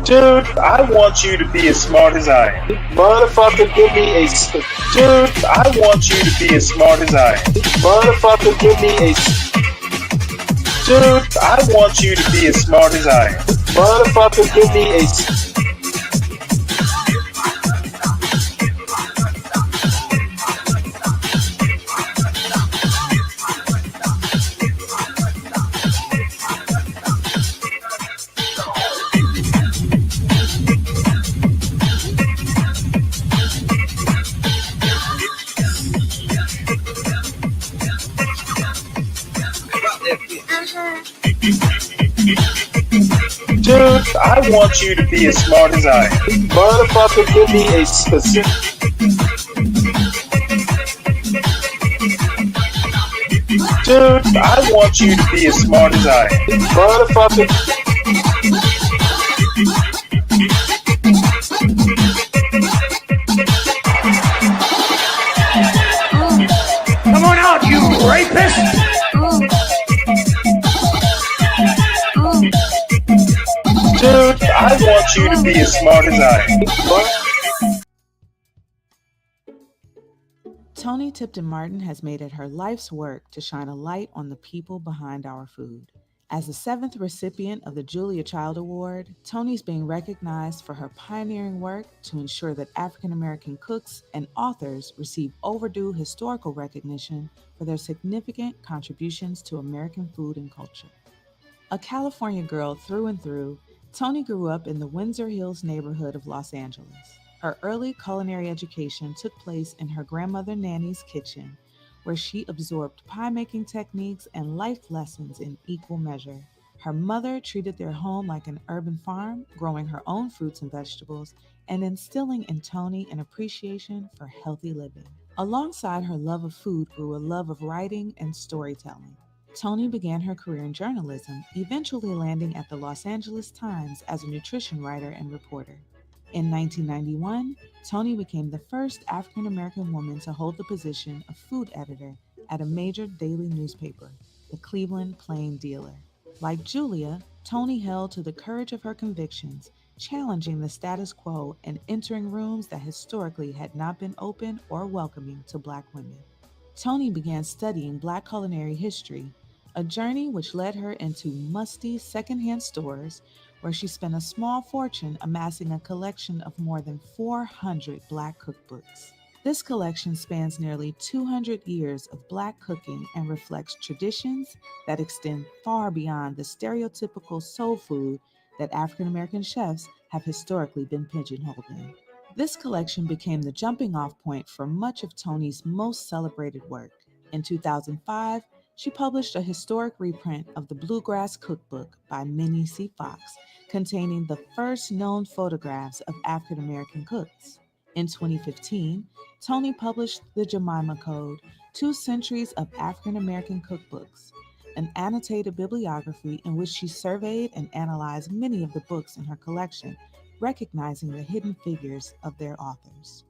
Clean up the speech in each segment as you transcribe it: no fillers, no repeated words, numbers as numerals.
Dude, I want you to be as smart as I am. Motherfucker, give me a. Dude, I want you to be as smart as I am. Motherfucker, give me a. Dude, I want you to be as smart as I am. Motherfucker, give me a. Dude, I want you to be as smart as I am. Motherfucker, give me a specific. Dude, I want you to be as smart as I am. Motherfucker. Come on out, you rapist! Dude, I want you to be as smart as I am. Toni Tipton-Martin has made it her life's work to shine a light on the people behind our food. As the 7th recipient of the Julia Child Award, Toni's being recognized for her pioneering work to ensure that African American cooks and authors receive overdue historical recognition for their significant contributions to American food and culture. A California girl through and through, Toni grew up in the Windsor Hills neighborhood of Los Angeles. Her early culinary education took place in her grandmother Nanny's kitchen, where she absorbed pie-making techniques and life lessons in equal measure. Her mother treated their home like an urban farm, growing her own fruits and vegetables, and instilling in Toni an appreciation for healthy living. Alongside her love of food grew a love of writing and storytelling. Toni began her career in journalism, eventually landing at the Los Angeles Times as a nutrition writer and reporter. In 1991, Toni became the first African American woman to hold the position of food editor at a major daily newspaper, the Cleveland Plain Dealer. Like Julia, Toni held to the courage of her convictions, challenging the status quo and entering rooms that historically had not been open or welcoming to Black women. Toni began studying Black culinary history, a journey which led her into musty secondhand stores where she spent a small fortune amassing a collection of more than 400 Black cookbooks. This collection spans nearly 200 years of Black cooking and reflects traditions that extend far beyond the stereotypical soul food that African American chefs have historically been pigeonholed in. This collection became the jumping-off point for much of Toni's most celebrated work. In 2005, she published a historic reprint of the Bluegrass Cookbook by Minnie C. Fox, containing the first known photographs of African American cooks. In 2015, Toni published the Jemima Code, 2 Centuries of African American Cookbooks, an annotated bibliography in which she surveyed and analyzed many of the books in her collection, recognizing the hidden figures of their authors.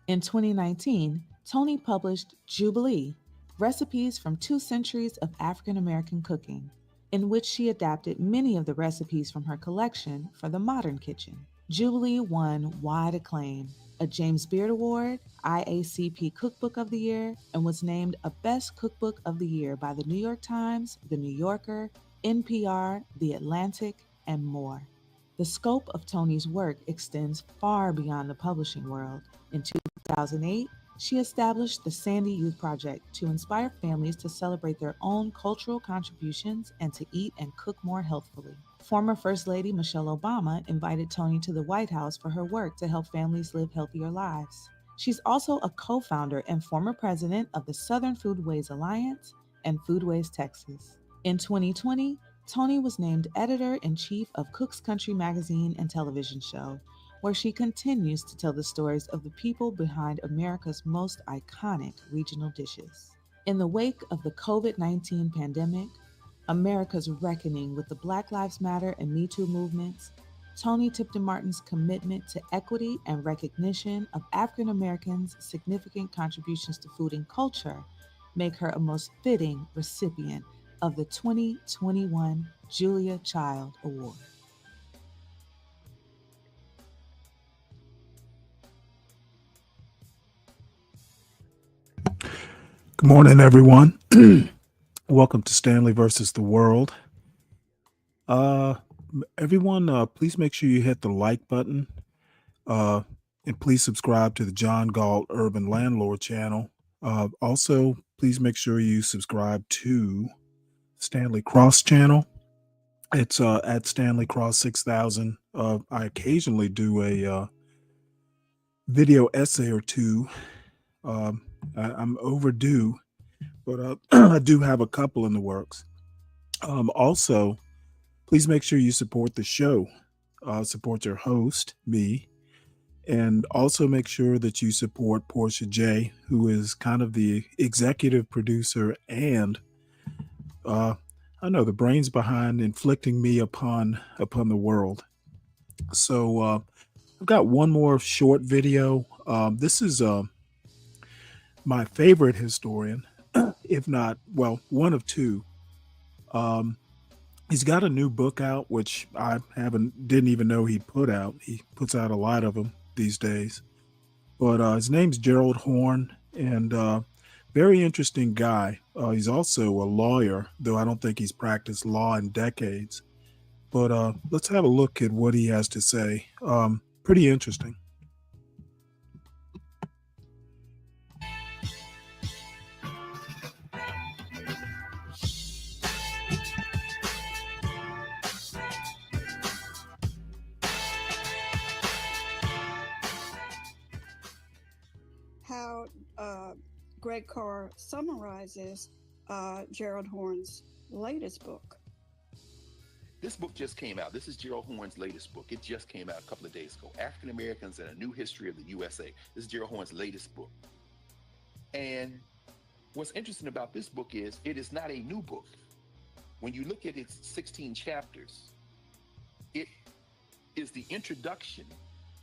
In 2019, Toni published Jubilee, Recipes from 2 Centuries of African American Cooking, in which she adapted many of the recipes from her collection for the modern kitchen. Jubilee won wide acclaim, a James Beard Award, IACP Cookbook of the Year, and was named a Best Cookbook of the Year by the New York Times, The New Yorker, NPR, The Atlantic, and more. The scope of Toni's work extends far beyond the publishing world. In 2008, she established the Sandy Youth Project to inspire families to celebrate their own cultural contributions and to eat and cook more healthfully. Former First Lady Michelle Obama invited Toni to the White House for her work to help families live healthier lives. She's also a co-founder and former president of the Southern Foodways Alliance and Foodways Texas. In 2020, Toni was named editor-in-chief of Cook's Country magazine and television show, where she continues to tell the stories of the people behind America's most iconic regional dishes. In the wake of the COVID-19 pandemic, America's reckoning with the Black Lives Matter and Me Too movements, Toni Tipton-Martin's commitment to equity and recognition of African Americans' significant contributions to food and culture make her a most fitting recipient of the 2021 Julia Child Award. Good morning, everyone. Welcome to Stanley versus the World. Uh, Everyone, please make sure you hit the like button. Uh, and please subscribe to the John Galt Urban Landlord channel. Also, please make sure you subscribe to Stanley Cross channel. It's at Stanley Cross 6000. I occasionally do a video essay or two. I'm overdue, but I do have a couple in the works. Also, please make sure you support the show, support your host, me, and also make sure that you support Portia J, who is kind of the executive producer and I know the brains behind inflicting me upon the world. So I've got one more short video. This is my favorite historian, if not, well, one of two. Um, he's got a new book out, which I didn't even know he put out. He puts out a lot of them these days. But his name's Gerald Horne, and very interesting guy. He's also a lawyer, though I don't think he's practiced law in decades. But let's have a look at what he has to say. Pretty interesting. How Greg Carr summarizes Gerald Horne's latest book. This book just came out. This is Gerald Horne's latest book. It just came out a couple of days ago. African Americans and a New History of the USA. This is Gerald Horne's latest book. And what's interesting about this book is it is not a new book. When you look at its 16 chapters, it is the introduction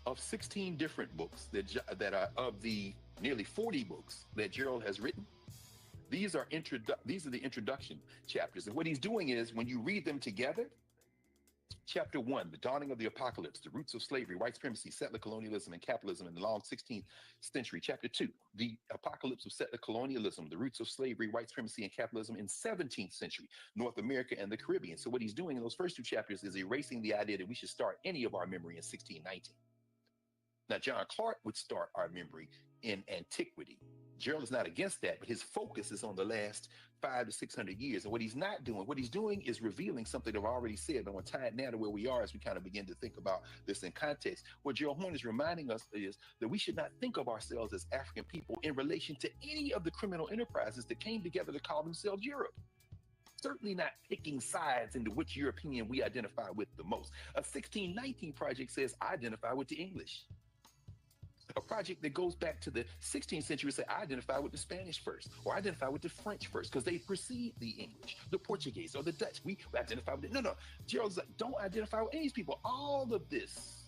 of 16 different books that are of the nearly 40 books that Gerald has written. These are the introduction chapters. And what he's doing is when you read them together, Chapter 1, the dawning of the apocalypse, the roots of slavery, white supremacy, settler colonialism, and capitalism in the long 16th century. Chapter 2, the apocalypse of settler colonialism, the roots of slavery, white supremacy, and capitalism in 17th century, North America and the Caribbean. So what he's doing in those first two chapters is erasing the idea that we should start any of our memory in 1619. Now, John Clark would start our memory in antiquity. Gerald is not against that, but his focus is on the last 500 to 600 years. And what he's not doing, what he's doing is revealing something I've already said, but I want to tie it now to where we are as we kind of begin to think about this in context. What Gerald Horne is reminding us is that we should not think of ourselves as African people in relation to any of the criminal enterprises that came together to call themselves Europe. Certainly not picking sides into which European we identify with the most. A 1619 project says, I identify with the English. A project that goes back to the 16th century say, I identify with the Spanish first, or I identify with the French first, because they precede the English, the Portuguese, or the Dutch. We identify with it. No. Gerald's like, don't identify with any of these people. All of this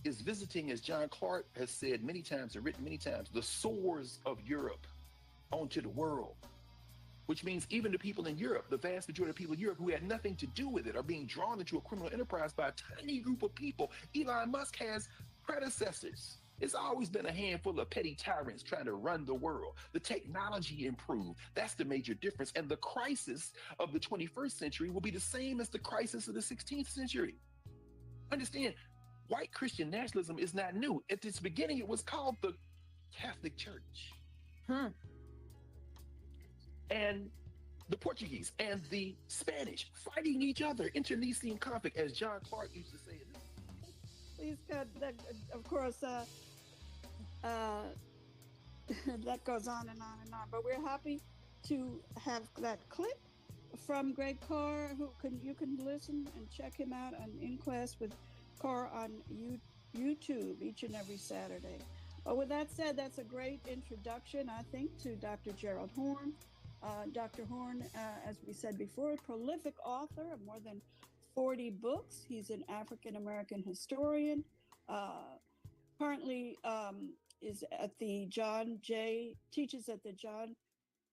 is visiting, as John Clark has said many times and written many times, the sores of Europe onto the world. Which means even the people in Europe, the vast majority of people in Europe who had nothing to do with it are being drawn into a criminal enterprise by a tiny group of people. Elon Musk has predecessors. It's always been a handful of petty tyrants trying to run the world. The technology improved. That's the major difference. And the crisis of the 21st century will be the same as the crisis of the 16th century. Understand, white Christian nationalism is not new. At its beginning, it was called the Catholic Church. And the Portuguese and the Spanish fighting each other, internecine conflict, as John Clark used to say. Please, of course, that goes on and on and on. But we're happy to have that clip from Greg Carr, you can listen and check him out on In Class with Carr on YouTube each and every Saturday. But with that said, that's a great introduction, I think, to Dr. Gerald Horne. Dr. Horne, as we said before, a prolific author of more than 40 books. He's an African-American historian. Currently is at the teaches at the John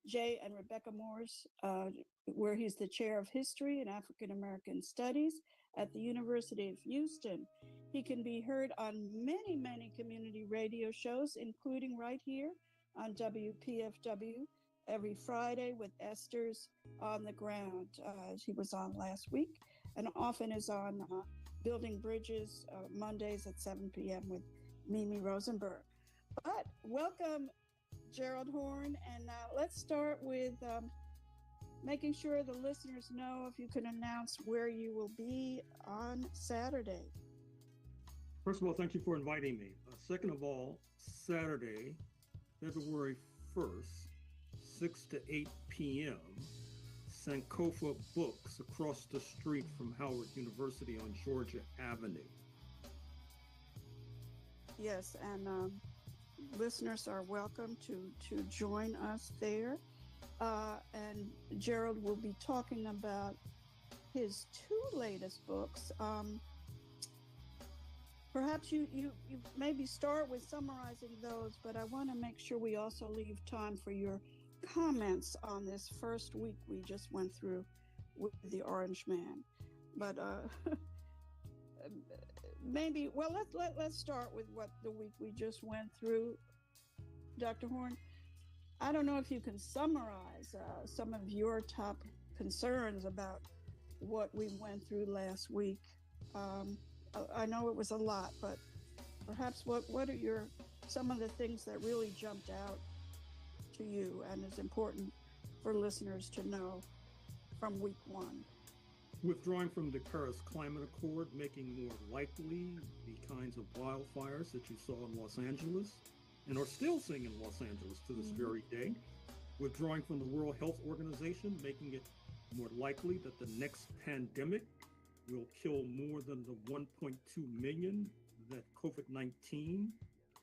J. and Rebecca Morse, where he's the chair of history and African-American studies at the University of Houston. He can be heard on many, many community radio shows, including right here on WPFW every Friday with Esther's on the ground. He was on last week and often is on Building Bridges Mondays at 7 p.m. with Mimi Rosenberg. But welcome, Gerald Horn, and let's start with making sure the listeners know if you can announce where you will be on Saturday. First of all, thank you for inviting me. Second of all, Saturday, February 1st, 6 to 8 p.m., Sankofa Books across the street from Howard University on Georgia Avenue. Yes, and listeners are welcome to join us there. And Gerald will be talking about his two latest books. Perhaps you maybe start with summarizing those, but I want to make sure we also leave time for your comments on this first week we just went through with the Orange Man. But maybe, well, let's start with what the week we just went through, Dr. Horn. I don't know if you can summarize some of your top concerns about what we went through last week. I know it was a lot, but perhaps what are some of the things that really jumped out to you and is important for listeners to know from week one? Withdrawing from the Paris Climate Accord, making more likely the kinds of wildfires that you saw in Los Angeles and are still seeing in Los Angeles to this very day. Withdrawing from the World Health Organization, making it more likely that the next pandemic will kill more than the 1.2 million that COVID-19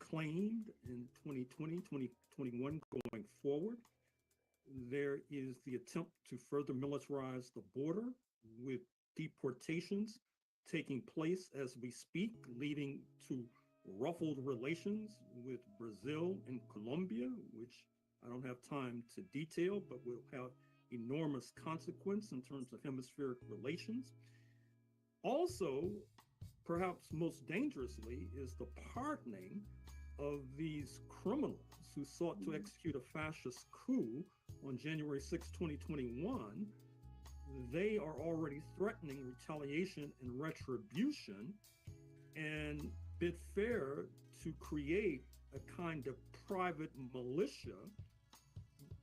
claimed in 2020, 2021 going forward. There is the attempt to further militarize the border with deportations taking place as we speak, leading to ruffled relations with Brazil and Colombia, which I don't have time to detail, but will have enormous consequence in terms of hemispheric relations. Also, perhaps most dangerously, is the pardoning of these criminals who sought to execute a fascist coup on January 6, 2021. They are already threatening retaliation and retribution and bid fair to create a kind of private militia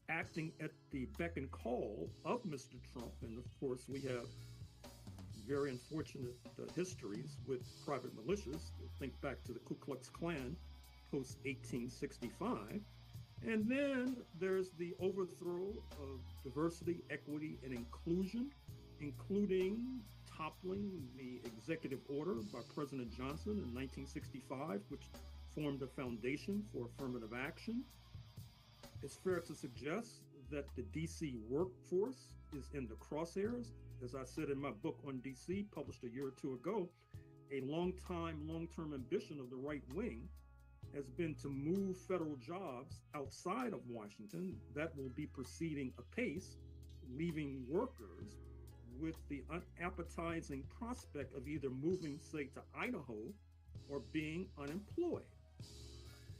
acting at the beck and call of Mr. Trump. And of course, we have very unfortunate histories with private militias. Think back to the Ku Klux Klan post 1865. And then there's the overthrow of diversity, equity, and inclusion, including toppling the executive order by President Johnson in 1965, which formed a foundation for affirmative action. It's fair to suggest that the DC workforce is in the crosshairs. As I said in my book on DC, published a year or two ago, a long-term ambition of the right wing has been to move federal jobs outside of Washington. That will be proceeding apace, leaving workers with the unappetizing prospect of either moving, say, to Idaho or being unemployed.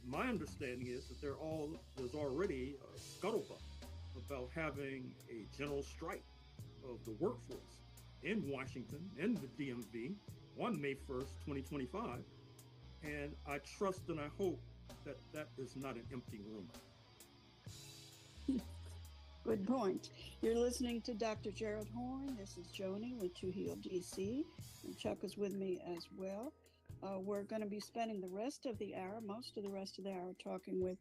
My understanding is that there's already a scuttlebutt about having a general strike of the workforce in Washington and the DMV on May 1st, 2025. And I trust and I hope that that is not an empty rumor. Good point. You're listening to Dr. Gerald Horn. This is Joni with Two Heel DC, and Chuck is with me as well. We're going to be spending most of the rest of the hour talking with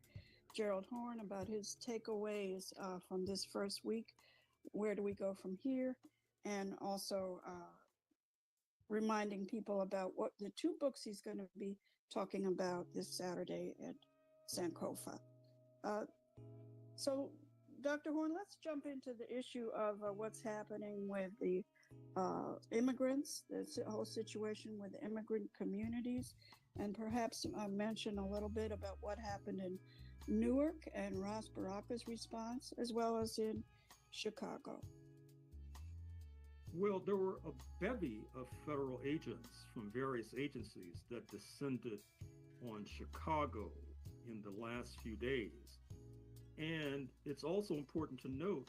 Gerald Horn about his takeaways from this first week. Where do we go from here? And also reminding people about what the two books he's going to be talking about this Saturday at Sankofa. So, Dr. Horn, let's jump into the issue of what's happening with the immigrants, the whole situation with the immigrant communities, and perhaps mention a little bit about what happened in Newark and Ross Baraka's response, as well as in Chicago. Well, there were a bevy of federal agents from various agencies that descended on Chicago in the last few days. And it's also important to note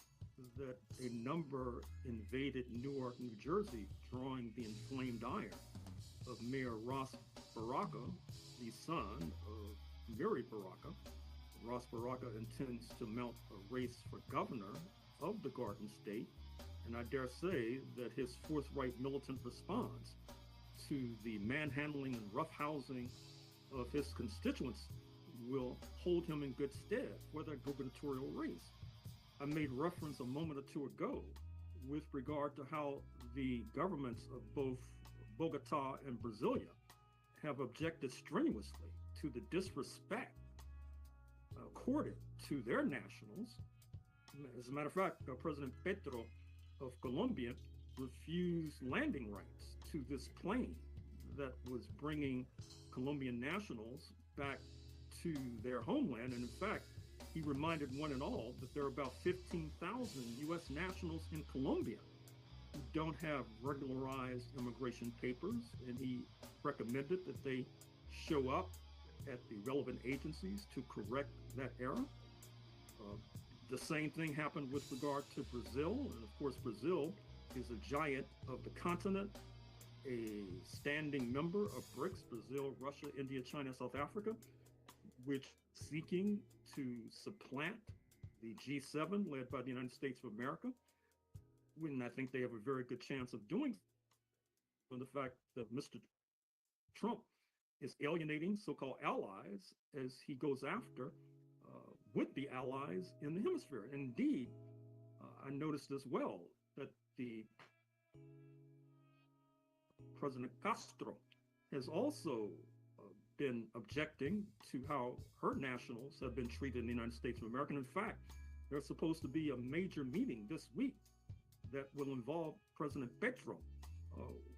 that a number invaded Newark, New Jersey, drawing the inflamed ire of Mayor Ross Baraka, the son of Mary Baraka. Ross Baraka intends to mount a race for governor of the Garden State, and I dare say that his forthright militant response to the manhandling and roughhousing of his constituents will hold him in good stead for that gubernatorial race. I made reference a moment or two ago with regard to how the governments of both Bogota and Brasilia have objected strenuously to the disrespect accorded to their nationals. As a matter of fact, President Petro of Colombia refused landing rights to this plane that was bringing Colombian nationals back to their homeland. And in fact, he reminded one and all that there are about 15,000 U.S. nationals in Colombia who don't have regularized immigration papers, and he recommended that they show up at the relevant agencies to correct that error. The same thing happened with regard to Brazil, and of course Brazil is a giant of the continent, a standing member of BRICS, Brazil, Russia, India, China, South Africa, which seeking to supplant the G7 led by the United States of America. And I think they have a very good chance of doing so, from the fact that Mr. Trump is alienating so-called allies as he goes after would-be allies in the hemisphere. Indeed, I noticed as well that the President Castro has also been objecting to how her nationals have been treated in the United States of America. In fact, there's supposed to be a major meeting this week that will involve President Petro,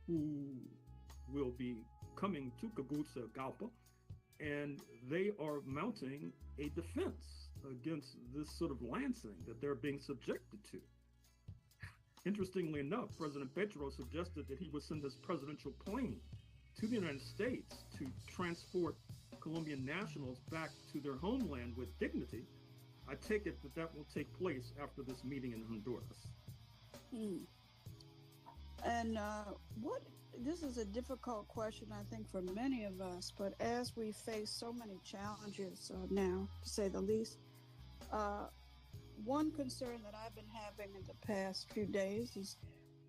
who will be coming to Tegucigalpa, and they are mounting a defense against this sort of lancing that they're being subjected to. Interestingly enough, President Petro suggested that he would send his presidential plane to the United States to transport Colombian nationals back to their homeland with dignity. I take it that that will take place after this meeting in Honduras. And this is a difficult question, I think, for many of us, but as we face so many challenges now, to say the least, one concern that I've been having in the past few days is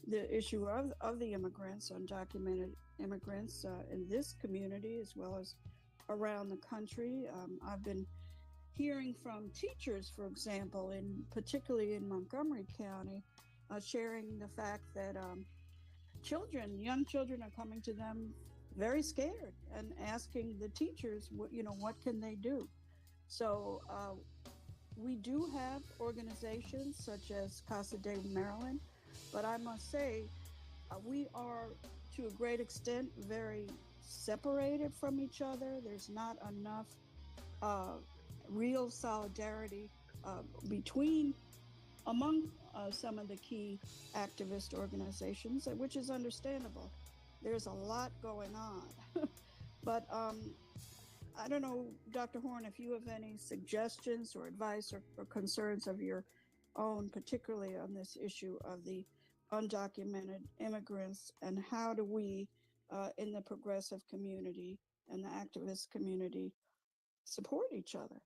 the issue of the immigrants, undocumented immigrants in this community as well as around the country. I've been hearing from teachers, for example, particularly in Montgomery County, sharing the fact that young children are coming to them very scared and asking the teachers, what can they do? So we do have organizations such as Casa de Maryland, but I must say we are, to a great extent, very separated from each other. There's not enough real solidarity among some of the key activist organizations, which is understandable. There's a lot going on. But I don't know, Dr. Horn, if you have any suggestions or advice or concerns of your own, particularly on this issue of the undocumented immigrants, and how do we in the progressive community and the activist community support each other?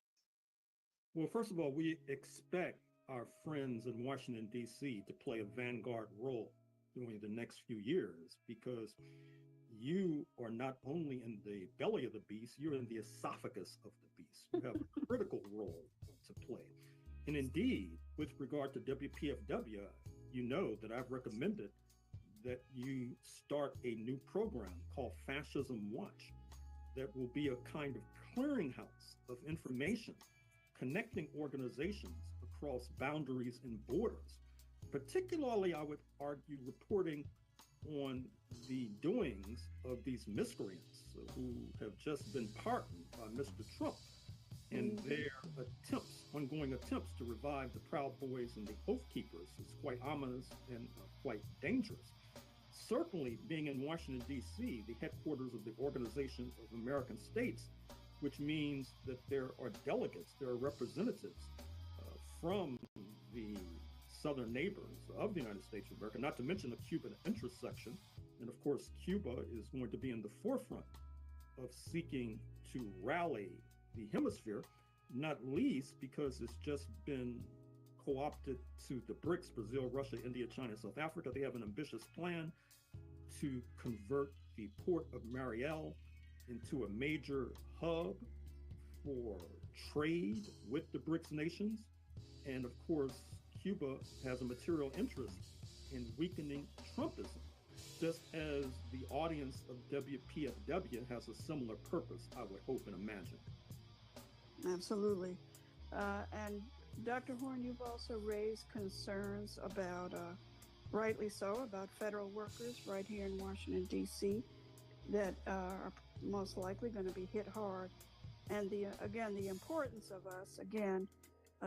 Well, first of all, we expect our friends in Washington, D.C. to play a vanguard role during the next few years, because you are not only in the belly of the beast, you're in the esophagus of the beast. You have a critical role to play. And indeed, with regard to WPFW, you know that I've recommended that you start a new program called Fascism Watch that will be a kind of clearinghouse of information connecting organizations across boundaries and borders, particularly, I would argue, reporting on the doings of these miscreants who have just been pardoned by Mr. Trump and their ongoing attempts to revive the Proud Boys and the Oath Keepers is quite ominous and quite dangerous. Certainly, being in Washington, D.C., the headquarters of the Organization of American States, which means that there are delegates, there are representatives from the southern neighbors of the United States of America, not to mention the Cuban interest section. And of course, Cuba is going to be in the forefront of seeking to rally the hemisphere, not least because it's just been co-opted to the BRICS, Brazil, Russia, India, China, South Africa. They have an ambitious plan to convert the port of Mariel into a major hub for trade with the BRICS nations. And of course, Cuba has a material interest in weakening Trumpism, just as the audience of WPFW has a similar purpose, I would hope and imagine. Absolutely. And Dr. Horn, you've also raised concerns about, rightly so, about federal workers right here in Washington, D.C. that are most likely going to be hit hard. And the importance of us,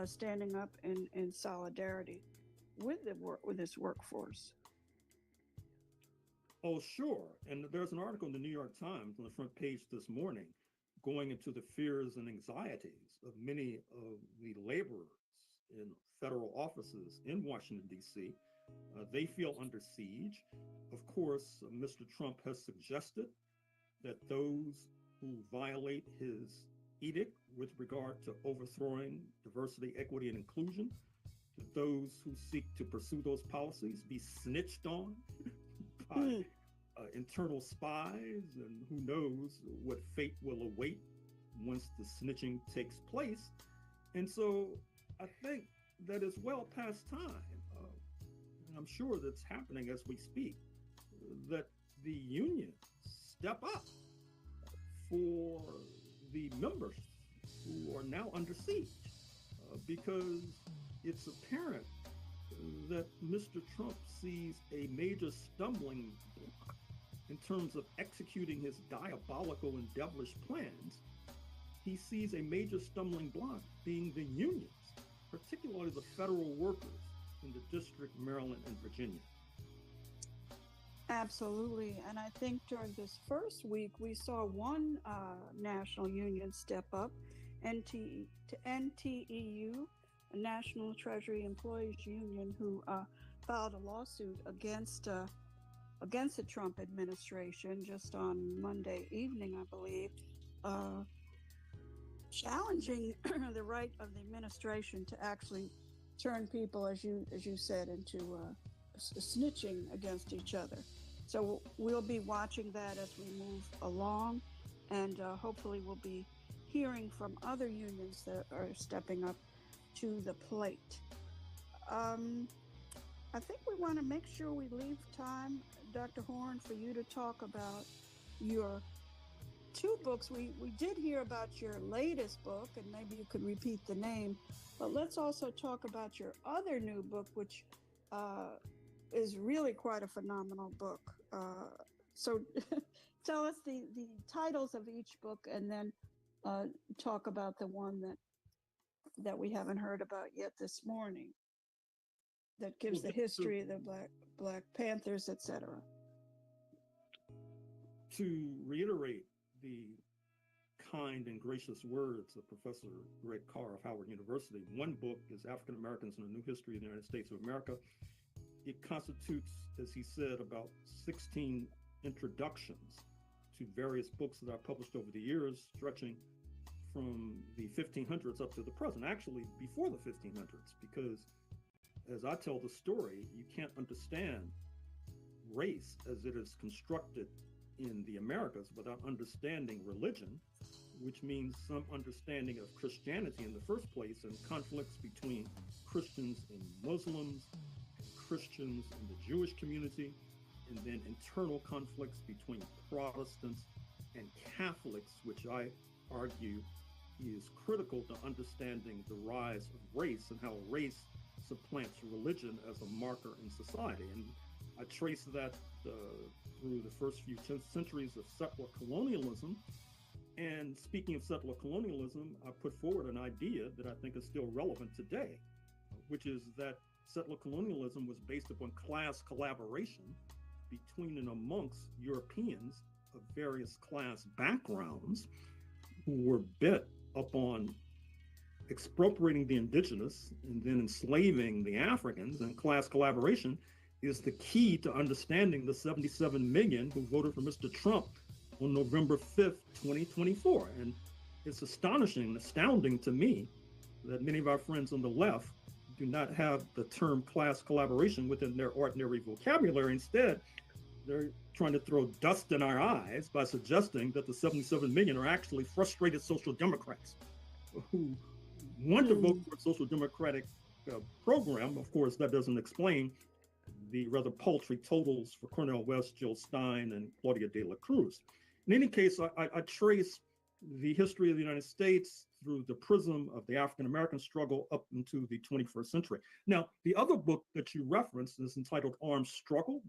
standing up in solidarity with this workforce. Oh, sure. And there's an article in the New York Times on the front page this morning going into the fears and anxieties of many of the laborers in federal offices in Washington, D.C. They feel under siege. Of course, Mr. Trump has suggested that those who violate his edict with regard to overthrowing diversity, equity, and inclusion, that those who seek to pursue those policies be snitched on by internal spies, and who knows what fate will await once the snitching takes place. And so I think that is well past time, and I'm sure that's happening as we speak, that the unions step up for the members who are now under siege, because it's apparent that Mr. Trump sees a major stumbling block in terms of executing his diabolical and devilish plans. He sees a major stumbling block being the unions, particularly the federal workers in the District, Maryland, and Virginia. Absolutely. And I think during this first week, we saw one national union step up, NTEU, a National Treasury Employees Union, who filed a lawsuit against the Trump administration just on Monday evening, I believe, challenging the right of the administration to actually turn people, as you said, into snitching against each other. So we'll be watching that as we move along, and hopefully we'll be hearing from other unions that are stepping up to the plate. I think we want to make sure we leave time, Dr. Horn, for you to talk about your two books. We did hear about your latest book, and maybe you could repeat the name, but let's also talk about your other new book, which is really quite a phenomenal book. So tell us the titles of each book, and then talk about the one that we haven't heard about yet this morning, that gives the history of the Black Panthers, etc. To reiterate the kind and gracious words of Professor Greg Carr of Howard University, one book is African Americans in a New History of the United States of America. It constitutes, as he said, about 16 introductions to various books that I've published over the years, stretching from the 1500s up to the present, actually before the 1500s, because as I tell the story, you can't understand race as it is constructed in the Americas without understanding religion, which means some understanding of Christianity in the first place, and conflicts between Christians and Muslims, Christians in the Jewish community, and then internal conflicts between Protestants and Catholics, which I argue is critical to understanding the rise of race and how race supplants religion as a marker in society. And I trace that through the first few centuries of settler colonialism. And speaking of settler colonialism, I put forward an idea that I think is still relevant today, which is that settler colonialism was based upon class collaboration between and amongst Europeans of various class backgrounds who were bent upon expropriating the indigenous and then enslaving the Africans, and class collaboration is the key to understanding the 77 million who voted for Mr. Trump on November 5th, 2024. And it's astounding to me that many of our friends on the left do not have the term class collaboration within their ordinary vocabulary. Instead, they're trying to throw dust in our eyes by suggesting that the 77 million are actually frustrated social democrats who want to vote for a social democratic program. Of course, that doesn't explain the rather paltry totals for Cornel West, Jill Stein, and Claudia de la Cruz. In any case, I trace the history of the United States through the prism of the African-American struggle up into the 21st century. Now, the other book that you referenced is entitled Armed Struggle, ?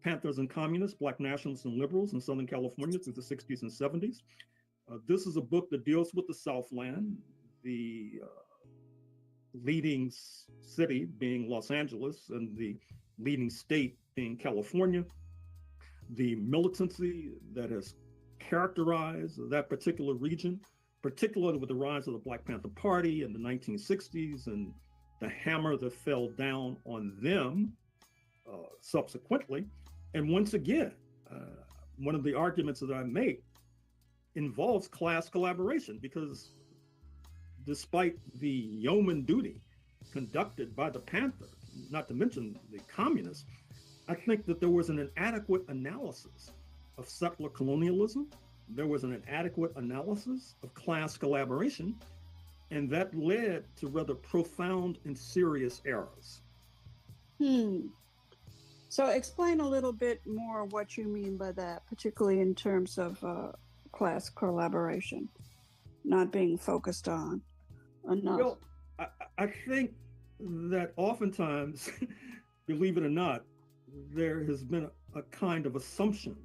Panthers and Communists, Black Nationalists and Liberals in Southern California through the 60s and 70s. This is a book that deals with the Southland, the leading city being Los Angeles and the leading state being California, the militancy that has characterized that particular region, particularly with the rise of the Black Panther Party in the 1960s and the hammer that fell down on them subsequently. And once again, one of the arguments that I make involves class collaboration, because despite the yeoman duty conducted by the Panthers, not to mention the communists, I think that there was an inadequate analysis of settler colonialism. There was an inadequate analysis of class collaboration, and that led to rather profound and serious errors. So explain a little bit more what you mean by that, particularly in terms of class collaboration not being focused on enough. Well, I think that oftentimes, believe it or not, there has been a kind of assumption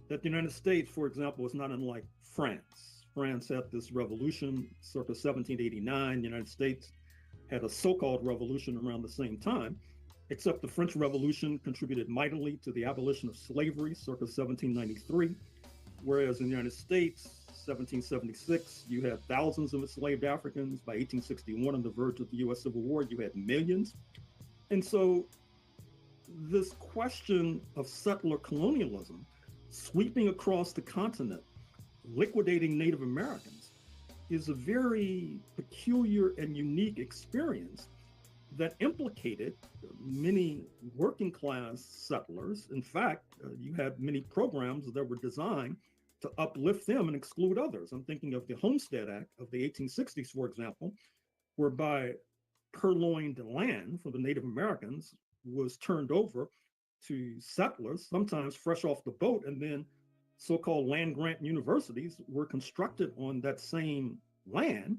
that the United States, for example, is not unlike France. France had this revolution circa 1789. The United States had a so-called revolution around the same time, except the French Revolution contributed mightily to the abolition of slavery circa 1793, whereas in the United States, 1776, you had thousands of enslaved Africans. By 1861, on the verge of the US Civil War, you had millions. And so this question of settler colonialism sweeping across the continent, liquidating Native Americans, is a very peculiar and unique experience that implicated many working class settlers. In fact, you had many programs that were designed to uplift them and exclude others. I'm thinking of the Homestead Act of the 1860s, for example, whereby purloined land from the Native Americans was turned over to settlers, sometimes fresh off the boat, and then so-called land-grant universities were constructed on that same land,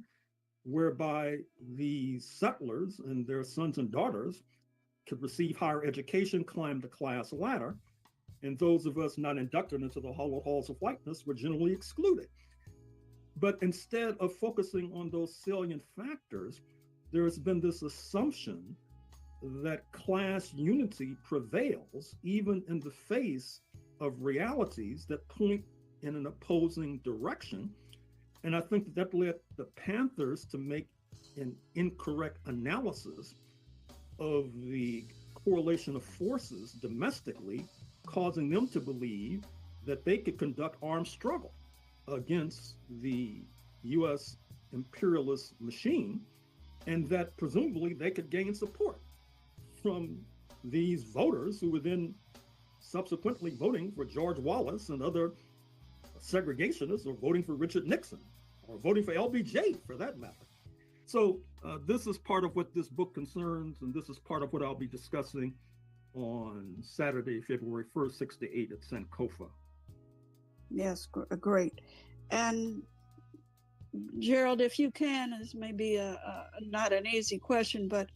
whereby the settlers and their sons and daughters could receive higher education, climb the class ladder, and those of us not inducted into the hallowed halls of whiteness were generally excluded. But instead of focusing on those salient factors, there has been this assumption that class unity prevails even in the face of realities that point in an opposing direction. And I think that led the Panthers to make an incorrect analysis of the correlation of forces domestically, causing them to believe that they could conduct armed struggle against the US imperialist machine, and that presumably they could gain support from these voters who were then subsequently voting for George Wallace and other segregationists, or voting for Richard Nixon, or voting for LBJ for that matter. So this is part of what this book concerns, and this is part of what I'll be discussing on Saturday, February 1st, 6 to 8 at Sankofa. Yes, great. And Gerald, if you can, this may be not an easy question, but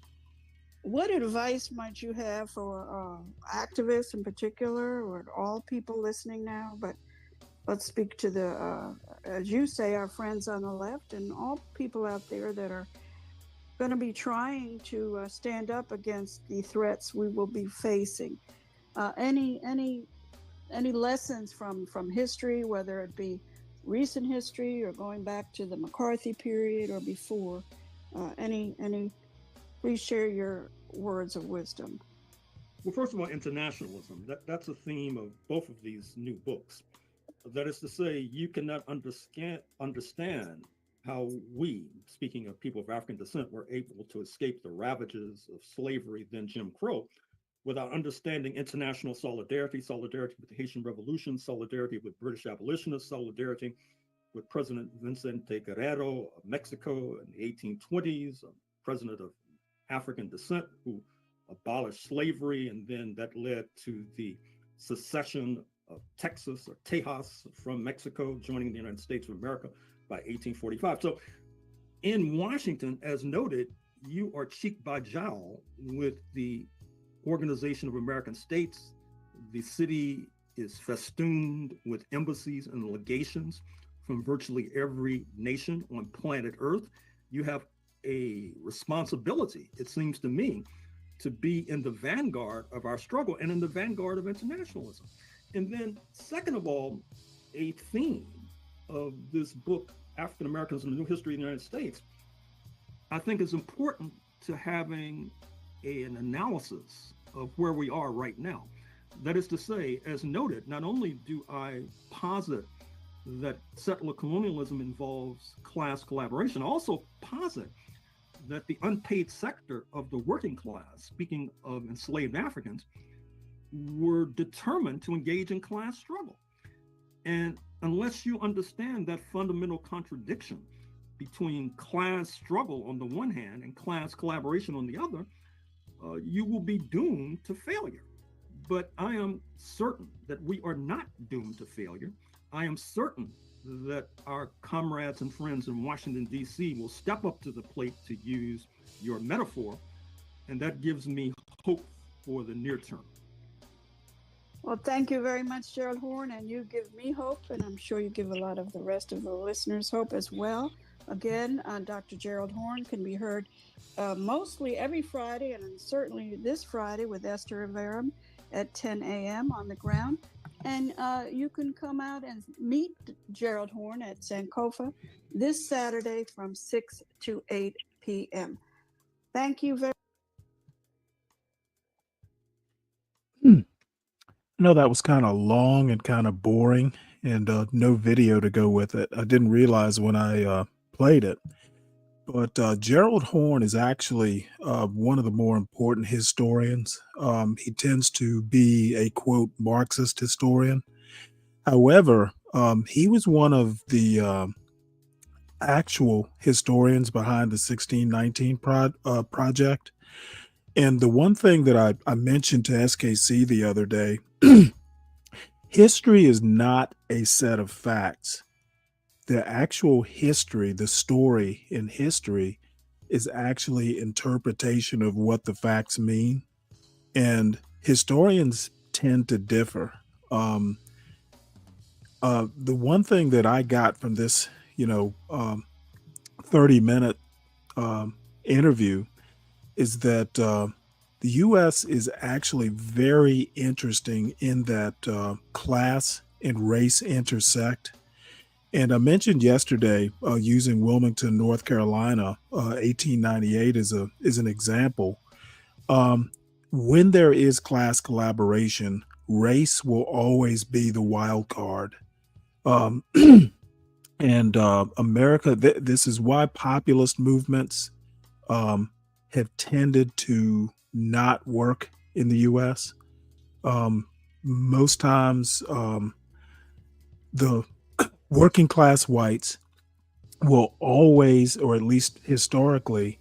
what advice might you have for activists in particular, or all people listening now? But let's speak to the, as you say, our friends on the left and all people out there that are going to be trying to stand up against the threats we will be facing. Any lessons from history, whether it be recent history or going back to the McCarthy period or before. Any, please share your words of wisdom. Well, first of all, internationalism. That's a theme of both of these new books. That is to say, you cannot understand how we, speaking of people of African descent, were able to escape the ravages of slavery, then Jim Crow, without understanding international solidarity, solidarity with the Haitian Revolution, solidarity with British abolitionists, solidarity with President Vicente Guerrero of Mexico in the 1820s, a president of African descent who abolished slavery, and then that led to the secession of Texas or Tejas from Mexico, joining the United States of America by 1845. So in Washington, as noted, you are cheek by jowl with the Organization of American States. The city is festooned with embassies and legations from virtually every nation on planet Earth. You have a responsibility, it seems to me, to be in the vanguard of our struggle and in the vanguard of internationalism. And then, second of all, a theme of this book, African Americans and the New History of the United States, I think is important to having an analysis of where we are right now. That is to say, as noted, not only do I posit that settler colonialism involves class collaboration, I also posit that the unpaid sector of the working class, speaking of enslaved Africans, were determined to engage in class struggle. And unless you understand that fundamental contradiction between class struggle on the one hand and class collaboration on the other, you will be doomed to failure. But I am certain that we are not doomed to failure. I am certain that our comrades and friends in Washington, D.C. will step up to the plate, to use your metaphor, and that gives me hope for the near term. Well, thank you very much, Gerald Horne, and you give me hope, and I'm sure you give a lot of the rest of the listeners hope as well. Again, Dr. Gerald Horne can be heard mostly every Friday, and certainly this Friday with Esther Averum at 10 a.m. on the ground. And you can come out and meet Gerald Horne at Sankofa this Saturday from 6 to 8 p.m. Thank you very I know that was kind of long and kind of boring, and no video to go with it. I didn't realize when I played it. But Gerald Horne is actually one of the more important historians. He tends to be a, quote, Marxist historian. However, he was one of the actual historians behind the 1619 project. And the one thing that I mentioned to SKC the other day, history is not a set of facts. The actual history, the story in history, is actually interpretation of what the facts mean. And historians tend to differ. The one thing that I got from this, 30-minute interview is that the U.S. is actually very interesting in that class and race intersect. And I mentioned yesterday using Wilmington, North Carolina, 1898 is an example. When there is class collaboration, race will always be the wild card. And America, this is why populist movements have tended to not work in the U.S. Most times, the working class whites will always, or at least historically,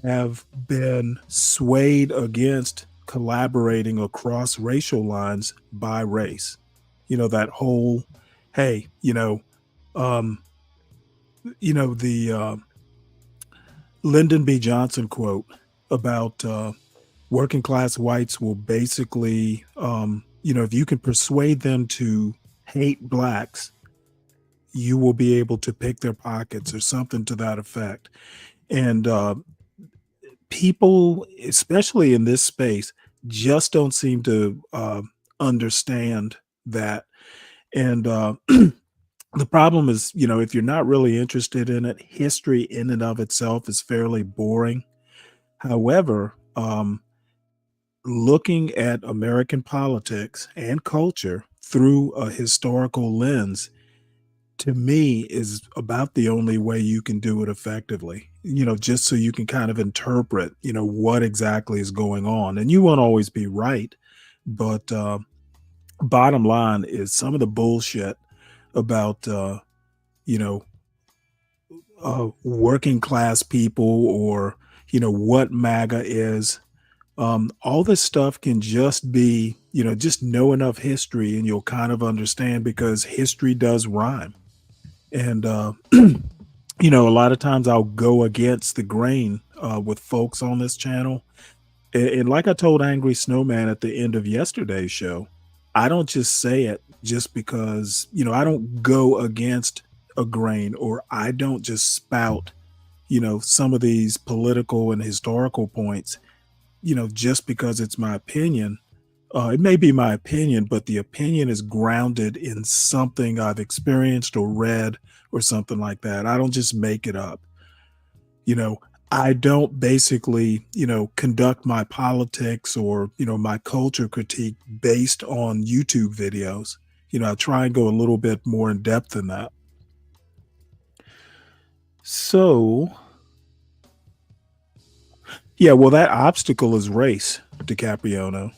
have been swayed against collaborating across racial lines by race. That whole, hey, the Lyndon B. Johnson quote about working class whites will basically, if you can persuade them to hate blacks, you will be able to pick their pockets or something to that effect. And people, especially in this space, just don't seem to understand that. And The problem is, if you're not really interested in it, history in and of itself is fairly boring. However, looking at American politics and culture through a historical lens, to me, is about the only way you can do it effectively, just so you can kind of interpret, what exactly is going on. And you won't always be right. But bottom line is some of the bullshit about, you know, working class people, or, what MAGA is. All this stuff can just be, just know enough history and you'll kind of understand, because history does rhyme. And, a lot of times I'll go against the grain with folks on this channel. And like I told Angry Snowman at the end of yesterday's show, I don't just say it just because, I don't go against a grain, or I don't just spout, some of these political and historical points, just because it's my opinion. It may be my opinion, but the opinion is grounded in something I've experienced or read or something like that. I don't just make it up. I don't basically, conduct my politics or, my culture critique based on YouTube videos. I try and go a little bit more in depth than that. So, yeah, well, that obstacle is race, DiCapriono.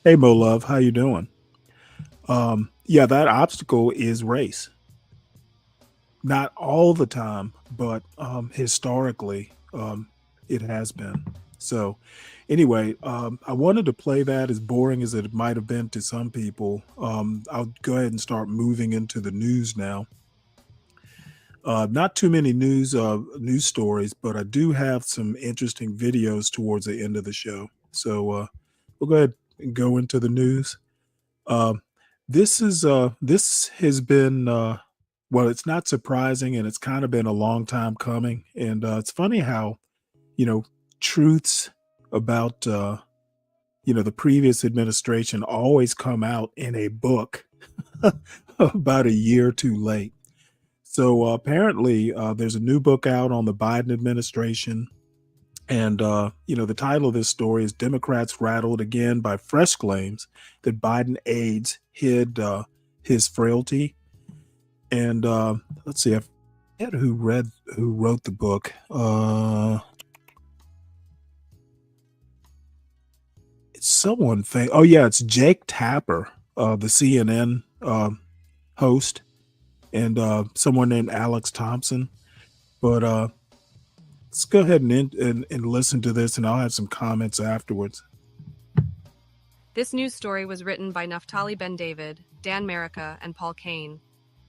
Hey, Mo Love, how you doing? Yeah, that obstacle is race. Not all the time, but historically, it has been. So anyway, I wanted to play that, as boring as it might have been to some people. I'll go ahead and start moving into the news now. Not too many news stories, but I do have some interesting videos towards the end of the show. So we'll go ahead and go into the news. This has been well, it's not surprising, and it's kind of been a long time coming. And it's funny how, truths about the previous administration always come out in a book about a year too late. So apparently, there's a new book out on the Biden administration. And, the title of this story is "Democrats Rattled Again by Fresh Claims That Biden Aides Hid His Frailty." And let's see, I forget who wrote the book. It's someone famous. Oh, yeah, it's Jake Tapper, the CNN host, and someone named Alex Thompson. But let's go ahead and listen to this, and I'll have some comments afterwards. This news story was written by Naftali Ben-David, Dan Merica, and Paul Kane.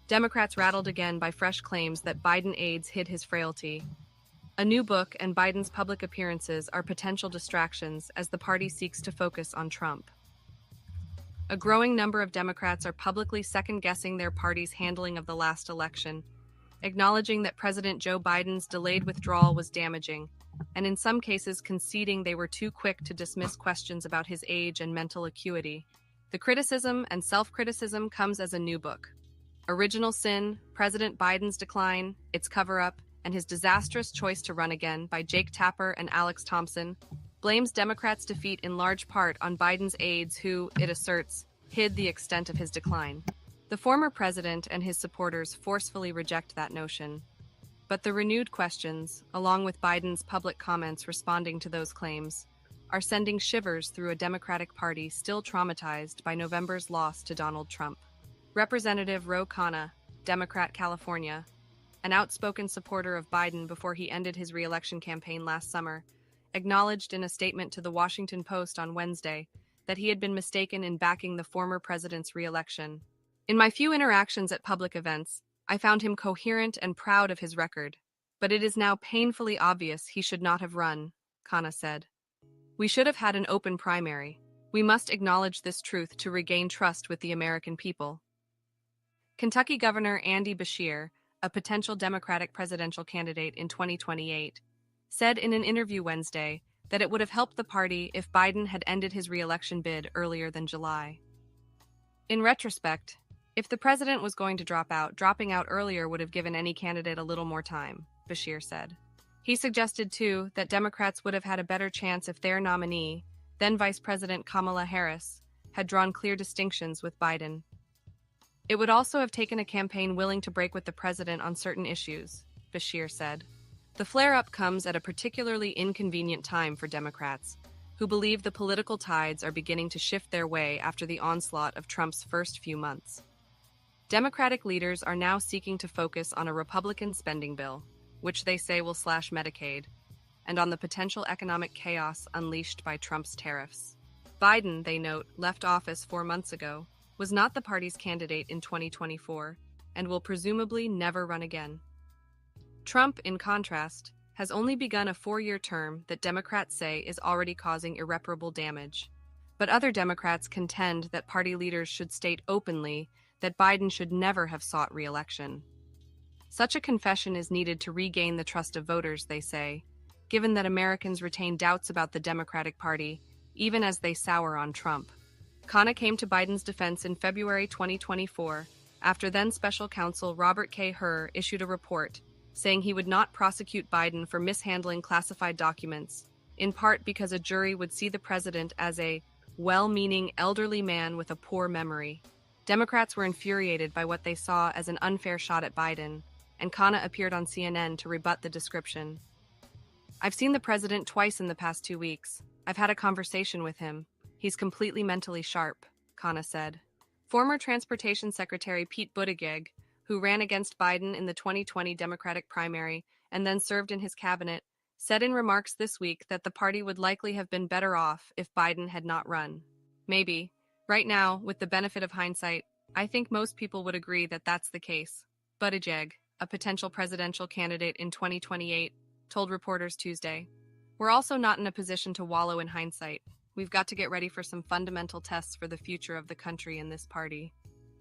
Democrats rattled again by fresh claims that Biden aides hid his frailty. A new book and Biden's public appearances are potential distractions as the party seeks to focus on Trump. A growing number of Democrats are publicly second-guessing their party's handling of the last election, acknowledging that President Joe Biden's delayed withdrawal was damaging, and in some cases conceding they were too quick to dismiss questions about his age and mental acuity. The criticism and self-criticism comes as a new book. Original Sin, President Biden's Decline, Its Cover-Up, and His Disastrous Choice to Run Again by Jake Tapper and Alex Thompson blames Democrats' defeat in large part on Biden's aides who, it asserts, hid the extent of his decline. The former president and his supporters forcefully reject that notion. But the renewed questions, along with Biden's public comments responding to those claims, are sending shivers through a Democratic Party still traumatized by November's loss to Donald Trump. Representative Ro Khanna, Democrat, California, an outspoken supporter of Biden before he ended his re-election campaign last summer, acknowledged in a statement to the Washington Post on Wednesday that he had been mistaken in backing the former president's re-election. "In my few interactions at public events, I found him coherent and proud of his record, but it is now painfully obvious he should not have run," Khanna said. "We should have had an open primary. We must acknowledge this truth to regain trust with the American people." Kentucky Governor Andy Beshear, a potential Democratic presidential candidate in 2028, said in an interview Wednesday that it would have helped the party if Biden had ended his re-election bid earlier than July. In retrospect, If the president was going to drop out, dropping out earlier would have given any candidate a little more time, Beshear said. He suggested, too, that Democrats would have had a better chance if their nominee, then Vice President Kamala Harris, had drawn clear distinctions with Biden. It would also have taken a campaign willing to break with the president on certain issues, Beshear said. The flare-up comes at a particularly inconvenient time for Democrats, who believe the political tides are beginning to shift their way after the onslaught of Trump's first few months. Democratic leaders are now seeking to focus on a Republican spending bill, which they say will slash Medicaid, and on the potential economic chaos unleashed by Trump's tariffs. Biden, they note, left office 4 months ago, was not the party's candidate in 2024, and will presumably never run again. Trump, in contrast, has only begun a 4-year term that Democrats say is already causing irreparable damage. But other Democrats contend that party leaders should state openly that Biden should never have sought re-election. Such a confession is needed to regain the trust of voters, they say, given that Americans retain doubts about the Democratic Party, even as they sour on Trump. Khanna came to Biden's defense in February 2024, after then Special Counsel Robert K. Hur issued a report saying he would not prosecute Biden for mishandling classified documents, in part because a jury would see the president as a well-meaning elderly man with a poor memory. Democrats were infuriated by what they saw as an unfair shot at Biden, and Khanna appeared on CNN to rebut the description. I've seen the president twice in the past 2 weeks. I've had a conversation with him. He's completely mentally sharp, Khanna said. Former Transportation Secretary Pete Buttigieg, who ran against Biden in the 2020 Democratic primary and then served in his cabinet, said in remarks this week that the party would likely have been better off if Biden had not run. Maybe. Right now, with the benefit of hindsight, I think most people would agree that that's the case. Buttigieg, a potential presidential candidate in 2028, told reporters Tuesday. We're also not in a position to wallow in hindsight. We've got to get ready for some fundamental tests for the future of the country and this party.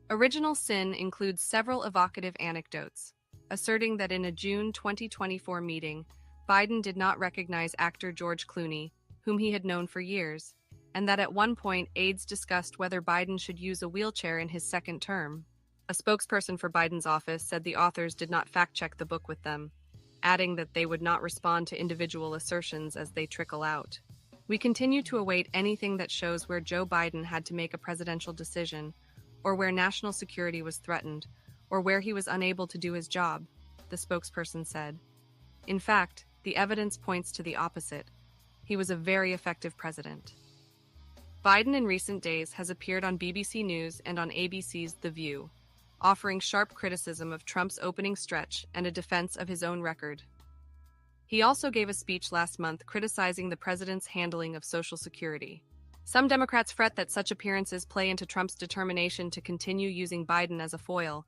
Original Sin includes several evocative anecdotes, asserting that in a June 2024 meeting, Biden did not recognize actor George Clooney, whom he had known for years, and that at one point aides discussed whether Biden should use a wheelchair in his second term. A spokesperson for Biden's office said the authors did not fact-check the book with them, adding that they would not respond to individual assertions as they trickle out. We continue to await anything that shows where Joe Biden had to make a presidential decision, or where national security was threatened, or where he was unable to do his job, the spokesperson said. In fact, the evidence points to the opposite. He was a very effective president. Biden in recent days has appeared on BBC News and on ABC's The View, offering sharp criticism of Trump's opening stretch and a defense of his own record. He also gave a speech last month criticizing the president's handling of Social Security. Some Democrats fret that such appearances play into Trump's determination to continue using Biden as a foil,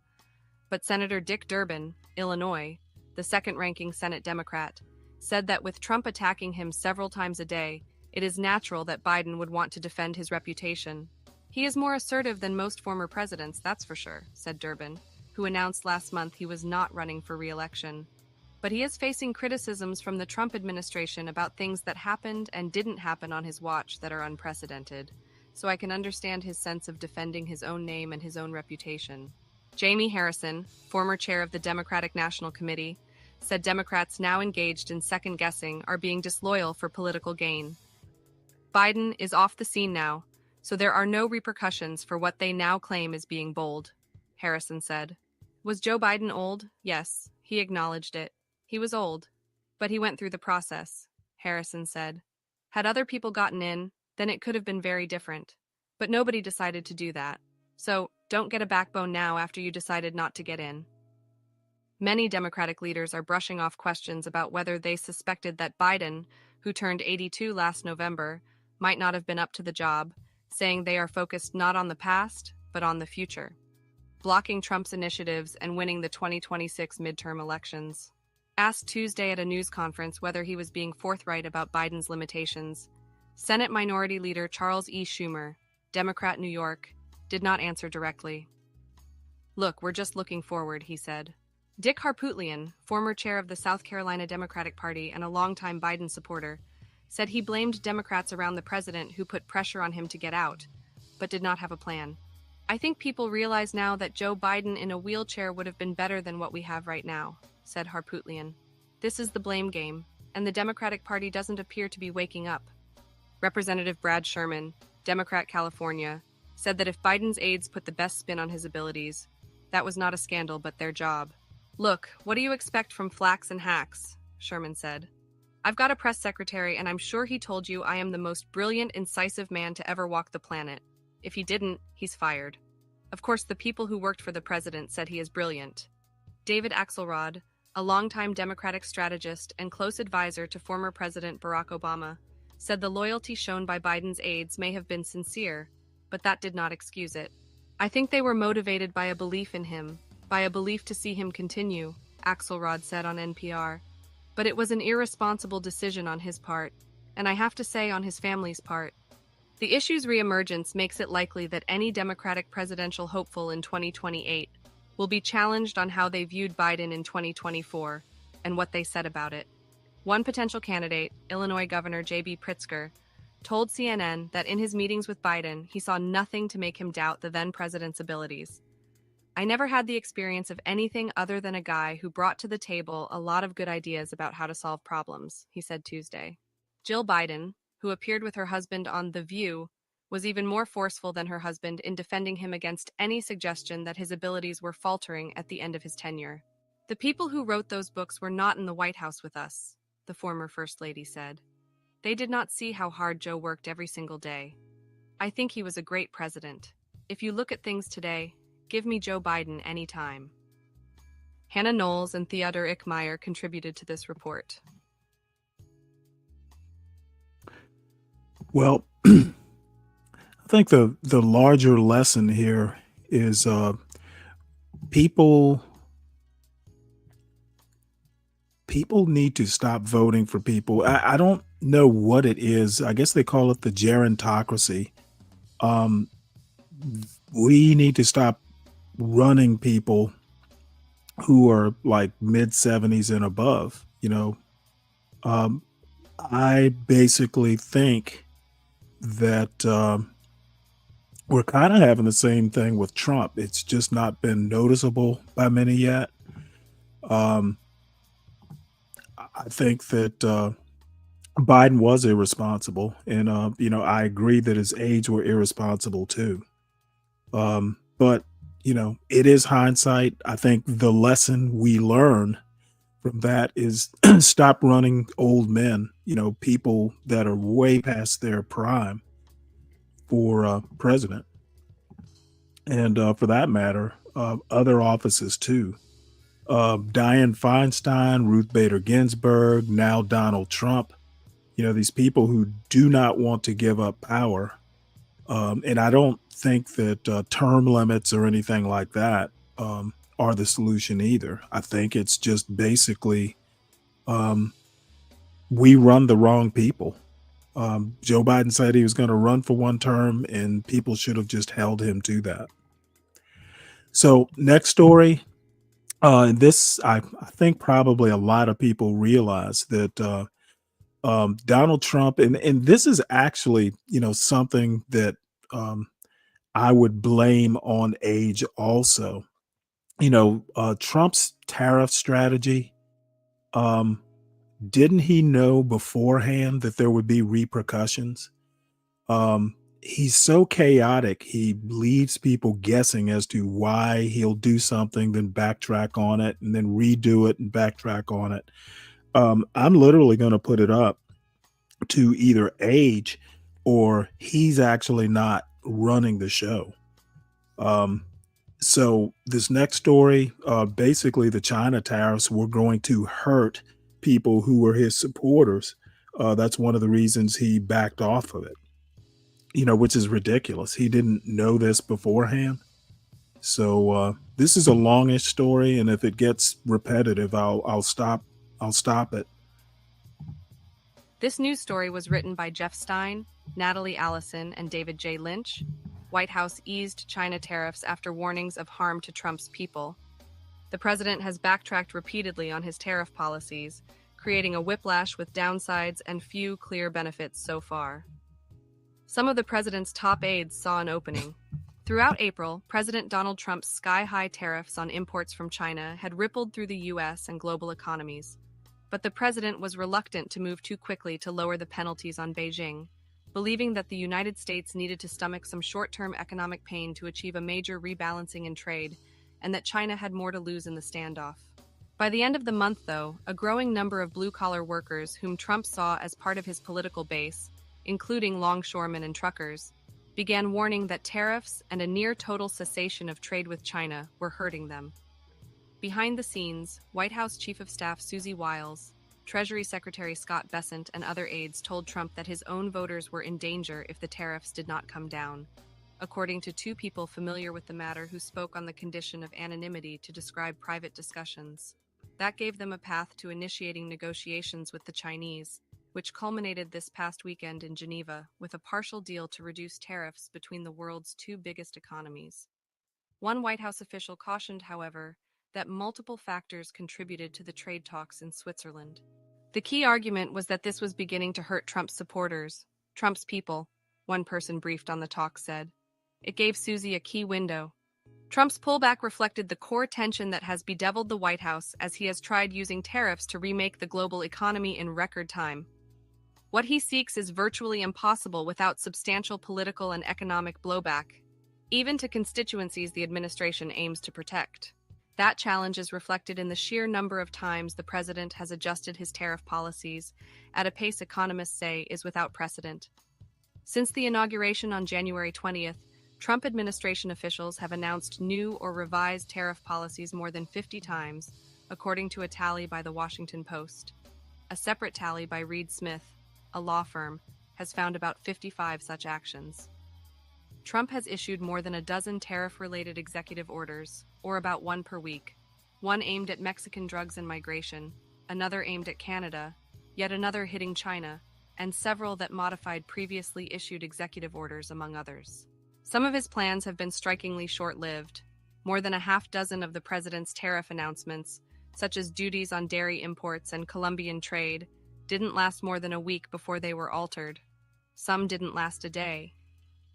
but Senator Dick Durbin, Illinois, the second-ranking Senate Democrat, said that with Trump attacking him several times a day, it is natural that Biden would want to defend his reputation. He is more assertive than most former presidents, that's for sure, said Durbin, who announced last month he was not running for re-election. But he is facing criticisms from the Trump administration about things that happened and didn't happen on his watch that are unprecedented, so I can understand his sense of defending his own name and his own reputation. Jamie Harrison, former chair of the Democratic National Committee, said Democrats now engaged in second-guessing are being disloyal for political gain. Biden is off the scene now, so there are no repercussions for what they now claim is being bold, Harrison said. Was Joe Biden old? Yes, he acknowledged it. He was old, but he went through the process, Harrison said. Had other people gotten in, then it could have been very different. But nobody decided to do that. So, don't get a backbone now after you decided not to get in. Many Democratic leaders are brushing off questions about whether they suspected that Biden, who turned 82 last November, might not have been up to the job, saying they are focused not on the past, but on the future, blocking Trump's initiatives and winning the 2026 midterm elections. Asked Tuesday at a news conference whether he was being forthright about Biden's limitations, Senate Minority Leader Charles E. Schumer, Democrat New York, did not answer directly. Look, we're just looking forward, he said. Dick Harpootlian, former chair of the South Carolina Democratic Party and a longtime Biden supporter, said he blamed Democrats around the president who put pressure on him to get out, but did not have a plan. I think people realize now that Joe Biden in a wheelchair would have been better than what we have right now, said Harpootlian. This is the blame game, and the Democratic Party doesn't appear to be waking up. Representative Brad Sherman, Democrat California, said that if Biden's aides put the best spin on his abilities, that was not a scandal but their job. Look, what do you expect from flacks and hacks? Sherman said. I've got a press secretary and I'm sure he told you I am the most brilliant, incisive man to ever walk the planet. If he didn't, he's fired. Of course, the people who worked for the president said he is brilliant. David Axelrod, a longtime Democratic strategist and close advisor to former President Barack Obama, said the loyalty shown by Biden's aides may have been sincere, but that did not excuse it. I think they were motivated by a belief in him, by a belief to see him continue, Axelrod said on NPR. But it was an irresponsible decision on his part, and I have to say on his family's part. The issue's reemergence makes it likely that any Democratic presidential hopeful in 2028 will be challenged on how they viewed Biden in 2024 and what they said about it. One potential candidate, Illinois Governor J.B. Pritzker, told CNN that in his meetings with Biden, he saw nothing to make him doubt the then-president's abilities. I never had the experience of anything other than a guy who brought to the table a lot of good ideas about how to solve problems, he said Tuesday. Jill Biden, who appeared with her husband on The View, was even more forceful than her husband in defending him against any suggestion that his abilities were faltering at the end of his tenure. The people who wrote those books were not in the White House with us, the former First Lady said. They did not see how hard Joe worked every single day. I think he was a great president. If you look at things today, give me Joe Biden any time. Hannah Knowles and Theodore Ickmeyer contributed to this report. Well, I think the larger lesson here is people need to stop voting for people. I don't know what it is. I guess they call it the gerontocracy. We need to stop running people who are like mid-70s and above. I basically think that we're kind of having the same thing with Trump. It's just not been noticeable by many yet. I think that Biden was irresponsible, and I agree that his aides were irresponsible too. But it is hindsight. I think the lesson we learn from that is stop running old men, people that are way past their prime for president. And for that matter, other offices too. Dianne Feinstein, Ruth Bader Ginsburg, now Donald Trump, these people who do not want to give up power. And I don't think that term limits or anything like that are the solution either. I think it's just basically we run the wrong people. Joe Biden said he was going to run for one term, and people should have just held him to that. So next story. This, I think probably a lot of people realize that Donald Trump, and this is actually, something that I would blame on age also. Trump's tariff strategy, didn't he know beforehand that there would be repercussions? He's so chaotic, he leaves people guessing as to why he'll do something, then backtrack on it, and then redo it and backtrack on it. I'm literally going to put it up to either age or he's actually not running the show. So this next story, basically the China tariffs were going to hurt people who were his supporters. That's one of the reasons he backed off of it, which is ridiculous. He didn't know this beforehand. So this is a longish story, and if it gets repetitive, I'll stop it. This news story was written by Jeff Stein, Natalie Allison, and David J. Lynch. White House eased China tariffs after warnings of harm to Trump's people. The president has backtracked repeatedly on his tariff policies, creating a whiplash with downsides and few clear benefits so far. Some of the president's top aides saw an opening. Throughout April, President Donald Trump's sky-high tariffs on imports from China had rippled through the U.S. and global economies. But the president was reluctant to move too quickly to lower the penalties on Beijing, believing that the United States needed to stomach some short-term economic pain to achieve a major rebalancing in trade, and that China had more to lose in the standoff. By the end of the month, though, a growing number of blue-collar workers whom Trump saw as part of his political base, including longshoremen and truckers, began warning that tariffs and a near-total cessation of trade with China were hurting them. Behind the scenes, White House Chief of Staff Susie Wiles, Treasury Secretary Scott Bessent, and other aides told Trump that his own voters were in danger if the tariffs did not come down, according to two people familiar with the matter who spoke on the condition of anonymity to describe private discussions. That gave them a path to initiating negotiations with the Chinese, which culminated this past weekend in Geneva with a partial deal to reduce tariffs between the world's two biggest economies. One White House official cautioned, however, that multiple factors contributed to the trade talks in Switzerland. The key argument was that this was beginning to hurt Trump's supporters, Trump's people, one person briefed on the talks said. It gave Susie a key window. Trump's pullback reflected the core tension that has bedeviled the White House as he has tried using tariffs to remake the global economy in record time. What he seeks is virtually impossible without substantial political and economic blowback, even to constituencies the administration aims to protect. That challenge is reflected in the sheer number of times the president has adjusted his tariff policies at a pace economists say is without precedent. Since the inauguration on January 20th, Trump administration officials have announced new or revised tariff policies more than 50 times, according to a tally by the Washington Post. A separate tally by Reed Smith, a law firm, has found about 55 such actions. Trump has issued more than a dozen tariff-related executive orders, or about one per week. One aimed at Mexican drugs and migration, another aimed at Canada, yet another hitting China, and several that modified previously issued executive orders, among others. Some of his plans have been strikingly short-lived. More than a half dozen of the president's tariff announcements, such as duties on dairy imports and Colombian trade, didn't last more than a week before they were altered. Some didn't last a day.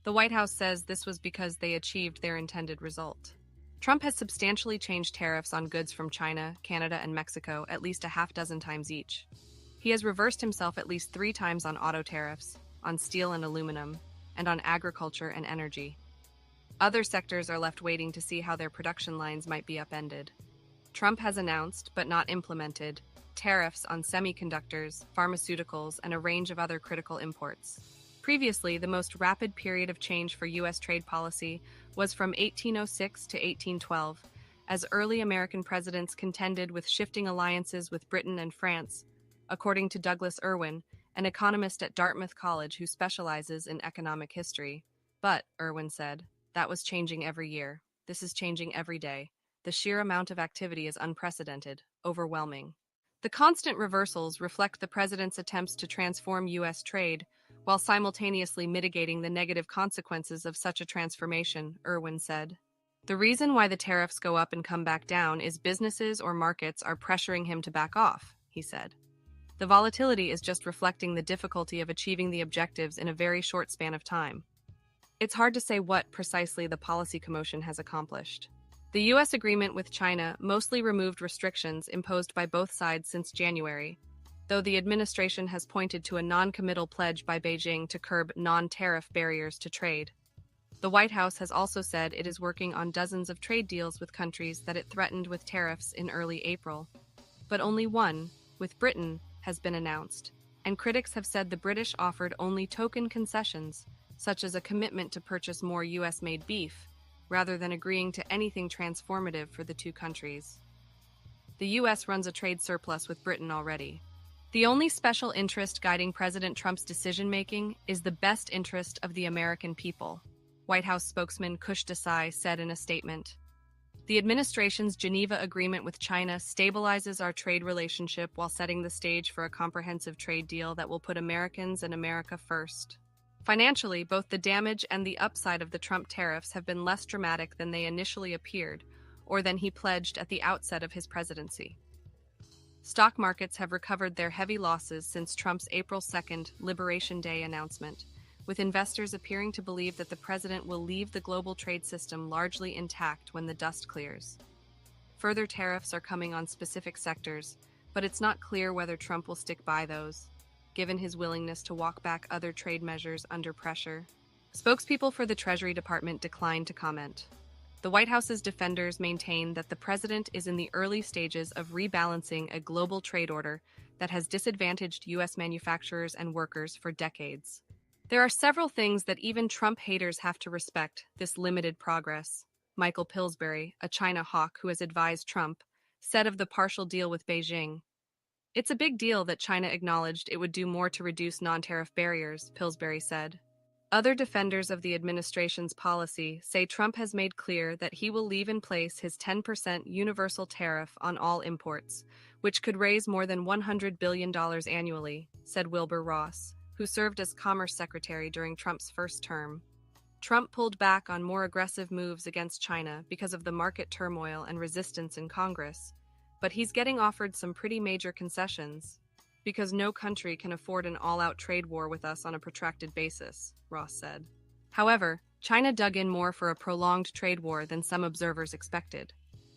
The White House says this was because they achieved their intended result. Trump has substantially changed tariffs on goods from China, Canada, and Mexico at least a half dozen times each. He has reversed himself at least 3 times on auto tariffs, on steel and aluminum, and on agriculture and energy. Other sectors are left waiting to see how their production lines might be upended. Trump has announced, but not implemented, tariffs on semiconductors, pharmaceuticals, and a range of other critical imports. Previously, the most rapid period of change for U.S. trade policy was from 1806 to 1812, as early American presidents contended with shifting alliances with Britain and France, according to Douglas Irwin, an economist at Dartmouth College who specializes in economic history. But, Irwin said, that was changing every year. This is changing every day. The sheer amount of activity is unprecedented, overwhelming. The constant reversals reflect the president's attempts to transform U.S. trade while simultaneously mitigating the negative consequences of such a transformation, Irwin said. The reason why the tariffs go up and come back down is businesses or markets are pressuring him to back off, he said. The volatility is just reflecting the difficulty of achieving the objectives in a very short span of time. It's hard to say what precisely the policy commotion has accomplished. The U.S. agreement with China mostly removed restrictions imposed by both sides since January, though the administration has pointed to a non-committal pledge by Beijing to curb non-tariff barriers to trade. The White House has also said it is working on dozens of trade deals with countries that it threatened with tariffs in early April. But only one, with Britain, has been announced, and critics have said the British offered only token concessions, such as a commitment to purchase more U.S.-made beef, rather than agreeing to anything transformative for the two countries. The U.S. runs a trade surplus with Britain already. The only special interest guiding President Trump's decision-making is the best interest of the American people, White House spokesman Kush Desai said in a statement. The administration's Geneva Agreement with China stabilizes our trade relationship while setting the stage for a comprehensive trade deal that will put Americans and America first. Financially, both the damage and the upside of the Trump tariffs have been less dramatic than they initially appeared, or than he pledged at the outset of his presidency. Stock markets have recovered their heavy losses since Trump's April 2nd Liberation Day announcement, with investors appearing to believe that the president will leave the global trade system largely intact when the dust clears. Further tariffs are coming on specific sectors, but it's not clear whether Trump will stick by those, given his willingness to walk back other trade measures under pressure. Spokespeople for the Treasury Department declined to comment. The White House's defenders maintain that the president is in the early stages of rebalancing a global trade order that has disadvantaged U.S. manufacturers and workers for decades. There are several things that even Trump haters have to respect this limited progress, Michael Pillsbury, a China hawk who has advised Trump, said of the partial deal with Beijing. It's a big deal that China acknowledged it would do more to reduce non-tariff barriers, Pillsbury said. Other defenders of the administration's policy say Trump has made clear that he will leave in place his 10% universal tariff on all imports, which could raise more than $100 billion annually, said Wilbur Ross, who served as Commerce Secretary during Trump's first term. Trump pulled back on more aggressive moves against China because of the market turmoil and resistance in Congress, but he's getting offered some pretty major concessions, because no country can afford an all-out trade war with us on a protracted basis, Ross said. However, China dug in more for a prolonged trade war than some observers expected.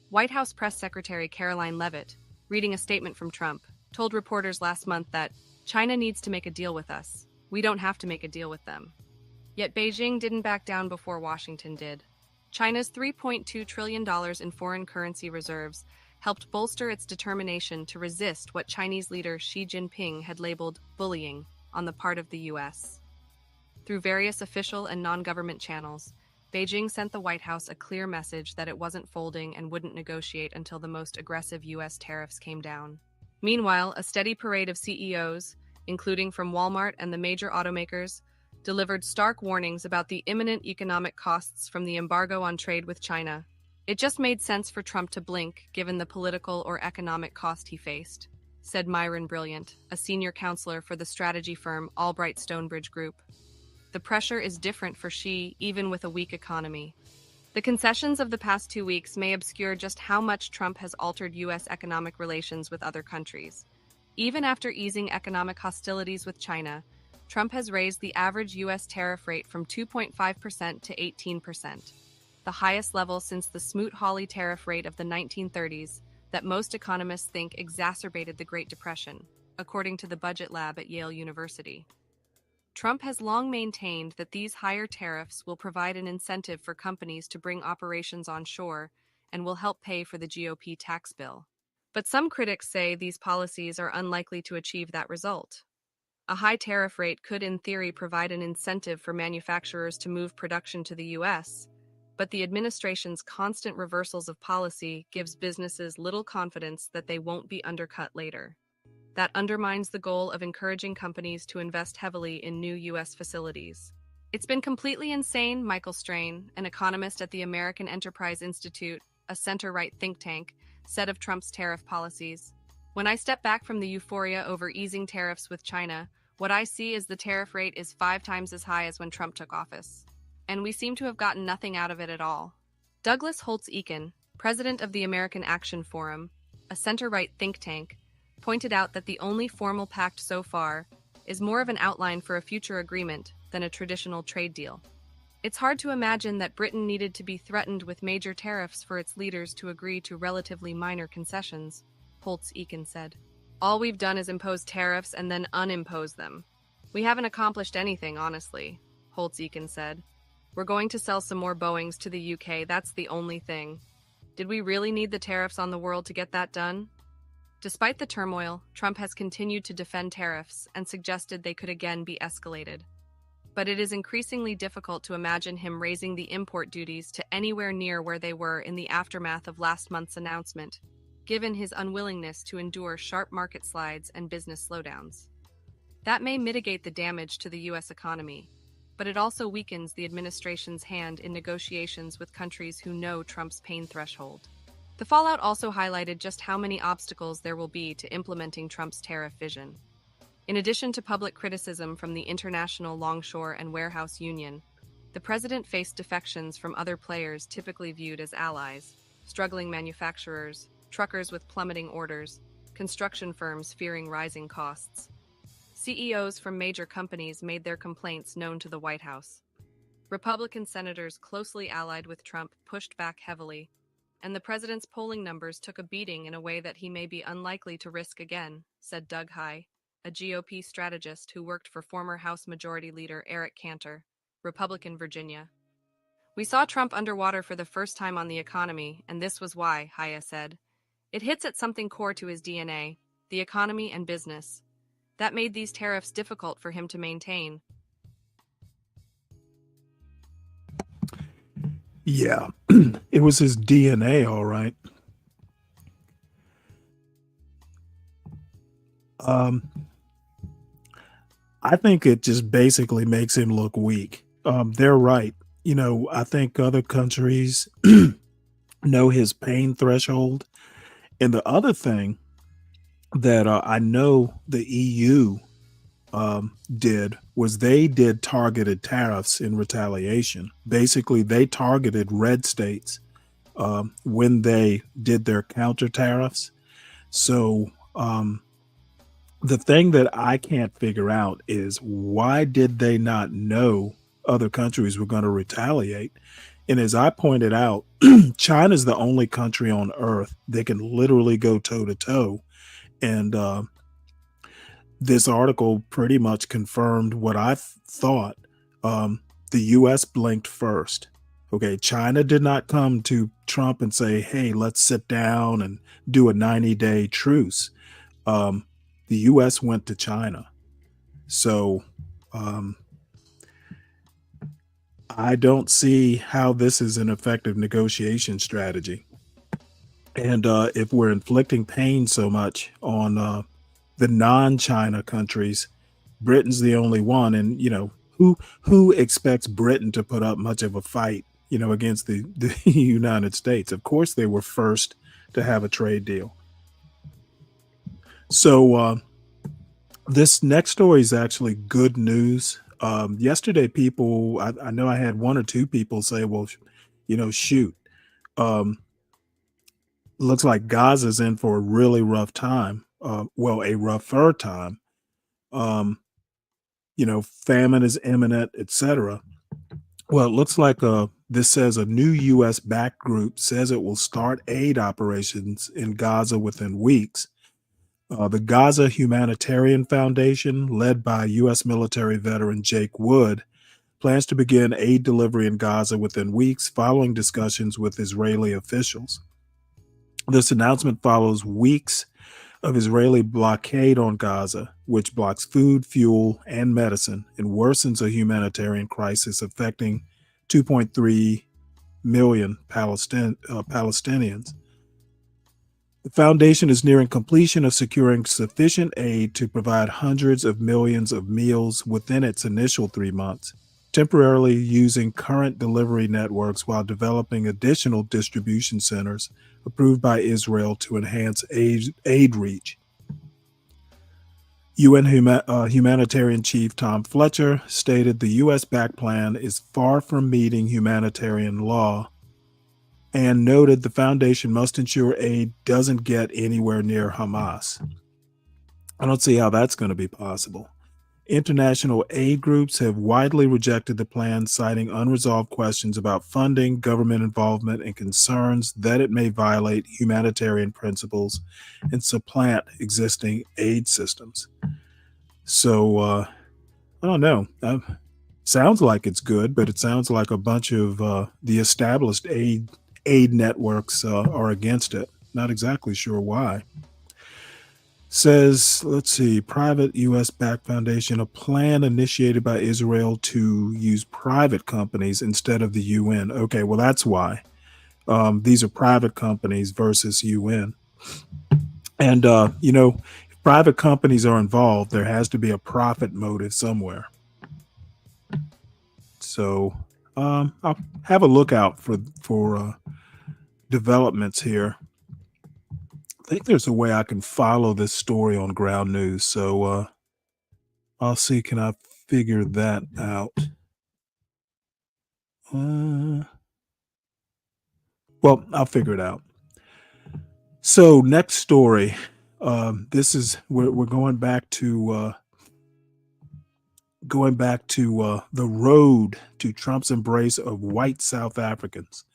White House Press Secretary Caroline Leavitt, reading a statement from Trump, told reporters last month that China needs to make a deal with us. We don't have to make a deal with them. Yet Beijing didn't back down before Washington did. China's $3.2 trillion in foreign currency reserves helped bolster its determination to resist what Chinese leader Xi Jinping had labeled bullying on the part of the U.S. Through various official and non-government channels, Beijing sent the White House a clear message that it wasn't folding and wouldn't negotiate until the most aggressive U.S. tariffs came down. Meanwhile, a steady parade of CEOs, including from Walmart and the major automakers, delivered stark warnings about the imminent economic costs from the embargo on trade with China. It just made sense for Trump to blink, given the political or economic cost he faced, said Myron Brilliant, a senior counselor for the strategy firm Albright Stonebridge Group. The pressure is different for Xi, even with a weak economy. The concessions of the past 2 weeks may obscure just how much Trump has altered U.S. economic relations with other countries. Even after easing economic hostilities with China, Trump has raised the average U.S. tariff rate from 2.5% to 18%. The highest level since the Smoot-Hawley tariff rate of the 1930s that most economists think exacerbated the Great Depression, according to the Budget Lab at Yale University. Trump has long maintained that these higher tariffs will provide an incentive for companies to bring operations onshore and will help pay for the GOP tax bill. But some critics say these policies are unlikely to achieve that result. A high tariff rate could, in theory, provide an incentive for manufacturers to move production to the U.S., but the administration's constant reversals of policy gives businesses little confidence that they won't be undercut later. That undermines the goal of encouraging companies to invest heavily in new U.S. facilities. It's been completely insane, Michael Strain, an economist at the American Enterprise Institute, a center-right think tank, said of Trump's tariff policies. When I step back from the euphoria over easing tariffs with China, what I see is the tariff rate is 5 times as high as when Trump took office. And we seem to have gotten nothing out of it at all. Douglas Holtz-Eakin, president of the American Action Forum, a center-right think tank, pointed out that the only formal pact so far is more of an outline for a future agreement than a traditional trade deal. It's hard to imagine that Britain needed to be threatened with major tariffs for its leaders to agree to relatively minor concessions, Holtz-Eakin said. All we've done is impose tariffs and then unimpose them. We haven't accomplished anything, honestly, Holtz-Eakin said. We're going to sell some more Boeings to the UK, that's the only thing. Did we really need the tariffs on the world to get that done? Despite the turmoil, Trump has continued to defend tariffs and suggested they could again be escalated. But it is increasingly difficult to imagine him raising the import duties to anywhere near where they were in the aftermath of last month's announcement, given his unwillingness to endure sharp market slides and business slowdowns. That may mitigate the damage to the U.S. economy, but it also weakens the administration's hand in negotiations with countries who know Trump's pain threshold. The fallout also highlighted just how many obstacles there will be to implementing Trump's tariff vision. In addition to public criticism from the International Longshore and Warehouse Union, the president faced defections from other players typically viewed as allies, struggling manufacturers, truckers with plummeting orders, construction firms fearing rising costs. CEOs from major companies made their complaints known to the White House. Republican senators closely allied with Trump pushed back heavily, and the president's polling numbers took a beating in a way that he may be unlikely to risk again, said Doug Heye, a GOP strategist who worked for former House Majority Leader Eric Cantor, Republican Virginia. We saw Trump underwater for the first time on the economy, and this was why, Heye said. It hits at something core to his DNA, the economy and business. That made these tariffs difficult for him to maintain. Yeah, it was his DNA, all right. I think it just basically makes him look weak. They're right. You know, I think other countries know his pain threshold. And the other thing that I know the EU did was they did targeted tariffs in retaliation. Basically, they targeted red states when they did their counter tariffs. So the thing that I can't figure out is why did they not know other countries were going to retaliate? And as I pointed out, China's the only country on earth that can literally go toe to toe. And this article pretty much confirmed what I thought. The U.S. blinked first. Okay, China did not come to Trump and say, hey, let's sit down and do a 90-day truce. The U.S. went to China. So I don't see how this is an effective negotiation strategy. And if we're inflicting pain so much on the non-China countries, Britain's the only one. And, you know, who expects Britain to put up much of a fight, you know, against the United States? Of course, they were first to have a trade deal. So this next story is actually good news. Yesterday, people, I know I had one or two people say, well, you know, shoot, looks like Gaza's in for a really rough time. Well, a rougher time. You know, famine is imminent, etc. Well, it looks like this says a new U.S. backed group says it will start aid operations in Gaza within weeks. The Gaza Humanitarian Foundation, led by U.S. military veteran Jake Wood, plans to begin aid delivery in Gaza within weeks following discussions with Israeli officials. This announcement follows weeks of Israeli blockade on Gaza, which blocks food, fuel, and medicine and worsens a humanitarian crisis affecting 2.3 million Palestinians. The foundation is nearing completion of securing sufficient aid to provide hundreds of millions of meals within its initial 3 months, temporarily using current delivery networks while developing additional distribution centers approved by Israel to enhance aid reach. UN humanitarian chief Tom Fletcher stated the U.S.-backed plan is far from meeting humanitarian law and noted the foundation must ensure aid doesn't get anywhere near Hamas. I don't see how that's going to be possible. International aid groups have widely rejected the plan, citing unresolved questions about funding, government involvement, and concerns that it may violate humanitarian principles and supplant existing aid systems. So, I don't know. Sounds like it's good, but it sounds like a bunch of the established aid networks are against it. Not exactly sure why. Says, let's see, private U.S.-backed foundation, a plan initiated by Israel to use private companies instead of the UN. Okay, well, that's why. These are private companies versus UN. And, you know, if private companies are involved, there has to be a profit motive somewhere. So I'll have a look out for developments here. I think there's a way I can follow this story on Ground News. So I'll see, can I figure that out? Well, I'll figure it out. So next story. This is, we're going back to going back to the road to Trump's embrace of white South Africans.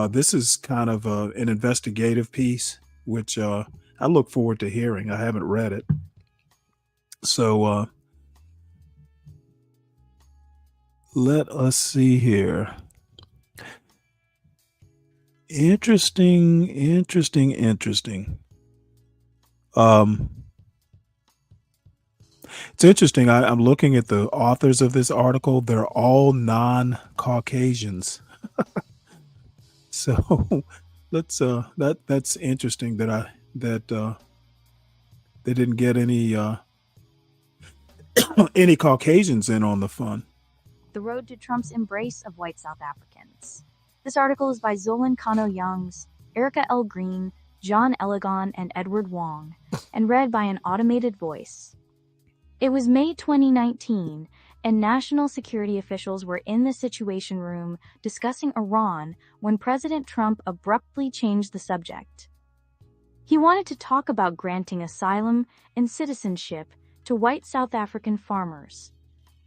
This is kind of an investigative piece, which I look forward to hearing. I haven't read it. So let us see here. Interesting. It's interesting. I'm looking at the authors of this article. They're all non-Caucasians. So let's that's interesting that they didn't get any any Caucasians in on the fun. The Road to Trump's Embrace of White South Africans. This article is by Zolan Kano-Youngs, Erica L. Green, John Elegon, and Edward Wong, and read by an automated voice. It was May 2019, and national security officials were in the Situation Room discussing Iran when President Trump abruptly changed the subject. He wanted to talk about granting asylum and citizenship to white South African farmers.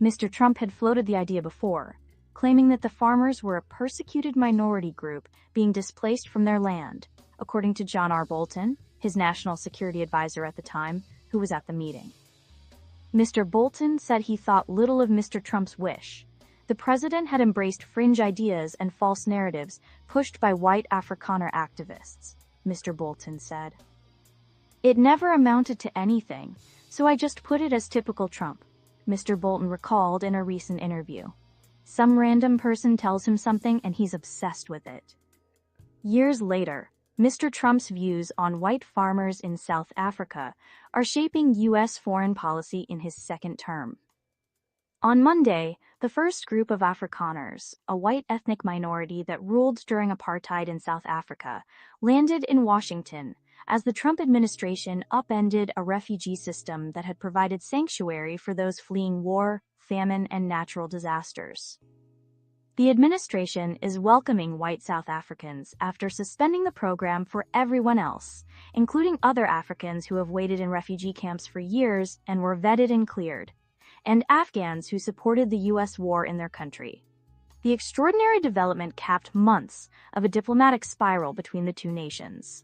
Mr. Trump had floated the idea before, claiming that the farmers were a persecuted minority group being displaced from their land, according to John R. Bolton, his national security advisor at the time, who was at the meeting. Mr. Bolton said he thought little of Mr. Trump's wish. The president had embraced fringe ideas and false narratives pushed by white Afrikaner activists, Mr. Bolton said. It never amounted to anything, so I just put it as typical Trump, Mr. Bolton recalled in a recent interview. Some random person tells him something and he's obsessed with it. Years later, Mr. Trump's views on white farmers in South Africa are shaping U.S. foreign policy in his second term. On Monday, the first group of Afrikaners, a white ethnic minority that ruled during apartheid in South Africa, landed in Washington as the Trump administration upended a refugee system that had provided sanctuary for those fleeing war, famine, and natural disasters. The administration is welcoming white South Africans after suspending the program for everyone else, including other Africans who have waited in refugee camps for years and were vetted and cleared, and Afghans who supported the U.S. war in their country. The extraordinary development capped months of a diplomatic spiral between the two nations.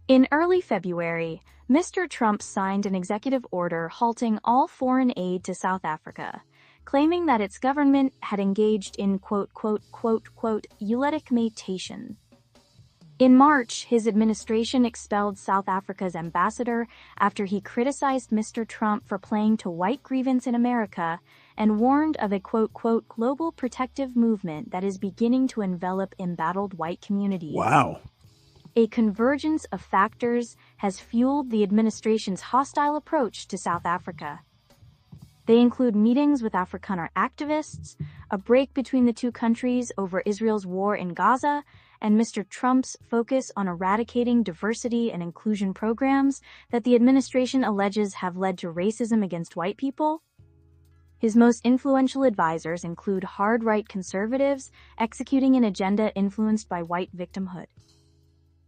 In early February, Mr. Trump signed an executive order halting all foreign aid to South Africa, claiming that its government had engaged in "euleticism." In March, his administration expelled South Africa's ambassador after he criticized Mr. Trump for playing to white grievance in America and warned of a "global protective movement that is beginning to envelop embattled white communities." Wow. A convergence of factors has fueled the administration's hostile approach to South Africa. They include meetings with Afrikaner activists, a break between the two countries over Israel's war in Gaza, and Mr. Trump's focus on eradicating diversity and inclusion programs that the administration alleges have led to racism against white people. His most influential advisors include hard-right conservatives executing an agenda influenced by white victimhood.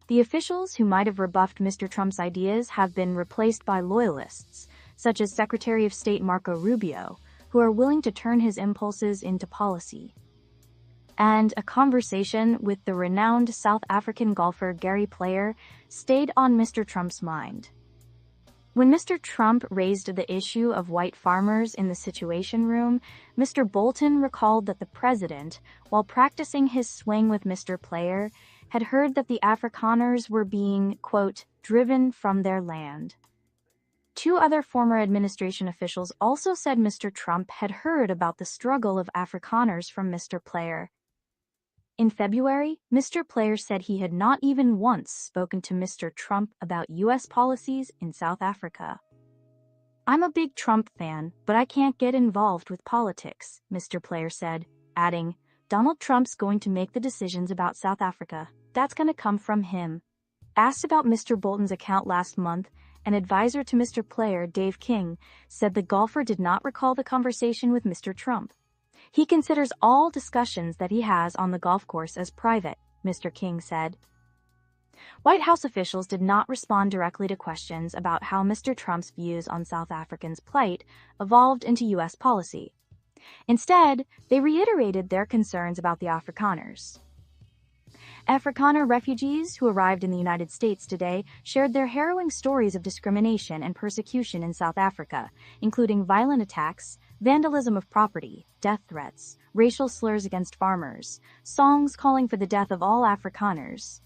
The officials who might have rebuffed Mr. Trump's ideas have been replaced by loyalists, such as Secretary of State Marco Rubio, who are willing to turn his impulses into policy. And a conversation with the renowned South African golfer Gary Player stayed on Mr. Trump's mind. When Mr. Trump raised the issue of white farmers in the Situation Room, Mr. Bolton recalled that the president, while practicing his swing with Mr. Player, had heard that the Afrikaners were being, "driven from their land." Two other former administration officials also said Mr. Trump had heard about the struggle of Afrikaners from Mr. Player. In February, Mr. Player said he had not even once spoken to Mr. Trump about U.S. policies in South Africa. "I'm a big Trump fan, but I can't get involved with politics," Mr. Player said, adding, "Donald Trump's going to make the decisions about South Africa. That's going to come from him." Asked about Mr. Bolton's account last month, an advisor to Mr. Player, Dave King, said the golfer did not recall the conversation with Mr. Trump. He considers all discussions that he has on the golf course as private, Mr. King said. White House officials did not respond directly to questions about how Mr. Trump's views on South Africans' plight evolved into U.S. policy. Instead, they reiterated their concerns about the Afrikaners. Afrikaner refugees who arrived in the United States today shared their harrowing stories of discrimination and persecution in South Africa, including violent attacks, vandalism of property, death threats, racial slurs against farmers, songs calling for the death of all Afrikaners,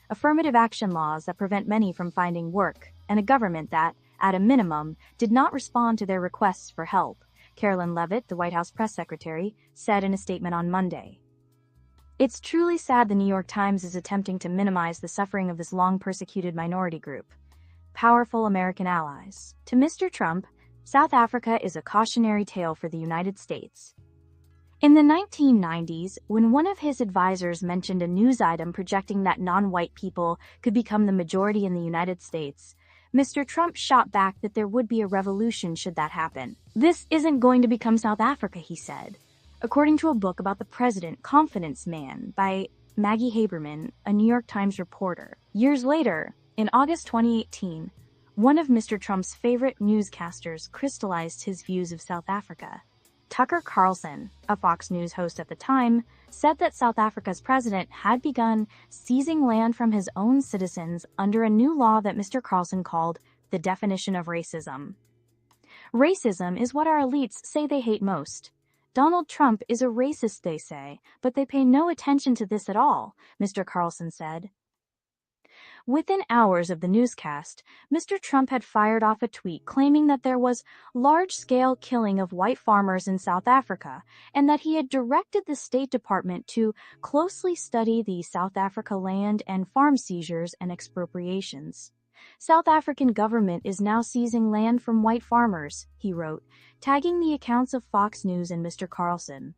affirmative action laws that prevent many from finding work, and a government that, at a minimum, did not respond to their requests for help, Carolyn Leavitt, the White House press secretary, said in a statement on Monday. It's truly sad the New York Times is attempting to minimize the suffering of this long-persecuted minority group. Powerful American allies. To Mr. Trump, South Africa is a cautionary tale for the United States. In the 1990s, when one of his advisors mentioned a news item projecting that non-white people could become the majority in the United States, Mr. Trump shot back that there would be a revolution should that happen. This isn't going to become South Africa, he said. According to a book about the president, Confidence Man, by Maggie Haberman, a New York Times reporter. Years later, in August 2018, one of Mr. Trump's favorite newscasters crystallized his views of South Africa. Tucker Carlson, a Fox News host at the time, said that South Africa's president had begun seizing land from his own citizens under a new law that Mr. Carlson called the definition of racism. Racism is what our elites say they hate most. Donald Trump is a racist, they say, but they pay no attention to this at all, Mr. Carlson said. Within hours of the newscast, Mr. Trump had fired off a tweet claiming that there was large-scale killing of white farmers in South Africa and that he had directed the State Department to closely study the South Africa land and farm seizures and expropriations. South African government is now seizing land from white farmers, he wrote, tagging the accounts of Fox News and Mr. Carlson.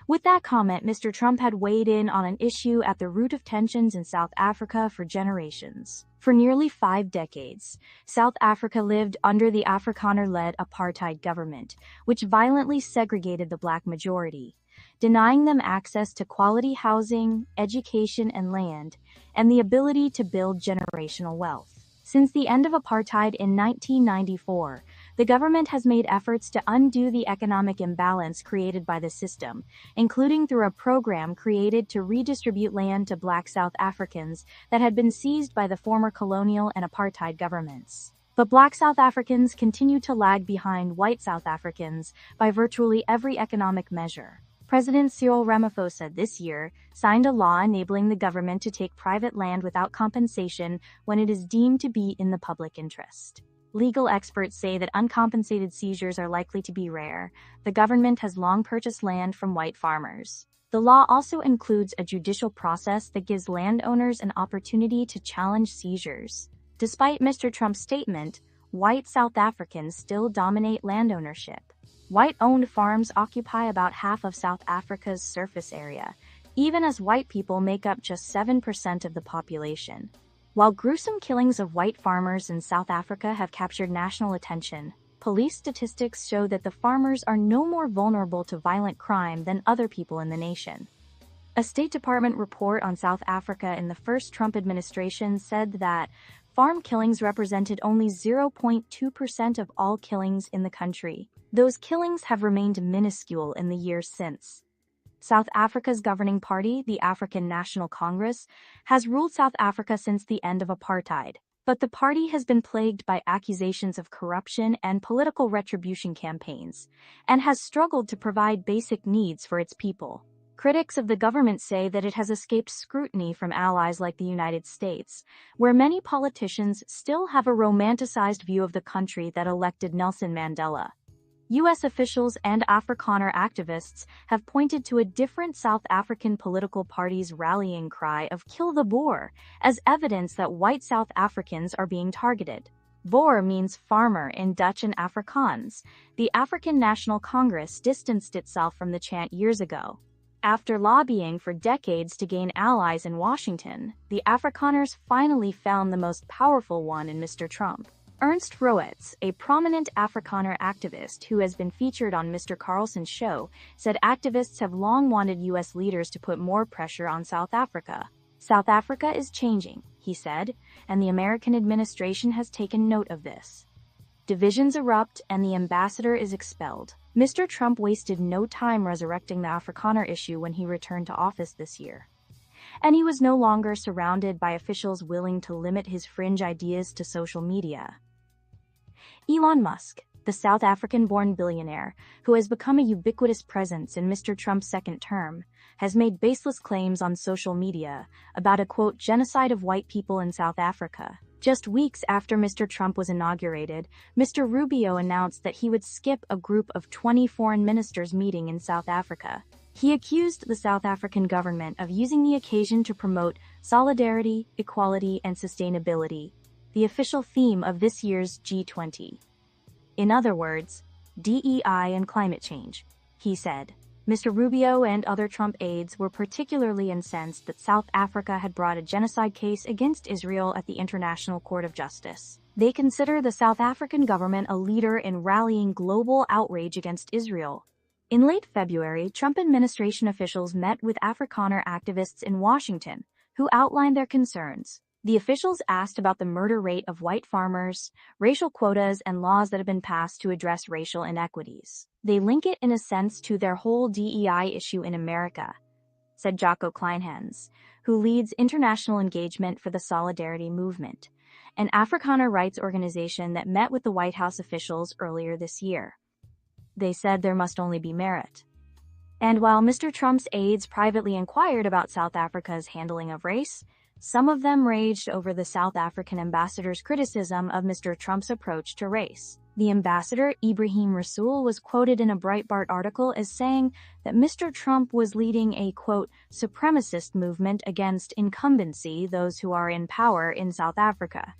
With that comment, Mr. Trump had weighed in on an issue at the root of tensions in South Africa for generations. For nearly 5 decades, South Africa lived under the Afrikaner-led apartheid government, which violently segregated the black majority, denying them access to quality housing, education, and land, and the ability to build generational wealth. Since the end of apartheid in 1994, the government has made efforts to undo the economic imbalance created by the system, including through a program created to redistribute land to black South Africans that had been seized by the former colonial and apartheid governments. But black South Africans continue to lag behind white South Africans by virtually every economic measure. President Cyril Ramaphosa this year signed a law enabling the government to take private land without compensation when it is deemed to be in the public interest. Legal experts say that uncompensated seizures are likely to be rare. The government has long purchased land from white farmers. The law also includes a judicial process that gives landowners an opportunity to challenge seizures. Despite Mr. Trump's statement, white South Africans still dominate land ownership. White-owned farms occupy about half of South Africa's surface area, even as white people make up just 7% of the population. While gruesome killings of white farmers in South Africa have captured national attention, police statistics show that the farmers are no more vulnerable to violent crime than other people in the nation. A State Department report on South Africa in the first Trump administration said that farm killings represented only 0.2% of all killings in the country. Those killings have remained minuscule in the years since. South Africa's governing party, the African National Congress, has ruled South Africa since the end of apartheid, but the party has been plagued by accusations of corruption and political retribution campaigns, and has struggled to provide basic needs for its people. Critics of the government say that it has escaped scrutiny from allies like the United States, where many politicians still have a romanticized view of the country that elected Nelson Mandela. U.S. officials and Afrikaner activists have pointed to a different South African political party's rallying cry of "Kill the Boer" as evidence that white South Africans are being targeted. Boer means farmer in Dutch and Afrikaans. The African National Congress distanced itself from the chant years ago. After lobbying for decades to gain allies in Washington, the Afrikaners finally found the most powerful one in Mr. Trump. Ernst Roetz, a prominent Afrikaner activist who has been featured on Mr. Carlson's show, said activists have long wanted U.S. leaders to put more pressure on South Africa. South Africa is changing, he said, and the American administration has taken note of this. Divisions erupt and the ambassador is expelled. Mr. Trump wasted no time resurrecting the Afrikaner issue when he returned to office this year. And he was no longer surrounded by officials willing to limit his fringe ideas to social media. Elon Musk, the South African-born billionaire, who has become a ubiquitous presence in Mr. Trump's second term, has made baseless claims on social media about a, quote, genocide of white people in South Africa. Just weeks after Mr. Trump was inaugurated, Mr. Rubio announced that he would skip a group of 20 foreign ministers meeting in South Africa. He accused the South African government of using the occasion to promote solidarity, equality, and sustainability, the official theme of this year's G20. In other words, DEI and climate change, he said. Mr. Rubio and other Trump aides were particularly incensed that South Africa had brought a genocide case against Israel at the International Court of Justice. They consider the South African government a leader in rallying global outrage against Israel. In late February, Trump administration officials met with Afrikaner activists in Washington, who outlined their concerns. The officials asked about the murder rate of white farmers, racial quotas, and laws that have been passed to address racial inequities. They link it in a sense to their whole DEI issue in America, said Jocko Kleinhans, who leads international engagement for the Solidarity Movement, an Afrikaner rights organization that met with the White House officials earlier this year. They said there must only be merit. And while Mr. Trump's aides privately inquired about South Africa's handling of race, some of them raged over the South African ambassador's criticism of Mr. Trump's approach to race. The ambassador, Ibrahim Rasool, was quoted in a Breitbart article as saying that Mr. Trump was leading a, quote, supremacist movement against incumbency, those who are in power in South Africa.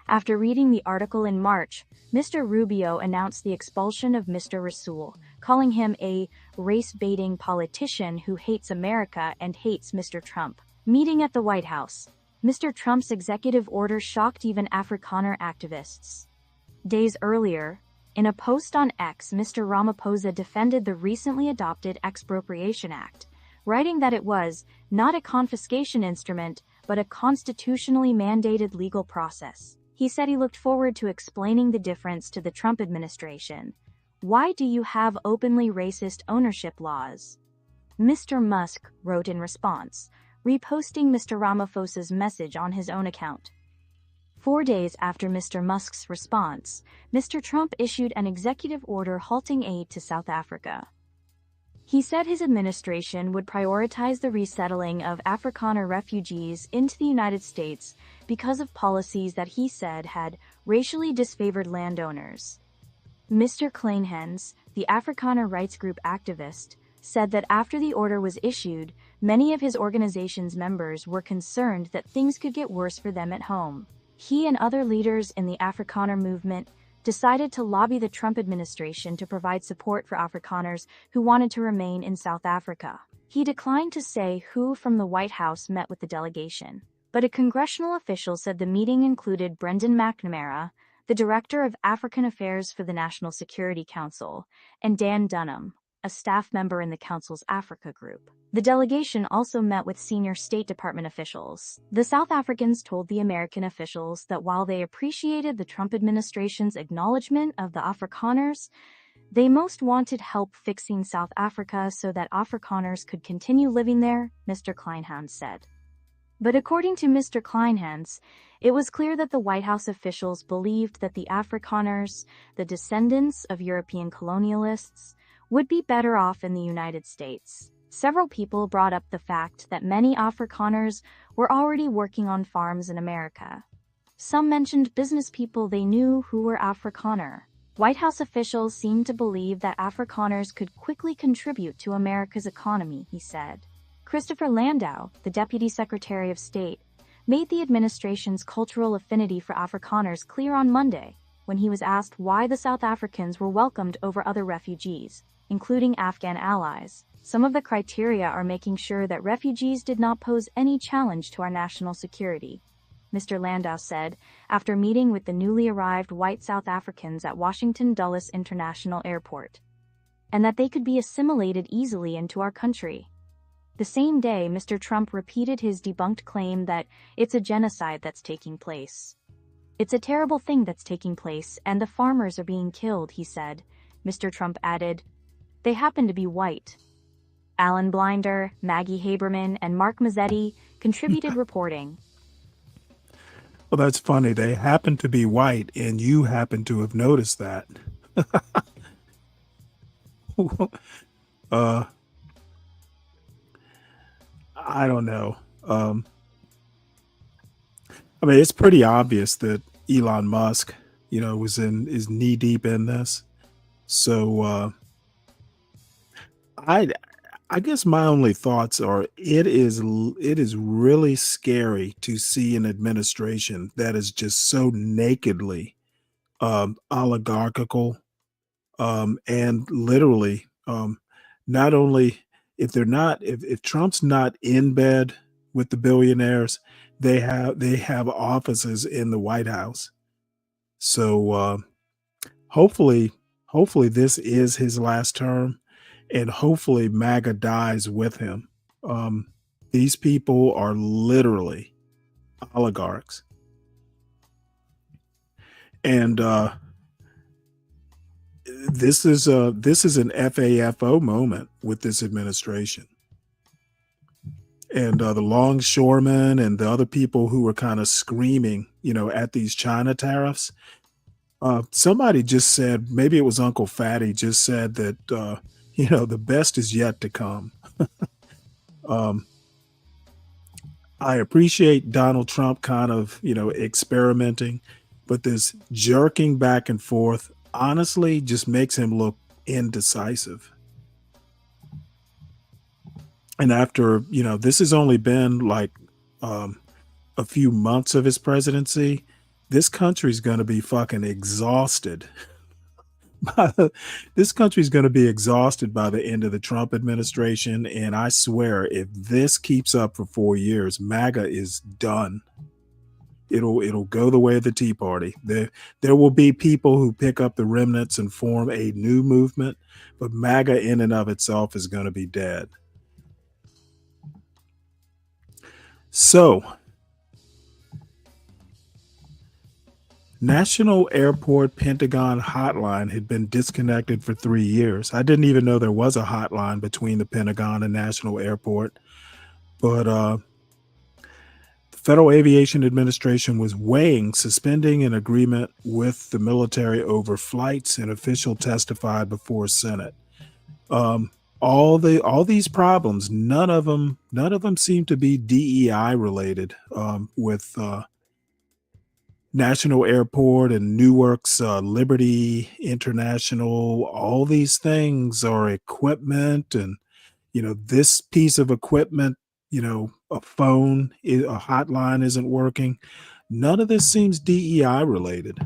After reading the article in March, Mr. Rubio announced the expulsion of Mr. Rasool, calling him a race-baiting politician who hates America and hates Mr. Trump. Meeting at the White House, Mr. Trump's executive order shocked even Afrikaner activists. Days earlier, in a post on X, Mr. Ramaphosa defended the recently adopted Expropriation Act, writing that it was not a confiscation instrument, but a constitutionally mandated legal process. He said he looked forward to explaining the difference to the Trump administration. Why do you have openly racist ownership laws? Mr. Musk wrote in response, reposting Mr. Ramaphosa's message on his own account. 4 days after Mr. Musk's response, Mr. Trump issued an executive order halting aid to South Africa. He said his administration would prioritize the resettling of Afrikaner refugees into the United States because of policies that he said had racially disfavored landowners. Mr. Kleinhans, the Afrikaner rights group activist, said that after the order was issued, many of his organization's members were concerned that things could get worse for them at home. He and other leaders in the Afrikaner movement decided to lobby the Trump administration to provide support for Afrikaners who wanted to remain in South Africa. He declined to say who from the White House met with the delegation, but a congressional official said the meeting included Brendan McNamara, the Director of African Affairs for the National Security Council, and Dan Dunham, a staff member in the Council's Africa group. The delegation also met with senior State Department officials. The South Africans told the American officials that while they appreciated the Trump administration's acknowledgement of the Afrikaners, they most wanted help fixing South Africa so that Afrikaners could continue living there, Mr. Kleinhans said. But according to Mr. Kleinhans, it was clear that the White House officials believed that the Afrikaners, the descendants of European colonialists, would be better off in the United States. Several people brought up the fact that many Afrikaners were already working on farms in America. Some mentioned business people they knew who were Afrikaner. White House officials seemed to believe that Afrikaners could quickly contribute to America's economy, he said. Christopher Landau, the Deputy Secretary of State, made the administration's cultural affinity for Afrikaners clear on Monday when he was asked why the South Africans were welcomed over other refugees, including Afghan allies. Some of the criteria are making sure that refugees did not pose any challenge to our national security, Mr. Landau said after meeting with the newly arrived white South Africans at Washington Dulles International Airport, and that they could be assimilated easily into our country. The same day, Mr. Trump repeated his debunked claim that it's a genocide that's taking place. It's a terrible thing that's taking place, and the farmers are being killed, he said. Mr. Trump added, they happen to be white. Alan Blinder, Maggie Haberman, and Mark Mazzetti contributed reporting. Well, that's funny. They happen to be white, and you happen to have noticed that. I don't know. I mean, it's pretty obvious that Elon Musk, is knee deep in this. So I guess my only thoughts are it is really scary to see an administration that is just so nakedly oligarchical, and literally, not only if Trump's not in bed with the billionaires, they have offices in the White House. So hopefully this is his last term, and hopefully MAGA dies with him. These people are literally oligarchs, and this is an FAFO moment with this administration. And the longshoremen and the other people who were kind of screaming, at these China tariffs. Somebody just said, maybe it was Uncle Fatty, just said that, the best is yet to come. I appreciate Donald Trump kind of, experimenting, but this jerking back and forth honestly just makes him look indecisive. And after, this has only been like a few months of his presidency, this country's going to be fucking exhausted. This country's going to be exhausted by the end of the Trump administration. And I swear, if this keeps up for 4 years, MAGA is done. It'll go the way of the Tea Party. There will be people who pick up the remnants and form a new movement, but MAGA in and of itself is going to be dead. So, National Airport Pentagon hotline had been disconnected for 3 years. I didn't even know there was a hotline between the Pentagon and National Airport, but the Federal Aviation Administration was weighing suspending an agreement with the military over flights, and official testified before Senate. All these problems, none of them seem to be DEI related, with National Airport and Newark's Liberty International. All these things are equipment, and this piece of equipment, a phone, a hotline isn't working. None of this seems DEI related.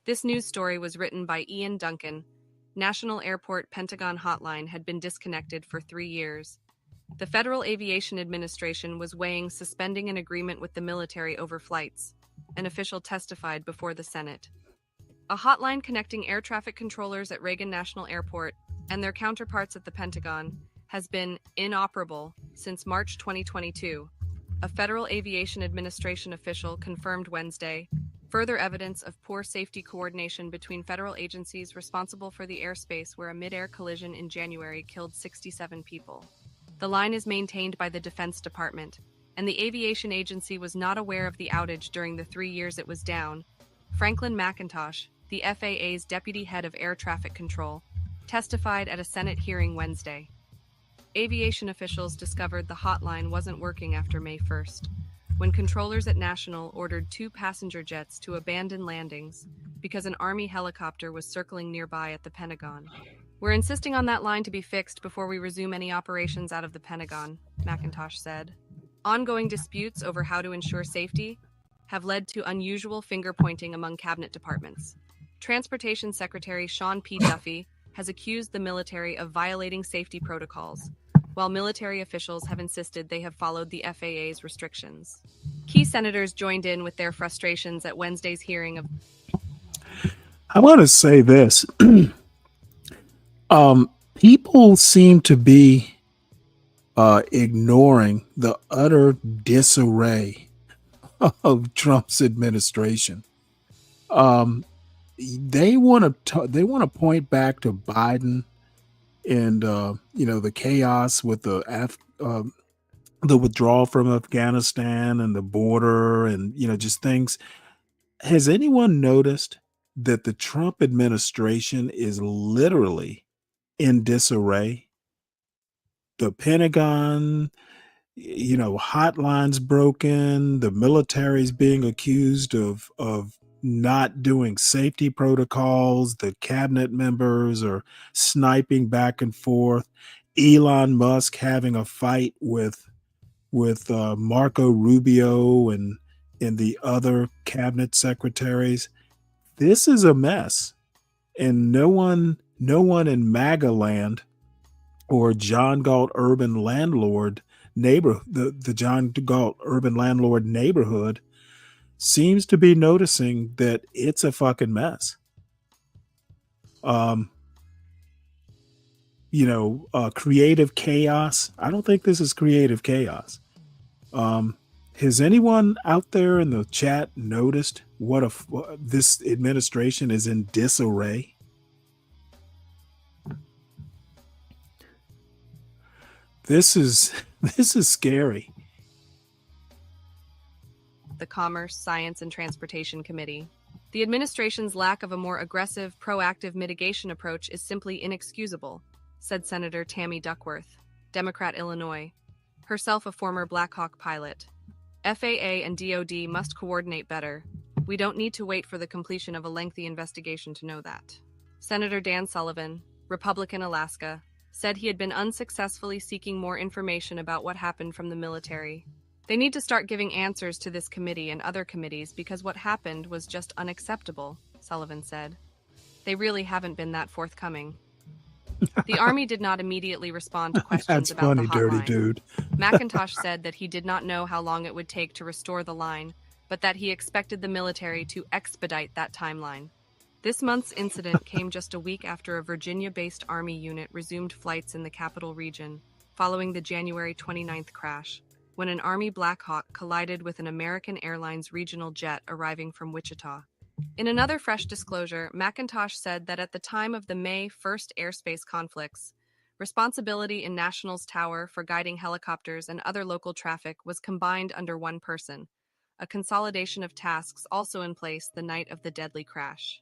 This news story was written by Ian Duncan. National Airport Pentagon hotline had been disconnected for 3 years. The Federal Aviation Administration was weighing suspending an agreement with the military over flights. An official testified before the Senate. A hotline connecting air traffic controllers at Reagan National Airport and their counterparts at the Pentagon has been inoperable since March 2022. A Federal Aviation Administration official confirmed Wednesday, further evidence of poor safety coordination between federal agencies responsible for the airspace where a mid-air collision in January killed 67 people. The line is maintained by the Defense Department, and the aviation agency was not aware of the outage during the 3 years it was down. Franklin McIntosh, the FAA's deputy head of air traffic control, testified at a Senate hearing Wednesday. Aviation officials discovered the hotline wasn't working after May 1st, when controllers at National ordered 2 passenger jets to abandon landings because an Army helicopter was circling nearby at the Pentagon. We're insisting on that line to be fixed before we resume any operations out of the Pentagon, McIntosh said. Ongoing disputes over how to ensure safety have led to unusual finger-pointing among cabinet departments. Transportation Secretary Sean P. Duffy has accused the military of violating safety protocols, while military officials have insisted they have followed the FAA's restrictions. Key senators joined in with their frustrations at Wednesday's hearing of... I want to say this. People seem to be ignoring the utter disarray of Trump's administration. They want to point back to Biden and the chaos with the withdrawal from Afghanistan and the border and just things. Has anyone noticed that the Trump administration is literally in disarray? The Pentagon, hotlines broken, the military's being accused of not doing safety protocols, the cabinet members are sniping back and forth, Elon Musk having a fight with Marco Rubio and the other cabinet secretaries. This is a mess, and no one in MAGA land or John Galt urban landlord the John Galt urban landlord neighborhood seems to be noticing that it's a fucking mess. Creative chaos. I don't think this is creative chaos. Has anyone out there in the chat noticed what this administration is in disarray? This is scary. The Commerce, Science, and Transportation Committee. The administration's lack of a more aggressive, proactive mitigation approach is simply inexcusable, said Senator Tammy Duckworth, Democrat Illinois, herself a former Black Hawk pilot. FAA and DoD must coordinate better. We don't need to wait for the completion of a lengthy investigation to know that. Senator Dan Sullivan, Republican Alaska, said he had been unsuccessfully seeking more information about what happened from the military. They need to start giving answers to this committee and other committees because what happened was just unacceptable, Sullivan said. They really haven't been that forthcoming. The Army did not immediately respond to questions That's about funny, the dirty hotline. dude. McIntosh said that he did not know how long it would take to restore the line, but that he expected the military to expedite that timeline. This month's incident came just a week after a Virginia-based Army unit resumed flights in the capital region, following the January 29th crash, when an Army Black Hawk collided with an American Airlines regional jet arriving from Wichita. In another fresh disclosure, McIntosh said that at the time of the May 1st airspace conflicts, responsibility in National's Tower for guiding helicopters and other local traffic was combined under one person, a consolidation of tasks also in place the night of the deadly crash.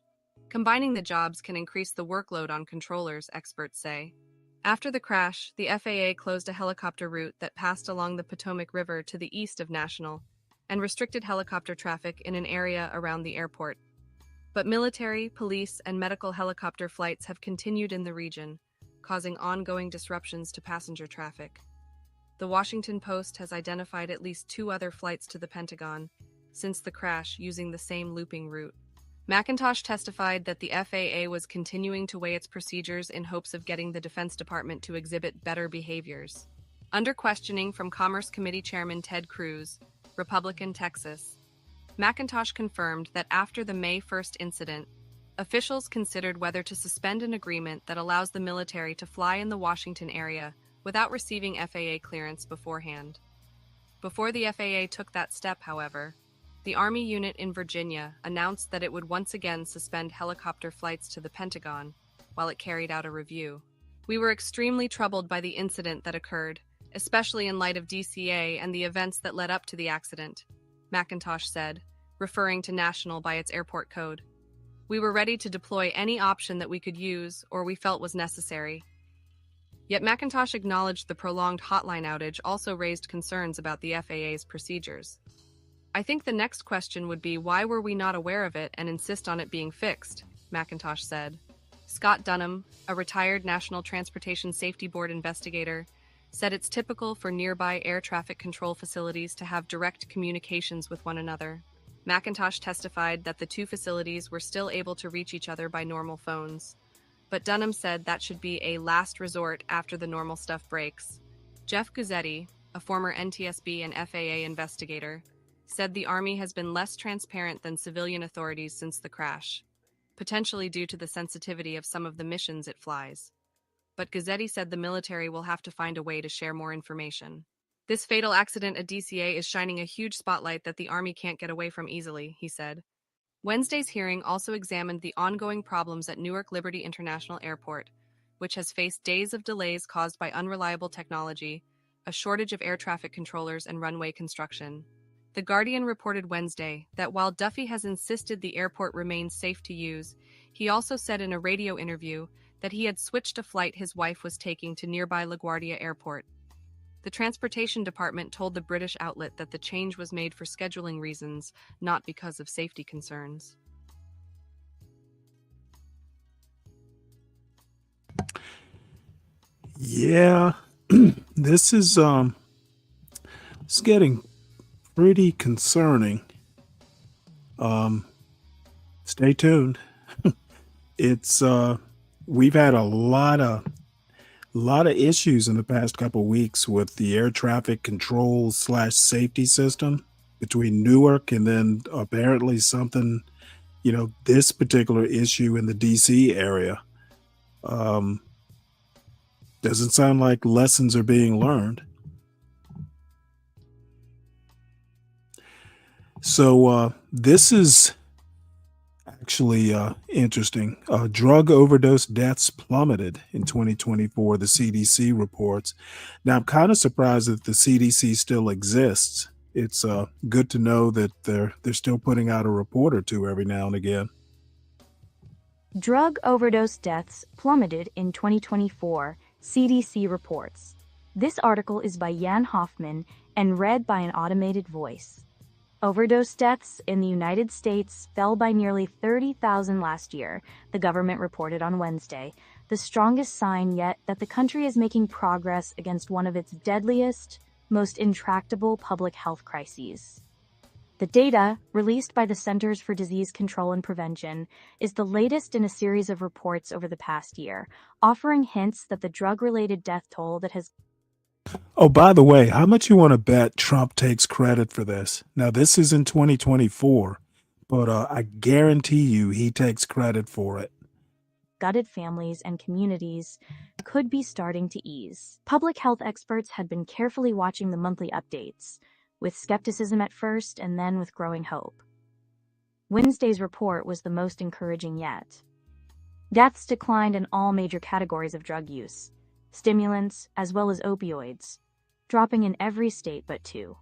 Combining the jobs can increase the workload on controllers, experts say. After the crash, the FAA closed a helicopter route that passed along the Potomac River to the east of National and restricted helicopter traffic in an area around the airport. But military, police, and medical helicopter flights have continued in the region, causing ongoing disruptions to passenger traffic. The Washington Post has identified at least 2 other flights to the Pentagon since the crash using the same looping route. McIntosh testified that the FAA was continuing to weigh its procedures in hopes of getting the Defense Department to exhibit better behaviors. Under questioning from Commerce Committee Chairman Ted Cruz, Republican Texas, McIntosh confirmed that after the May 1st incident, officials considered whether to suspend an agreement that allows the military to fly in the Washington area without receiving FAA clearance beforehand. Before the FAA took that step, however, the Army unit in Virginia announced that it would once again suspend helicopter flights to the Pentagon while it carried out a review. We were extremely troubled by the incident that occurred, especially in light of DCA and the events that led up to the accident, McIntosh said, referring to National by its airport code. We were ready to deploy any option that we could use or we felt was necessary. Yet McIntosh acknowledged the prolonged hotline outage also raised concerns about the FAA's procedures. I think the next question would be why were we not aware of it and insist on it being fixed, McIntosh said. Scott Dunham, a retired National Transportation Safety Board investigator, said it's typical for nearby air traffic control facilities to have direct communications with one another. McIntosh testified that the 2 facilities were still able to reach each other by normal phones. But Dunham said that should be a last resort after the normal stuff breaks. Jeff Guzzetti, a former NTSB and FAA investigator, said the Army has been less transparent than civilian authorities since the crash, potentially due to the sensitivity of some of the missions it flies. but Gazzetti said the military will have to find a way to share more information. This fatal accident at DCA is shining a huge spotlight that the Army can't get away from easily, he said. Wednesday's hearing also examined the ongoing problems at Newark Liberty International Airport, which has faced days of delays caused by unreliable technology, a shortage of air traffic controllers, and runway construction. The Guardian reported Wednesday that while Duffy has insisted the airport remains safe to use, he also said in a radio interview that he had switched a flight his wife was taking to nearby LaGuardia Airport. The Transportation Department told the British outlet that the change was made for scheduling reasons, not because of safety concerns. Yeah, this is it's getting pretty concerning. Stay tuned. It's we've had a lot of issues in the past couple of weeks with the air traffic control / safety system between Newark and then apparently something, this particular issue in the DC area. Doesn't sound like lessons are being learned. So this is actually interesting. Drug overdose deaths plummeted in 2024, the CDC reports. Now, I'm kind of surprised that the CDC still exists. It's good to know that they're still putting out a report or two every now and again. Drug overdose deaths plummeted in 2024, CDC reports. This article is by Jan Hoffman and read by an automated voice. Overdose deaths in the United States fell by nearly 30,000 last year, the government reported on Wednesday, the strongest sign yet that the country is making progress against one of its deadliest, most intractable public health crises. The data, released by the Centers for Disease Control and Prevention, is the latest in a series of reports over the past year, offering hints that the drug-related death toll that has... Oh, by the way, how much you want to bet Trump takes credit for this? Now, this is in 2024, but I guarantee you he takes credit for it. Gutted families and communities could be starting to ease. Public health experts had been carefully watching the monthly updates, with skepticism at first and then with growing hope. Wednesday's report was the most encouraging yet. Deaths declined in all major categories of drug use, stimulants as well as opioids, dropping in every state but 2.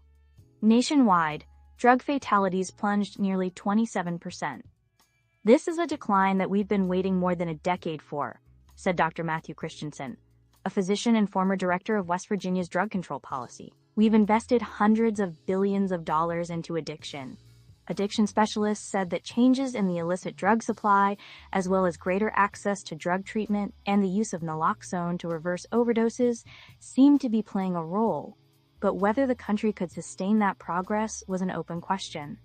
Nationwide, drug fatalities plunged nearly 27%. This is a decline that we've been waiting more than a decade for, said Dr. Matthew Christensen, a physician and former director of West Virginia's drug control policy. We've invested hundreds of billions of dollars into addiction. Addiction specialists said that changes in the illicit drug supply, as well as greater access to drug treatment and the use of naloxone to reverse overdoses, seemed to be playing a role. But whether the country could sustain that progress was an open question.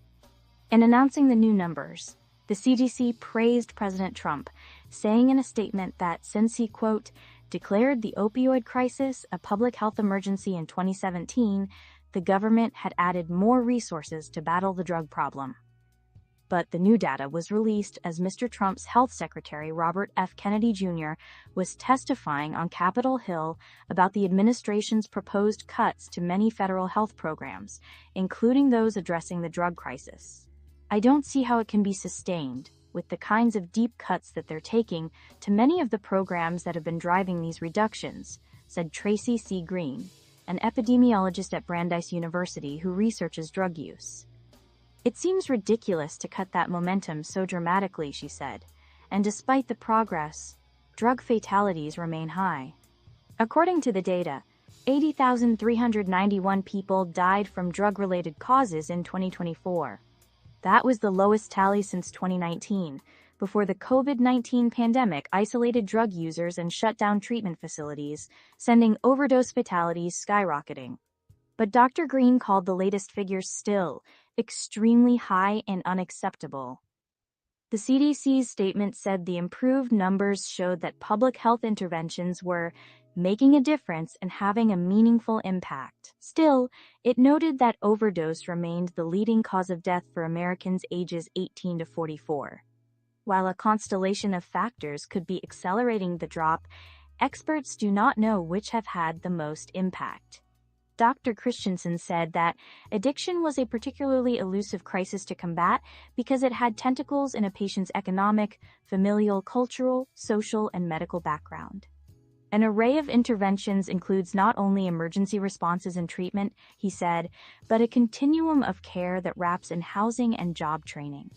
In announcing the new numbers, the CDC praised President Trump, saying in a statement that since he, quote, declared the opioid crisis a public health emergency in 2017, the government had added more resources to battle the drug problem. But the new data was released as Mr. Trump's health secretary, Robert F. Kennedy Jr., was testifying on Capitol Hill about the administration's proposed cuts to many federal health programs, including those addressing the drug crisis. I don't see how it can be sustained, with the kinds of deep cuts that they're taking to many of the programs that have been driving these reductions, said Tracy C. Green, an epidemiologist at Brandeis University who researches drug use. It seems ridiculous to cut that momentum so dramatically, she said, and despite the progress, drug fatalities remain high. According to the data, 80,391 people died from drug-related causes in 2024. That was the lowest tally since 2019, before the COVID-19 pandemic isolated drug users and shut down treatment facilities, sending overdose fatalities skyrocketing. But Dr. Green called the latest figures still extremely high and unacceptable. The CDC's statement said the improved numbers showed that public health interventions were making a difference and having a meaningful impact. Still, it noted that overdose remained the leading cause of death for Americans ages 18 to 44. While a constellation of factors could be accelerating the drop, experts do not know which have had the most impact. Dr. Christensen said that addiction was a particularly elusive crisis to combat because it had tentacles in a patient's economic, familial, cultural, social, and medical background. An array of interventions includes not only emergency responses and treatment, he said, but a continuum of care that wraps in housing and job training.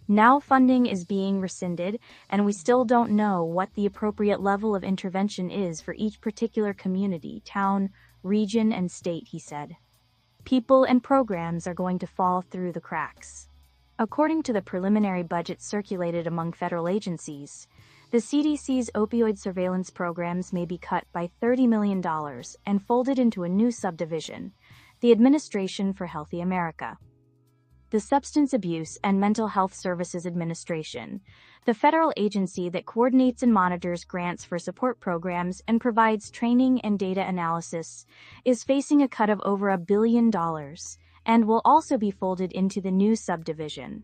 Now funding is being rescinded, and we still don't know what the appropriate level of intervention is for each particular community, town, region, and state, he said. People and programs are going to fall through the cracks. According to the preliminary budget circulated among federal agencies, the CDC's opioid surveillance programs may be cut by $30 million and folded into a new subdivision, the Administration for Healthy America. The Substance Abuse and Mental Health Services Administration, the federal agency that coordinates and monitors grants for support programs and provides training and data analysis, is facing a cut of over $1 billion and will also be folded into the new subdivision.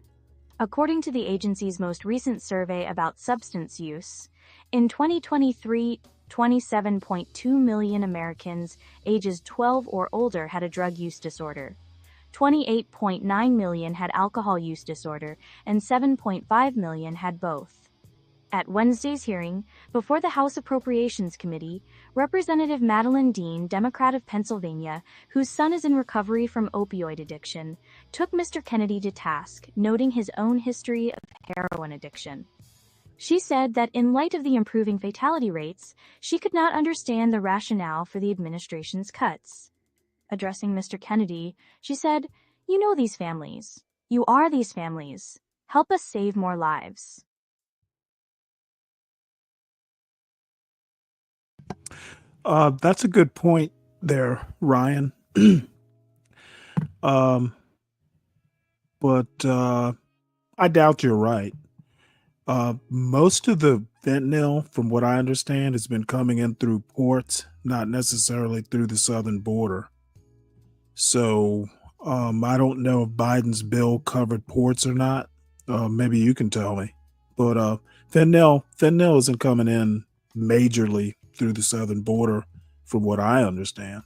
According to the agency's most recent survey about substance use, in 2023, 27.2 million Americans ages 12 or older had a drug use disorder. 28.9 million had alcohol use disorder, and 7.5 million had both. At Wednesday's hearing, before the House Appropriations Committee, Representative Madeline Dean, Democrat of Pennsylvania, whose son is in recovery from opioid addiction, took Mr. Kennedy to task, noting his own history of heroin addiction. She said that in light of the improving fatality rates, she could not understand the rationale for the administration's cuts. Addressing Mr. Kennedy, she said, "You know these families. You are these families. Help us save more lives." That's a good point there, Ryan. But I doubt you're right. Most of the fentanyl, from what I understand, has been coming in through ports, not necessarily through the southern border. So I don't know if Biden's bill covered ports or not. Maybe you can tell me. But fentanyl isn't coming in majorly through the southern border, from what I understand.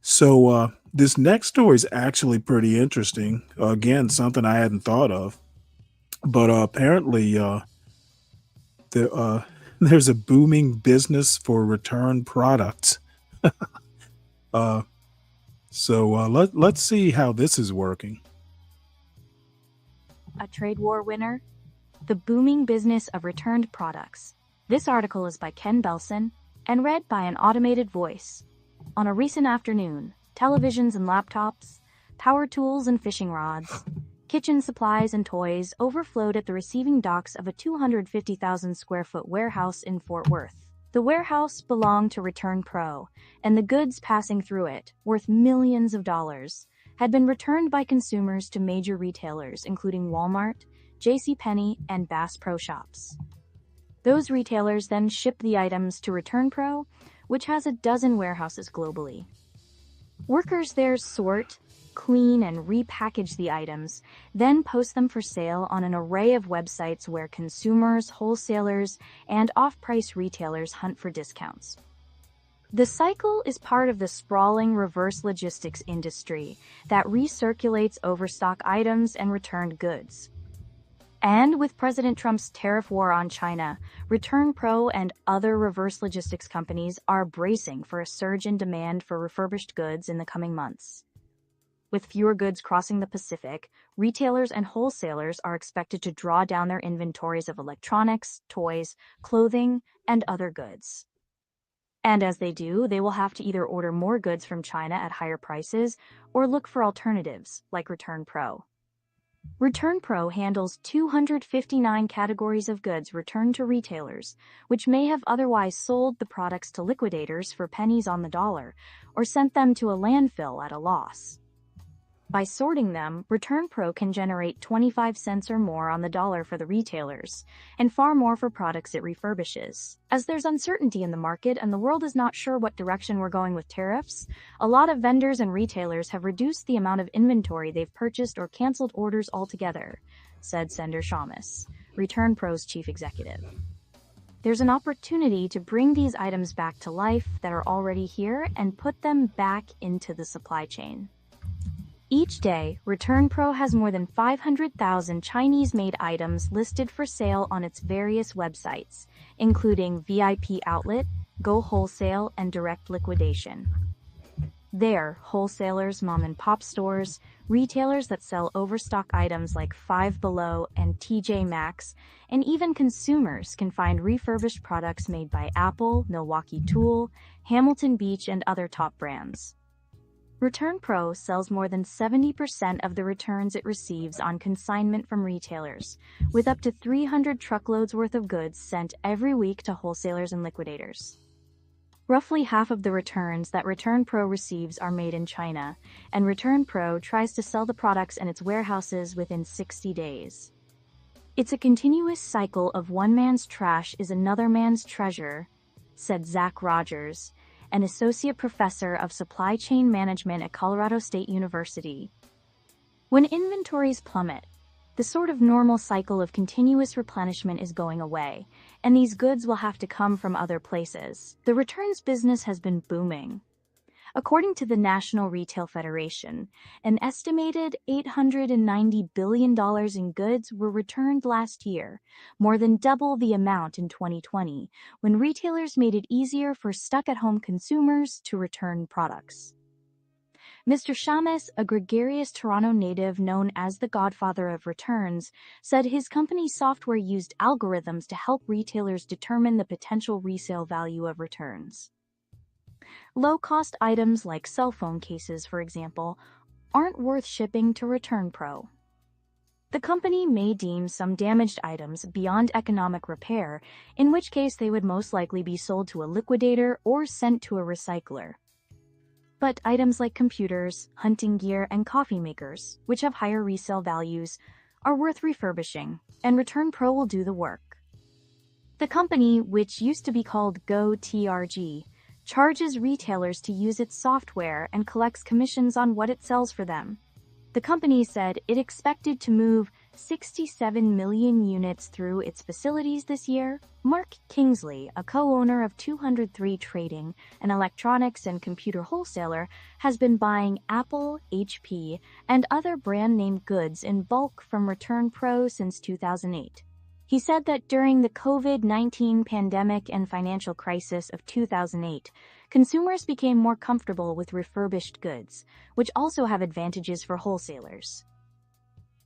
So this next story is actually pretty interesting. Again, something I hadn't thought of. But apparently there's a booming business for return products. Let's see how this is working. A trade war winner? The booming business of returned products. This article is by Ken Belson and read by an automated voice. On a recent afternoon, televisions and laptops, power tools and fishing rods, kitchen supplies and toys overflowed at the receiving docks of a 250,000 square foot warehouse in Fort Worth. The warehouse belonged to Return Pro, and the goods passing through it, worth millions of dollars, had been returned by consumers to major retailers including Walmart, JCPenney, and Bass Pro Shops. Those retailers then shipped the items to Return Pro, which has a dozen warehouses globally. Workers there sort, clean, and repackage the items, then post them for sale on an array of websites where consumers, wholesalers, and off-price retailers hunt for discounts. The cycle is part of the sprawling reverse logistics industry that recirculates overstock items and returned goods. And with President Trump's tariff war on China, Return Pro and other reverse logistics companies are bracing for a surge in demand for refurbished goods in the coming months. With fewer goods crossing the Pacific, retailers and wholesalers are expected to draw down their inventories of electronics, toys, clothing, and other goods. And as they do, they will have to either order more goods from China at higher prices or look for alternatives like Return Pro. Return Pro handles 259 categories of goods returned to retailers, which may have otherwise sold the products to liquidators for pennies on the dollar or sent them to a landfill at a loss. By sorting them, Return Pro can generate 25 cents or more on the dollar for the retailers, and far more for products it refurbishes. As there's uncertainty in the market and the world is not sure what direction we're going with tariffs, a lot of vendors and retailers have reduced the amount of inventory they've purchased or canceled orders altogether, said Sender Shamus, Return Pro's chief executive. there's an opportunity to bring these items back to life that are already here and put them back into the supply chain. Each day, ReturnPro has more than 500,000 Chinese-made items listed for sale on its various websites, including VIP Outlet, Go Wholesale, and Direct Liquidation. There, wholesalers, mom-and-pop stores, retailers that sell overstock items like Five Below and TJ Maxx, and even consumers can find refurbished products made by Apple, Milwaukee Tool, Hamilton Beach, and other top brands. ReturnPro sells more than 70% of the returns it receives on consignment from retailers, with up to 300 truckloads worth of goods sent every week to wholesalers and liquidators. Roughly half of the returns that ReturnPro receives are made in China, and ReturnPro tries to sell the products in its warehouses within 60 days. It's a continuous cycle of one man's trash is another man's treasure, said Zach Rogers, an associate professor of supply chain management at Colorado State University. When inventories plummet, the sort of normal cycle of continuous replenishment is going away, and these goods will have to come from other places. The returns business has been booming. According to the National Retail Federation, an estimated $890 billion in goods were returned last year, more than double the amount in 2020, when retailers made it easier for stuck-at-home consumers to return products. Mr. Shamus, a gregarious Toronto native known as the godfather of returns, said his company's software used algorithms to help retailers determine the potential resale value of returns. Low-cost items like cell phone cases, for example, aren't worth shipping to ReturnPro. The company may deem some damaged items beyond economic repair, in which case they would most likely be sold to a liquidator or sent to a recycler. But items like computers, hunting gear, and coffee makers, which have higher resale values, are worth refurbishing, and ReturnPro will do the work. The company, which used to be called GoTRG, charges retailers to use its software and collects commissions on what it sells for them. The company said it expected to move 67 million units through its facilities this year. Mark Kingsley, a co-owner of 203 Trading, an electronics and computer wholesaler, has been buying Apple, HP, and other brand-name goods in bulk from ReturnPro since 2008. He said that during the COVID-19 pandemic and financial crisis of 2008, consumers became more comfortable with refurbished goods, which also have advantages for wholesalers.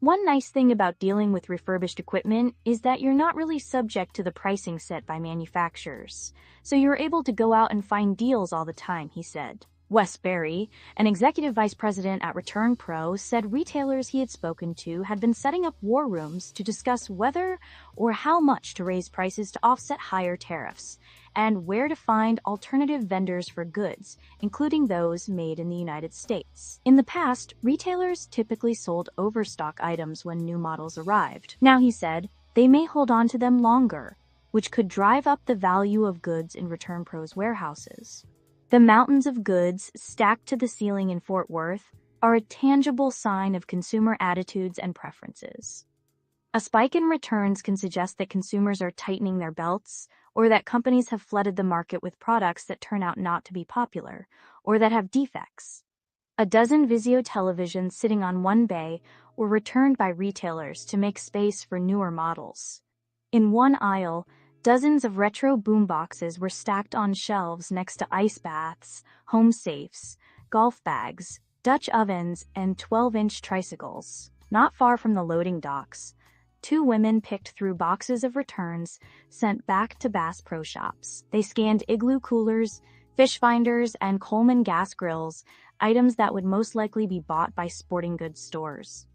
One nice thing about dealing with refurbished equipment is that you're not really subject to the pricing set by manufacturers, so you're able to go out and find deals all the time, he said. Wes Berry, an executive vice president at ReturnPro, said retailers he had spoken to had been setting up war rooms to discuss whether or how much to raise prices to offset higher tariffs, and where to find alternative vendors for goods, including those made in the United States. In the past, retailers typically sold overstock items when new models arrived. Now, he said, they may hold on to them longer, which could drive up the value of goods in ReturnPro's warehouses. The mountains of goods stacked to the ceiling in Fort Worth are a tangible sign of consumer attitudes and preferences. A spike in returns can suggest that consumers are tightening their belts, or that companies have flooded the market with products that turn out not to be popular, or that have defects. A dozen Vizio televisions sitting on one bay were returned by retailers to make space for newer models. In one aisle, dozens of retro boomboxes were stacked on shelves next to ice baths, home safes, golf bags, Dutch ovens, and 12-inch tricycles. Not far from the loading docks, two women picked through boxes of returns sent back to Bass Pro Shops. They scanned Igloo coolers, fish finders, and Coleman gas grills, items that would most likely be bought by sporting goods stores.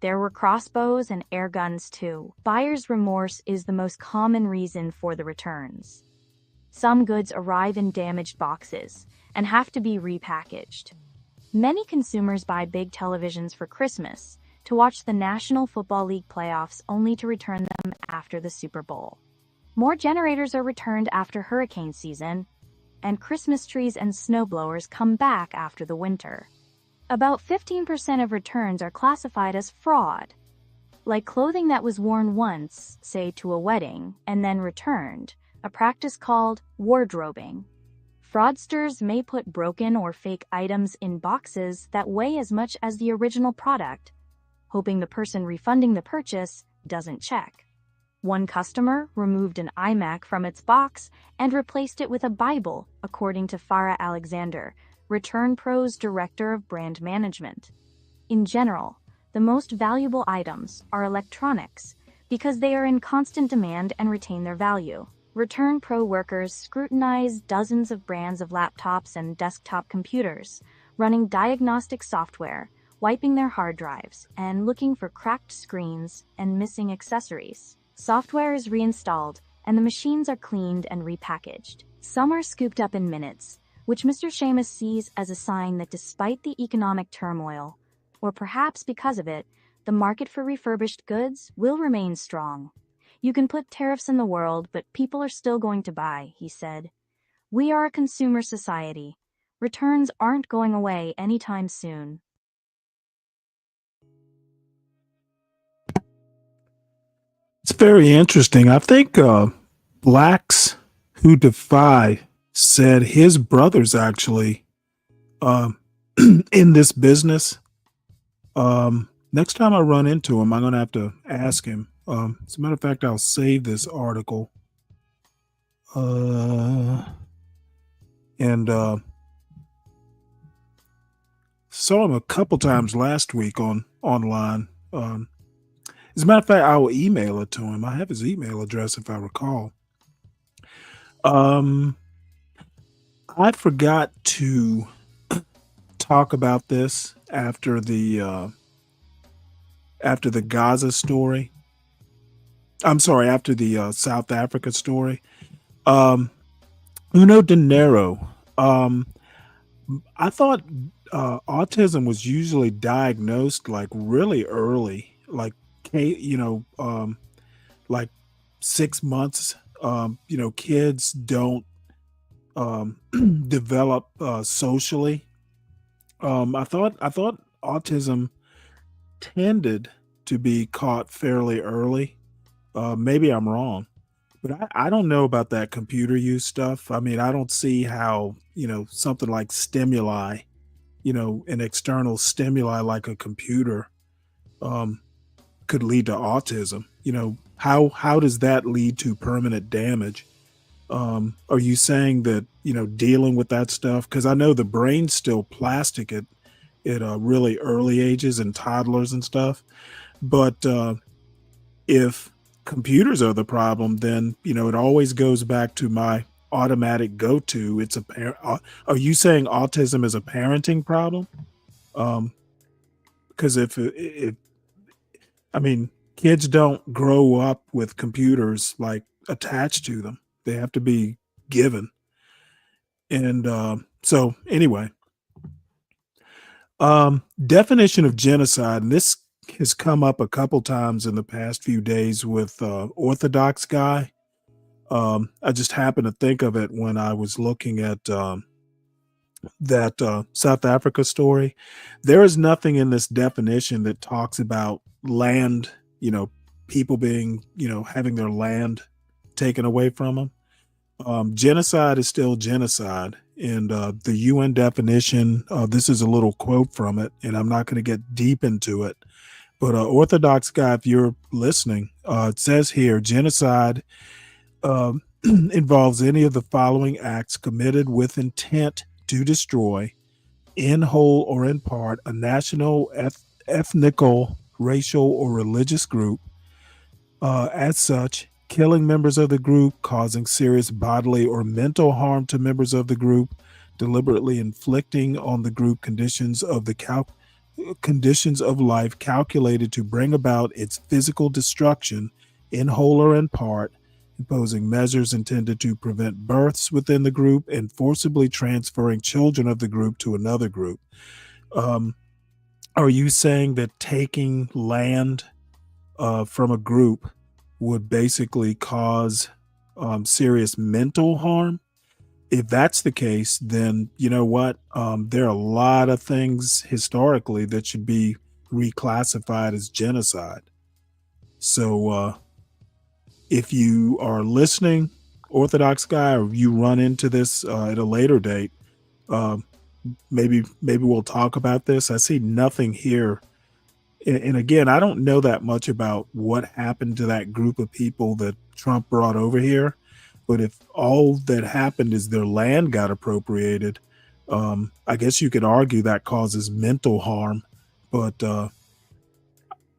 There were crossbows and air guns too. Buyer's remorse is the most common reason for the returns. Some goods arrive in damaged boxes and have to be repackaged. Many consumers buy big televisions for Christmas to watch the National Football League playoffs only to return them after the Super Bowl. More generators are returned after hurricane season, and Christmas trees and snowblowers come back after the winter. About 15% of returns are classified as fraud, like clothing that was worn once, say to a wedding, and then returned, a practice called wardrobing. Fraudsters may put broken or fake items in boxes that weigh as much as the original product, hoping the person refunding the purchase doesn't check. One customer removed an iMac from its box and replaced it with a Bible, according to Farah Alexander, Return Pro's director of brand management. In general, the most valuable items are electronics because they are in constant demand and retain their value. Return Pro workers scrutinize dozens of brands of laptops and desktop computers, running diagnostic software, wiping their hard drives, and looking for cracked screens and missing accessories. Software is reinstalled, and the machines are cleaned and repackaged. Some are scooped up in minutes, which Mr. Seamus sees as a sign that despite the economic turmoil, or perhaps because of it, the market for refurbished goods will remain strong. You can put tariffs in the world, but people are still going to buy, he said. We are a consumer society. Returns aren't going away anytime soon. It's very interesting. I think Blacks Who Defy said his brother's actually in this business. Next time I run into him, I'm going to have to ask him. As a matter of fact, I'll save this article. And saw him a couple times last week online. As a matter of fact, I will email it to him. I have his email address if I recall. I forgot to talk about this after the Gaza story. I'm sorry, after the South Africa story. Uno De Niro. I thought autism was usually diagnosed like really early, like like 6 months. Kids don't develop socially. I thought autism tended to be caught fairly early. Maybe I'm wrong, but I don't know about that computer use stuff. I mean, I don't see how, something like stimuli, an external stimuli like a computer, could lead to autism. How does that lead to permanent damage? Are you saying that, dealing with that stuff? Because I know the brain's still plastic at really early ages and toddlers and stuff. But if computers are the problem, then, it always goes back to my automatic go-to. It's are you saying autism is a parenting problem? Because if kids don't grow up with computers like attached to them. They have to be given. And so anyway, definition of genocide, and this has come up a couple times in the past few days with Orthodox guy. I just happened to think of it when I was looking at that South Africa story. There is nothing in this definition that talks about land, people being, having their land taken away from them. Genocide is still genocide. And the UN definition, this is a little quote from it, and I'm not going to get deep into it. But Orthodox guy, if you're listening, it says here, genocide involves any of the following acts committed with intent to destroy, in whole or in part, a national, ethnical, racial, or religious group. As such, killing members of the group, causing serious bodily or mental harm to members of the group, deliberately inflicting on the group conditions of life calculated to bring about its physical destruction, in whole or in part, imposing measures intended to prevent births within the group, and forcibly transferring children of the group to another group. Are you saying that taking land from a group would basically cause serious mental harm? If that's the case, then you know what? There are a lot of things historically that should be reclassified as genocide. So if you are listening, Orthodox guy, or you run into this at a later date, maybe we'll talk about this. I see nothing here. And again, I don't know that much about what happened to that group of people that Trump brought over here. But if all that happened is their land got appropriated, I guess you could argue that causes mental harm. But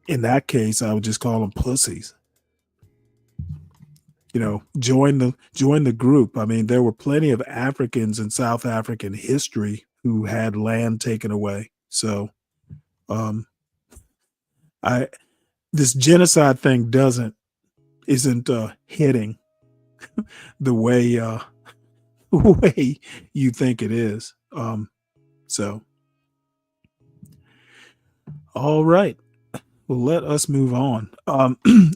in that case, I would just call them pussies. You know, join the group. I mean, there were plenty of Africans in South African history who had land taken away. So, this genocide thing isn't hitting the way way you think it is. So, all right. Well, let us move on.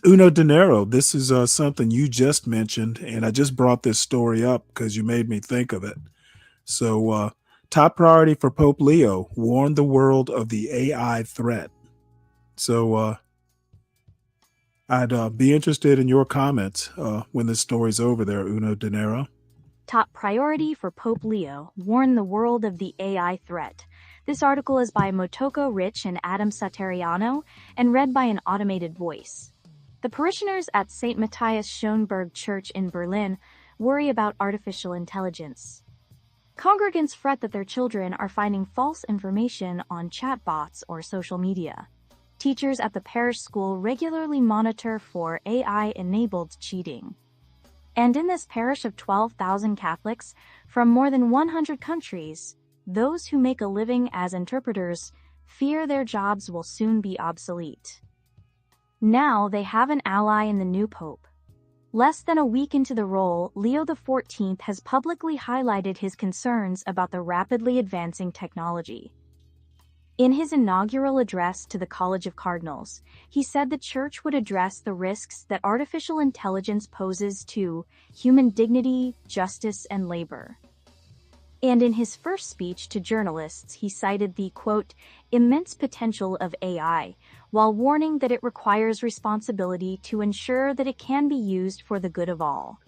Uno Dinero, this is something you just mentioned, and I just brought this story up because you made me think of it. So, top priority for Pope Leo, warn the world of the AI threat. So, I'd be interested in your comments when this story's over there, Uno Dinero. Top priority for Pope Leo, warn the world of the AI threat. This article is by Motoko Rich and Adam Satariano and read by an automated voice. The parishioners at St. Matthias Schoenberg Church in Berlin worry about artificial intelligence. Congregants fret that their children are finding false information on chatbots or social media. Teachers at the parish school regularly monitor for AI-enabled cheating. And in this parish of 12,000 Catholics from more than 100 countries, those who make a living as interpreters fear their jobs will soon be obsolete. Now they have an ally in the new pope. Less than a week into the role, Leo XIV has publicly highlighted his concerns about the rapidly advancing technology. In his inaugural address to the College of Cardinals, he said the Church would address the risks that artificial intelligence poses to human dignity, justice, and labor. And in his first speech to journalists, he cited the, quote, immense potential of AI, while warning that it requires responsibility to ensure that it can be used for the good of all.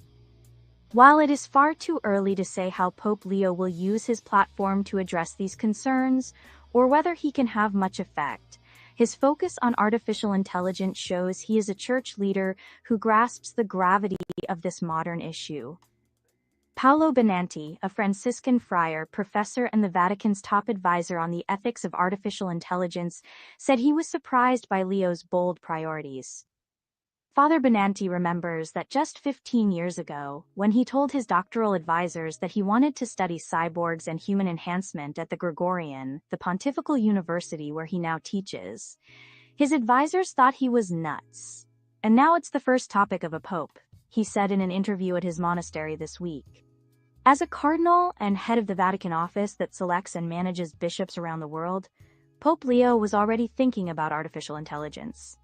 While it is far too early to say how Pope Leo will use his platform to address these concerns, or whether he can have much effect, his focus on artificial intelligence shows he is a church leader who grasps the gravity of this modern issue. Paolo Benanti, a Franciscan friar, professor and the Vatican's top advisor on the ethics of artificial intelligence, said he was surprised by Leo's bold priorities. Father Benanti remembers that just 15 years ago, when he told his doctoral advisors that he wanted to study cyborgs and human enhancement at the Gregorian, the pontifical university where he now teaches, his advisors thought he was nuts. And now it's the first topic of a pope, he said in an interview at his monastery this week. As a cardinal and head of the Vatican office that selects and manages bishops around the world, Pope Leo was already thinking about artificial intelligence.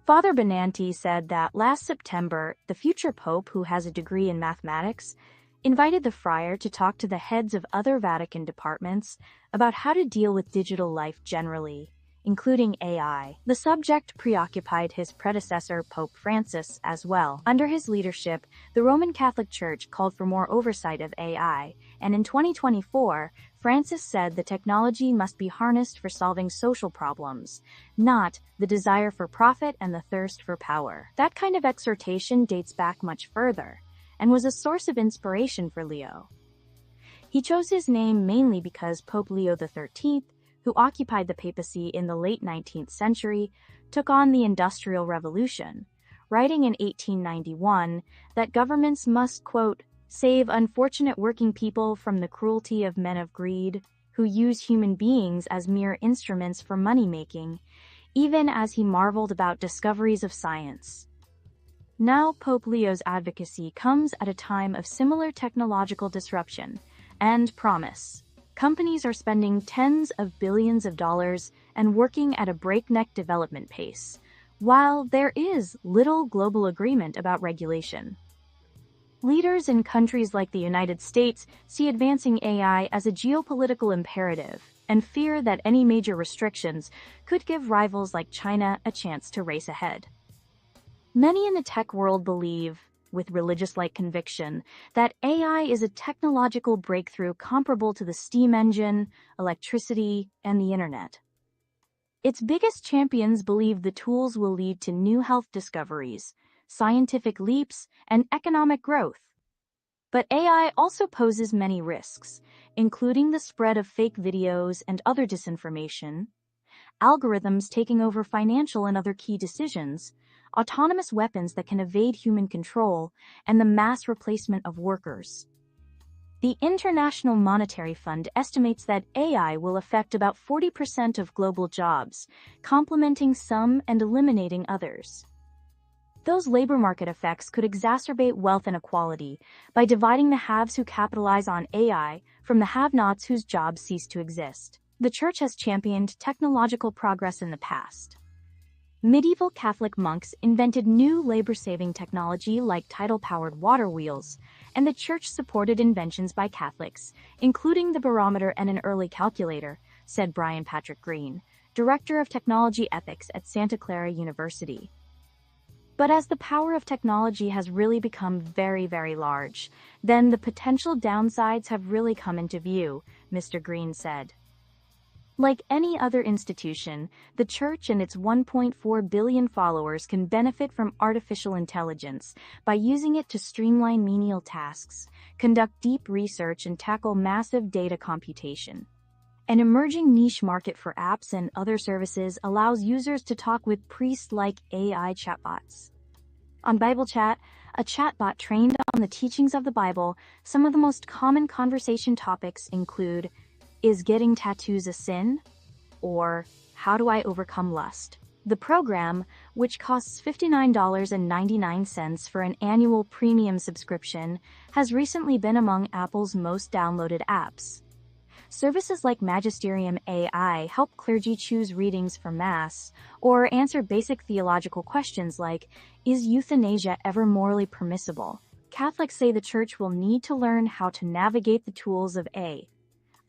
Father Benanti said that last September, the future pope, who has a degree in mathematics, invited the friar to talk to the heads of other Vatican departments about how to deal with digital life generally, including AI. The subject preoccupied his predecessor, Pope Francis, as well. Under his leadership, the Roman Catholic Church called for more oversight of AI, and in 2024, Francis said the technology must be harnessed for solving social problems, not the desire for profit and the thirst for power. That kind of exhortation dates back much further, and was a source of inspiration for Leo. He chose his name mainly because Pope Leo XIII, who occupied the papacy in the late 19th century, took on the Industrial Revolution, writing in 1891 that governments must, quote, save unfortunate working people from the cruelty of men of greed, who use human beings as mere instruments for money-making, even as he marveled about discoveries of science. Now Pope Leo's advocacy comes at a time of similar technological disruption and promise. Companies are spending tens of billions of dollars and working at a breakneck development pace, while there is little global agreement about regulation. Leaders in countries like the United States see advancing AI as a geopolitical imperative and fear that any major restrictions could give rivals like China a chance to race ahead. Many in the tech world believe with religious-like conviction that AI is a technological breakthrough comparable to the steam engine, electricity, and the internet. Its biggest champions believe the tools will lead to new health discoveries, scientific leaps, and economic growth. But AI also poses many risks, including the spread of fake videos and other disinformation, algorithms taking over financial and other key decisions, autonomous weapons that can evade human control, and the mass replacement of workers. The International Monetary Fund estimates that AI will affect about 40% of global jobs, complementing some and eliminating others. Those labor market effects could exacerbate wealth inequality by dividing the haves who capitalize on AI from the have-nots whose jobs cease to exist. The Church has championed technological progress in the past. Medieval Catholic monks invented new labor-saving technology like tidal-powered water wheels, and the Church supported inventions by Catholics, including the barometer and an early calculator, said Brian Patrick Green, Director of Technology Ethics at Santa Clara University. But as the power of technology has really become very, very large, then the potential downsides have really come into view, Mr. Green said. Like any other institution, the Church and its 1.4 billion followers can benefit from artificial intelligence by using it to streamline menial tasks, conduct deep research, and tackle massive data computation. An emerging niche market for apps and other services allows users to talk with priest-like AI chatbots. On Bible Chat, a chatbot trained on the teachings of the Bible, some of the most common conversation topics include: is getting tattoos a sin? Or how do I overcome lust? The program, which costs $59.99 for an annual premium subscription, has recently been among Apple's most downloaded apps. Services like Magisterium AI help clergy choose readings for Mass, or answer basic theological questions like, is euthanasia ever morally permissible? Catholics say the Church will need to learn how to navigate the tools of AI.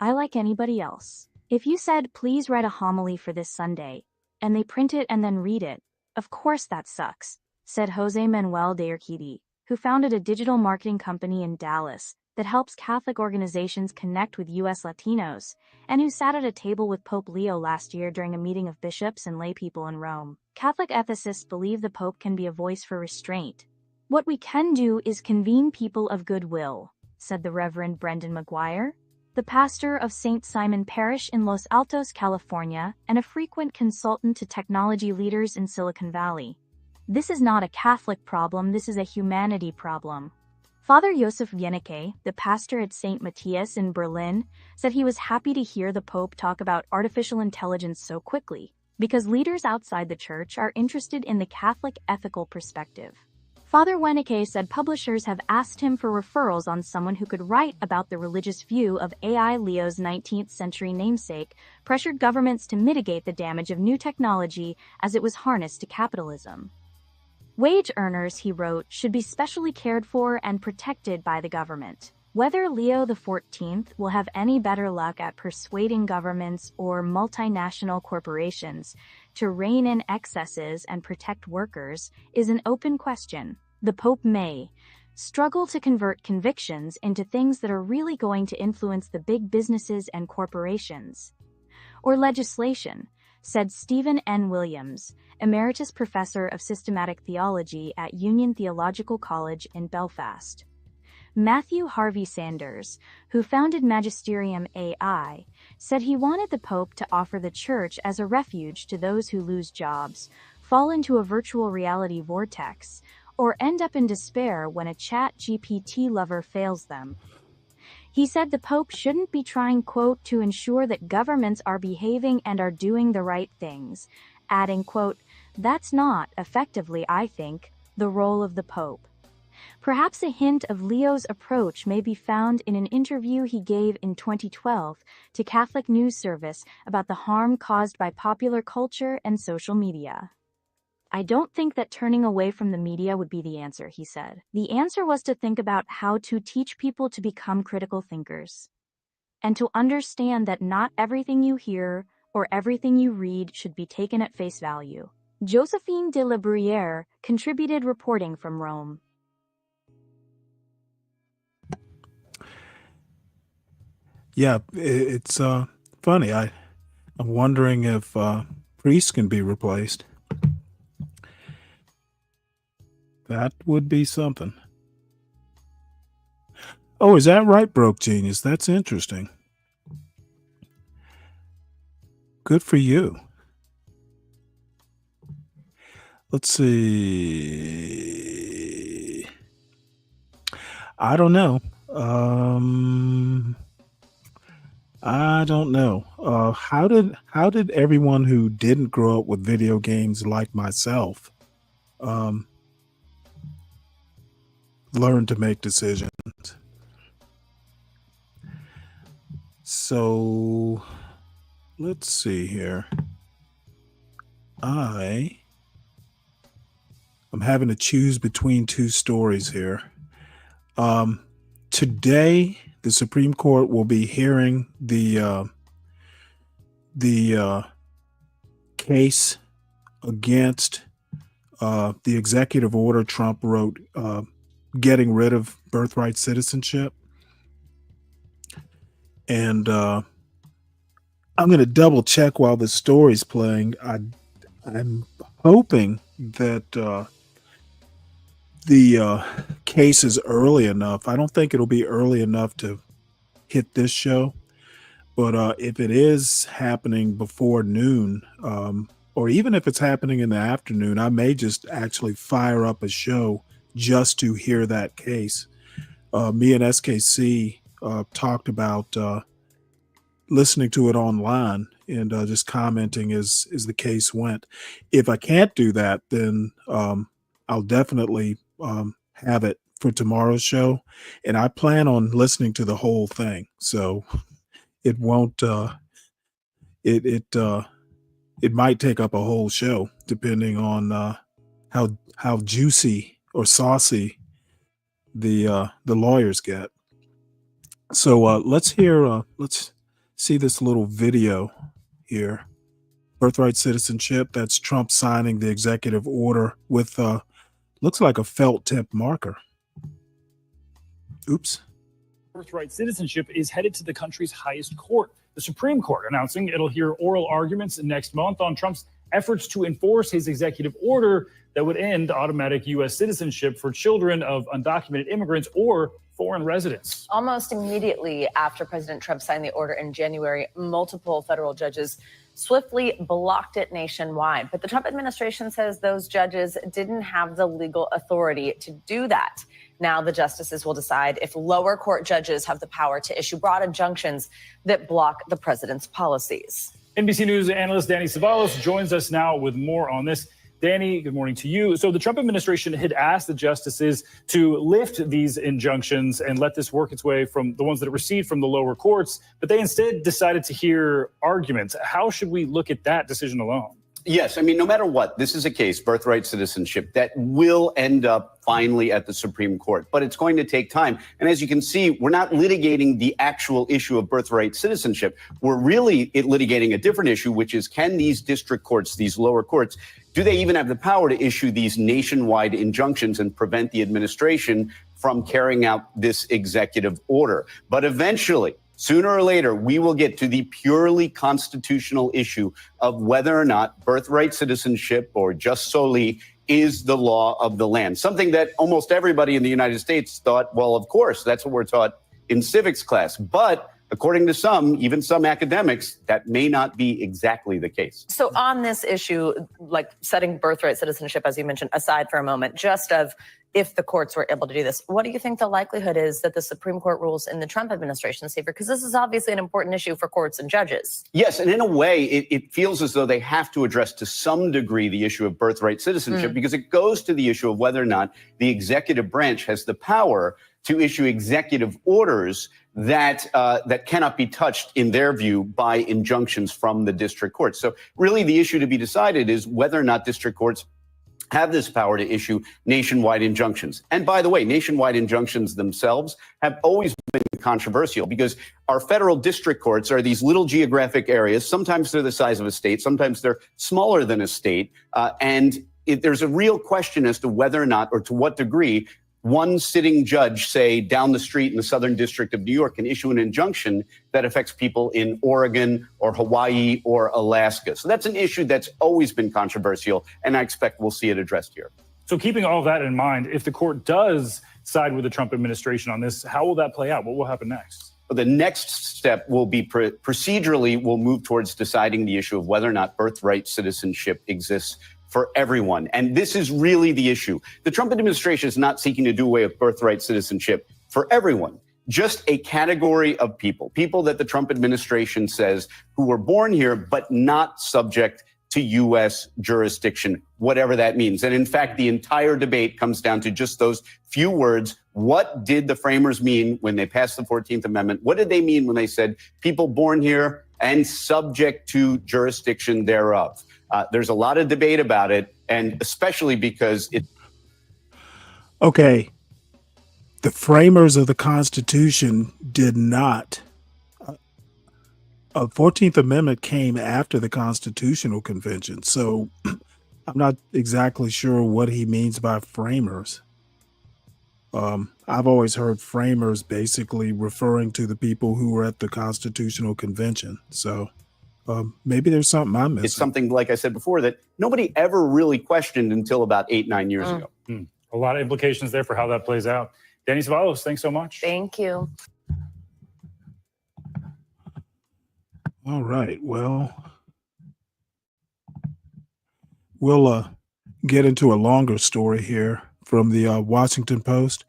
Like anybody else. If you said, please write a homily for this Sunday, and they print it and then read it, of course that sucks, said Jose Manuel de Urquidi, who founded a digital marketing company in Dallas that helps Catholic organizations connect with U.S. Latinos, and who sat at a table with Pope Leo last year during a meeting of bishops and laypeople in Rome. Catholic ethicists believe the Pope can be a voice for restraint. What we can do is convene people of goodwill, said the Reverend Brendan McGuire, the pastor of St. Simon Parish in Los Altos, California, and a frequent consultant to technology leaders in Silicon Valley. This is not a Catholic problem, this is a humanity problem. Father Josef Wienecke, the pastor at St. Matthias in Berlin, said he was happy to hear the Pope talk about artificial intelligence so quickly, because leaders outside the Church are interested in the Catholic ethical perspective. Father Wienecke said publishers have asked him for referrals on someone who could write about the religious view of AI. Leo's 19th century namesake pressured governments to mitigate the damage of new technology as it was harnessed to capitalism. Wage earners, he wrote, should be specially cared for and protected by the government. Whether Leo XIV will have any better luck at persuading governments or multinational corporations to rein in excesses and protect workers is an open question. The Pope may struggle to convert convictions into things that are really going to influence the big businesses and corporations. Or legislation, said Stephen N. Williams, Emeritus Professor of Systematic Theology at Union Theological College in Belfast. Matthew Harvey Sanders, who founded Magisterium AI, said he wanted the Pope to offer the Church as a refuge to those who lose jobs, fall into a virtual reality vortex, or end up in despair when a ChatGPT lover fails them. He said the Pope shouldn't be trying, quote, to ensure that governments are behaving and are doing the right things, adding, quote, that's not, effectively, I think, the role of the Pope. Perhaps a hint of Leo's approach may be found in an interview he gave in 2012 to Catholic News Service about the harm caused by popular culture and social media. I don't think that turning away from the media would be the answer, he said. The answer was to think about how to teach people to become critical thinkers, and to understand that not everything you hear or everything you read should be taken at face value. Josephine de la Bruyere contributed reporting from Rome. Yeah, it's funny. I'm wondering if priests can be replaced. That would be something. Oh, is that right, Broke Genius? That's interesting. Good for you. Let's see. I don't know. I don't know. How did everyone who didn't grow up with video games like myself learn to make decisions? So let's see here. I'm having to choose between two stories here. Today, the Supreme Court will be hearing the case against the executive order Trump wrote getting rid of birthright citizenship. And I'm going to double check while the story's playing. I'm hoping that the case is early enough. I don't think it'll be early enough to hit this show, but if it is happening before noon, or even if it's happening in the afternoon, I may just actually fire up a show just to hear that case. Me and SKC talked about listening to it online and just commenting as the case went. If I can't do that, then I'll definitely have it for tomorrow's show, and I plan on listening to the whole thing. So it won't. It might take up a whole show depending on how juicy or saucy the lawyers get. So let's see this little video here. Birthright citizenship. That's Trump signing the executive order with looks like a felt tip marker. Oops. Birthright citizenship is headed to the country's highest court, the Supreme Court, announcing it'll hear oral arguments next month on Trump's efforts to enforce his executive order that would end automatic U.S. citizenship for children of undocumented immigrants or foreign residents. Almost immediately after President Trump signed the order in January, multiple federal judges swiftly blocked it nationwide. But the Trump administration says those judges didn't have the legal authority to do that. Now the justices will decide if lower court judges have the power to issue broad injunctions that block the president's policies. NBC News analyst Danny Ceballos joins us now with more on this. Danny, good morning to you. So the Trump administration had asked the justices to lift these injunctions and let this work its way from the ones that it received from the lower courts, but they instead decided to hear arguments. How should we look at that decision alone? Yes, I mean, no matter what, this is a case, birthright citizenship, that will end up finally at the Supreme Court, but it's going to take time. And as you can see, we're not litigating the actual issue of birthright citizenship. We're really litigating a different issue, which is, can these district courts, these lower courts, do they even have the power to issue these nationwide injunctions and prevent the administration from carrying out this executive order? But eventually, sooner or later, we will get to the purely constitutional issue of whether or not birthright citizenship, or jus soli, is the law of the land. Something that almost everybody in the United States thought, well, of course, that's what we're taught in civics class. But according to some, even some academics, that may not be exactly the case. So on this issue, like setting birthright citizenship, as you mentioned, aside for a moment, just of if the courts were able to do this, what do you think the likelihood is that the Supreme Court rules in the Trump administration's favor? Because this is obviously an important issue for courts and judges. Yes, and in a way, it feels as though they have to address to some degree the issue of birthright citizenship, because it goes to the issue of whether or not the executive branch has the power to issue executive orders that cannot be touched, in their view, by injunctions from the district courts. So really the issue to be decided is whether or not district courts have this power to issue nationwide injunctions. And by the way, nationwide injunctions themselves have always been controversial, because our federal district courts are these little geographic areas. Sometimes they're the size of a state, sometimes they're smaller than a state. There's a real question as to whether or not, or to what degree, one sitting judge, say, down the street in the Southern District of New York, can issue an injunction that affects people in Oregon or Hawaii or Alaska. So that's an issue that's always been controversial, and I expect we'll see it addressed here. So keeping all of that in mind, if the court does side with the Trump administration on this, how will that play out? What will happen next? The next step will be procedurally, we'll move towards deciding the issue of whether or not birthright citizenship exists for everyone. And this is really the issue. The Trump administration is not seeking to do away with birthright citizenship for everyone, just a category of people that the Trump administration says who were born here but not subject to U.S. jurisdiction, whatever that means. And in fact, the entire debate comes down to just those few words. What did the framers mean when they passed the 14th Amendment? What did they mean when they said people born here and subject to jurisdiction thereof? There's a lot of debate about it, and especially because it. Okay. The framers of the Constitution did not. 14th Amendment came after the Constitutional Convention, so I'm not exactly sure what he means by framers. I've always heard framers basically referring to the people who were at the Constitutional Convention. So maybe there's something I'm missing. It's something, like I said before, that nobody ever really questioned until about 8-9 years ago. A lot of implications there for how that plays out. Danny Ceballos, thanks so much. Thank you. All right. Well, we'll get into a longer story here from the Washington Post.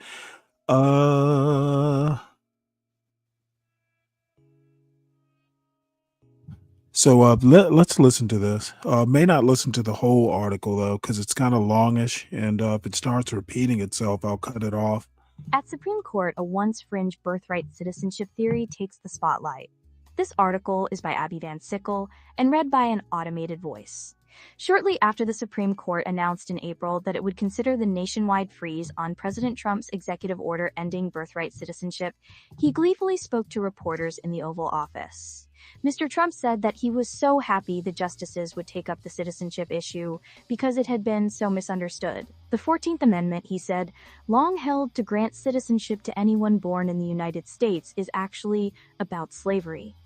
So let's listen to this. May not listen to the whole article, though, because it's kind of longish. And if it starts repeating itself, I'll cut it off. At Supreme Court, a once fringe birthright citizenship theory takes the spotlight. This article is by Abby Van Sickle and read by an automated voice. Shortly after the Supreme Court announced in April that it would consider the nationwide freeze on President Trump's executive order ending birthright citizenship, he gleefully spoke to reporters in the Oval Office. Mr. Trump said that he was so happy the justices would take up the citizenship issue because it had been so misunderstood. The 14th Amendment, he said, long held to grant citizenship to anyone born in the United States, is actually about slavery.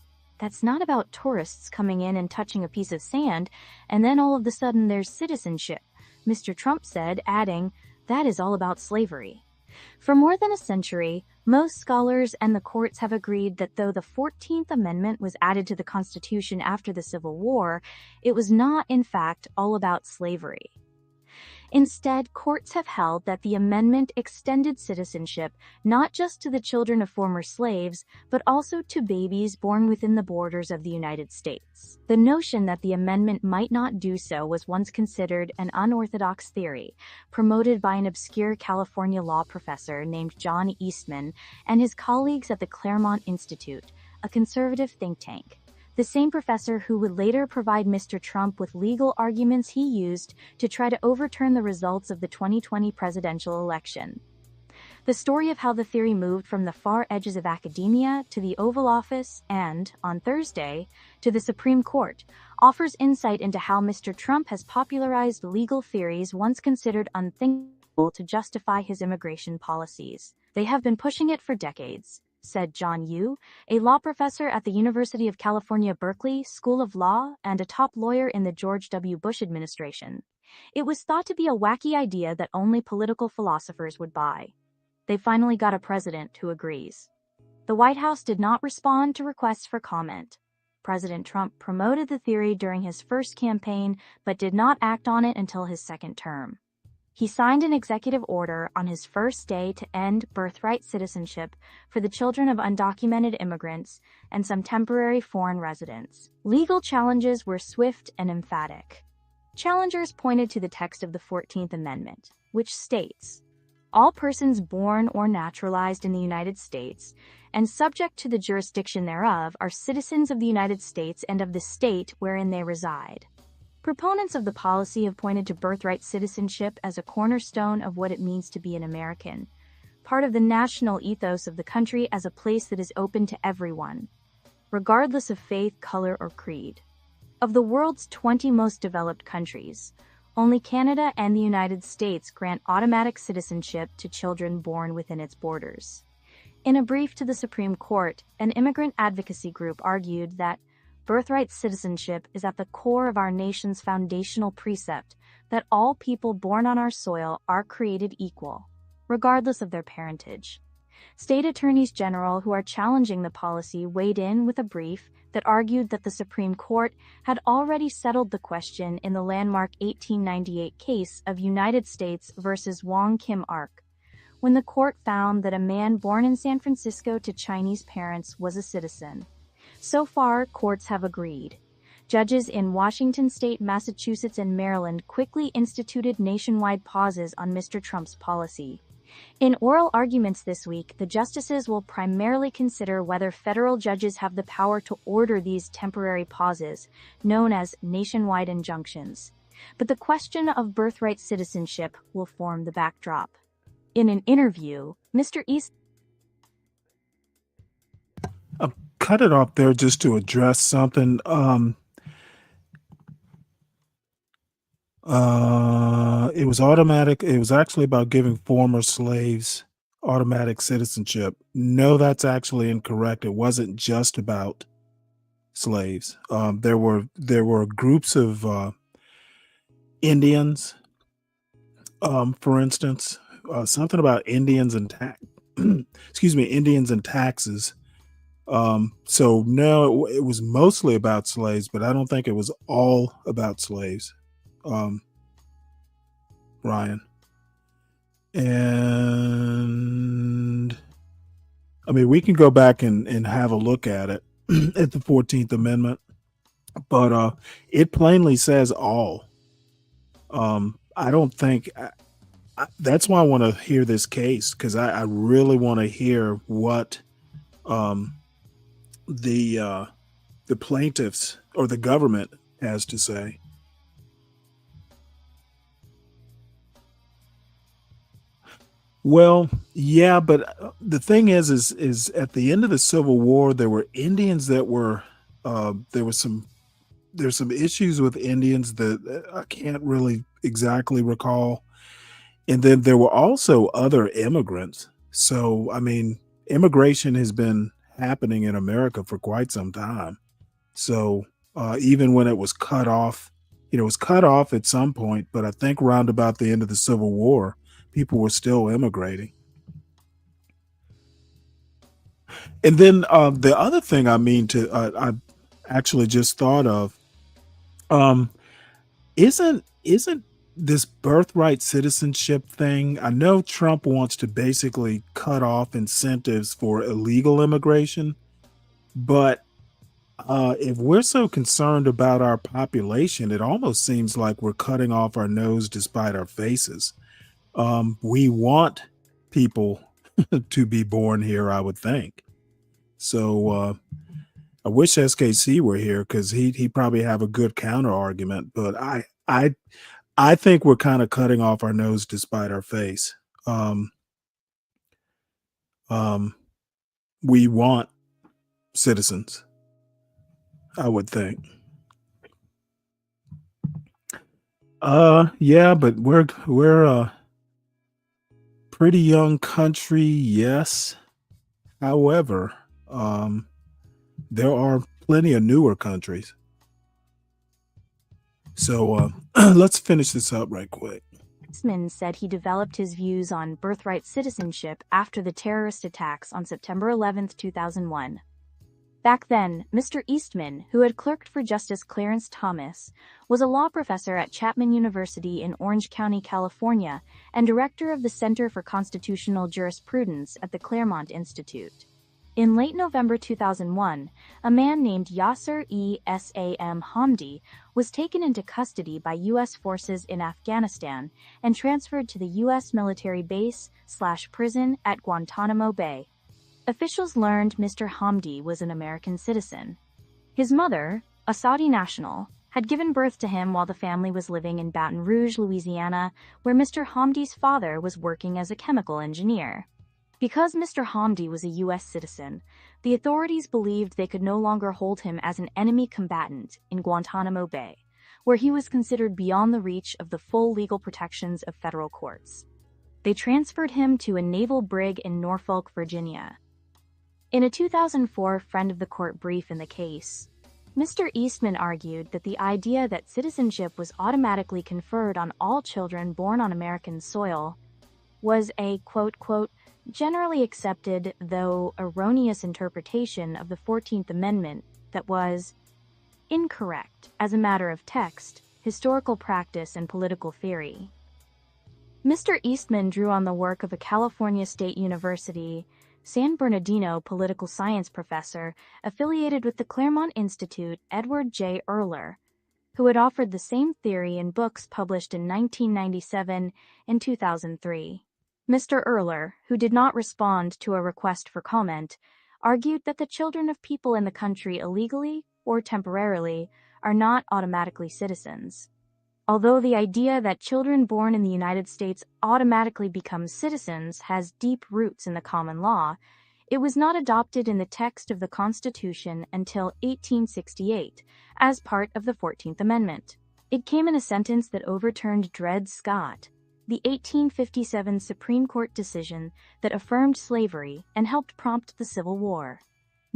That's not about tourists coming in and touching a piece of sand, and then all of a sudden there's citizenship, Mr. Trump said, adding, that is all about slavery. For more than a century, most scholars and the courts have agreed that though the 14th Amendment was added to the Constitution after the Civil War, it was not, in fact, all about slavery. Instead, courts have held that the amendment extended citizenship not just to the children of former slaves, but also to babies born within the borders of the United States. The notion that the amendment might not do so was once considered an unorthodox theory, promoted by an obscure California law professor named John Eastman and his colleagues at the Claremont Institute, a conservative think tank. The same professor who would later provide Mr. Trump with legal arguments he used to try to overturn the results of the 2020 presidential election. The story of how the theory moved from the far edges of academia to the Oval Office and, on Thursday, to the Supreme Court offers insight into how Mr. Trump has popularized legal theories once considered unthinkable to justify his immigration policies. They have been pushing it for decades, said John Yoo, a law professor at the University of California, Berkeley School of Law and a top lawyer in the George W. Bush administration. It was thought to be a wacky idea that only political philosophers would buy. They finally got a president who agrees. The White House did not respond to requests for comment. President Trump promoted the theory during his first campaign, but did not act on it until his second term. He signed an executive order on his first day to end birthright citizenship for the children of undocumented immigrants and some temporary foreign residents. Legal challenges were swift and emphatic. Challengers pointed to the text of the 14th Amendment, which states, all persons born or naturalized in the United States and subject to the jurisdiction thereof are citizens of the United States and of the state wherein they reside. Proponents of the policy have pointed to birthright citizenship as a cornerstone of what it means to be an American, part of the national ethos of the country as a place that is open to everyone, regardless of faith, color, or creed. Of the world's 20 most developed countries, only Canada and the United States grant automatic citizenship to children born within its borders. In a brief to the Supreme Court, an immigrant advocacy group argued that birthright citizenship is at the core of our nation's foundational precept that all people born on our soil are created equal, regardless of their parentage. State attorneys general who are challenging the policy weighed in with a brief that argued that the Supreme Court had already settled the question in the landmark 1898 case of United States versus Wong Kim Ark, when the court found that a man born in San Francisco to Chinese parents was a citizen. So far, courts have agreed. Judges in Washington state, Massachusetts, and Maryland quickly instituted nationwide pauses on Mr. Trump's policy. In oral arguments this week, the justices will primarily consider whether federal judges have the power to order these temporary pauses, known as nationwide injunctions. But the question of birthright citizenship will form the backdrop. In an interview, Mr. East cut it off there just to address something. It was automatic. It was actually about giving former slaves automatic citizenship. No, that's actually incorrect. It wasn't just about slaves. There were groups of Indians, for instance, something about Indians and Indians and taxes. So no, it was mostly about slaves, but I don't think it was all about slaves. Ryan. And I mean, we can go back and have a look at it at the 14th Amendment, but it plainly says all. I don't think that's why I want to hear this case, because I really want to hear what the plaintiffs or the government has to say. Well, yeah, but the thing is at the end of the Civil War, there were Indians that were there's some issues with Indians that I can't really exactly recall. And then there were also other immigrants. So, I mean, immigration has been happening in America for quite some time. So even when it was cut off, it was cut off at some point, but I think round about the end of the Civil War, people were still immigrating. And then the other thing I actually just thought of, isn't this birthright citizenship thing? I know Trump wants to basically cut off incentives for illegal immigration, but if we're so concerned about our population, it almost seems like we're cutting off our nose despite our faces. We want people to be born here, I would think. So I wish SKC were here, because he'd probably have a good counter argument. But I think we're kind of cutting off our nose despite our face. We want citizens, I would think. Yeah, but we're a pretty young country, yes. However, there are plenty of newer countries. So let's finish this up right quick. Eastman said he developed his views on birthright citizenship after the terrorist attacks on September 11, 2001. Back then, Mr. Eastman, who had clerked for Justice Clarence Thomas, was a law professor at Chapman University in Orange County, California, and director of the Center for Constitutional Jurisprudence at the Claremont Institute. In late November 2001, a man named Yasser Sam Hamdi was taken into custody by U.S. forces in Afghanistan and transferred to the U.S. military base/prison at Guantanamo Bay. Officials learned Mr. Hamdi was an American citizen. His mother, a Saudi national, had given birth to him while the family was living in Baton Rouge, Louisiana, where Mr. Hamdi's father was working as a chemical engineer. Because Mr. Hamdi was a U.S. citizen, the authorities believed they could no longer hold him as an enemy combatant in Guantanamo Bay, where he was considered beyond the reach of the full legal protections of federal courts. They transferred him to a naval brig in Norfolk, Virginia. In a 2004 friend of the court brief in the case, Mr. Eastman argued that the idea that citizenship was automatically conferred on all children born on American soil was a quote, generally accepted, though erroneous interpretation of the 14th Amendment that was incorrect as a matter of text, historical practice, and political theory. Mr. Eastman drew on the work of a California State University, San Bernardino political science professor affiliated with the Claremont Institute, Edward J. Erler, who had offered the same theory in books published in 1997 and 2003. Mr. Erler, who did not respond to a request for comment, argued that the children of people in the country illegally or temporarily are not automatically citizens. Although the idea that children born in the United States automatically become citizens has deep roots in the common law, it was not adopted in the text of the Constitution until 1868 as part of the 14th Amendment. It came in a sentence that overturned Dred Scott, the 1857 Supreme Court decision that affirmed slavery and helped prompt the Civil War.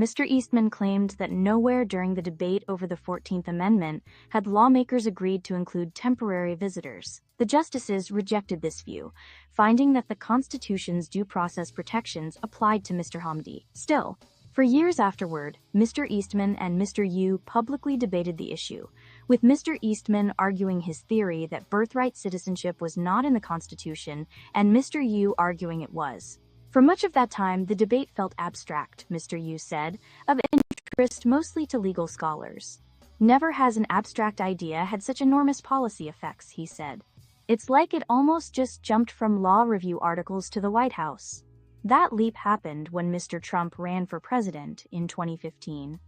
Mr. Eastman claimed that nowhere during the debate over the 14th Amendment had lawmakers agreed to include temporary visitors. The justices rejected this view, finding that the Constitution's due process protections applied to Mr. Hamdi. Still, for years afterward, Mr. Eastman and Mr. Yu publicly debated the issue, with Mr. Eastman arguing his theory that birthright citizenship was not in the Constitution and Mr. Yu arguing it was. For much of that time, the debate felt abstract, Mr. Yu said, of interest mostly to legal scholars. Never has an abstract idea had such enormous policy effects, he said. It's like it almost just jumped from law review articles to the White House. That leap happened when Mr. Trump ran for president in 2015.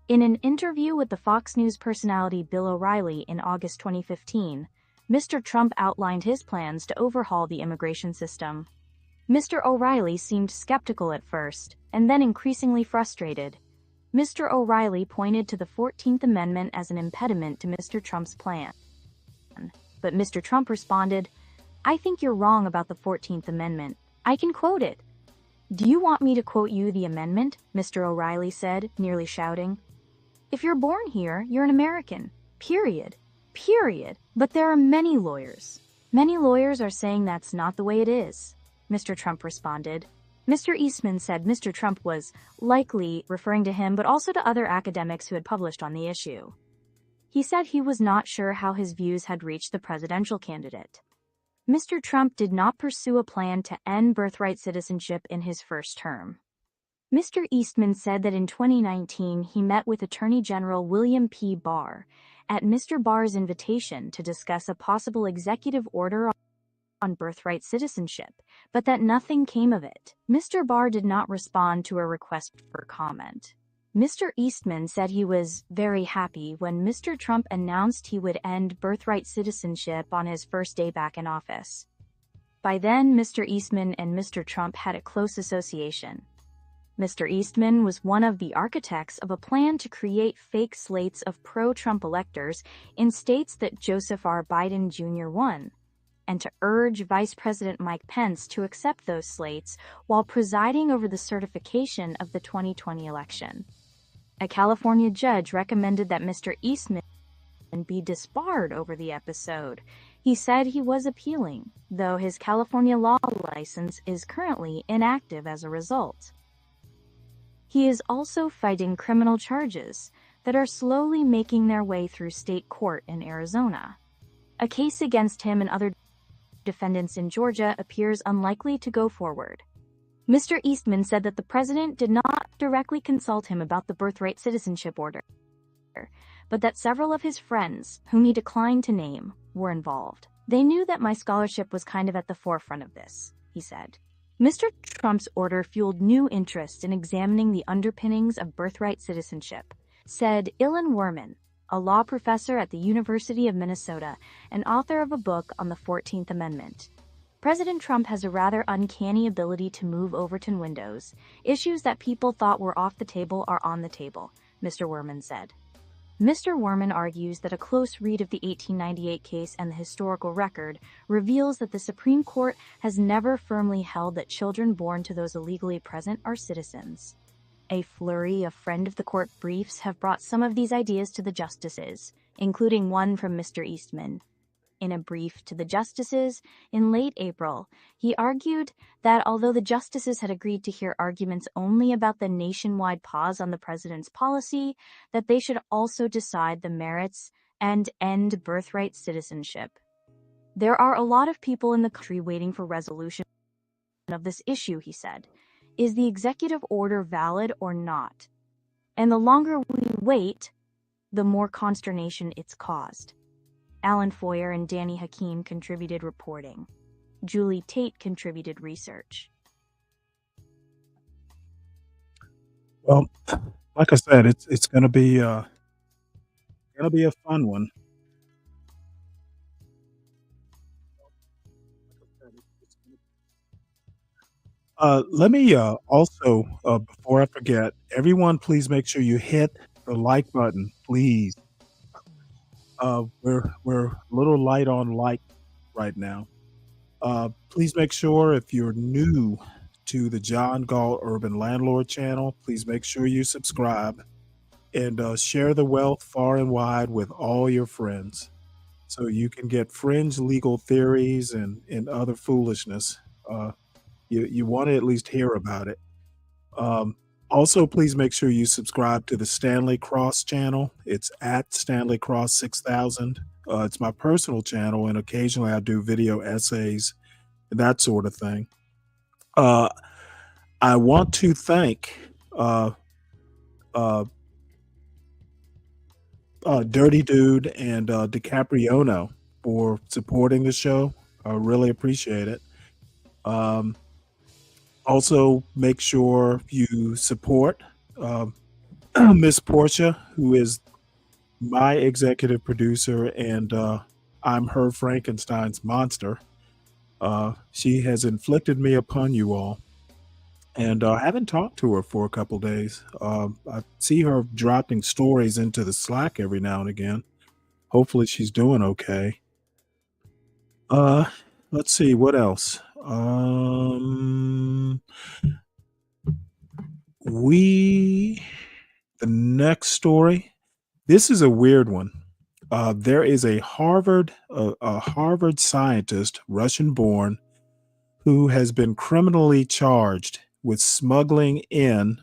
In an interview with the Fox News personality Bill O'Reilly in August 2015, Mr. Trump outlined his plans to overhaul the immigration system. Mr. O'Reilly seemed skeptical at first, and then increasingly frustrated. Mr. O'Reilly pointed to the 14th Amendment as an impediment to Mr. Trump's plan. But Mr. Trump responded, "I think you're wrong about the 14th Amendment. I can quote it." "Do you want me to quote you the amendment?" Mr. O'Reilly said, nearly shouting. "If you're born here, you're an American. Period. Period. But there are many lawyers. Many lawyers are saying that's not the way it is," Mr. Trump responded. Mr. Eastman said Mr. Trump was likely referring to him, but also to other academics who had published on the issue. He said he was not sure how his views had reached the presidential candidate. Mr. Trump did not pursue a plan to end birthright citizenship in his first term. Mr. Eastman said that in 2019 he met with Attorney General William P. Barr at Mr. Barr's invitation to discuss a possible executive order on birthright citizenship, but that nothing came of it. Mr. Barr did not respond to a request for comment. Mr. Eastman said he was very happy when Mr. Trump announced he would end birthright citizenship on his first day back in office. By then, Mr. Eastman and Mr. Trump had a close association. Mr. Eastman was one of the architects of a plan to create fake slates of pro-Trump electors in states that Joseph R. Biden Jr. won, and to urge Vice President Mike Pence to accept those slates while presiding over the certification of the 2020 election. A California judge recommended that Mr. Eastman be disbarred over the episode. He said he was appealing, though his California law license is currently inactive as a result. He is also fighting criminal charges that are slowly making their way through state court in Arizona. A case against him and other defendants in Georgia appears unlikely to go forward. Mr. Eastman said that the president did not directly consult him about the birthright citizenship order, but that several of his friends, whom he declined to name, were involved. "They knew that my scholarship was kind of at the forefront of this," he said. Mr. Trump's order fueled new interest in examining the underpinnings of birthright citizenship, said Ilan Werman, a law professor at the University of Minnesota and author of a book on the 14th Amendment. President Trump has a rather uncanny ability to move Overton windows. Issues that people thought were off the table are on the table, Mr. Werman said. Mr. Worman argues that a close read of the 1898 case and the historical record reveals that the Supreme Court has never firmly held that children born to those illegally present are citizens. A flurry of friend of the court briefs have brought some of these ideas to the justices, including one from Mr. Eastman. In a brief to the justices in late April, he argued that although the justices had agreed to hear arguments only about the nationwide pause on the president's policy, that they should also decide the merits and end birthright citizenship. There are a lot of people in the country waiting for resolution of this issue, he said. Is the executive order valid or not? And the longer we wait, the more consternation it's caused. Alan Foyer and Danny Hakim contributed reporting. Julie Tate contributed research. Well, like I said, it's going to be a fun one. Let me also, before I forget, everyone, please make sure you hit the like button, please. We're a little light on like right now. Please make sure if you're new to the John Gall Urban Landlord channel, please make sure you subscribe and share the wealth far and wide with all your friends so you can get fringe legal theories and other foolishness. You want to at least hear about it. Also, please make sure you subscribe to the Stanley Cross channel. It's at Stanley Cross 6000. It's my personal channel, and occasionally I do video essays, that sort of thing. I want to thank Dirty Dude and DiCapriono for supporting the show. I really appreciate it. Also, make sure you support Miss Portia, who is my executive producer, and I'm her Frankenstein's monster. She has inflicted me upon you all, and I haven't talked to her for a couple days. I see her dropping stories into the Slack every now and again. Hopefully she's doing okay. Let's see, what else? The next story, this is a weird one. There is a Harvard scientist, Russian-born, who has been criminally charged with smuggling in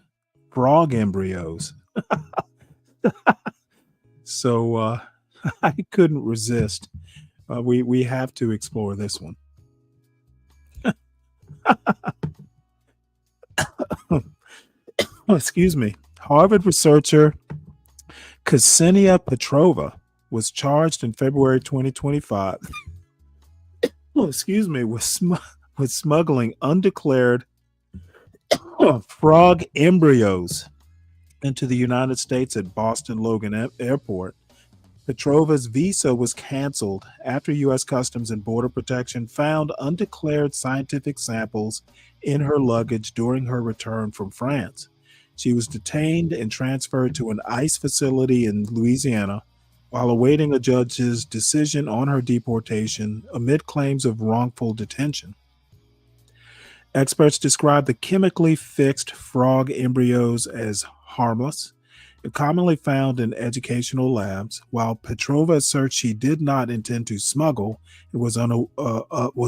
frog embryos. So I couldn't resist. We have to explore this one. Excuse me. Harvard researcher Ksenia Petrova was charged in February 2025. Excuse me, with smuggling undeclared frog embryos into the United States at Boston Logan Airport. Petrova's visa was canceled after U.S. Customs and Border Protection found undeclared scientific samples in her luggage during her return from France. She was detained and transferred to an ICE facility in Louisiana while awaiting a judge's decision on her deportation amid claims of wrongful detention. Experts describe the chemically fixed frog embryos as harmless and commonly found in educational labs, while Petrova asserts she did not intend to smuggle and was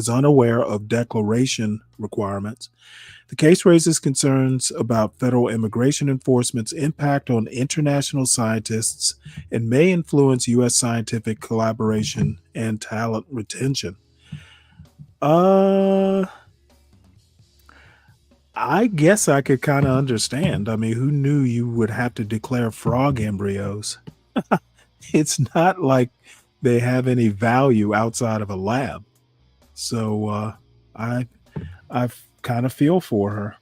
unaware of declaration requirements. The case raises concerns about federal immigration enforcement's impact on international scientists and may influence U.S. scientific collaboration and talent retention. I guess I could kind of understand. I mean, who knew you would have to declare frog embryos? It's not like they have any value outside of a lab. So I kind of feel for her.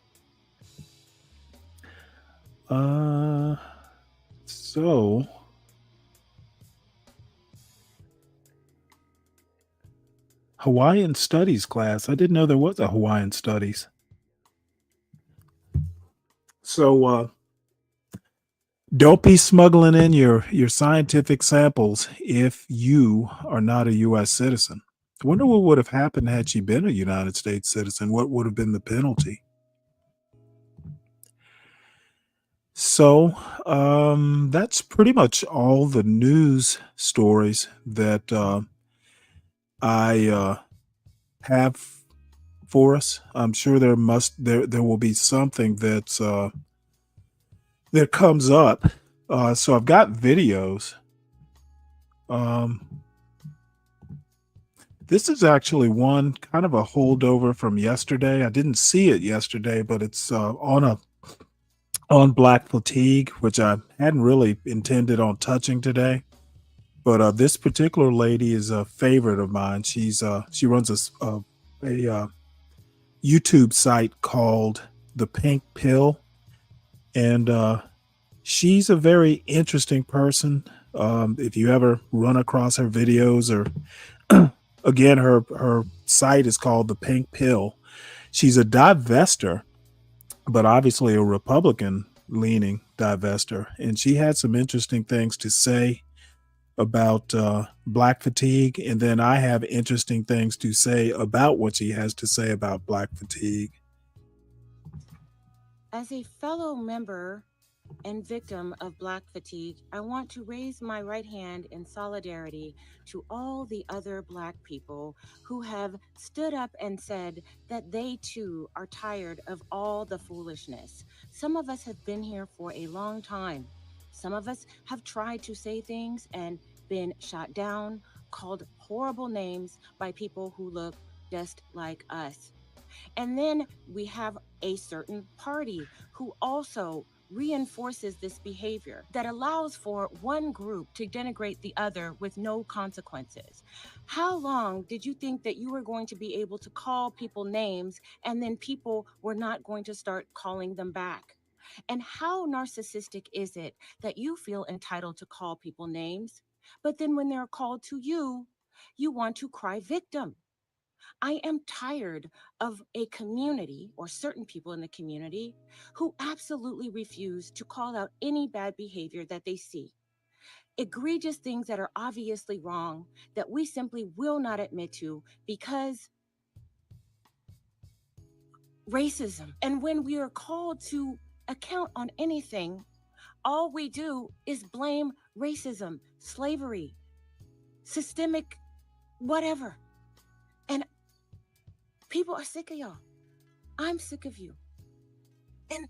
So Hawaiian Studies class. I didn't know there was a Hawaiian Studies. So Don't be smuggling in your scientific samples if you are not a U.S. citizen. I wonder what would have happened had she been a United States citizen. What would have been the penalty? So that's pretty much all the news stories that I have for us. I'm sure there will be something that's that comes up. So I've got videos. This is actually one kind of a holdover from yesterday. I didn't see it yesterday, but it's on black fatigue, which I hadn't really intended on touching today. But this particular lady is a favorite of mine. She runs a YouTube site called The Pink Pill, and she's a very interesting person. If you ever run across her videos, or again, her site is called The Pink Pill. She's a divester, but obviously a Republican leaning divester, and she had some interesting things to say about black fatigue, and then I have interesting things to say about what she has to say about black fatigue. As a fellow member and victim of black fatigue, I want to raise my right hand in solidarity to all the other black people who have stood up and said that they too are tired of all the foolishness. Some of us have been here for a long time. Some of us have tried to say things and been shot down, called horrible names by people who look just like us. And then we have a certain party who also reinforces this behavior that allows for one group to denigrate the other with no consequences. How long did you think that you were going to be able to call people names and then people were not going to start calling them back? And how narcissistic is it that you feel entitled to call people names, but then when they're called to you, you want to cry victim? I am tired of a community or certain people in the community who absolutely refuse to call out any bad behavior that they see. Egregious things that are obviously wrong that we simply will not admit to because racism. And when we are called to account on anything, all we do is blame racism, slavery, systemic, whatever. And people are sick of y'all. I'm sick of you. And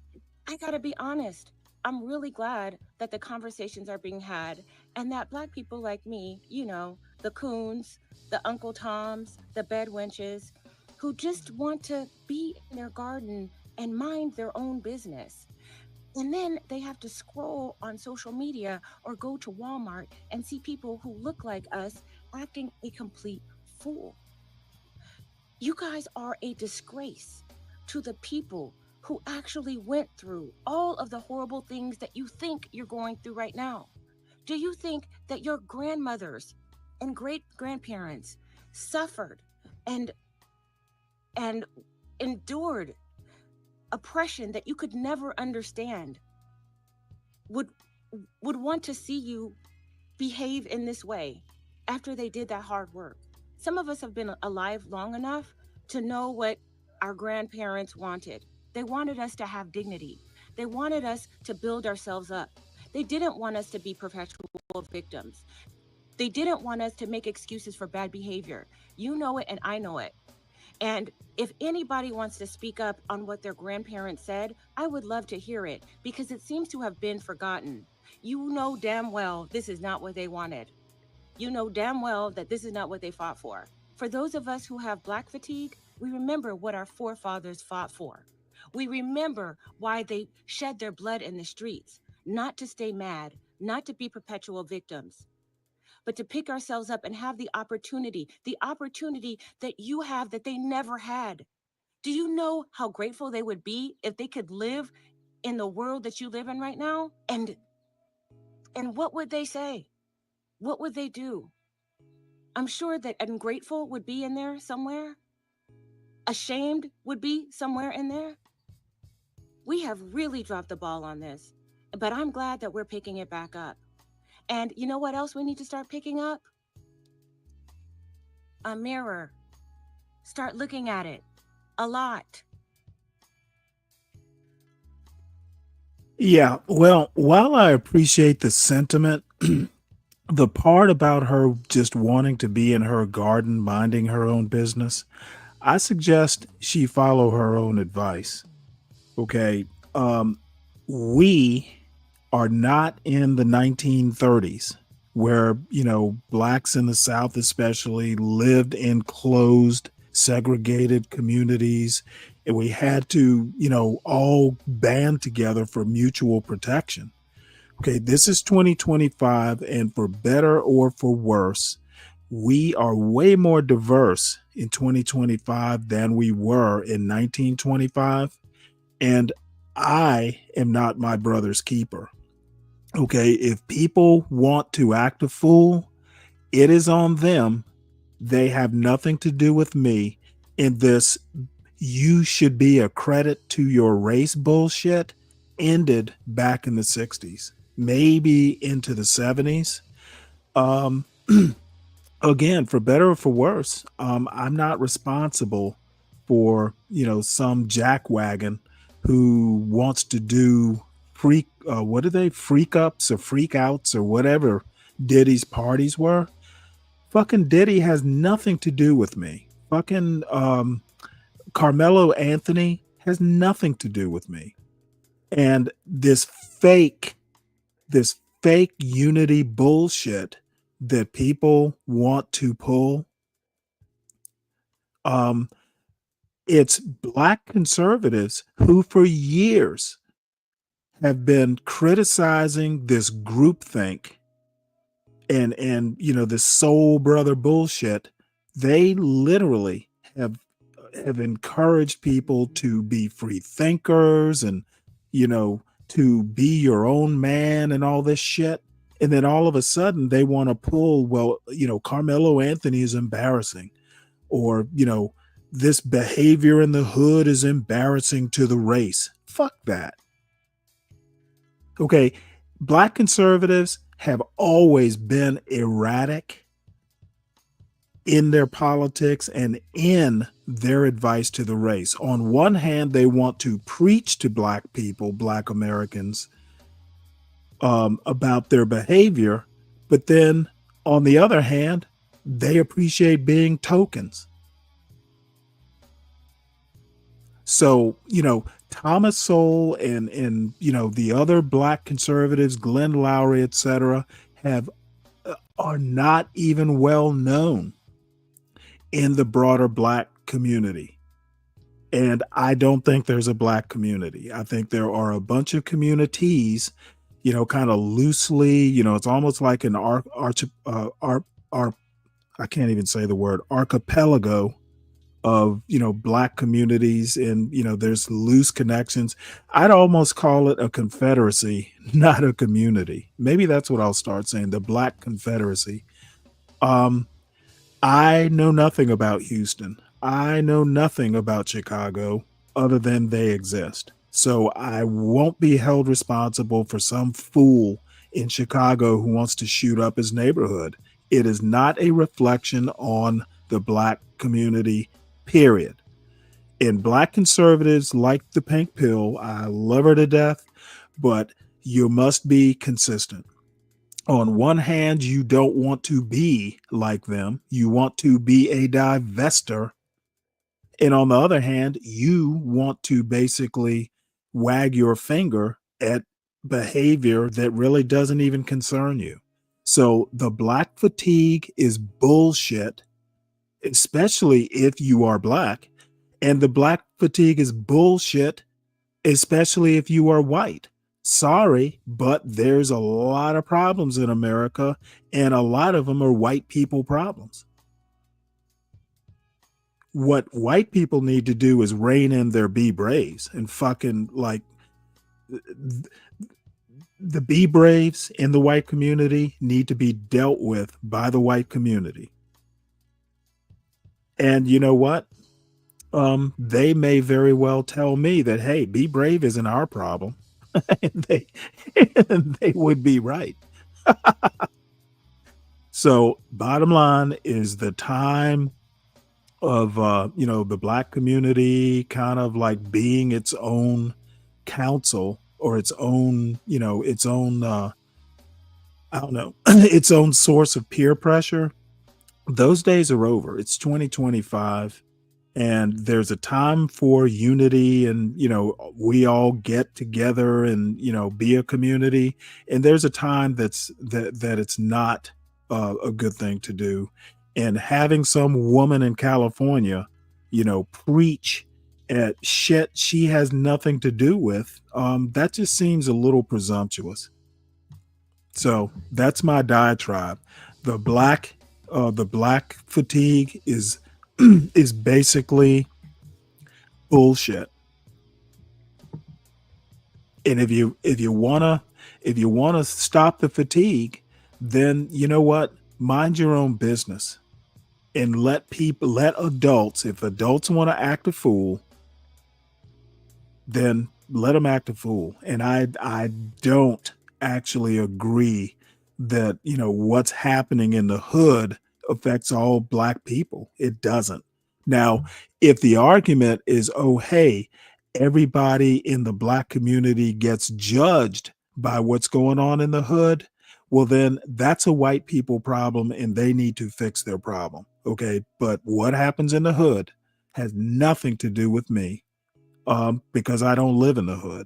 I gotta be honest, I'm really glad that the conversations are being had and that Black people like me, you know, the coons, the Uncle Toms, the bedwenches, who just want to be in their garden and mind their own business. And then they have to scroll on social media or go to Walmart and see people who look like us acting a complete fool. You guys are a disgrace to the people who actually went through all of the horrible things that you think you're going through right now. Do you think that your grandmothers and great grandparents suffered and endured oppression that you could never understand would want to see you behave in this way after they did that hard work? Some of us have been alive long enough to know what our grandparents wanted. They wanted us to have dignity. They wanted us to build ourselves up. They didn't want us to be perpetual victims. They didn't want us to make excuses for bad behavior. You know it and I know it. And if anybody wants to speak up on what their grandparents said, I would love to hear it because it seems to have been forgotten. You know damn well this is not what they wanted. You know damn well that this is not what they fought for. For those of us who have Black fatigue, we remember what our forefathers fought for. We remember why they shed their blood in the streets, not to stay mad, not to be perpetual victims, but to pick ourselves up and have the opportunity that you have that they never had. Do you know how grateful they would be if they could live in the world that you live in right now? And what would they say? What would they do? I'm sure that ungrateful would be in there somewhere. Ashamed would be somewhere in there. We have really dropped the ball on this. But I'm glad that we're picking it back up. And you know what else we need to start picking up? A mirror. Start looking at it a lot. Yeah, well, while I appreciate the sentiment, the part about her just wanting to be in her garden, minding her own business, I suggest she follow her own advice. Okay. We are not in the 1930s where, blacks in the South especially lived in closed, segregated communities. And we had to, all band together for mutual protection. Okay. This is 2025. And for better or for worse, we are way more diverse in 2025 than we were in 1925. And I am not my brother's keeper. Okay. If people want to act a fool, it is on them. They have nothing to do with me in this. You should be a credit to your race bullshit ended back in the 60s, maybe into the 70s. Um, Again, for better or for worse, I'm not responsible for, some jackwagon who wants to do what are they, freak ups or freak outs or whatever Diddy's parties were. Fucking Diddy has nothing to do with me. Fucking Carmelo Anthony has nothing to do with me. And this fake unity bullshit that people want to pull, it's black conservatives who for years have been criticizing this groupthink and this soul brother bullshit. They literally have encouraged people to be free thinkers and to be your own man and all this shit. And then all of a sudden they want to pull, well, Carmelo Anthony is embarrassing, or this behavior in the hood is embarrassing to the race. Fuck that. Okay, black conservatives have always been erratic in their politics and in their advice to the race. On one hand, they want to preach to black people, black Americans, about their behavior, but then on the other hand, they appreciate being tokens. So, Thomas Sowell and the other black conservatives, Glenn Lowry, etc., are not even well known in the broader black community. And I don't think there's a black community. I think there are a bunch of communities, kind of loosely, it's almost like an I can't even say the word, archipelago of, black communities, and, there's loose connections. I'd almost call it a confederacy, not a community. Maybe that's what I'll start saying, the Black Confederacy. I know nothing about Houston. I know nothing about Chicago other than they exist. So I won't be held responsible for some fool in Chicago who wants to shoot up his neighborhood. It is not a reflection on the black community, period. And black conservatives like the pink pill. I love her to death, but you must be consistent. On one hand, you don't want to be like them. You want to be a divester. And on the other hand, you want to basically wag your finger at behavior that really doesn't even concern you. So the black fatigue is bullshit, especially if you are black. And the black fatigue is bullshit, especially if you are white. Sorry, but there's a lot of problems in America, and a lot of them are white people problems. What white people need to do is rein in their be braves and fucking like the be braves in the white community need to be dealt with by the white community. And you know what? They may very well tell me that, hey, be brave isn't our problem. and they would be right. So bottom line is the time of the black community kind of like being its own council or its own, its own I don't know, its own source of peer pressure. Those days are over. It's 2025 and there's a time for unity and we all get together and be a community, and there's a time that it's not a good thing to do. And having some woman in California preach at shit she has nothing to do with, that just seems a little presumptuous. So that's my diatribe. The black fatigue is is basically bullshit. And if you wanna stop the fatigue, then you know what? Mind your own business and let adults, if adults want to act a fool, then let them act a fool. And I don't actually agree that what's happening in the hood affects all black people. It doesn't. Now, if the argument is, oh hey, everybody in the black community gets judged by what's going on in the hood, well then that's a white people problem and they need to fix their problem. Okay, but what happens in the hood has nothing to do with me, because I don't live in the hood.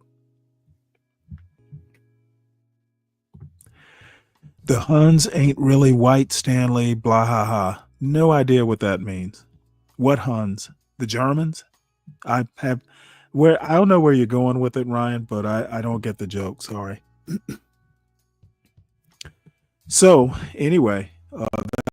The Huns ain't really white, Stanley, blah ha ha. No idea what that means. What Huns? The Germans? I don't know where you're going with it, Ryan, but I don't get the joke. Sorry. So anyway,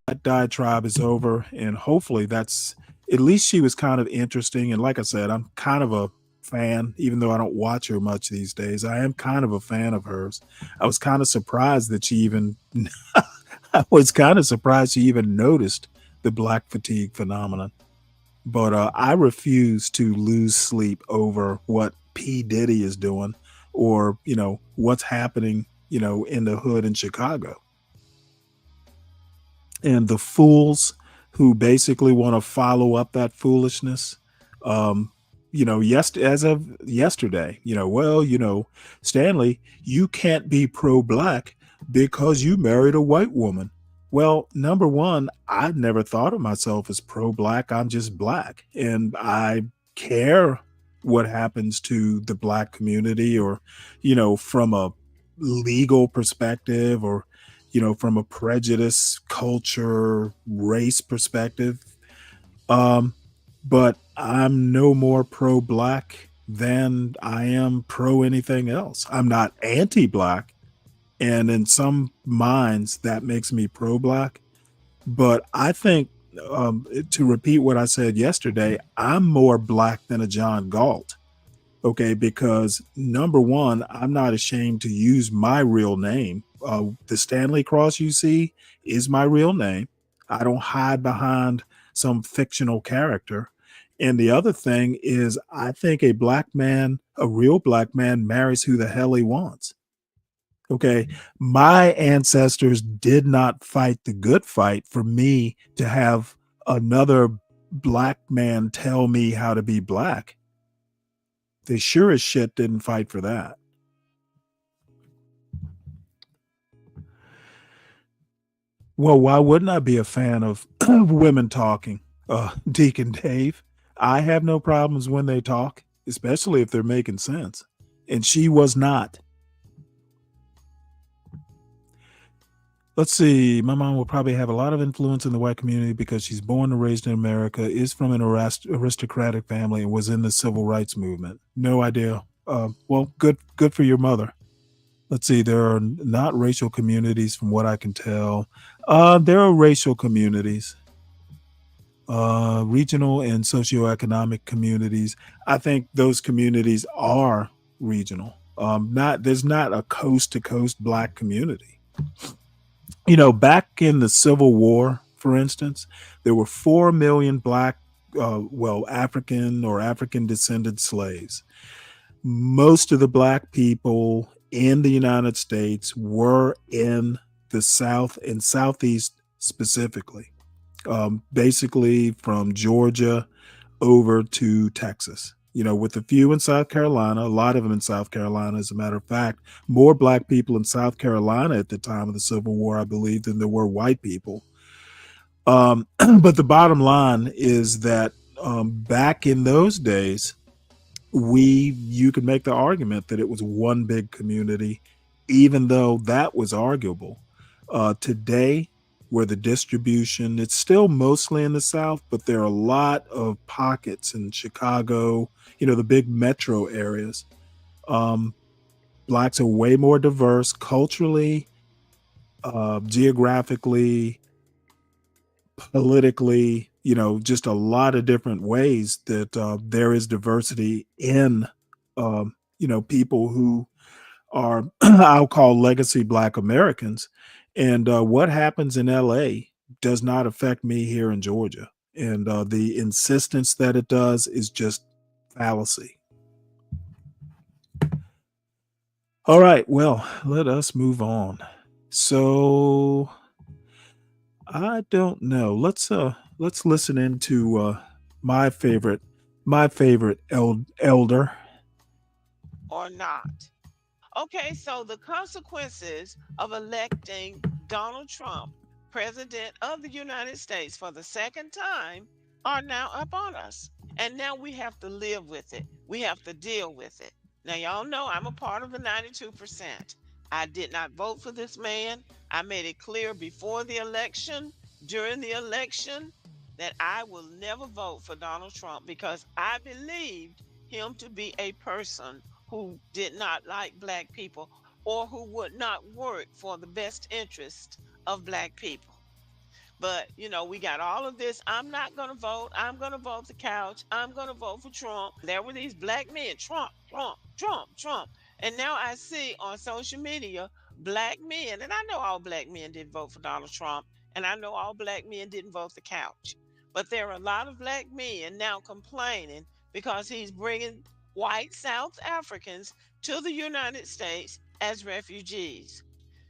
that diatribe is over, and hopefully that's, at least she was kind of interesting. And like I said, I'm kind of a fan, even though I don't watch her much these days. I am kind of a fan of hers. I was kind of surprised that she even noticed the black fatigue phenomenon. But I refuse to lose sleep over what P. Diddy is doing, or what's happening in the hood in Chicago. And the fools who basically want to follow up that foolishness, as of yesterday, Stanley, you can't be pro-black because you married a white woman. Well, number one, I've never thought of myself as pro-black. I'm just black, and I care what happens to the black community, or from a legal perspective, or from a prejudice, culture, race perspective. But I'm no more pro-black than I am pro anything else. I'm not anti-black, and in some minds that makes me pro-black. But I think, to repeat what I said yesterday, I'm more black than a John Galt. Okay, because number one, I'm not ashamed to use my real name. The Stanley Cross you see is my real name. I don't hide behind some fictional character. And the other thing is, I think a real black man marries who the hell he wants. Okay, my ancestors did not fight the good fight for me to have another black man tell me how to be black. They sure as shit didn't fight for that. Well, why wouldn't I be a fan of women talking, Deacon Dave? I have no problems when they talk, especially if they're making sense. And she was not. Let's see. My mom will probably have a lot of influence in the white community because she's born and raised in America, is from an aristocratic family, and was in the civil rights movement. No idea. Well, good for your mother. Let's see. There are not racial communities from what I can tell. There are racial communities, regional and socioeconomic communities. I think those communities are regional. There's not a coast to coast black community. Back in the Civil War, for instance, there were 4 million black, African or African descended slaves. most of the black people in the United States were in the South and Southeast specifically, basically from Georgia over to Texas. With a few in South Carolina, a lot of them in South Carolina, as a matter of fact, more black people in South Carolina at the time of the Civil War, I believe, than there were white people. But the bottom line is that back in those days, you could make the argument that it was one big community, even though that was arguable. Today, where the distribution, it's still mostly in the South, but there are a lot of pockets in Chicago, the big metro areas. Blacks are way more diverse culturally, geographically, politically, just a lot of different ways that there is diversity in, people who are, I'll call legacy Black Americans. And what happens in LA does not affect me here in Georgia. And the insistence that it does is just fallacy. All right, well, let us move on. So I don't know. Let's listen into my favorite elder. Or not. Okay, so the consequences of electing Donald Trump president of the United States for the second time are now upon us. And now we have to live with it. We have to deal with it. Now, y'all know I'm a part of the 92%. I did not vote for this man. I made it clear before the election, during the election, that I will never vote for Donald Trump because I believed him to be a person who did not like Black people or who would not work for the best interest of Black people. But, we got all of this. I'm not going to vote. I'm going to vote the couch. I'm going to vote for Trump. There were these Black men, Trump, Trump, Trump, Trump. And now I see on social media, Black men, and I know all Black men didn't vote for Donald Trump, and I know all Black men didn't vote the couch. But there are a lot of Black men now complaining because he's bringing white South Africans to the United States as refugees.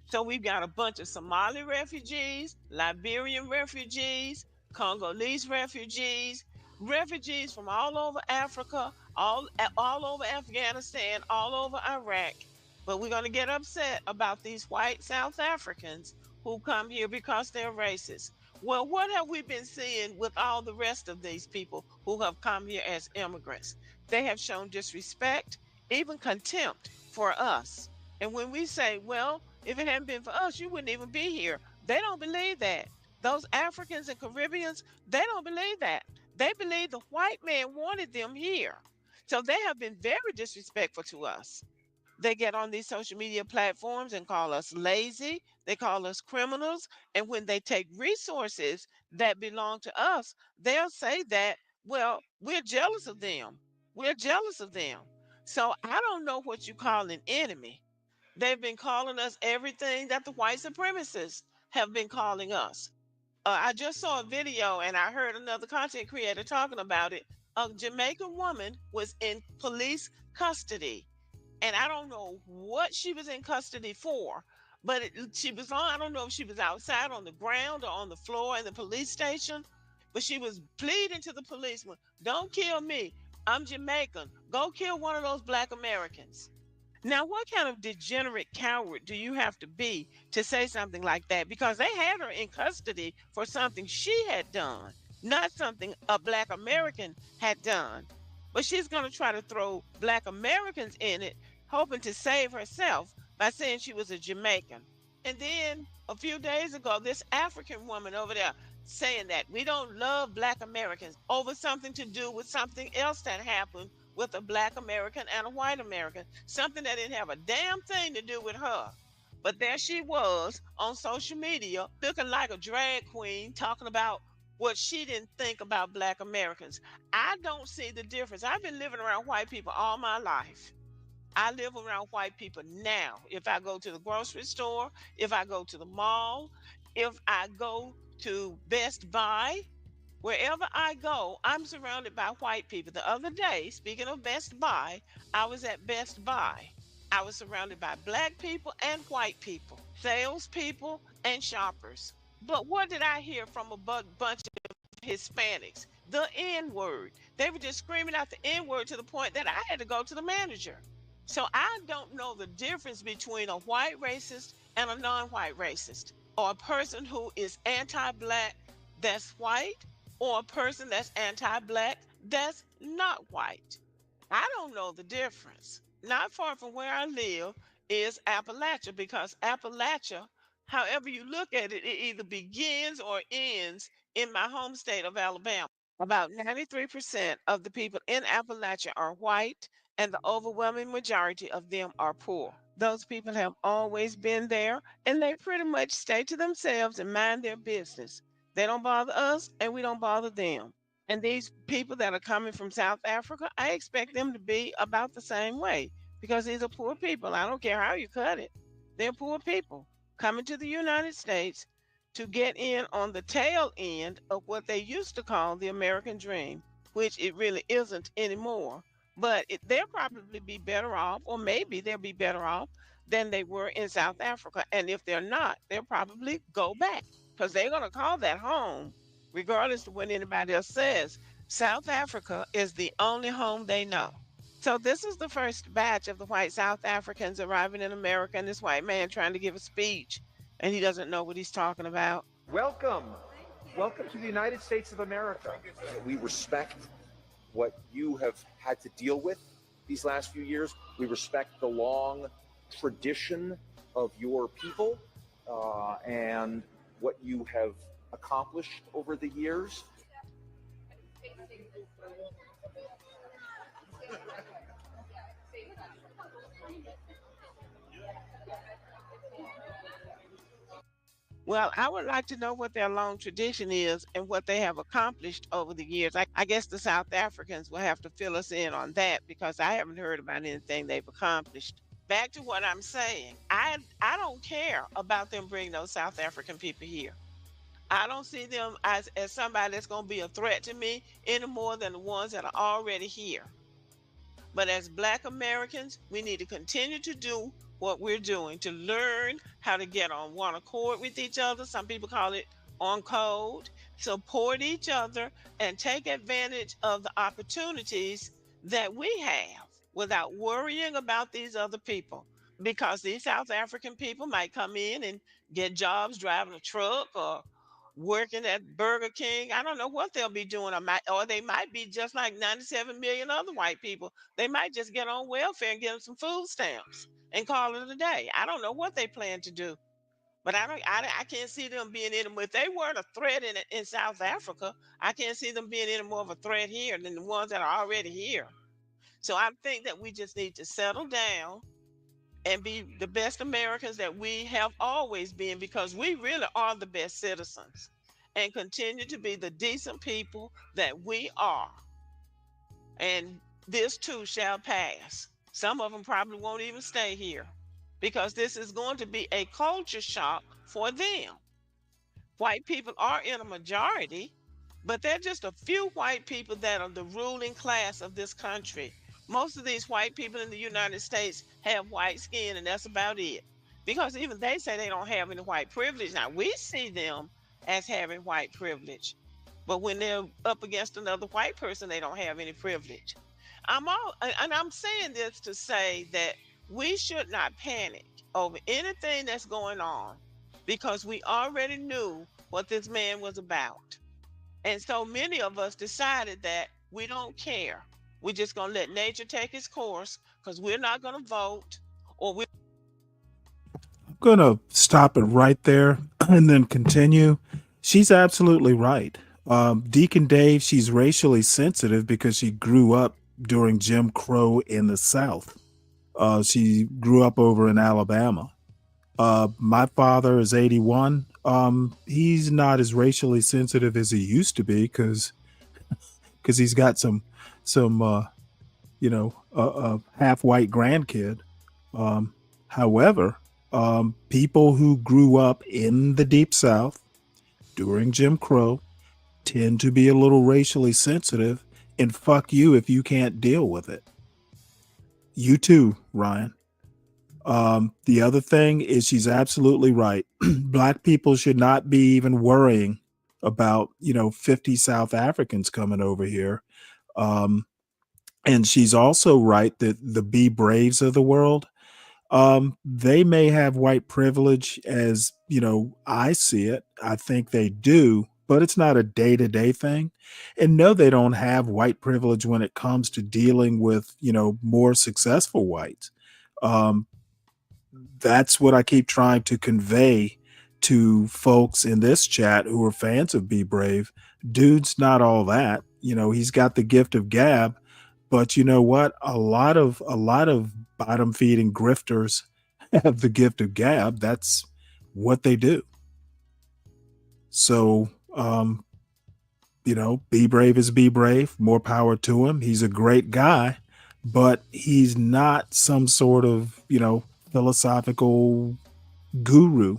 So we've got a bunch of Somali refugees, Liberian refugees, Congolese refugees, refugees from all over Africa, all over Afghanistan, all over Iraq. But we're going to get upset about these white South Africans who come here because they're racist. Well, what have we been seeing with all the rest of these people who have come here as immigrants? They have shown disrespect, even contempt for us. And when we say, well, if it hadn't been for us, you wouldn't even be here. They don't believe that. Those Africans and Caribbeans, they don't believe that. They believe the white man wanted them here. So they have been very disrespectful to us. They get on these social media platforms and call us lazy. They call us criminals. And when they take resources that belong to us, they'll say that, well, we're jealous of them. We're jealous of them. So I don't know what you call an enemy. They've been calling us everything that the white supremacists have been calling us. I just saw a video and I heard another content creator talking about it. A Jamaican woman was in police custody. And I don't know what she was in custody for, but she was on, I don't know if she was outside on the ground or on the floor in the police station, but she was pleading to the policeman, don't kill me. I'm Jamaican. Go kill one of those Black Americans. Now, what kind of degenerate coward do you have to be to say something like that? Because they had her in custody for something she had done, not something a Black American had done. But she's going to try to throw Black Americans in it, hoping to save herself by saying she was a Jamaican. And then a few days ago, this African woman over there saying that we don't love Black Americans over something to do with something else that happened with a Black American and a white American, something that didn't have a damn thing to do with her. But there she was on social media looking like a drag queen talking about what she didn't think about Black Americans. I don't see the difference. I've been living around white people all my life. I live around white people now. If I go to the grocery store, if I go to the mall, if I go to Best Buy, Wherever I go, I'm surrounded by white people. The other day, speaking of Best Buy, I was at Best Buy. I was surrounded by black people and white people, salespeople and shoppers. But what did I hear from a bunch of Hispanics? The N word. They were just screaming out the N word to the point that I had to go to the manager. So I don't know the difference between a white racist and a non white racist, or a person who is anti black that's white, or a person that's anti black that's not white. I don't know the difference. Not far from where I live is Appalachia, because Appalachia, however you look at it, it either begins or ends in my home state of Alabama. About 93% of the people in Appalachia are white, and the overwhelming majority of them are poor. Those people have always been there, and they pretty much stay to themselves and mind their business. They don't bother us, and we don't bother them. And these people that are coming from South Africa, I expect them to be about the same way, because these are poor people. I don't care how you cut it. They're poor people coming to the United States to get in on the tail end of what they used to call the American dream, which it really isn't anymore. But they'll probably be better off, or maybe they'll be better off than they were in South Africa. And if they're not, they'll probably go back, because they're going to call that home, regardless of what anybody else says. South Africa is the only home they know. So this is the first batch of the white South Africans arriving in America, and this white man trying to give a speech, and he doesn't know what he's talking about. Welcome. Welcome to the United States of America. We respect what you have had to deal with these last few years. We respect the long tradition of your people and what you have accomplished over the years. Well, I would like to know what their long tradition is and what they have accomplished over the years. I guess the South Africans will have to fill us in on that, because I haven't heard about anything they've accomplished. Back to what I'm saying, I don't care about them bringing those South African people here. I don't see them as somebody that's going to be a threat to me any more than the ones that are already here. But as Black Americans, we need to continue to do what we're doing, to learn how to get on one accord with each other. Some people call it on code. Support each other and take advantage of the opportunities that we have without worrying about these other people. Because these South African people might come in and get jobs driving a truck or working at Burger King. I don't know what they'll be doing, or they might be just like 97 million other white people. They might just get on welfare and get them some food stamps and call it a day. I don't know what they plan to do, but I can't see them being any more. If they weren't a threat in South Africa, I can't see them being any more of a threat here than the ones that are already here. So I think that we just need to settle down and be the best Americans that we have always been, because we really are the best citizens, and continue to be the decent people that we are. And this too shall pass. Some of them probably won't even stay here, because this is going to be a culture shock for them. White people are in a majority, but they're just a few white people that are the ruling class of this country. Most of these white people in the United States have white skin, and that's about it. Because even they say they don't have any white privilege. Now, we see them as having white privilege, but when they're up against another white person, they don't have any privilege. I'm saying this to say that we should not panic over anything that's going on, because we already knew what this man was about. And so many of us decided that we don't care. We're just going to let nature take its course, because we're not going to vote, or we're I'm going to stop it right there and then continue. She's absolutely right. Deacon Dave, she's racially sensitive because she grew up during Jim Crow in the South. She grew up over in Alabama. My father is 81. He's not as racially sensitive as he used to be, because he's got some half white grandkid. However, people who grew up in the Deep South during Jim Crow tend to be a little racially sensitive, and fuck you if you can't deal with it. You too, Ryan. The other thing is she's absolutely right. Black people should not be even worrying about, 50 South Africans coming over here. And she's also right that the Be Braves of the world, they may have white privilege as, I see it. I think they do, but it's not a day-to-day thing. And no, they don't have white privilege when it comes to dealing with, more successful whites. That's what I keep trying to convey to folks in this chat who are fans of Be Brave. Dude's not all that. He's got the gift of gab, but you know what? A lot of bottom feeding grifters have the gift of gab. That's what they do. So, Be Brave is Be Brave. More power to him. He's a great guy, but he's not some sort of, philosophical guru.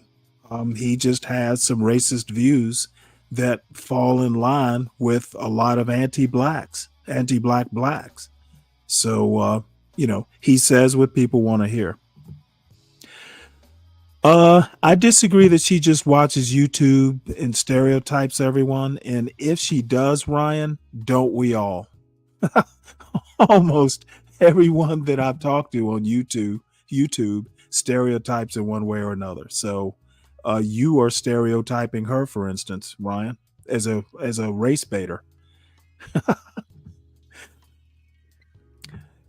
He just has some racist views that fall in line with a lot of anti-black blacks. So, he says what people want to hear. I disagree that she just watches YouTube and stereotypes everyone. And if she does, Ryan, don't we all? Almost everyone that I've talked to on YouTube stereotypes in one way or another. So you are stereotyping her, for instance, Ryan, as a race baiter.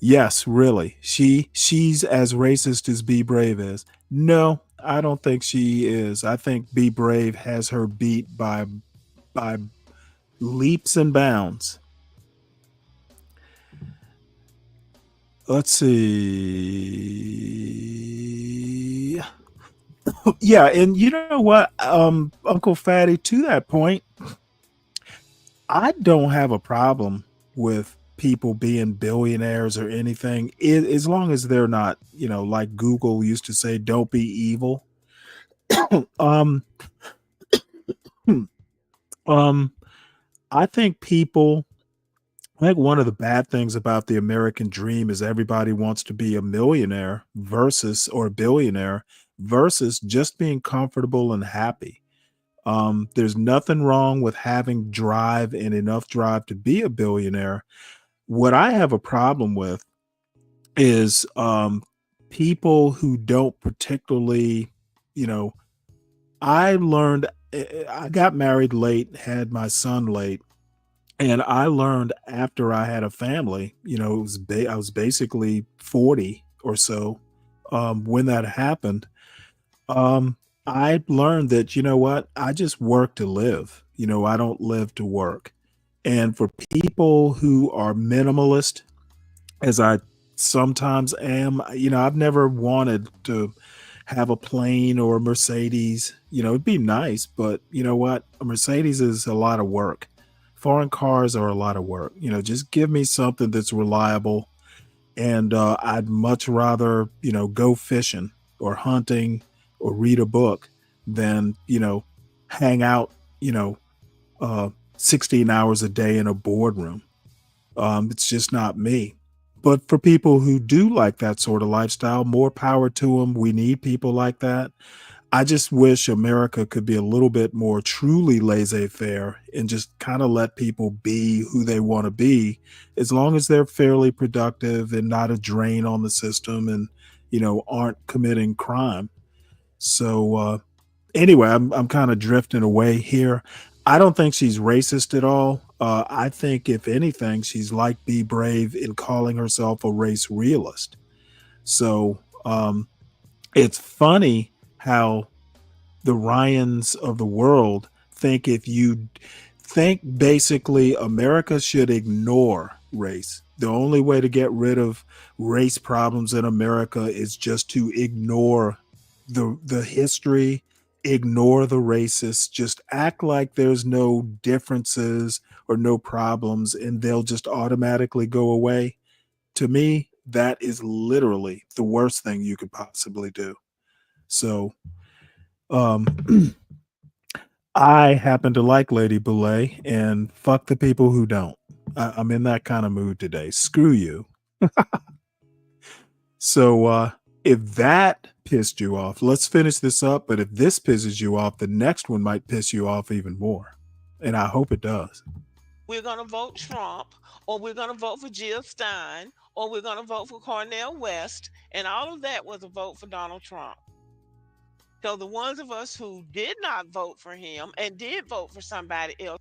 Yes, really. She's as racist as Be Brave is. No, I don't think she is. I think Be Brave has her beat by leaps and bounds. Let's see. Yeah, and you know what, Uncle Fatty, to that point, I don't have a problem with people being billionaires or anything, as long as they're not, like Google used to say, don't be evil. I think people, like, one of the bad things about the American dream is everybody wants to be a millionaire or a billionaire versus just being comfortable and happy. There's nothing wrong with having drive and enough drive to be a billionaire. What I have a problem with is people who don't particularly, I got married late, had my son late, and I learned after I had a family, I was basically 40 or so when that happened. I learned that, what, I just work to live. I don't live to work. And for people who are minimalist, as I sometimes am, I've never wanted to have a plane or a Mercedes. It'd be nice, but you know what? A Mercedes is a lot of work. Foreign cars are a lot of work. Just give me something that's reliable. And I'd much rather, go fishing or hunting or read a book than, hang out, 16 hours a day in a boardroom. It's just not me. But for people who do like that sort of lifestyle, more power to them. We need people like that. I just wish America could be a little bit more truly laissez-faire and just kind of let people be who they want to be, as long as they're fairly productive and not a drain on the system and, aren't committing crime. So anyway, I'm kind of drifting away here. I don't think she's racist at all. I think, if anything, she's like Be Brave in calling herself a race realist. So it's funny how the Ryans of the world think basically America should ignore race. The only way to get rid of race problems in America is just to ignore the history, ignore the racists, just act like there's no differences or no problems, and they'll just automatically go away. To me, that is literally the worst thing you could possibly do. So I happen to like Lady Boulay, and fuck the people who don't. I'm in that kind of mood today. Screw you. So if that pissed you off, let's finish this up. But if this pisses you off, the next one might piss you off even more. And I hope it does. We're going to vote Trump, or we're going to vote for Jill Stein, or we're going to vote for Cornel West. And all of that was a vote for Donald Trump. So the ones of us who did not vote for him and did vote for somebody else.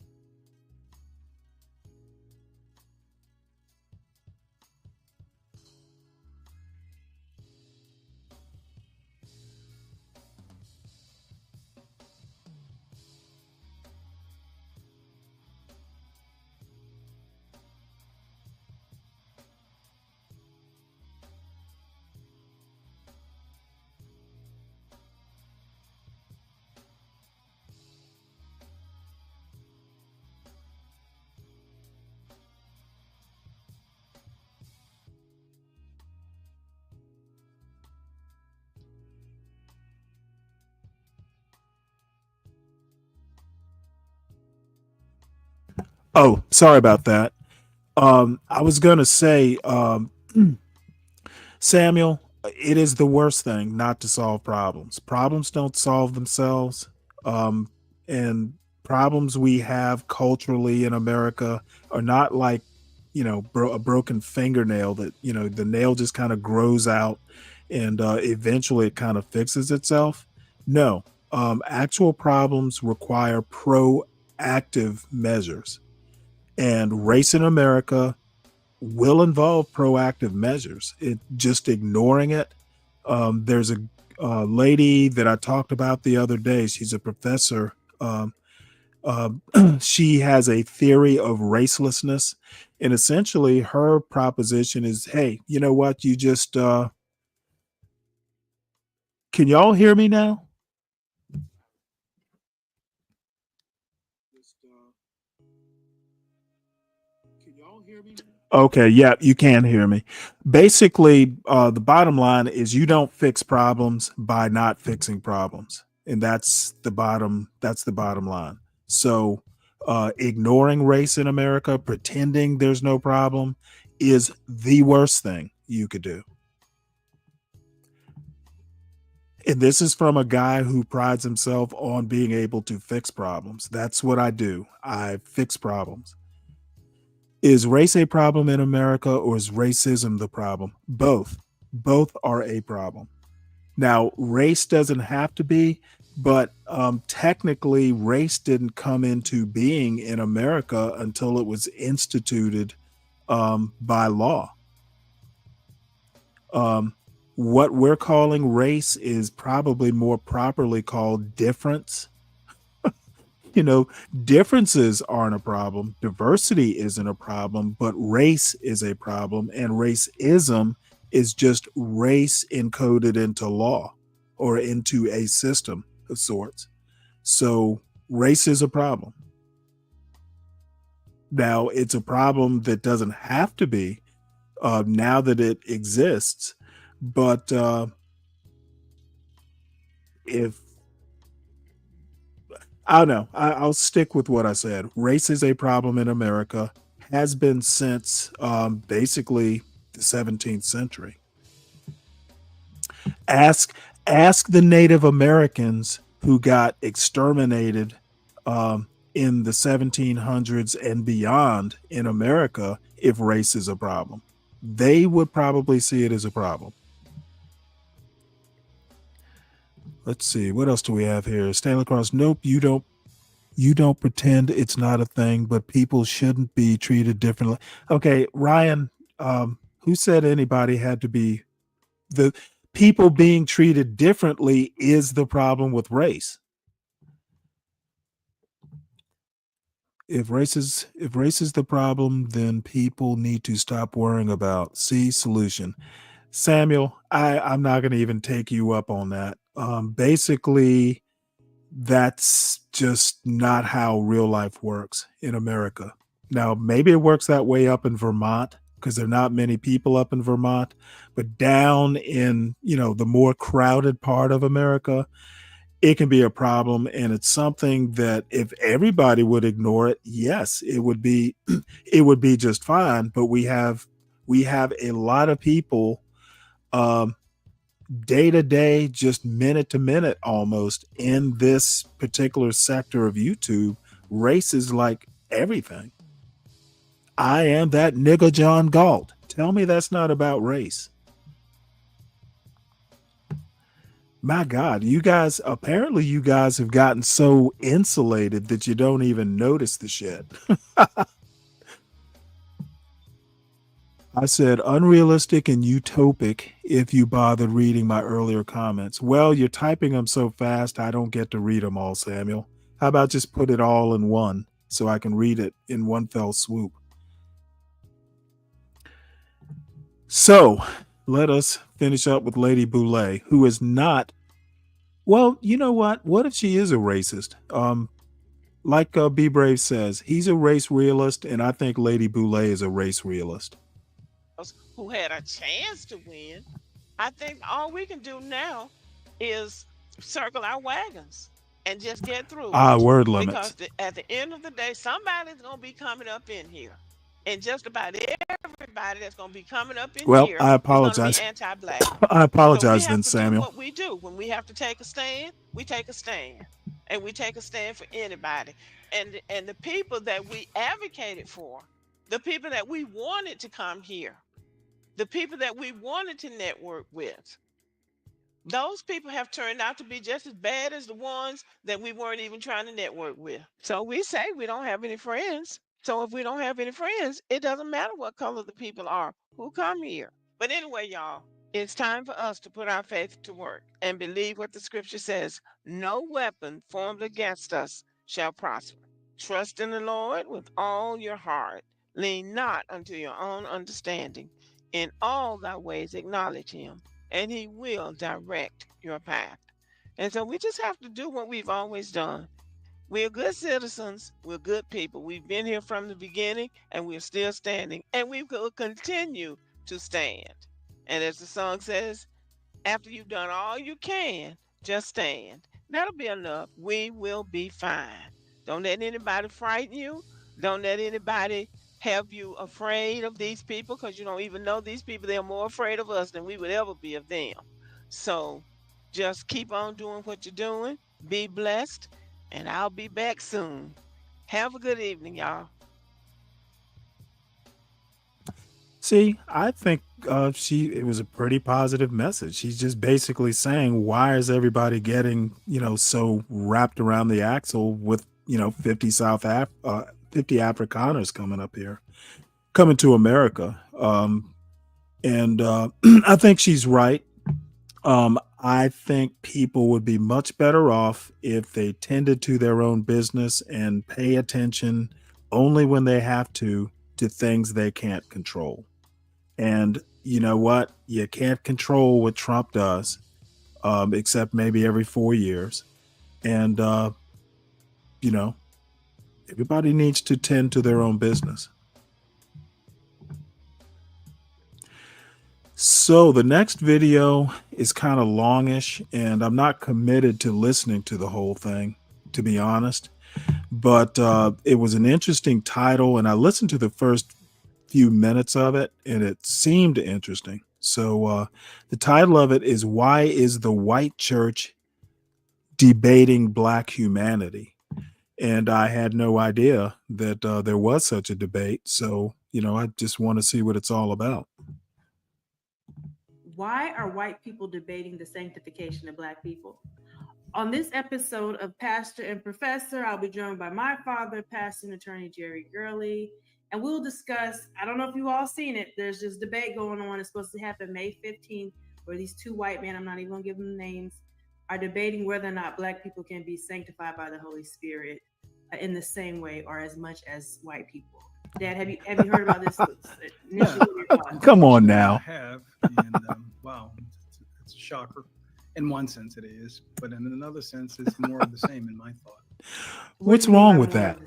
Oh, sorry about that. I was going to say, Samuel, it is the worst thing not to solve problems. Problems don't solve themselves. And problems we have culturally in America are not like, a broken fingernail that, the nail just kind of grows out and eventually it kind of fixes itself. No, actual problems require proactive measures. And race in America will involve proactive measures. It just ignoring it. There's a lady that I talked about the other day. She's a professor. She has a theory of racelessness, and essentially her proposition is, hey, you know what? You just can y'all hear me now? Okay, yeah, you can hear me. Basically, the bottom line is you don't fix problems by not fixing problems, and that's the bottom line. So, ignoring race in America, pretending there's no problem, is the worst thing you could do. And this is from a guy who prides himself on being able to fix problems. That's what I do. I fix problems. Is race a problem in America, or is racism the problem? Both. Both are a problem. Now, race doesn't have to be, but technically, race didn't come into being in America until it was instituted by law. What we're calling race is probably more properly called difference. Differences aren't a problem. Diversity isn't a problem, but race is a problem. And racism is just race encoded into law or into a system of sorts. So race is a problem. Now, it's a problem that doesn't have to be now that it exists. But if I don't know. I'll stick with what I said. Race is a problem in America, has been since basically the 17th century. Ask the Native Americans who got exterminated in the 1700s and beyond in America if race is a problem. They would probably see it as a problem. Let's see. What else do we have here? Stanley Cross. Nope, you don't pretend it's not a thing, but people shouldn't be treated differently. Okay, Ryan, who said anybody had to be the people being treated differently is the problem with race? If race is the problem, then people need to stop worrying about solution. Samuel, I'm not going to even take you up on that. Basically, that's just not how real life works in America. Now, maybe it works that way up in Vermont because there are not many people up in Vermont, but down in, the more crowded part of America, it can be a problem, and it's something that if everybody would ignore it, yes, it would be just fine. But we have a lot of people, day to day, just minute to minute almost, in this particular sector of YouTube. Race is like everything. I am that nigga John Galt. Tell me that's not about race. My God, you guys have gotten so insulated that you don't even notice the shit. I said unrealistic and utopic if you bothered reading my earlier comments. Well, you're typing them so fast I don't get to read them all, Samuel. How about just put it all in one so I can read it in one fell swoop? So let us finish up with Lady Boulay, who is not, well, you know what? What if she is a racist? Like Be Brave says, he's a race realist, and I think Lady Boulay is a race realist. Who had a chance to win. I think all we can do now is circle our wagons and just get through. Word limits. Because at the end of the day, somebody's going to be coming up in here. And just about everybody that's going to be coming up in here I apologize. is going to be anti-black. I apologize so we then, Samuel. Do what we do. When we have to take a stand, we take a stand. And we take a stand for anybody. And the people that we advocated for, the people that we wanted to come here, the people that we wanted to network with, those people have turned out to be just as bad as the ones that we weren't even trying to network with. So we say we don't have any friends. So if we don't have any friends, it doesn't matter what color the people are who come here. But anyway, y'all, it's time for us to put our faith to work and believe what the scripture says. No weapon formed against us shall prosper. Trust in the Lord with all your heart. Lean not unto your own understanding. In all thy ways acknowledge him, and he will direct your path. And so we just have to do what we've always done. We're good citizens. We're good people. We've been here from the beginning, and we're still standing, and we will continue to stand. And as the song says, after you've done all you can, just stand. That'll be enough. We will be fine. Don't let anybody frighten you. Don't let anybody have you afraid of these people, because you don't even know these people. They're more afraid of us than we would ever be of them. So just keep on doing what you're doing. Be blessed, and I'll be back soon. Have a good evening, y'all. See, I think it was a pretty positive message. She's just basically saying, why is everybody getting, so wrapped around the axle with, 50 Afrikaners coming to America. And I think she's right. I think people would be much better off if they tended to their own business and pay attention only when they have to things they can't control. And you know what? You can't control what Trump does, except maybe every 4 years. And, everybody needs to tend to their own business. So the next video is kind of longish, and I'm not committed to listening to the whole thing, to be honest. But it was an interesting title, and I listened to the first few minutes of it, and it seemed interesting. So the title of it is "Why is the White Church Debating Black Humanity?" And I had no idea that there was such a debate. So, I just want to see what it's all about. Why are white people debating the sanctification of Black people? On this episode of Pastor and Professor, I'll be joined by my father, Pastor and Attorney Jerry Gurley, and we'll discuss, I don't know if you've all seen it, there's this debate going on. It's supposed to happen May 15th, where these two white men, I'm not even going to give them names, are debating whether or not Black people can be sanctified by the Holy Spirit in the same way or as much as white people. Dad, have you heard about this? Yeah. Come on now. I have, and wow, it's a shocker. In one sense it is, but in another sense it's more of the same in my thought. What's wrong with that?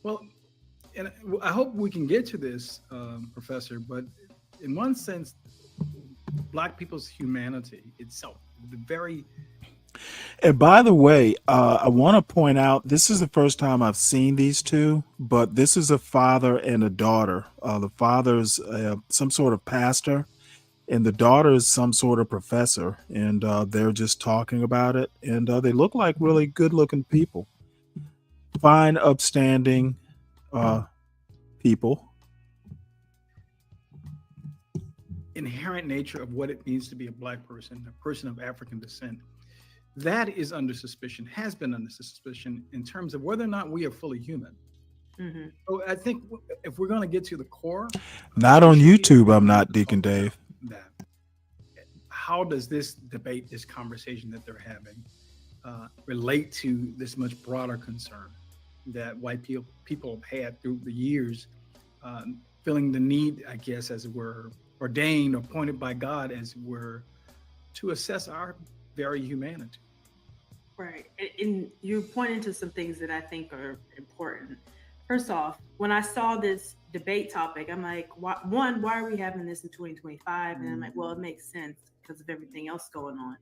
Well, and I hope we can get to this, Professor, but in one sense, Black people's humanity itself, the very And by the way, I want to point out this is the first time I've seen these two, but this is a father and a daughter. The father's some sort of pastor, and the daughter is some sort of professor, and they're just talking about it. And they look like really good-looking people, fine, upstanding people. Inherent nature of what it means to be a Black person, a person of African descent, that is under suspicion, has been under suspicion in terms of whether or not we are fully human. Mm-hmm. So I think if we're going to get to the core, Not on YouTube, I'm not, Deacon Dave. that how does this debate, this conversation that they're having, relate to this much broader concern that white people have had through the years, feeling the need, I guess, as it were, ordained or appointed by God, as it were, to assess our very humanity. Right. And you're pointing to some things that I think are important. First off, when I saw this debate topic, I'm like, why are we having this in 2025? And I'm like, well, it makes sense because of everything else going on.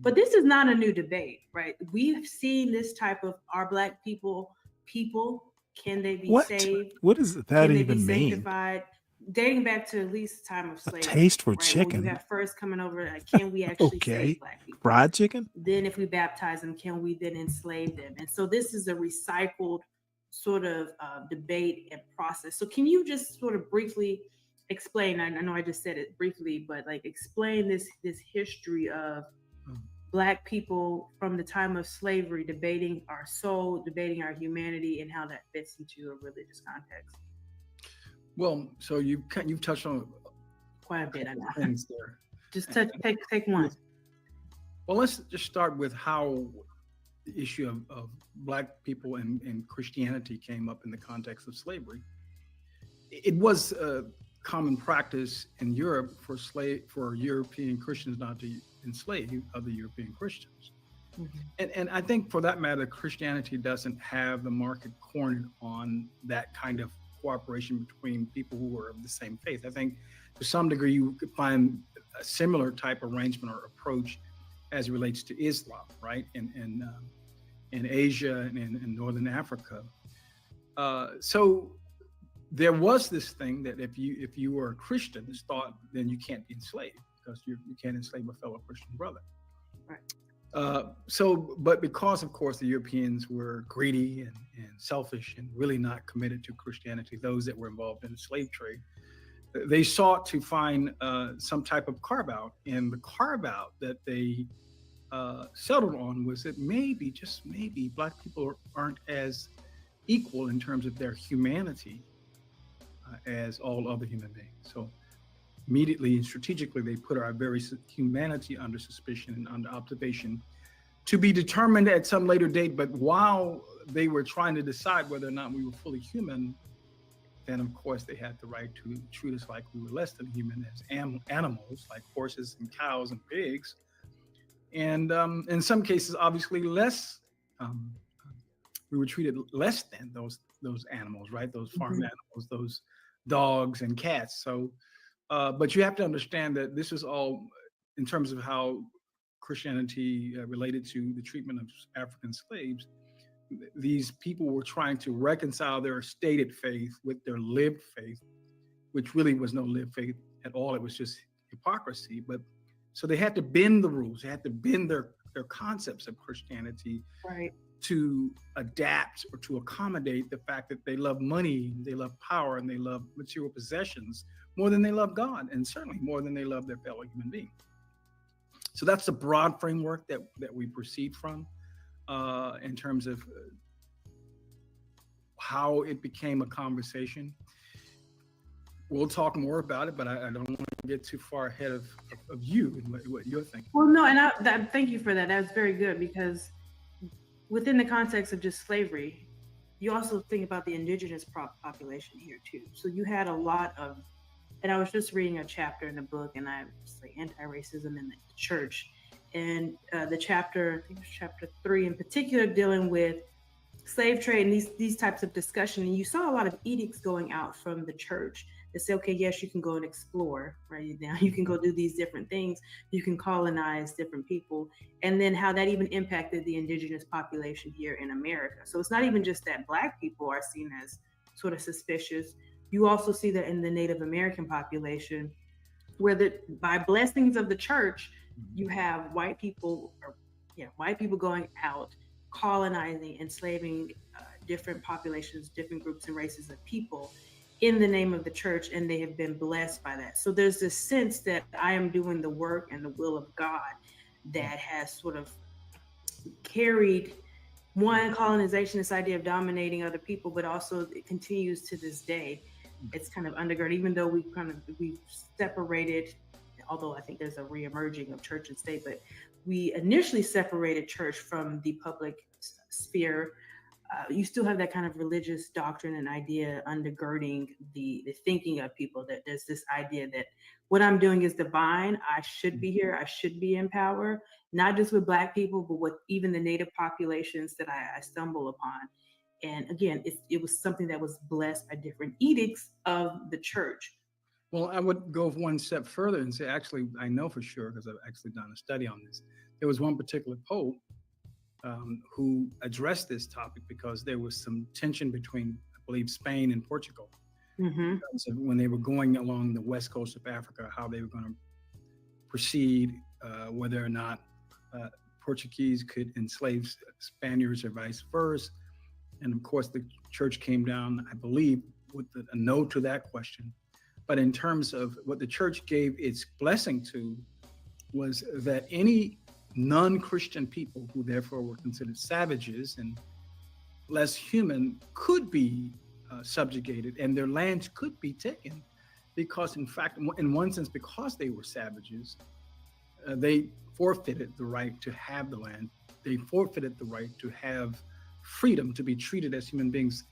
But this is not a new debate, right? We've seen this type of, are Black people, can they be saved? What does that Can they even be mean? sanctified? Dating back to at least the time of slavery. Taste for right? chicken. When you have first coming over, like, can we actually Okay. save Black people? Fried chicken? Then if we baptize them, can we then enslave them? And so this is a recycled sort of debate and process. So can you just sort of briefly explain, I know I just said it briefly, but like explain this history of Black people from the time of slavery, debating our soul, debating our humanity, and how that fits into a religious context? Well, so you've touched on quite a bit, I know. Things there. Just take one. Well, let's just start with how the issue of Black people and Christianity came up in the context of slavery. It was a common practice in Europe for European Christians not to enslave other European Christians. Mm-hmm. And I think for that matter, Christianity doesn't have the market cornered on that kind of cooperation between people who are of the same faith. I think to some degree you could find a similar type arrangement or approach as it relates to Islam, right? In Asia and in Northern Africa. So there was this thing that if you were a Christian, it's thought then you can't be enslaved because you can't enslave a fellow Christian brother. Right. But because of course the Europeans were greedy and selfish and really not committed to Christianity, those that were involved in the slave trade, they sought to find some type of carve out, and the carve out that they settled on was that maybe, just maybe, Black people aren't as equal in terms of their humanity as all other human beings. So immediately and strategically, they put our very humanity under suspicion and under observation to be determined at some later date. But while they were trying to decide whether or not we were fully human, then of course they had the right to treat us like we were less than human as animals, like horses and cows and pigs. And in some cases, obviously less, we were treated less than those animals, right? Those farm animals, those dogs and cats. So, but you have to understand that this is all in terms of how Christianity related to the treatment of African slaves. These people were trying to reconcile their stated faith with their lived faith, which really was no lived faith at all. It was just hypocrisy. But so they had to bend the rules. They had to bend their concepts of Christianity, right, to adapt or to accommodate the fact that they love money, they love power, and they love material possessions more than they love God, and certainly more than they love their fellow human being. So that's the broad framework that we proceed from in terms of how it became a conversation. We'll talk more about it, but I don't want to get too far ahead of you and what you're thinking. Well, no, and thank you for that. That was very good, because within the context of just slavery, you also think about the indigenous population here too. So you had a lot of, and I was just reading a chapter in the book, and I was like anti-racism in the church, and the chapter, I think it was chapter 3 in particular, dealing with slave trade and these types of discussion. And you saw a lot of edicts going out from the church They say, okay, yes, you can go and explore, right? Now you can go do these different things. You can colonize different people. And then how that even impacted the indigenous population here in America. So it's not even just that Black people are seen as sort of suspicious. You also see that in the Native American population, where by blessings of the church, you have white people going out, colonizing, enslaving different populations, different groups and races of people in the name of the church, and they have been blessed by that. So there's this sense that I am doing the work and the will of God that has sort of carried one colonization, this idea of dominating other people, but also it continues to this day. It's kind of undergirded, even though we've separated, although I think there's a reemerging of church and state, but we initially separated church from the public sphere. You still have that kind of religious doctrine and idea undergirding the thinking of people, that there's this idea that what I'm doing is divine. I should be here. I should be in power, not just with Black people, but with even the Native populations that I stumble upon. And again, it was something that was blessed by different edicts of the church. Well, I would go one step further and say, actually, I know for sure, because I've actually done a study on this. There was one particular pope who addressed this topic because there was some tension between, I believe, Spain and Portugal. Mm-hmm. So when they were going along the west coast of Africa, how they were going to proceed, whether or not Portuguese could enslave Spaniards or vice versa. And of course, the church came down, I believe, with a no to that question. But in terms of what the church gave its blessing to, was that any non-Christian people, who therefore were considered savages and less human, could be subjugated and their lands could be taken, because in fact, in one sense, because they were savages, they forfeited the right to have the land. They forfeited the right to have freedom, to be treated as human beings.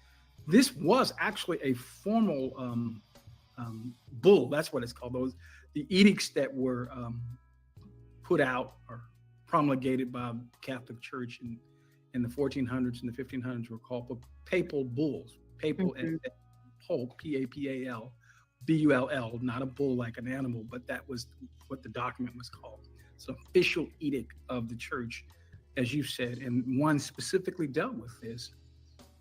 This was actually a formal bull. That's what it's called. The edicts that were put out or promulgated by the Catholic Church in the 1400s and the 1500s were called papal bulls. Papal and pope, P-A-P-A-L, B-U-L-L, not a bull like an animal, but that was what the document was called. It's an official edict of the church, as you said, and one specifically dealt with this.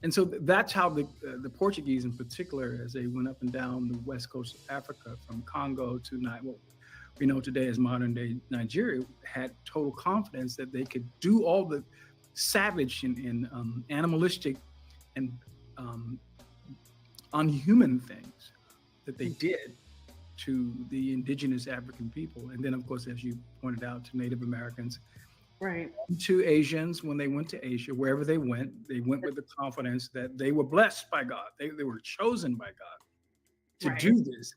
And so that's how the Portuguese in particular, as they went up and down the west coast of Africa, from Congo to what we know today as modern day Nigeria, had total confidence that they could do all the savage and animalistic and unhuman things that they did to the indigenous African people. And then, of course, as you pointed out, to Native Americans, right, to Asians. When they went to Asia, wherever they went with the confidence that they were blessed by God. They were chosen by God to do this.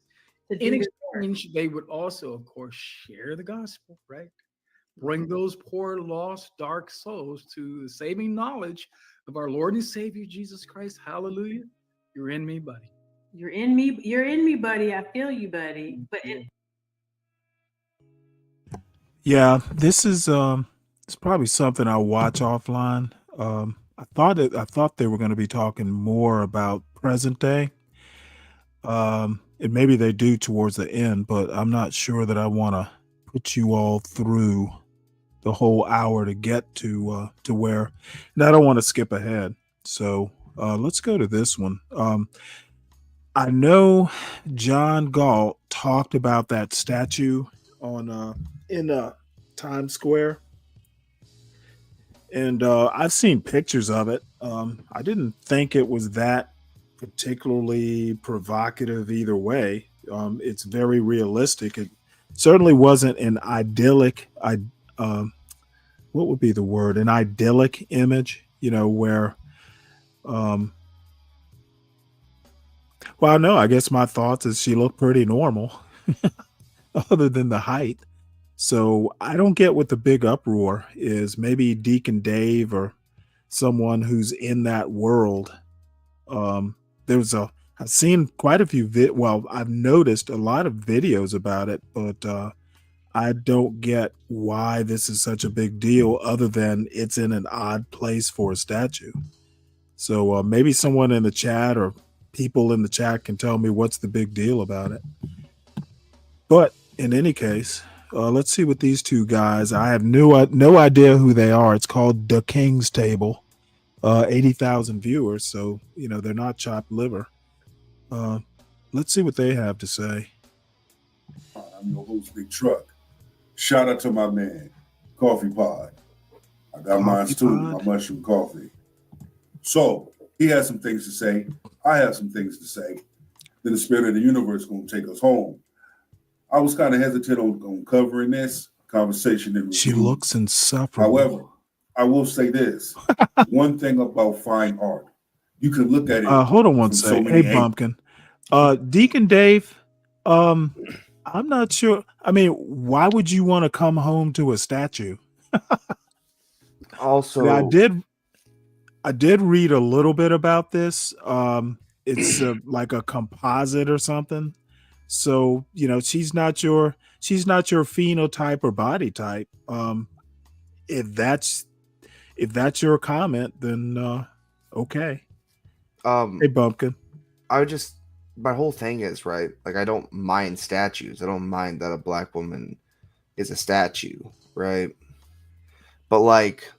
In exchange, they would also, of course, share the gospel, right? Bring those poor, lost, dark souls to the saving knowledge of our Lord and Savior, Jesus Christ. Hallelujah. You're in me, buddy. You're in me, buddy. I feel you, buddy. But Yeah, this is it's probably something I'll watch offline. I thought they were going to be talking more about present day. And maybe they do towards the end, but I'm not sure that I want to put you all through the whole hour to get to where, and I don't want to skip ahead. So let's go to this one. I know John Galt talked about that statue on in Times Square, and I've seen pictures of it. I didn't think it was that particularly provocative either way. It's very realistic. It certainly wasn't an idyllic. What would be the word? An idyllic image, where. Well, no, I guess my thoughts is she looked pretty normal, other than the height. So I don't get what the big uproar is. Maybe Deacon Dave or someone who's in that world. I've seen quite a few I've noticed a lot of videos about it, but I don't get why this is such a big deal, other than it's in an odd place for a statue. So maybe someone in the chat or people in the chat can tell me what's the big deal about it. But in any case, let's see what these two guys. I have no idea who they are. It's called The King's Table. 80,000 viewers, so they're not chopped liver. Let's see what they have to say. I'm your host, Big Truck. Shout out to my man, Coffee Pod. I got mine too, my mushroom coffee. So he has some things to say. I have some things to say. Then the spirit of the universe is going to take us home. I was kind of hesitant on covering this conversation. She looks insufferable. However, I will say this. One thing about fine art, you can look at it. Hold on one second. Hey, Bumpkin. Deacon Dave, I'm not sure. I mean, why would you want to come home to a statue? Also, I did read a little bit about this. It's like a composite or something. So, she's not your phenotype or body type. If that's your comment, then okay. Hey, Bumpkin. My whole thing is, right, like, I don't mind statues. I don't mind that a black woman is a statue, right? But, like,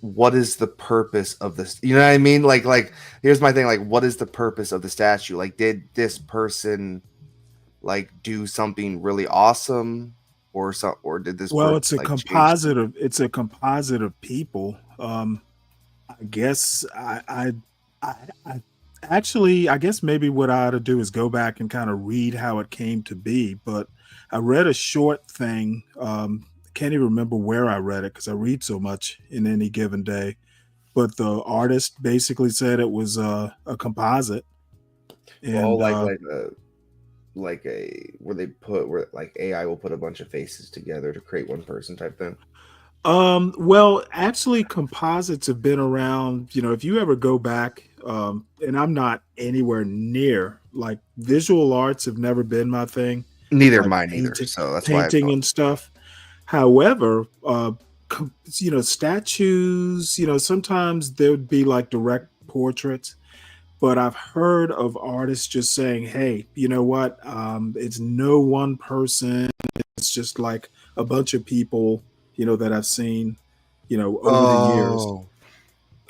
what is the purpose of this? You know what I mean? Like here's my thing. Like, what is the purpose of the statue? Like, did this person like do something really awesome, or did this? Well, person, it's a like, composite of people. I guess I guess maybe what I ought to do is go back and kind of read how it came to be. But I read a short thing. Can't even remember where I read it because I read so much in any given day. But the artist basically said it was a composite. And like where AI will put a bunch of faces together to create one person type thing. Well, actually, composites have been around. If you ever go back, and I'm not anywhere near, like, visual arts have never been my thing. Neither like mine either. So that's why painting and stuff. However, statues, sometimes there would be like direct portraits, but I've heard of artists just saying, hey, you know what? It's no one person. It's just like a bunch of people, that I've seen, over the years.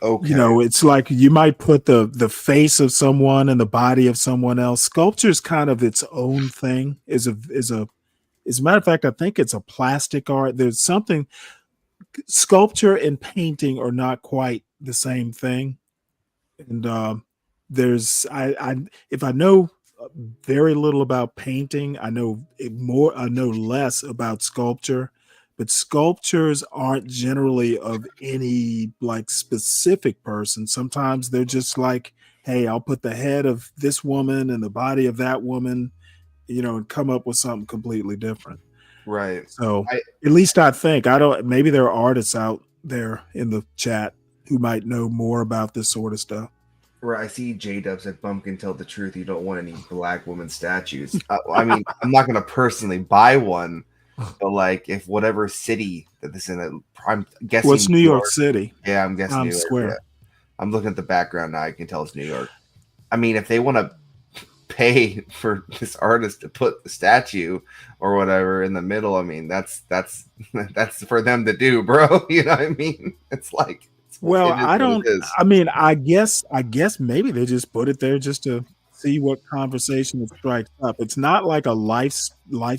Okay. It's like you might put the face of someone and the body of someone else. Sculpture is kind of its own thing. As a matter of fact, I think it's a plastic art. There's something. Sculpture and painting are not quite the same thing. And if I know very little about painting, I know less about sculpture. But sculptures aren't generally of any like specific person. Sometimes they're just like, hey, I'll put the head of this woman and the body of that woman, and come up with something completely different. Right. So at least I think maybe there are artists out there in the chat who might know more about this sort of stuff. Right. I see J-Dub said, Bumpkin, tell the truth. You don't want any black woman statues. I mean, I'm not going to personally buy one, but like if whatever city that this is in, I'm guessing. What's New York City? Yeah, I'm guessing New York. Square. Yeah. I'm looking at the background now. I can tell it's New York. I mean, if they want to pay for this artist to put the statue or whatever in the middle, I mean, that's for them to do, bro. You know what I mean? It's like, well, I guess maybe they just put it there just to see what conversation it strikes up. It's not like a life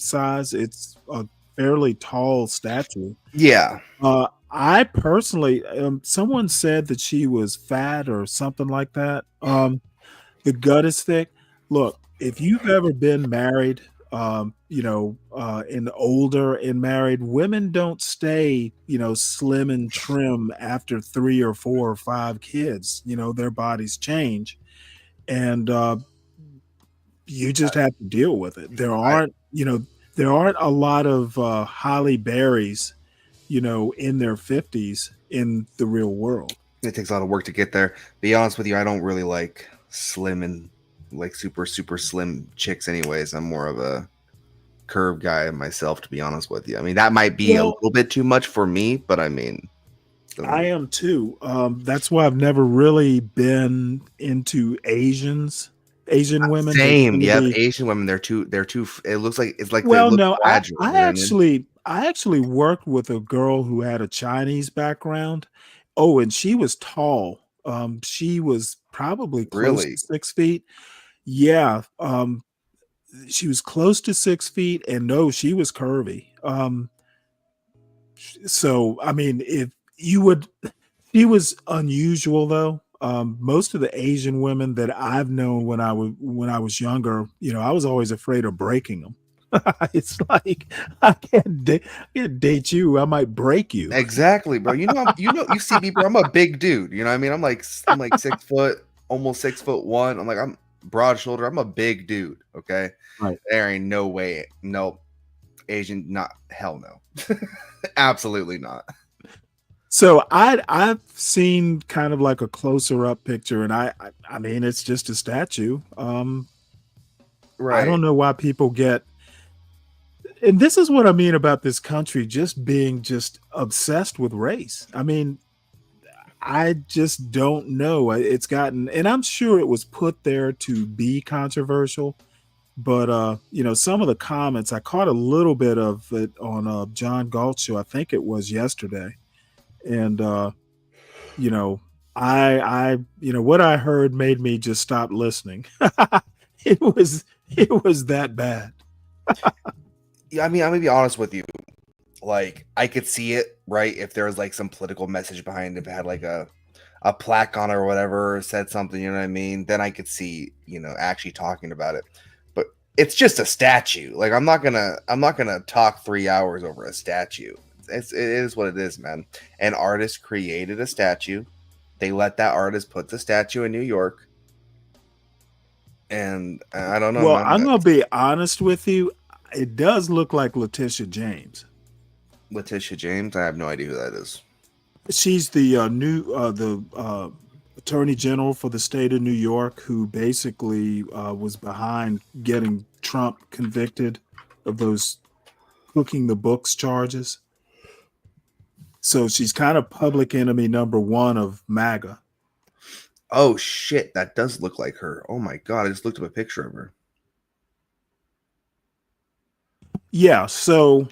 size. It's a fairly tall statue. Yeah. I personally, someone said that she was fat or something like that. The gut is thick. Look, if you've ever been married, and older and married, women don't stay, slim and trim after 3 or 4 or 5 kids. Their bodies change, and you just have to deal with it. There aren't a lot of Holly Berries, in their 50s in the real world. It takes a lot of work to get there. Be honest with you, I don't really like slim and like super slim chicks anyways. I'm more of a curve guy myself, to be honest with you. I mean, that might be a little bit too much for me, but I mean, I am too. That's why I've never really been into Asian women. They Same. tend to Yep. be, Asian women, they're too. It looks like they well, look no, fragile. You know what I mean? I actually worked with a girl who had a Chinese background. Oh, and she was tall. She was probably close to Really? 6 feet. Yeah. She was close to 6 feet, and no, she was curvy. So I mean, if you would, she was unusual though. Most of the Asian women that I've known when I was younger, I was always afraid of breaking them. It's like I can't date you. I might break you. Exactly, bro. You see me, bro. I'm a big dude. You know what I mean? I'm like 6 foot, almost 6'1". I'm broad shoulder. I'm a big dude. Okay. Right. There ain't no way. No Asian. Not hell no. Absolutely not. So I've seen kind of like a closer up picture, and I mean it's just a statue. I Right. don't know why people get, and this is what I mean about this country just being just obsessed with race. I mean, I just don't know. It's gotten, and I'm sure it was put there to be controversial, but some of the comments, I caught a little bit of it on John Galt's show. I think it was yesterday. And you know, I what I heard made me just stop listening. it was that bad. Yeah, I mean, I'm gonna be honest with you. Like, I could see it, right? If there was like some political message behind it, if it had like a plaque on it or whatever, or said something, you know what I mean? Then I could see, actually talking about it. But it's just a statue. Like, I'm not gonna talk 3 hours over a statue. It is what it is, man. An artist created a statue. They let that artist put the statue in New York. And I don't know. Well, Man. I'm gonna be honest with you. It does look like Letitia James. Letitia James? I have no idea who that is. She's the new attorney general for the state of New York, who basically was behind getting Trump convicted of those cooking the books charges. So she's kind of public enemy number one of MAGA. Oh shit, that does look like her. Oh my god, I just looked up a picture of her. Yeah, so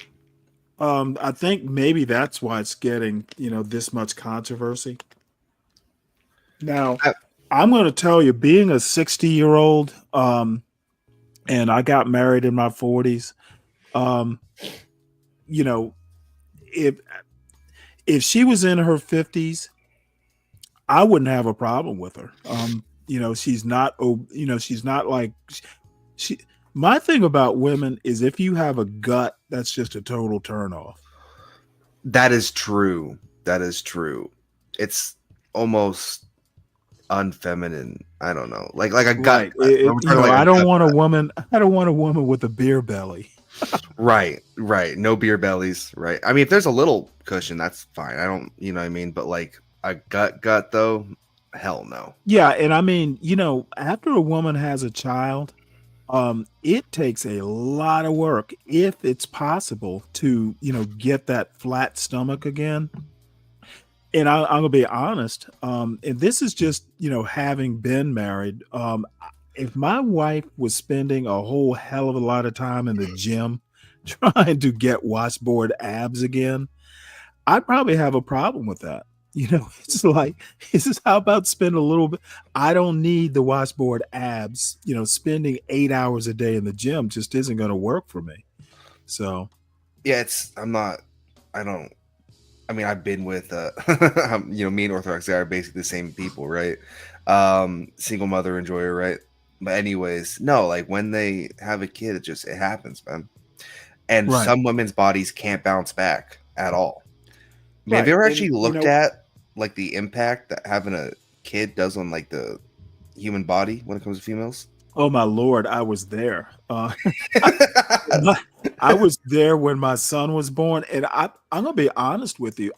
I think maybe that's why it's getting, this much controversy. Now, I'm going to tell you, being a 60-year-old, and I got married in my 40s, if she was in her 50s, I wouldn't have a problem with her. She's not, she's not like she. My thing about women is if you have a gut, that's just a total turnoff. That is true. That is true. It's almost unfeminine. I don't know. Like a gut. Right. I don't want a woman. I don't want a woman with a beer belly. Right. No beer bellies. Right. I mean, if there's a little cushion, that's fine. I don't, you know what I mean? But like a gut though, hell no. Yeah. And I mean, after a woman has a child, it takes a lot of work, if it's possible, to get that flat stomach again. And I'm gonna be honest, and this is just having been married. If my wife was spending a whole hell of a lot of time in the gym trying to get washboard abs again, I'd probably have a problem with that. It's like, how about spend a little bit? I don't need the washboard abs. Spending 8 hours a day in the gym just isn't going to work for me. So, yeah, I've been with, me and Orthodox guy are basically the same people, right? Single mother enjoyer, right? But anyways, no, like when they have a kid, it happens, man. And Right. Some women's bodies can't bounce back at all. I mean, Right. have you ever And, actually looked at like the impact that having a kid does on like the human body when it comes to females? Oh my Lord, I was there. I was there when my son was born, and I'm gonna be honest with you.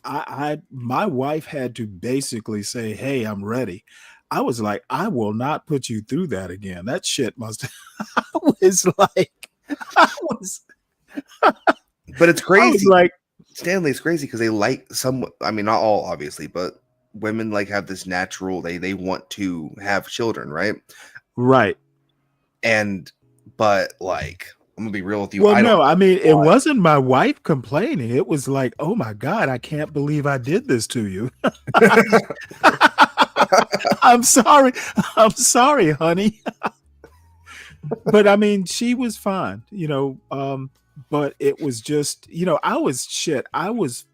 My wife had to basically say, "Hey, I'm ready." I was like, "I will not put you through that again." That shit must. I was like, But it's crazy. I was like, Stanley, it's crazy because they like some. I mean, not all, obviously, but women like have this natural. They want to have children, right? Right. But like, I'm gonna be real with you. Well, I don't. no, I mean, it wasn't my wife complaining. It was like, oh my God, I can't believe I did this to you. I'm sorry. I'm sorry, honey. But I mean, she was fine, but it was just, I was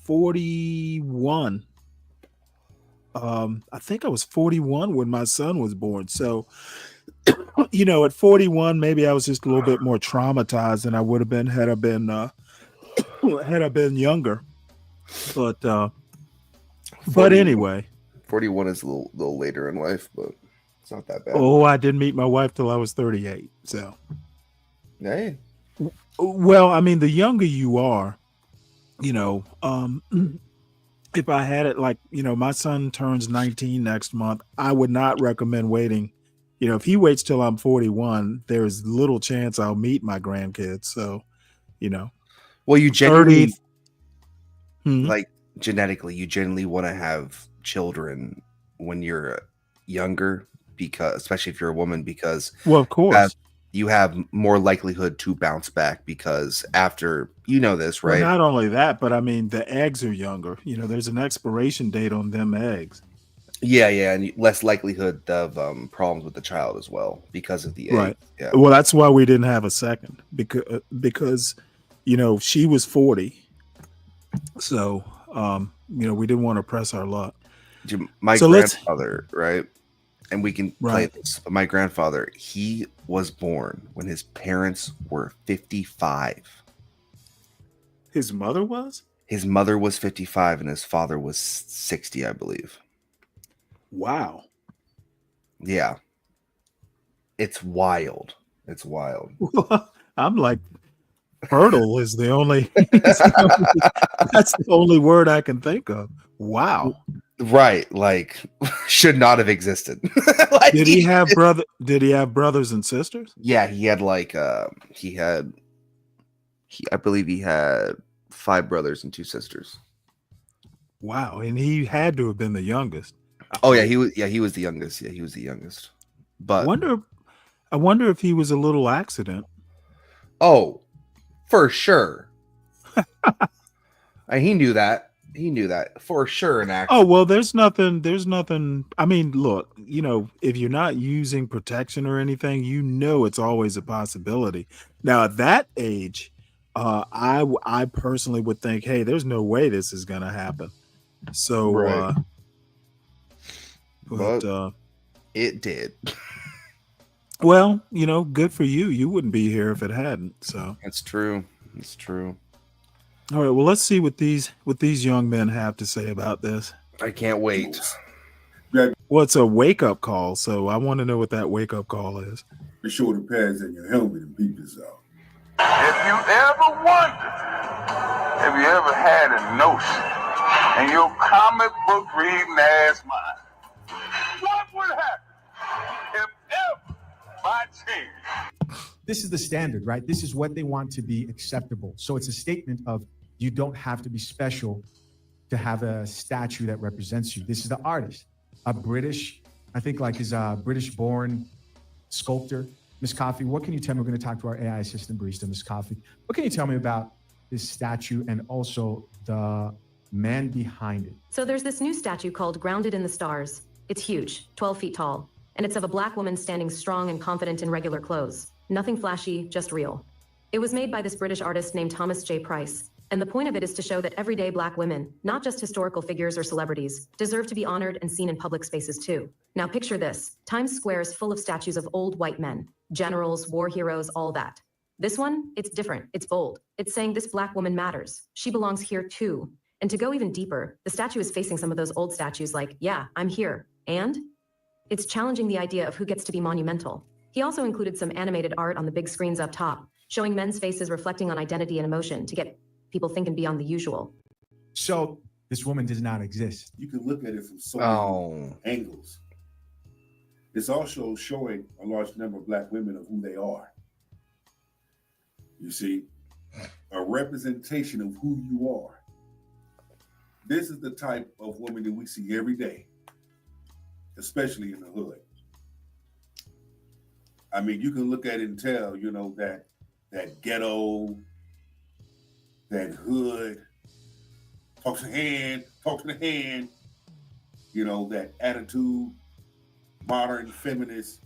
41. I think I was 41 when my son was born. So, at 41, maybe I was just a little bit more traumatized than I would have been had I been younger. But 41, anyway, 41 is a little later in life, but it's not that bad. Oh, I didn't meet my wife till I was 38. So, hey. Well, I mean, the younger you are, if I had it like, my son turns 19 next month, I would not recommend waiting. If he waits till I'm 41, there's little chance I'll meet my grandkids. So, well, you generally 30, like genetically, you generally want to have children when you're younger, because especially if you're a woman, because well, of course you have more likelihood to bounce back, because after this, right? Well, not only that, but I mean the eggs are younger. There's an expiration date on them eggs. Yeah, and less likelihood of problems with the child as well because of the egg. Right. Yeah. Well, that's why we didn't have a second, because she was 40. So we didn't want to press our luck. My grandfather, right? And we can play Right. this. My grandfather, he was born when his parents were 55. His mother was? His mother was 55 and his father was 60, I believe. Wow. Yeah. It's wild. It's wild. I'm like, fertile is the only that's the only word I can think of. Wow. Right, like should not have existed. Did he have brothers and sisters? Yeah, he had I believe he had 5 brothers and 2 sisters. Wow, and he had to have been the youngest. Oh yeah, he was the youngest. Yeah, he was the youngest. But I wonder if he was a little accident. Oh, for sure. And he knew that. He knew that for sure. Oh, well, there's nothing. I mean, look, if you're not using protection or anything, it's always a possibility. Now, at that age, I personally would think, hey, there's no way this is going to happen. So, right. but it did. Well, good for you. You wouldn't be here if it hadn't. So that's true. It's true. All right. Well, let's see what these young men have to say about this. I can't wait. Well, it's a wake up call, so I want to know what that wake up call is. Be sure the pads in your helmet and beep this out. If you ever wondered, have you ever had a notion in your comic book reading ass mind, what would happen if ever by chance? This is the standard, right? This is what they want to be acceptable. So it's a statement of you don't have to be special to have a statue that represents you. This is the artist, a British, I think like is a British-born sculptor. Miss Coffee, what can you tell me? We're going to talk to our AI assistant barista, Miss Coffee. What can you tell me about this statue and also the man behind it? So there's this new statue called Grounded in the Stars. It's huge, 12 feet tall, and it's of a black woman standing strong and confident in regular clothes. Nothing flashy, just real. It was made by this British artist named Thomas J. Price, and the point of it is to show that everyday black women, not just historical figures or celebrities, deserve to be honored and seen in public spaces too. Now picture this, Times Square is full of statues of old white men, generals, war heroes, all that. This one, it's different, it's bold. It's saying this black woman matters. She belongs here too. And to go even deeper, the statue is facing some of those old statues like, yeah, I'm here. And it's challenging the idea of who gets to be monumental. He also included some animated art on the big screens up top, showing men's faces reflecting on identity and emotion to get people thinking beyond the usual. So this woman does not exist. You can look at it from so many angles. It's also showing a large number of black women of who they are. You see, a representation of who you are. This is the type of woman that we see every day, especially in the hood. I mean, you can look at it and tell, you know, that ghetto, that hood, talks to the hand, you know, that attitude, modern feminist.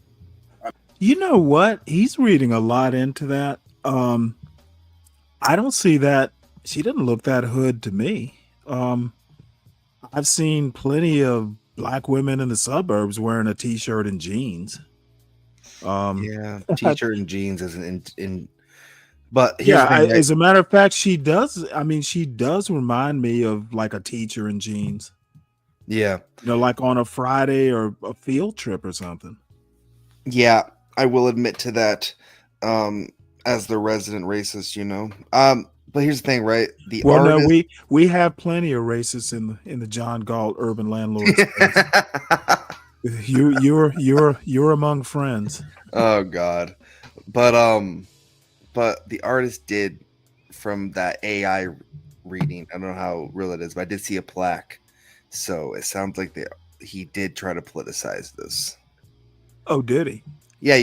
You know what? He's reading a lot into that. I don't see that. She doesn't look that hood to me. I've seen plenty of black women in the suburbs wearing a t-shirt and jeans. Yeah, t-shirt and jeans isn't in. But here's Yeah, the thing, right? as a matter of fact, she does. I mean, she does remind me of like a teacher in jeans. Yeah, you know, like on a Friday or a field trip or something. Yeah, I will admit to that. As the resident racist, you know. But here's the thing, right? The Well, no, artist. we have plenty of racists in the John Galt urban landlord space. You're among friends. Oh God, but the artist did from that AI reading. I don't know how real it is, but I did see a plaque, so it sounds like he did try to politicize this. Oh, did he? Yeah,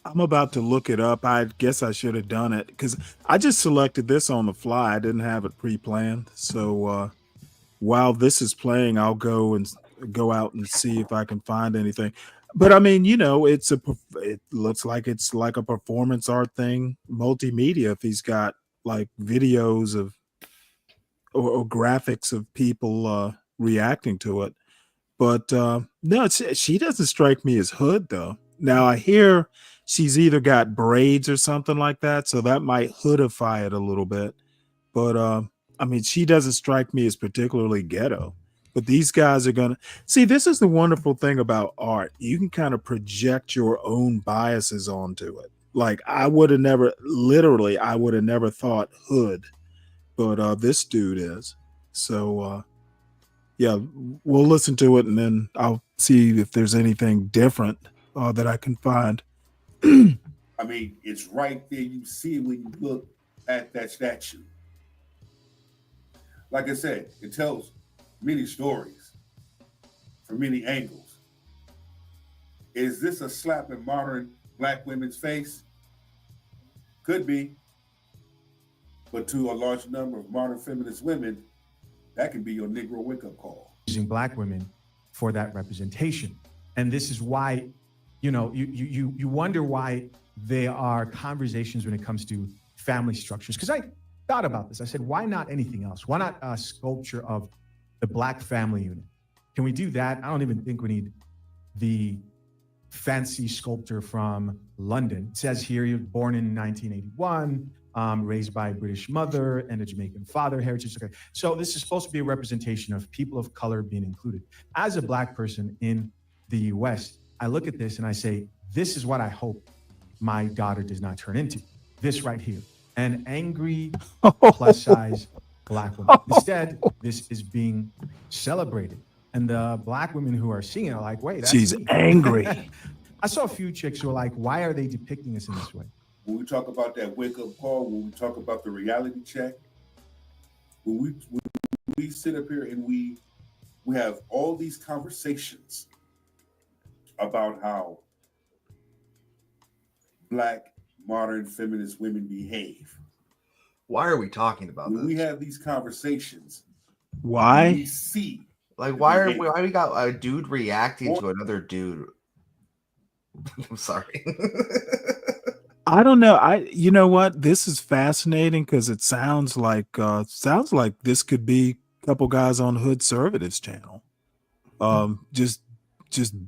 I'm about to look it up. I guess I should have done it because I just selected this on the fly. I didn't have it pre-planned. So while this is playing, I'll go out and see if I can find anything. But I mean, you know, it looks like it's like a performance art thing, multimedia. If he's got like videos of or graphics of people reacting to it. But no, she doesn't strike me as hood though. Now I hear she's either got braids or something like that, so that might hoodify it a little bit. But I mean, she doesn't strike me as particularly ghetto. But these guys are gonna see. This is the wonderful thing about art. You can kind of project your own biases onto it. Like I would have never thought hood, but this dude is. So yeah, we'll listen to it and then I'll see if there's anything different that I can find. I mean, it's right there. You see it when you look at that statue. Like I said, it tells many stories from many angles. Is this a slap in modern black women's face? Could be. But to a large number of modern feminist women, that can be your Negro wake-up call. Using black women for that representation. And this is why, you know, you wonder why there are conversations when it comes to family structures. Because I thought about this. I said, why not anything else? Why not a sculpture of the black family unit? Can we do that? I don't even think we need the fancy sculptor from London. It says here he was born in 1981, raised by a British mother and a Jamaican father, heritage. Okay. So this is supposed to be a representation of people of color being included. As a black person in the US, I look at this and I say, this is what I hope my daughter does not turn into. This right here, an angry plus size black woman. Instead, this is being celebrated. And the black women who are seeing it are like, wait, that's she's me. angry. I saw a few chicks who are like, why are they depicting us in this way? When we talk about that wake-up call, when we talk about the reality check, when we sit up here and we have all these conversations about how black modern feminist women behave. Why are we talking about when this? we have these conversations? Why? We see Like why we got a dude reacting to another dude? I'm sorry. I don't know. You know what? This is fascinating because it sounds like this could be a couple guys on Hood Servatives channel. Just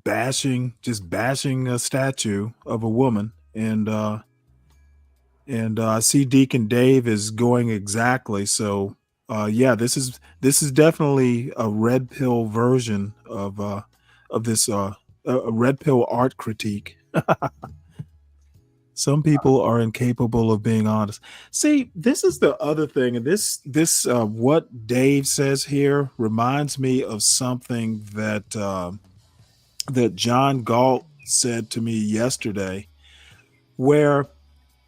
bashing a statue of a woman. And I see Deacon Dave is going exactly. So yeah, this is definitely a red pill version of this a red pill art critique. Some people are incapable of being honest. See, this is the other thing, and this what Dave says here reminds me of something that that John Galt said to me yesterday, where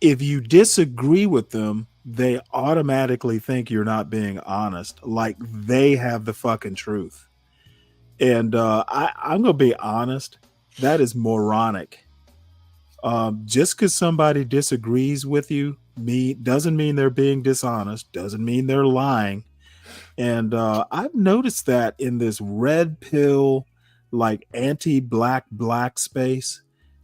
if you disagree with them, they automatically think you're not being honest, like they have the fucking truth. And I'm gonna be honest, that is moronic. Just because somebody disagrees with you doesn't mean they're being dishonest, doesn't mean they're lying. And I've noticed that in this red pill, like anti-black space,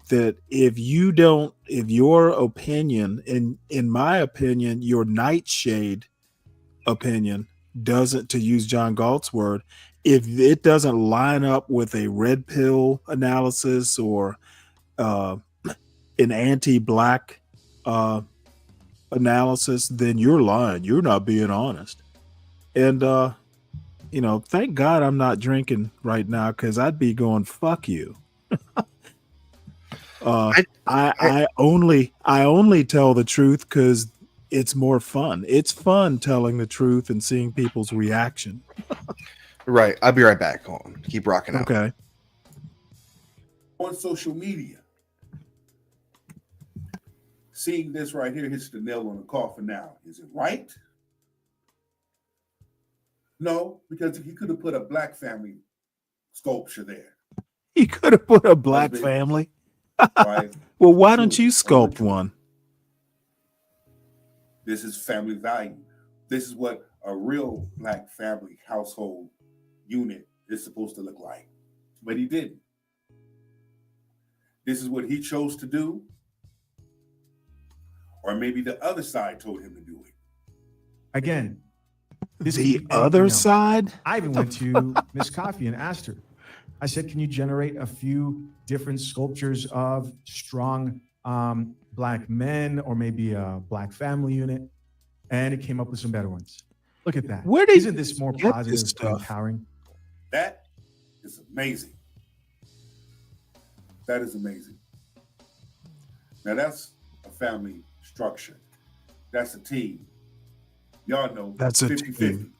that if your opinion, in my opinion, your nightshade opinion doesn't, to use John Galt's word, if it doesn't line up with a red pill analysis or an anti-black analysis, then you're lying. You're not being honest. And thank God I'm not drinking right now, because I'd be going, fuck you. I only tell the truth because it's more fun. It's fun telling the truth and seeing people's reaction. Right. I'll be right back. Hold on. Keep rocking out. Okay. On social media, seeing this right here hits the nail on the coffin now. Is it right? No, because he could have put a black family sculpture there. He could have put a black family. Right? Well, why don't you sculpt one? This is family value. This is what a real black family household unit is supposed to look like. But he didn't. This is what he chose to do. Or maybe the other side told him to do it. Again, this the other side? I even went to Miss Coffee and asked her. I said, can you generate a few different sculptures of strong black men or maybe a black family unit? And it came up with some better ones. Look at that. Isn't this more positive and empowering? That is amazing. That is amazing. Now that's a family structure. That's a team. Y'all know that's a 50-50. team.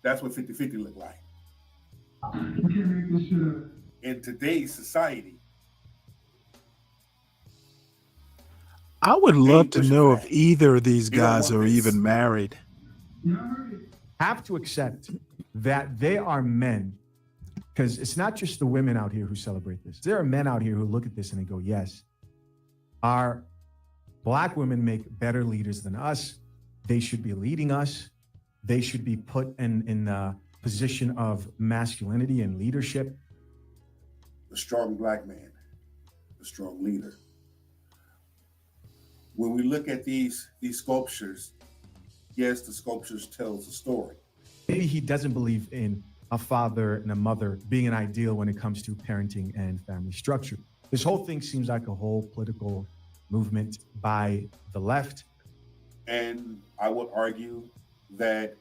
That's what 50-50 look like. In today's society, I would love to know if either of these guys are even married. Have to accept that they are men, because it's not just the women out here who celebrate this. There are men out here who look at this and they go, yes, our black women make better leaders than us. They should be leading us. They should be put in a position of masculinity and leadership. the strong black man, the strong leader. When we look at these sculptures, yes, the sculptures tells a story. Maybe he doesn't believe in a father and a mother being an ideal when it comes to parenting and family structure. This whole thing seems like a whole political movement by the left. And I would argue that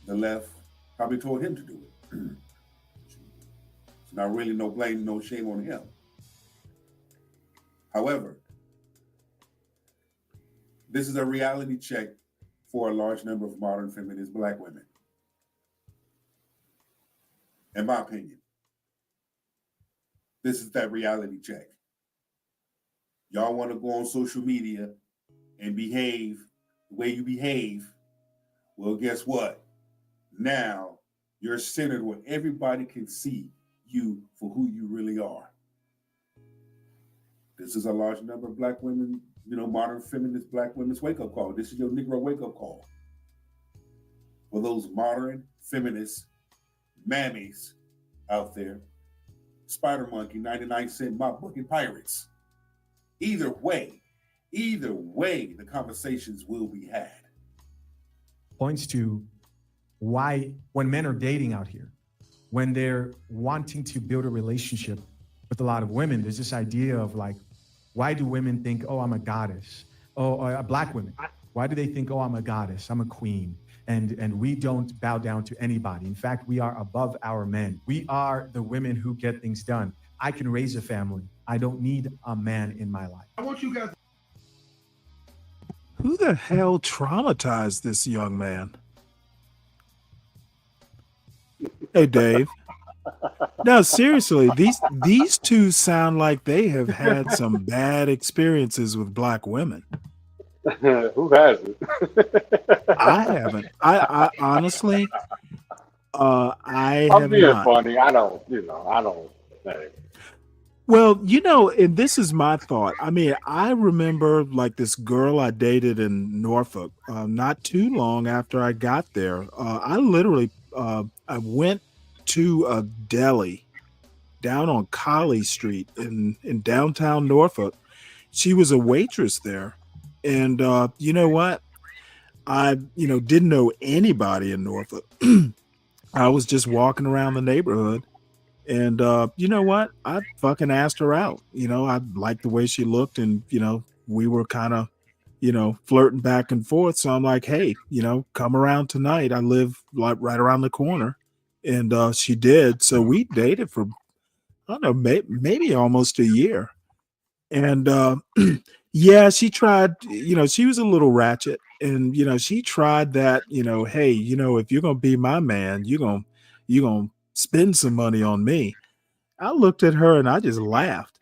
the left probably told him to do it. It's not really no blame, no shame on him. However, this is a reality check for a large number of modern feminist black women. In my opinion, this is that reality check. Y'all want to go on social media and behave the way you behave. Well, guess what? Now you're centered where everybody can see you for who you really are. This is a large number of black women, modern feminist black women's wake-up call. This is your Negro wake-up call. For those modern feminist mammies out there, Spider Monkey, 99 Cent, My Book, and Pirates. Either way, the conversations will be had. Points to why, when men are dating out here, when they're wanting to build a relationship with a lot of women, there's this idea of like, why do women think, oh, I'm a goddess? Oh, black women, why do they think, oh, I'm a goddess, I'm a queen? And we don't bow down to anybody. In fact, we are above our men. We are the women who get things done. I can raise a family. I don't need a man in my life. I want you guys. Who the hell traumatized this young man? Hey, Dave. No, seriously, these two sound like they have had some bad experiences with black women. Who hasn't? I haven't. I honestly, I I'm have being not. funny. I don't. I don't. Hey. Well, and this is my thought. I mean, I remember like this girl I dated in Norfolk, not too long after I got there. I literally, I went to a deli down on Colley Street in downtown Norfolk. She was a waitress there, and you know what? I didn't know anybody in Norfolk. I was just walking around the neighborhood. And you know what? I fucking asked her out. I liked the way she looked, and we were kind of, flirting back and forth. So I'm like, hey, come around tonight. I live like right around the corner, and she did. So we dated for I don't know, maybe almost a year. And yeah, she tried. She was a little ratchet, and she tried that. Hey, if you're gonna be my man, you're gonna spend some money on me. I looked at her and I just laughed.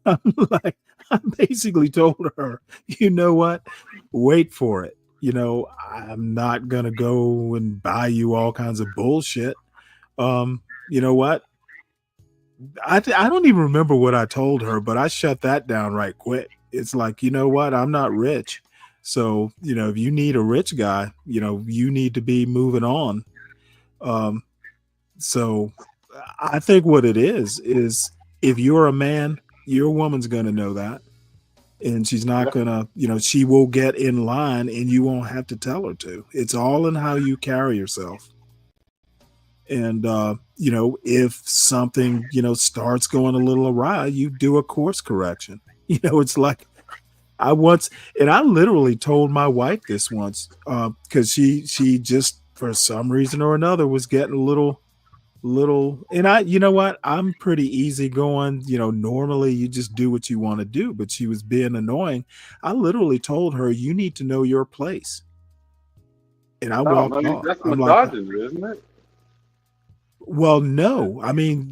I'm like, I basically told her, you know what? Wait for it. I'm not gonna go and buy you all kinds of bullshit. You know what? I don't even remember what I told her, but I shut that down right quick. It's like, you know what? I'm not rich. So, if you need a rich guy, you need to be moving on. So I think what it is if you're a man, your woman's going to know that. And she's not going to, she will get in line and you won't have to tell her to. It's all in how you carry yourself. And, if something, starts going a little awry, you do a course correction. It's like I literally told my wife this once because she just, for some reason or another, was getting a little, and you know what, I'm pretty easygoing. Normally you just do what you want to do, but she was being annoying. I literally told her, you need to know your place, and I Oh, walked off. that's I'm like, misogyny, isn't it? well, no, I mean,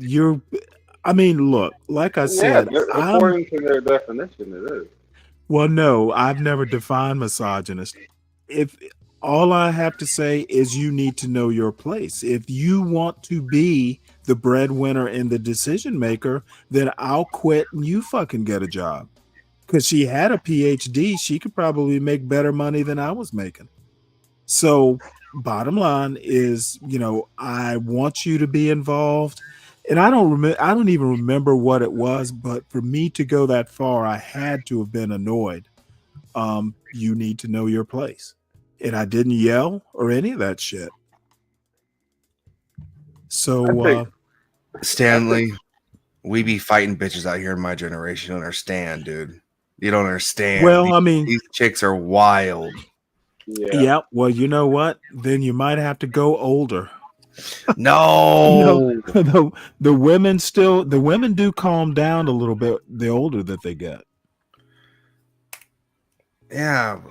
look, like I Yeah, said, according to their definition, it is. well, no, I've never defined misogynist. If all I have to say is you need to know your place. If you want to be the breadwinner and the decision maker, then I'll quit and you fucking get a job. Because she had a PhD, she could probably make better money than I was making. So bottom line is, I want you to be involved. And I don't even remember what it was, but for me to go that far, I had to have been annoyed. You need to know your place. And I didn't yell or any of that shit. So Stanley, we be fighting bitches out here in my generation. You don't understand, dude. You don't understand. Well, I mean, these chicks are wild. Yeah. Well, you know what? Then you might have to go older. No. The women do calm down a little bit the older that they get. Yeah.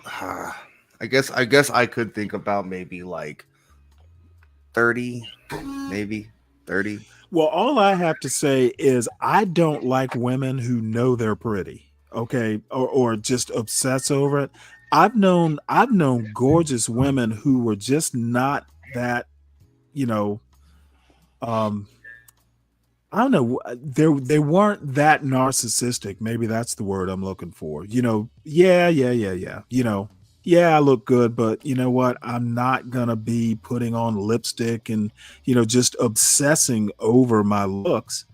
I guess I could think about maybe like 30, maybe 30. Well, all I have to say is I don't like women who know they're pretty, okay, or just obsess over it. I've known gorgeous women who were just not that, I don't know. They weren't that narcissistic. Maybe that's the word I'm looking for. Yeah. Yeah, I look good, but you know what? I'm not gonna be putting on lipstick and just obsessing over my looks.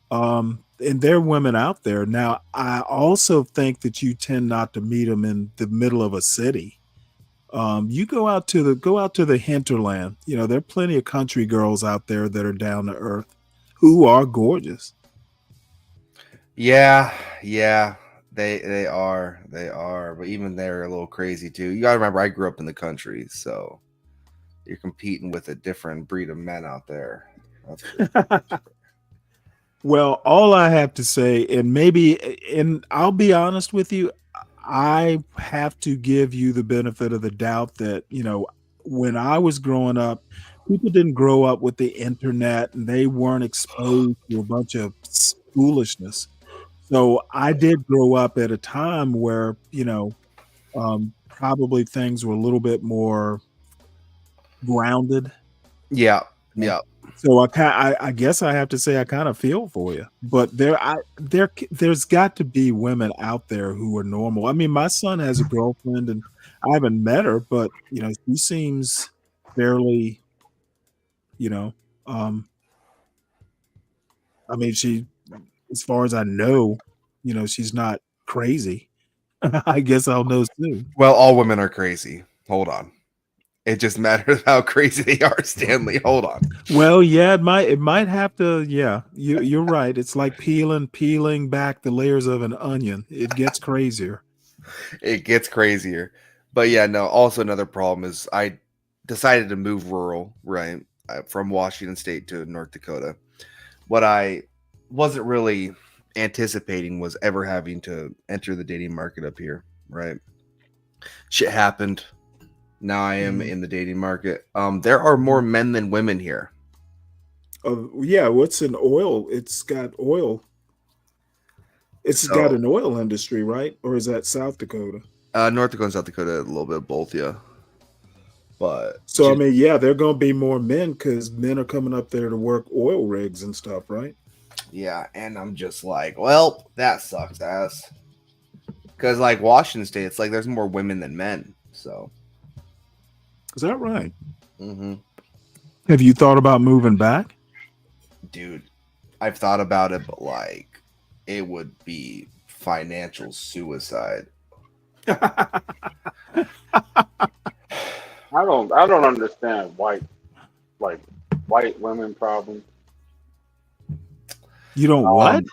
And there are women out there. Now, I also think that you tend not to meet them in the middle of a city. You go out to the hinterland. There are plenty of country girls out there that are down to earth who are gorgeous. Yeah, they are, but even they're a little crazy too. You gotta remember, I grew up in the country, so you're competing with a different breed of men out there. Well, all I have to say, and I'll be honest with you, I have to give you the benefit of the doubt that, when I was growing up, people didn't grow up with the internet and they weren't exposed to a bunch of foolishness. So I did grow up at a time where, probably things were a little bit more grounded. Yeah. Yeah. So I guess I have to say I kind of feel for you, but there's got to be women out there who are normal. I mean, my son has a girlfriend, and I haven't met her, but she seems fairly, you know, um, I mean, as far as I know, she's not crazy. I guess I'll know soon. Well, all women are crazy. Hold on. It just matters how crazy they are, Stanley. Hold on. Well, yeah, it might have to. Yeah, you're right. It's like peeling back the layers of an onion. It gets crazier. It gets crazier. But yeah, no, also another problem is I decided to move rural, right, from Washington State to North Dakota. What I wasn't really anticipating was ever having to enter the dating market up here, right? Shit happened. Now I am in the dating market. There are more men than women here. Yeah, what's an oil? It's got oil. It's got an oil industry, right? Or is that South Dakota? North Dakota and South Dakota, a little bit of both, yeah. But so I mean, yeah, there are going to be more men because men are coming up there to work oil rigs and stuff, right? Yeah, and I'm just like, well, that sucks ass. Because like Washington State, it's like there's more women than men. So is that right? Mm-hmm. Have you thought about moving back? Dude, I've thought about it, but like it would be financial suicide. I don't understand white women problems. You don't what?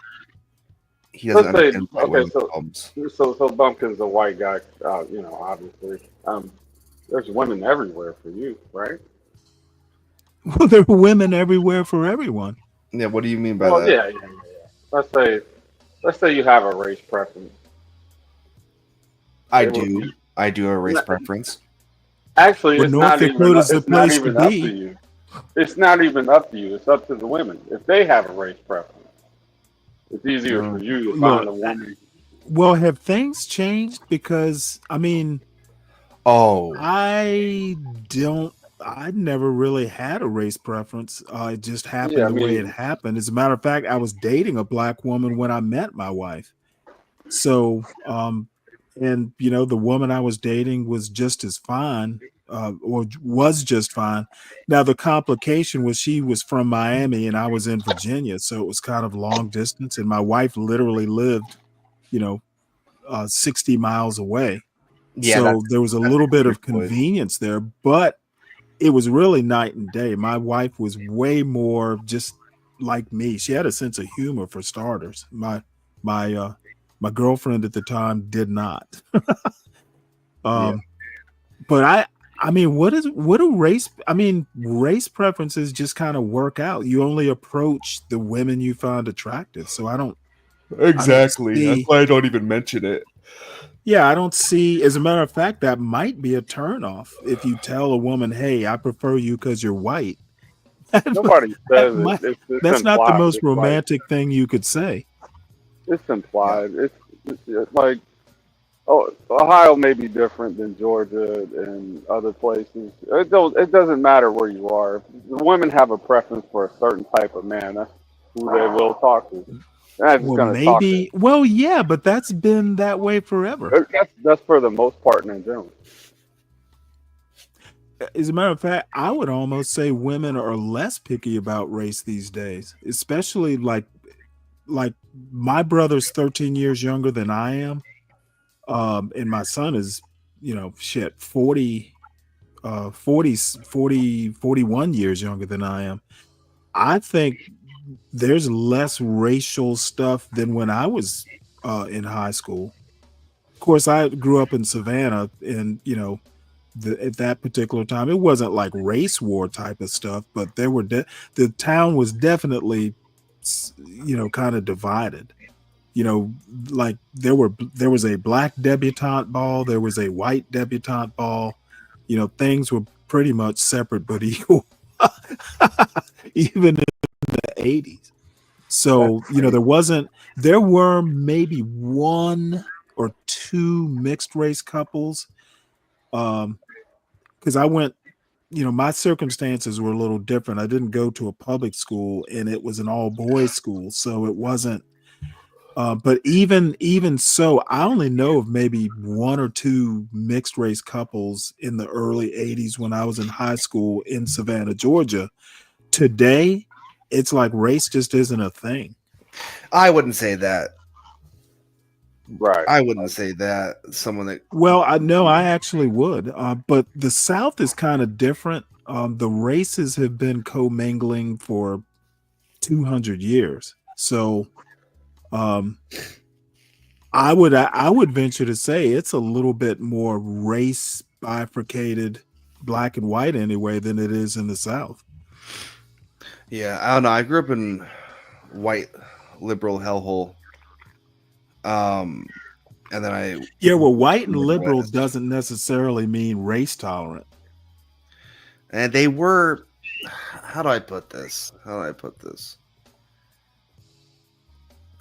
He doesn't understand white women so problems. So Bumpkin's a white guy, obviously. There's women everywhere for you, right? Well, there are women everywhere for everyone. Yeah, what do you mean by that? Yeah. Let's say you have a race preference. I do have a race preference. Actually, it's not even up to you. It's not even up to you. It's up to the women. If they have a race preference, it's easier for you to find a woman. Well, have things changed? Because I mean, I never really had a race preference. It just happened way it happened. As a matter of fact, I was dating a black woman when I met my wife. So, and the woman I was dating was just as fine, or was just fine. Now the complication was she was from Miami and I was in Virginia, so it was kind of long distance. And my wife literally lived, 60 miles away. Yeah, so there was a little bit of convenience there, but it was really night and day. My wife was way more just like me. She had a sense of humor for starters. My girlfriend at the time did not. But I mean, race preferences just kind of work out. You only approach the women you find attractive. So I don't Exactly. That's why I don't even mention it. Yeah, I don't see. As a matter of fact, that might be a turnoff if you tell a woman, "Hey, I prefer you because you're white." Nobody says it. That's not the most romantic thing you could say. It's implied. It's like, Ohio may be different than Georgia and other places. It doesn't matter where you are. The women have a preference for a certain type of man. That's who they will talk to. Well, yeah, but that's been that way forever. That's for the most part in general. As a matter of fact, I would almost say women are less picky about race these days, especially like my brother's 13 years younger than I am. And my son is, 41 years younger than I am. I think there's less racial stuff than when I was in high school. Of course, I grew up in Savannah, and at that particular time, it wasn't like race war type of stuff, but there were the town was definitely, kind of divided. Like there was a black debutante ball, there was a white debutante ball. Things were pretty much separate but equal. even in the 80s. So, there were maybe one or two mixed race couples. Because I went, my circumstances were a little different. I didn't go to a public school, and it was an all boys school. So it wasn't, but even so, I only know of maybe one or two mixed race couples in the early 80s when I was in high school in Savannah, Georgia. Today, it's like race just isn't a thing. I wouldn't say that. Right. I wouldn't say that. Someone that. Well, I know I actually would, but the South is kind of different. The races have been commingling for 200 years. So, I would venture to say it's a little bit more race bifurcated, black and white anyway, than it is in the South. Yeah, I don't know. I grew up in white liberal hellhole. And then white and liberal doesn't necessarily mean race tolerant. And they were, how do I put this?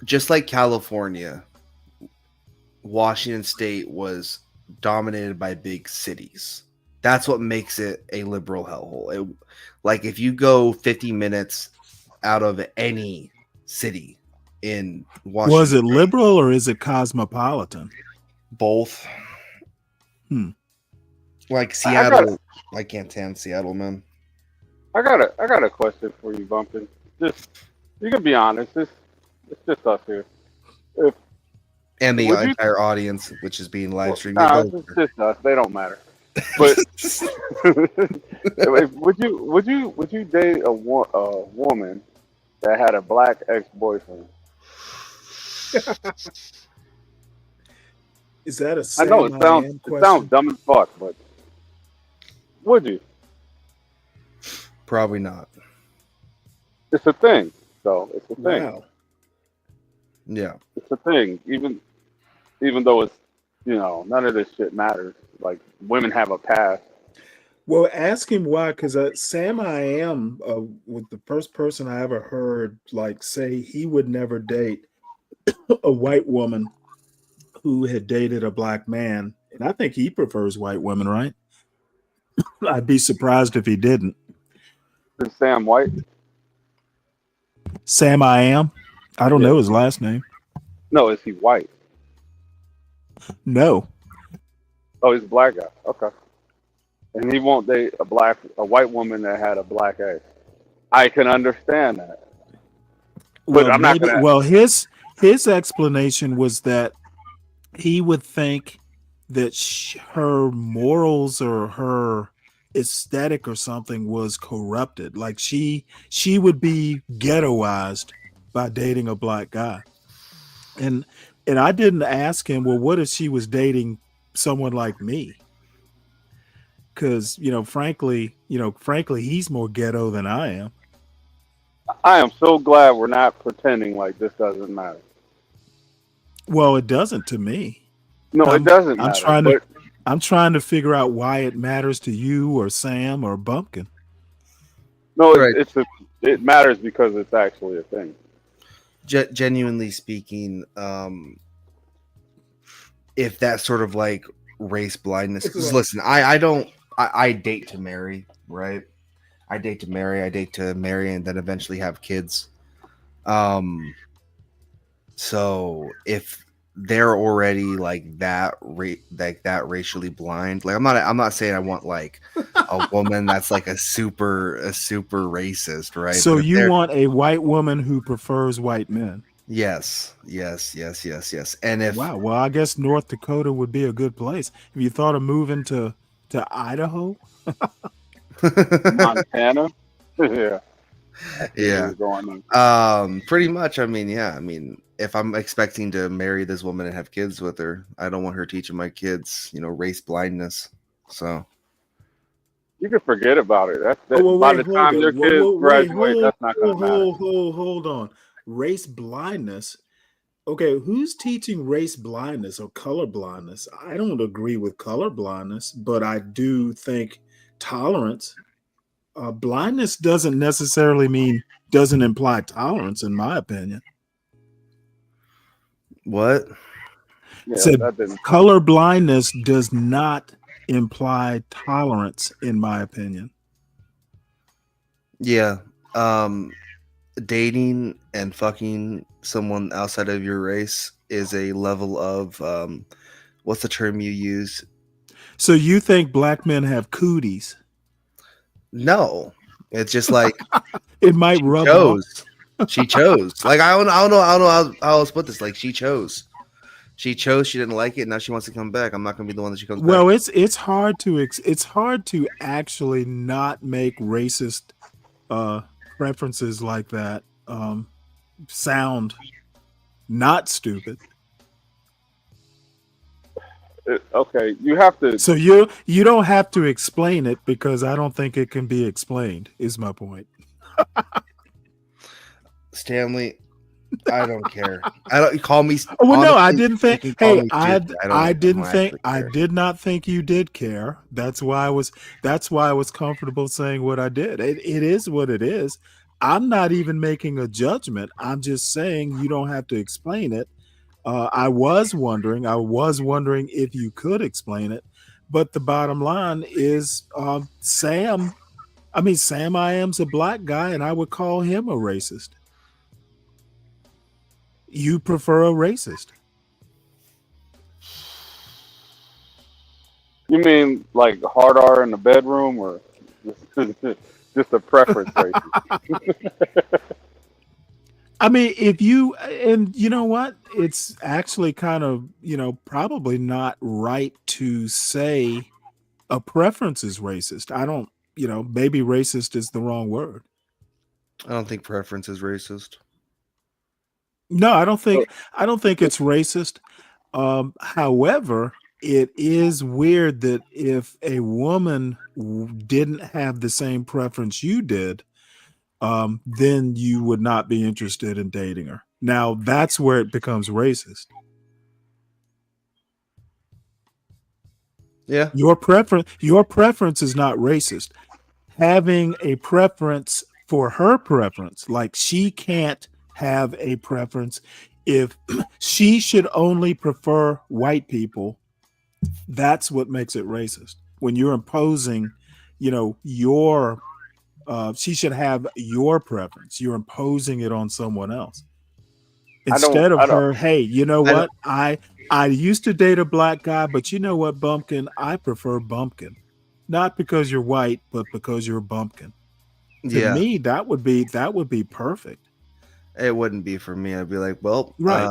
Just like California, Washington State was dominated by big cities. That's what makes it a liberal hellhole. Like if you go 50 minutes out of any city in Washington, was it liberal or is it cosmopolitan? Both. Like Seattle, I can't stand Seattle, man. I got a question for you, Bumpkin. Just you can be honest. It's just us here. And the entire audience, which is being live streamed. It's just us. They don't matter. But would you date a woman that had a black ex-boyfriend? Is that a I know it sounds dumb as fuck, but would you? Probably not. It's a thing, though. It's a thing. Wow. Yeah. It's a thing. Even though it's none of this shit matters. Like women have a past. Well, ask him why, because Sam I Am was the first person I ever heard say he would never date a white woman who had dated a black man, and I think he prefers white women, right? I'd be surprised if he didn't. Is Sam white? Sam I Am? I don't know his last name. No, is he white? No. Oh, he's a black guy. Okay. And he won't date a white woman that had a black ex. I can understand that. But I'm not gonna. Well, his explanation was that he would think that her morals or her aesthetic or something was corrupted. Like she would be ghettoized by dating a black guy. And I didn't ask him, well, what if she was dating someone like me? Because, frankly, he's more ghetto than I am. I am so glad we're not pretending like this doesn't matter. Well, it doesn't to me. No, it doesn't matter. I'm trying to figure out why it matters to you or Sam or Bumpkin. No, it matters because it's actually a thing. Genuinely speaking, if that sort of like race blindness, because listen, I date to marry, right? I date to marry and then eventually have kids. So if they're already like that racially blind, like I'm not saying I want like a woman that's like a super racist, right? So you want a white woman who prefers white men? Yes. And if well, I guess North Dakota would be a good place. Have you thought of moving to Idaho? Montana? Yeah. Pretty much. I mean, if I'm expecting to marry this woman and have kids with her, I don't want her teaching my kids, race blindness. So you can forget about it. By the time your kids graduate, that's not going to matter. Hold on. Race blindness. Okay, who's teaching race blindness or color blindness? I don't agree with color blindness, but I do think tolerance blindness doesn't necessarily doesn't imply tolerance, in my opinion. What? Yeah, Said that didn't. color blindness does not imply tolerance, in my opinion. Yeah. Dating and fucking someone outside of your race is a level of what's the term you use? So you think black men have cooties? No. It's just like it might rub chose. off. She chose. Like I don't know how else put this. Like she chose. She chose. She didn't like it. Now she wants to come back. I'm not going to be the one that she comes Well, back. it's hard to actually not make racist preferences like that sound not stupid. Okay, you have to. So you don't have to explain it, because I don't think it can be explained, is my point. Stanley, I don't care. I don't call me. Well, honestly, no, I didn't think. you can call Hey, me I stupid. didn't think. actually I care. did not think you did care. That's why I was comfortable saying what I did. It is what it is. I'm not even making a judgment. I'm just saying you don't have to explain it. I was wondering if you could explain it, but the bottom line is, Sam I Am's a black guy, and I would call him a racist. You prefer a racist? You mean like hard R in the bedroom, or just a preference racist? I mean, if you, and you know what, it's actually kind of, probably not right to say a preference is racist. I don't, maybe racist is the wrong word. I don't think preference is racist. No, I don't think it's racist. However, it is weird that if a woman didn't have the same preference you did, then you would not be interested in dating her. Now that's where it becomes racist. Yeah. Your preference is not racist. Having a preference for her preference, like she can't have a preference if she should only prefer white people, that's what makes it racist. When you're imposing, your she should have your preference. You're imposing it on someone else. Instead of her, hey, you know what? I used to date a black guy, but you know what, Bumpkin? I prefer Bumpkin. Not because you're white, but because you're Bumpkin. To me, that would be perfect. It wouldn't be for me. I'd be like, well, right.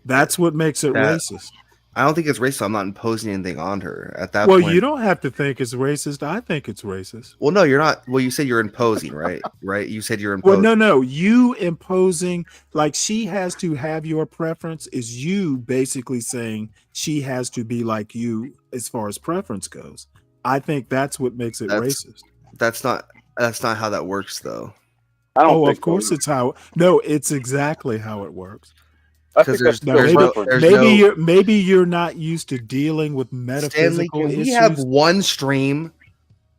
That's what makes it racist. I don't think it's racist. I'm not imposing anything on her at that point. Well, you don't have to think it's racist. I think it's racist. Well, no, you're not. Well, you said you're imposing, right? Right? You said you're imposing. Well, no. You imposing, like she has to have your preference, is you basically saying she has to be like you as far as preference goes. I think that's what makes it racist. That's not how that works, though. I don't think of course so. It's how. No, it's exactly how it works. Because maybe you're not used to dealing with metaphysical Stanley, can issues. we have one stream?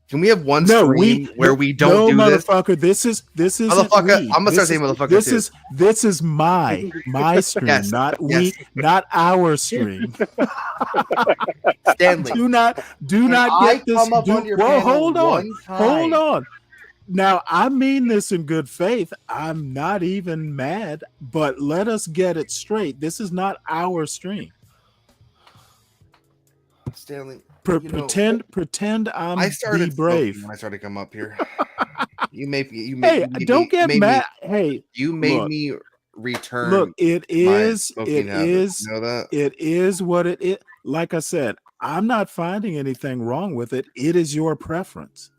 Can we have one stream where we don't do this? Motherfucker, this is motherfucker. I'm gonna start saying motherfucker. This is my stream, not our stream. Stanley, do not get this. Hold on. Now, I mean this in good faith. I'm not even mad, but let us get it straight. This is not our stream. Stanley, pretend I'm be brave. When I started to come up here, you made don't get mad. Hey, you made me return. Look, it is what it is. Like I said, I'm not finding anything wrong with it. It is your preference.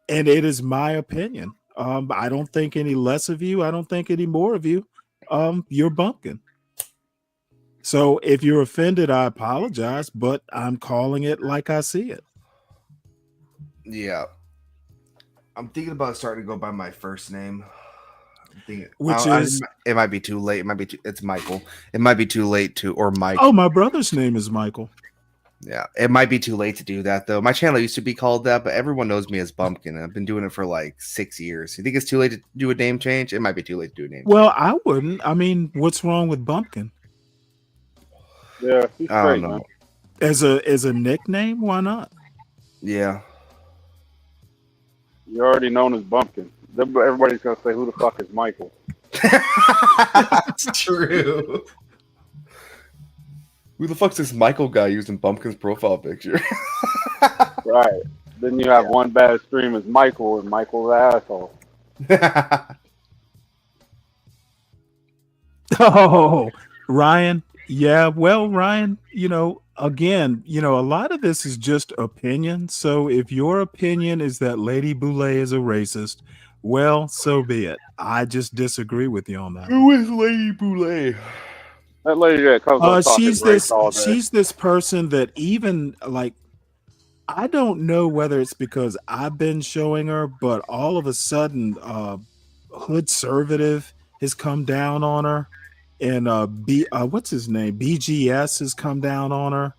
And it is my opinion. I don't think any less of you. I don't think any more of you. You're Bumpkin. So if you're offended, I apologize, but I'm calling it like I see it. Yeah. I'm thinking about starting to go by my first name. It might be too late. It's Michael. It might be too late or Mike. Oh, my brother's name is Michael. Yeah, it might be too late to do that though. My channel used to be called that, but everyone knows me as Bumpkin. And I've been doing it for like 6 years. You think it's too late to do a name change? It might be too late to do a name change. Well, I wouldn't. I mean, what's wrong with Bumpkin? Yeah, he's I great, don't know. man. As a nickname, why not? Yeah. You're already known as Bumpkin. Everybody's gonna say, "Who the fuck is Michael?" That's true. Who the fuck's this Michael guy using Bumpkin's profile picture? Right. Then you have one bad stream as Michael, and Michael's the asshole. Oh, Ryan. Yeah, well, Ryan, again, a lot of this is just opinion. So if your opinion is that Lady Boulay is a racist, well, so be it. I just disagree with you on that. Who is Lady Boulay? That lady that comes up talking She's race all day. she's this person that even like I don't know whether it's because I've been showing her, but all of a sudden, Hood Conservative has come down on her, and what's his name? BGS has come down on her.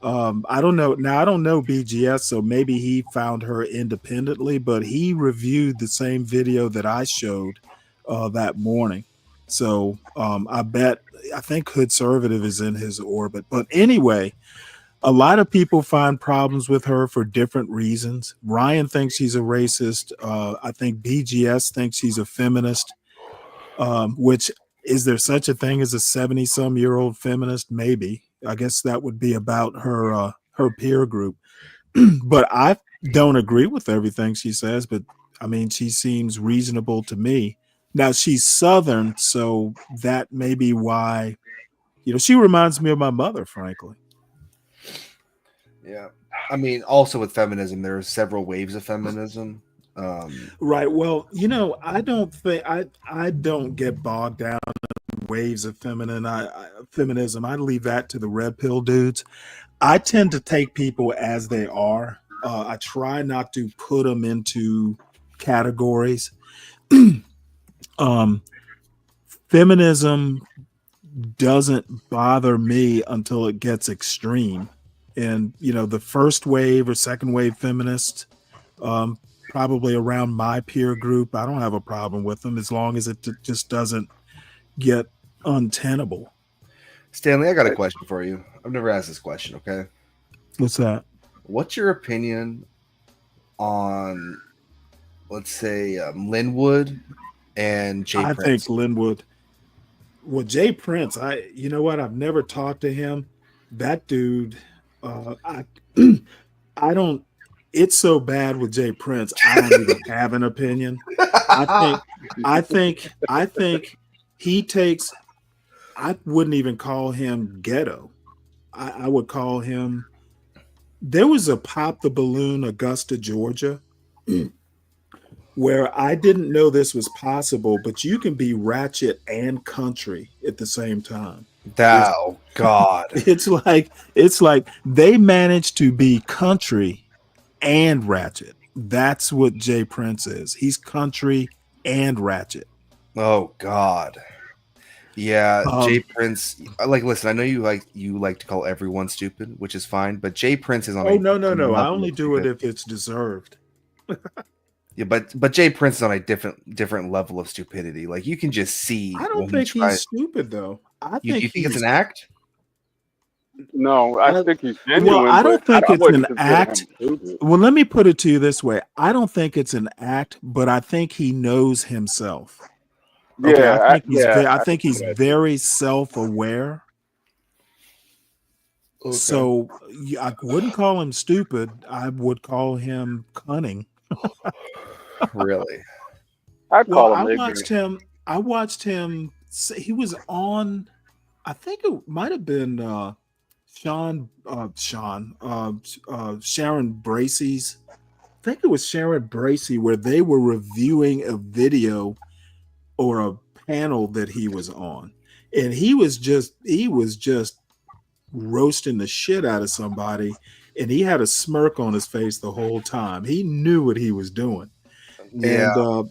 I don't know. Now I don't know BGS, so maybe he found her independently, but he reviewed the same video that I showed that morning. So I think Hood Conservative is in his orbit. But anyway, a lot of people find problems with her for different reasons. Ryan thinks she's a racist. I think BGS thinks she's a feminist. Which, is there such a thing as a 70-some-year-old feminist? Maybe. I guess that would be about her peer group. But I don't agree with everything she says. But I mean, she seems reasonable to me. Now she's Southern, so that may be why. She reminds me of my mother, frankly. Yeah. I mean, also with feminism, there are several waves of feminism. Right. Well, I don't think I don't get bogged down in waves of feminism. I leave that to the red pill dudes. I tend to take people as they are. I try not to put them into categories. Feminism doesn't bother me until it gets extreme. And, the first wave or second wave feminists, probably around my peer group, I don't have a problem with them as long as it just doesn't get untenable. Stanley, I got a question for you. I've never asked this question, okay? What's that? What's your opinion on, let's say, Linwood and Jay Prince? I think Linwood. Well, Jay Prince, you know what? I've never talked to him. That dude, I don't. It's so bad with Jay Prince. I don't even have an opinion. I think he takes. I wouldn't even call him ghetto. I would call him. There was a Pop the Balloon, Augusta, Georgia, where I didn't know this was possible, but you can be ratchet and country at the same time. Oh God. It's like they managed to be country and ratchet. That's what Jay Prince is. He's country and ratchet. Oh God. Yeah, Jay Prince. Listen, I know you like to call everyone stupid, which is fine, but Jay Prince is on. Oh no! I only do it if it's deserved. Yeah, but Jay Prince is on a different level of stupidity. Like you can just see. I don't think he's stupid though. You think it's an act? No, I think he's genuine. Well, I don't think it's wouldn't an consider him act. stupid. Well, let me put it to you this way: I don't think it's an act, but I think he knows himself. Okay, Yeah, I think he's very self-aware. Okay. So I wouldn't call him stupid. I would call him cunning. Really? I watched him. He was on. I think it might have been Sharon Bracey's. I think it was Sharon Bracey where they were reviewing a video or a panel that he was on, and he was just roasting the shit out of somebody, and he had a smirk on his face the whole time. He knew what he was doing. Yeah. And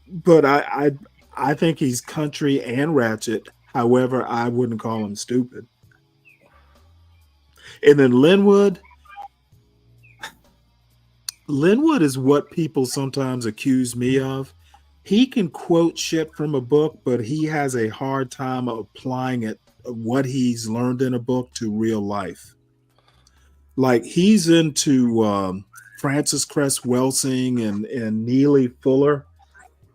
but I think he's country and ratchet. However, I wouldn't call him stupid. And then Linwood is what people sometimes accuse me of. He can quote shit from a book, but he has a hard time applying it, what he's learned in a book, to real life. Like he's into Francis Cress Welsing and Neely Fuller,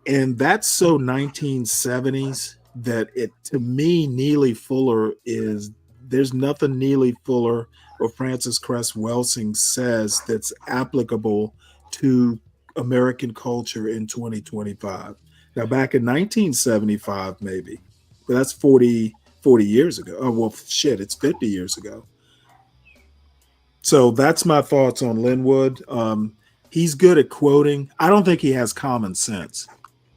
and that's so 1970s that it, to me, Neely Fuller is, there's nothing Neely Fuller or Francis Cress Welsing says that's applicable to American culture in 2025. Now, back in 1975, maybe, but that's 40 years ago. Oh, well, shit, it's 50 years ago. So that's my thoughts on Linwood. He's good at quoting. I don't think he has common sense.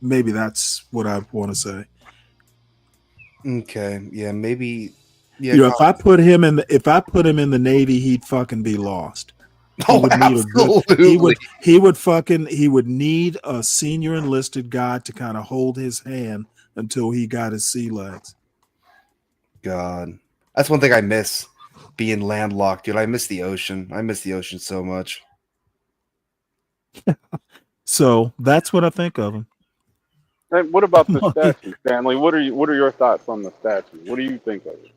Maybe that's what I want to say. Okay, yeah, maybe. Yeah, You know, if I put him in the Navy, he'd fucking be lost. He Oh, would need absolutely. he would need a senior enlisted guy to kind of hold his hand until he got his sea legs. God, that's one thing I miss, being landlocked, dude. I miss the ocean. I miss the ocean so much. So that's what I think of him. And what about the statue, Stanley? What are your thoughts on the statue? What do you think of it?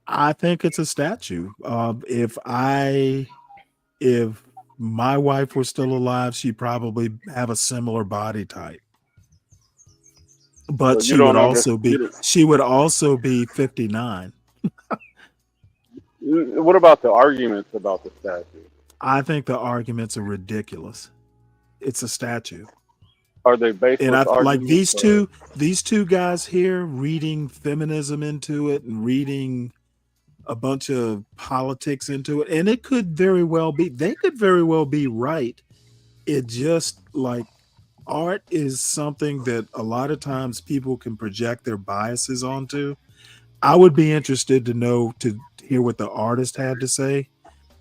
I think it's a statue. If my wife were still alive, she'd probably have a similar body type. But So she would also be 59. What about the arguments about the statue? I think the arguments are ridiculous. It's a statue. Are they baseless And I arguments? like these two guys here reading feminism into it and reading a bunch of politics into it, and they could very well be right. It just, like, art is something that a lot of times people can project their biases onto. I would be interested to hear what the artist had to say.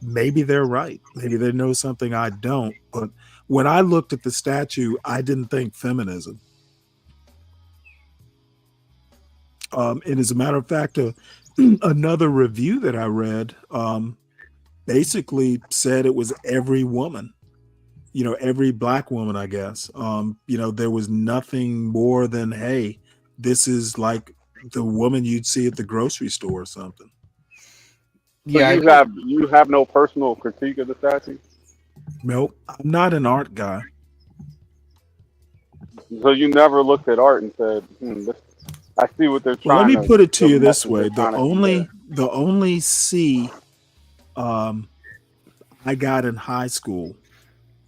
Maybe they're right. Maybe they know something I don't. But when I looked at the statue, I didn't think feminism. And as a matter of fact, another review that I read basically said it was every woman, every black woman, I guess. There was nothing more than, hey, this is like the woman you'd see at the grocery store or something. So you have no personal critique of the statue? Nope, I'm not an art guy. So you never looked at art and said, I see what they're trying to. Well, let me put it to you this way: the only C I got in high school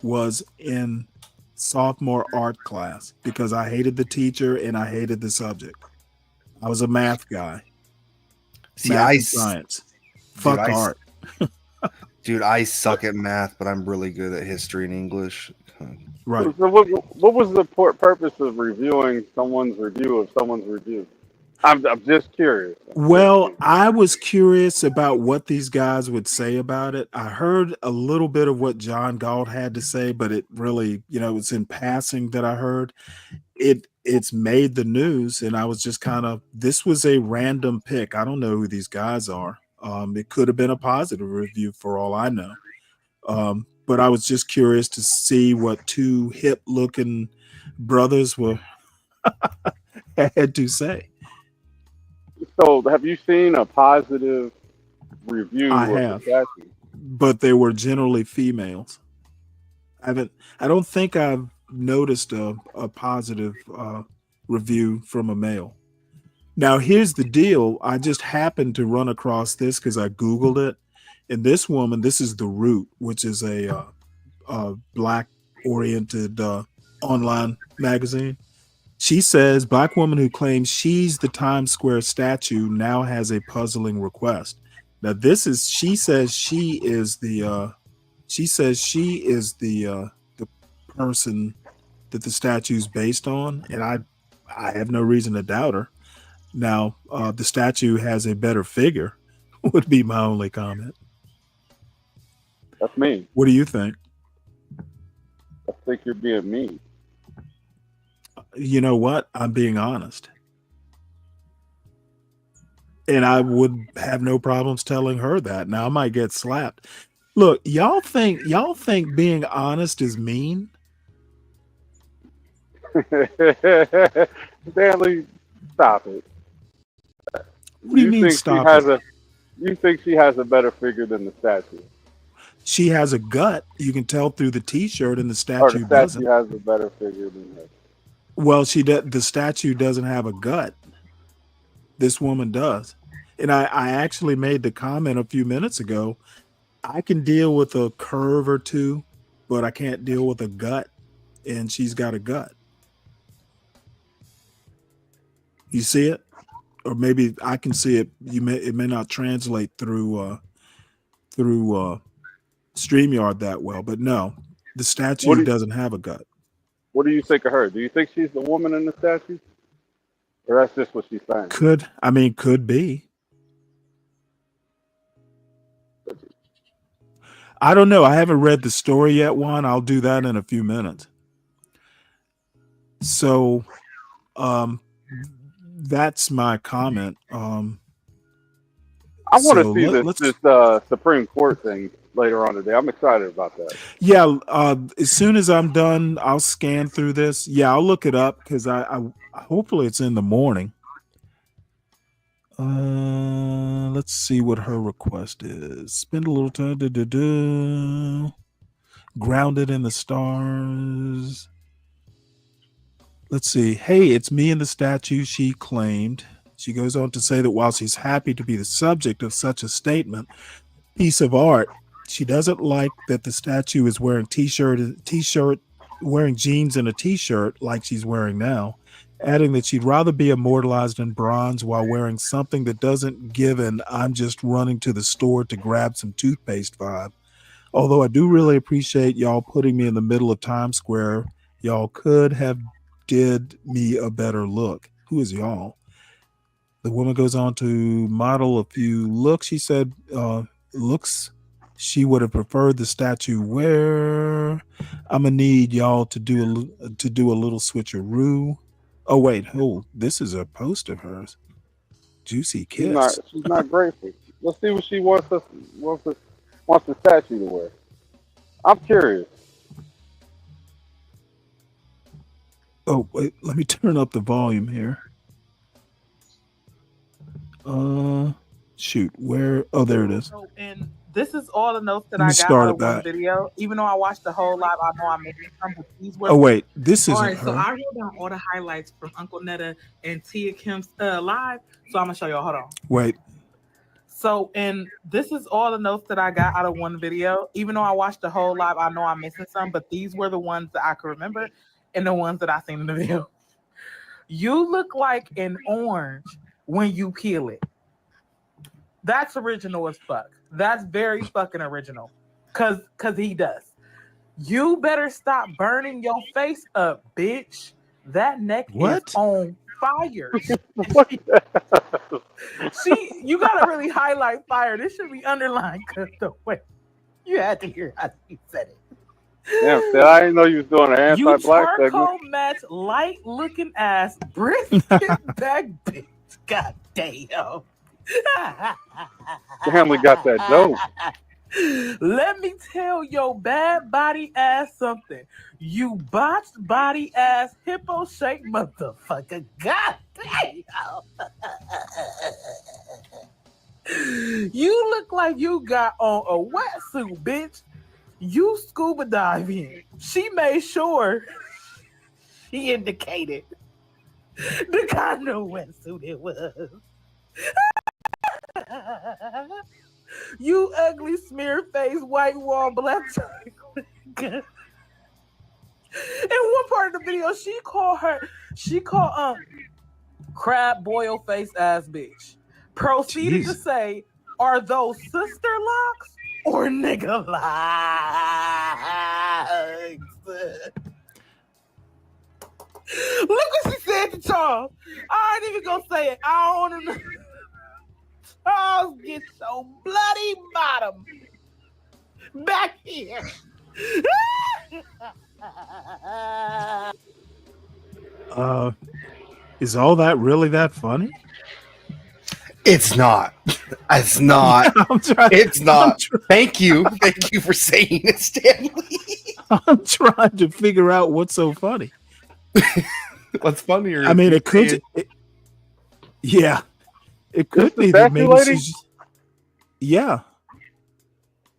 was in sophomore art class because I hated the teacher and I hated the subject. I was a math guy. See, math and science. Fuck art. Dude, I suck at math, but I'm really good at history and English. Right. So what was the purpose of reviewing someone's review of someone's review? I'm just curious. Well, I was curious about what these guys would say about it. I heard a little bit of what John Galt had to say, but it really, it's in passing that I heard. It's made the news, and I was just this was a random pick. I don't know who these guys are. It could have been a positive review for all I know. But I was just curious to see what two hip-looking brothers had to say. So, have you seen a positive review? I have, but they were generally females. I don't think I've noticed a positive review from a male. Now, here's the deal. I just happened to run across this because I Googled it. And this woman, this is The Root, which is a black-oriented online magazine. She says, black woman who claims she's the Times Square statue now has a puzzling request. Now, she says she is the person that the statue is based on, and I have no reason to doubt her. Now, the statue has a better figure, would be my only comment. That's mean. What do you think? I think you're being mean. You know what? I'm being honest. And I would have no problems telling her that. Now I might get slapped. Look, y'all think being honest is mean? Stanley, stop it. What do you mean stop it? You think she has a better figure than the statue? She has a gut. You can tell through the T-shirt, and the Or the statue statue doesn't. has a better figure than her? Well, the statue doesn't have a gut. This woman does. And I actually made the comment a few minutes ago. I can deal with a curve or two, but I can't deal with a gut. And she's got a gut. You see it? Or maybe I can see it. It may not translate through StreamYard that well, but no, the statue doesn't have a gut. What do you think of her? Do you think she's the woman in the statue? Or that's just what she's saying? Could be. I don't know. I haven't read the story yet, Juan. I'll do that in a few minutes. So, that's my comment. I want to see this Supreme Court thing later on today. I'm excited about that. Yeah, as soon as I'm done, I'll scan through this. Yeah, I'll look it up because I hopefully it's in the morning. Let's see what her request is. Spend a little time. Grounded in the stars. Let's see. Hey, it's me and the statue, she claimed. She goes on to say that while she's happy to be the subject of such a piece of art, she doesn't like that the statue is wearing wearing jeans and a t-shirt like she's wearing now, adding that she'd rather be immortalized in bronze while wearing something that doesn't give an I'm just running to the store to grab some toothpaste vibe. Although I do really appreciate y'all putting me in the middle of Times Square, y'all could have did me a better look. Who is y'all? The woman goes on to model a few looks. She said looks she would have preferred the statue wear. I'm gonna need y'all to do a little switcheroo. Oh wait, this is a post of hers. Juicy kiss. She's not grateful. Let's see what she wants the statue to wear. I'm curious. Oh wait, let me turn up the volume here. Shoot, where? Oh, there it is. And this is all the notes that Let I me got start out it of one back. video. Even though I watched the whole live, I know I missed some, but these were. Oh wait, this isn't all right, so her. I wrote down all the highlights from Uncle Netta and Tia Kim's live. So I'm gonna show y'all. Hold on. Wait. So, and this is all the notes that I got out of one video. Even though I watched the whole live, I know I'm missing some, but these were the ones that I could remember and the ones that I seen in the video. You look like an orange when you peel it. That's original as fuck. That's very fucking original. Cause he does. You better stop burning your face up, bitch. That neck is on fire. You gotta really highlight fire. This should be underlined because the way you had to hear how he said it. Damn, Phil, I didn't know you was doing an anti-black segment. Charcoal match light looking ass brisket back bitch. God damn. Family got that dope. Let me tell your bad body ass something. You botched body ass hippo shaped motherfucker. God damn. You look like you got on a wetsuit, bitch. You scuba diving. She made sure she indicated the kind of wetsuit it was. You ugly smear face, white wall, black. In one part of the video, she called crab boil face ass bitch. Proceeded to say, are those sister locks or nigga locks? Look what she said to Charles. I ain't even gonna say it. I don't want to know. Charles gets so bloody bottom back here. Is all that really that funny? It's not. It's not. It's not. Thank you for saying it, Stanley. I'm trying to figure out what's so funny. What's funnier? I mean, it could. Yeah, it could be that maybe she's. Yeah.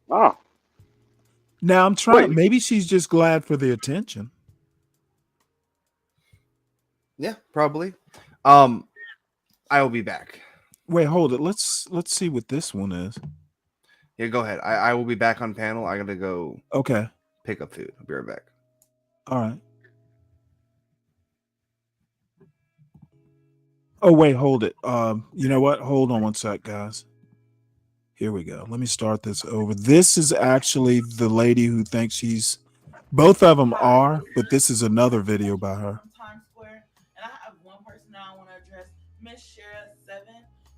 Oh. Now I'm trying. Maybe she's just glad for the attention. Yeah, probably. I will be back. Wait, hold it. Let's see what this one is. Yeah, go ahead. I will be back on panel. I gotta go. Okay. Pick up food. I'll be right back. All right. Oh wait, hold it. You know what? Hold on one sec, guys. Here we go. Let me start this over. This is actually the lady who thinks she's. Both of them are, but this is another video by her. Times Square, and I have one person that I want to address, Miss Shara 7.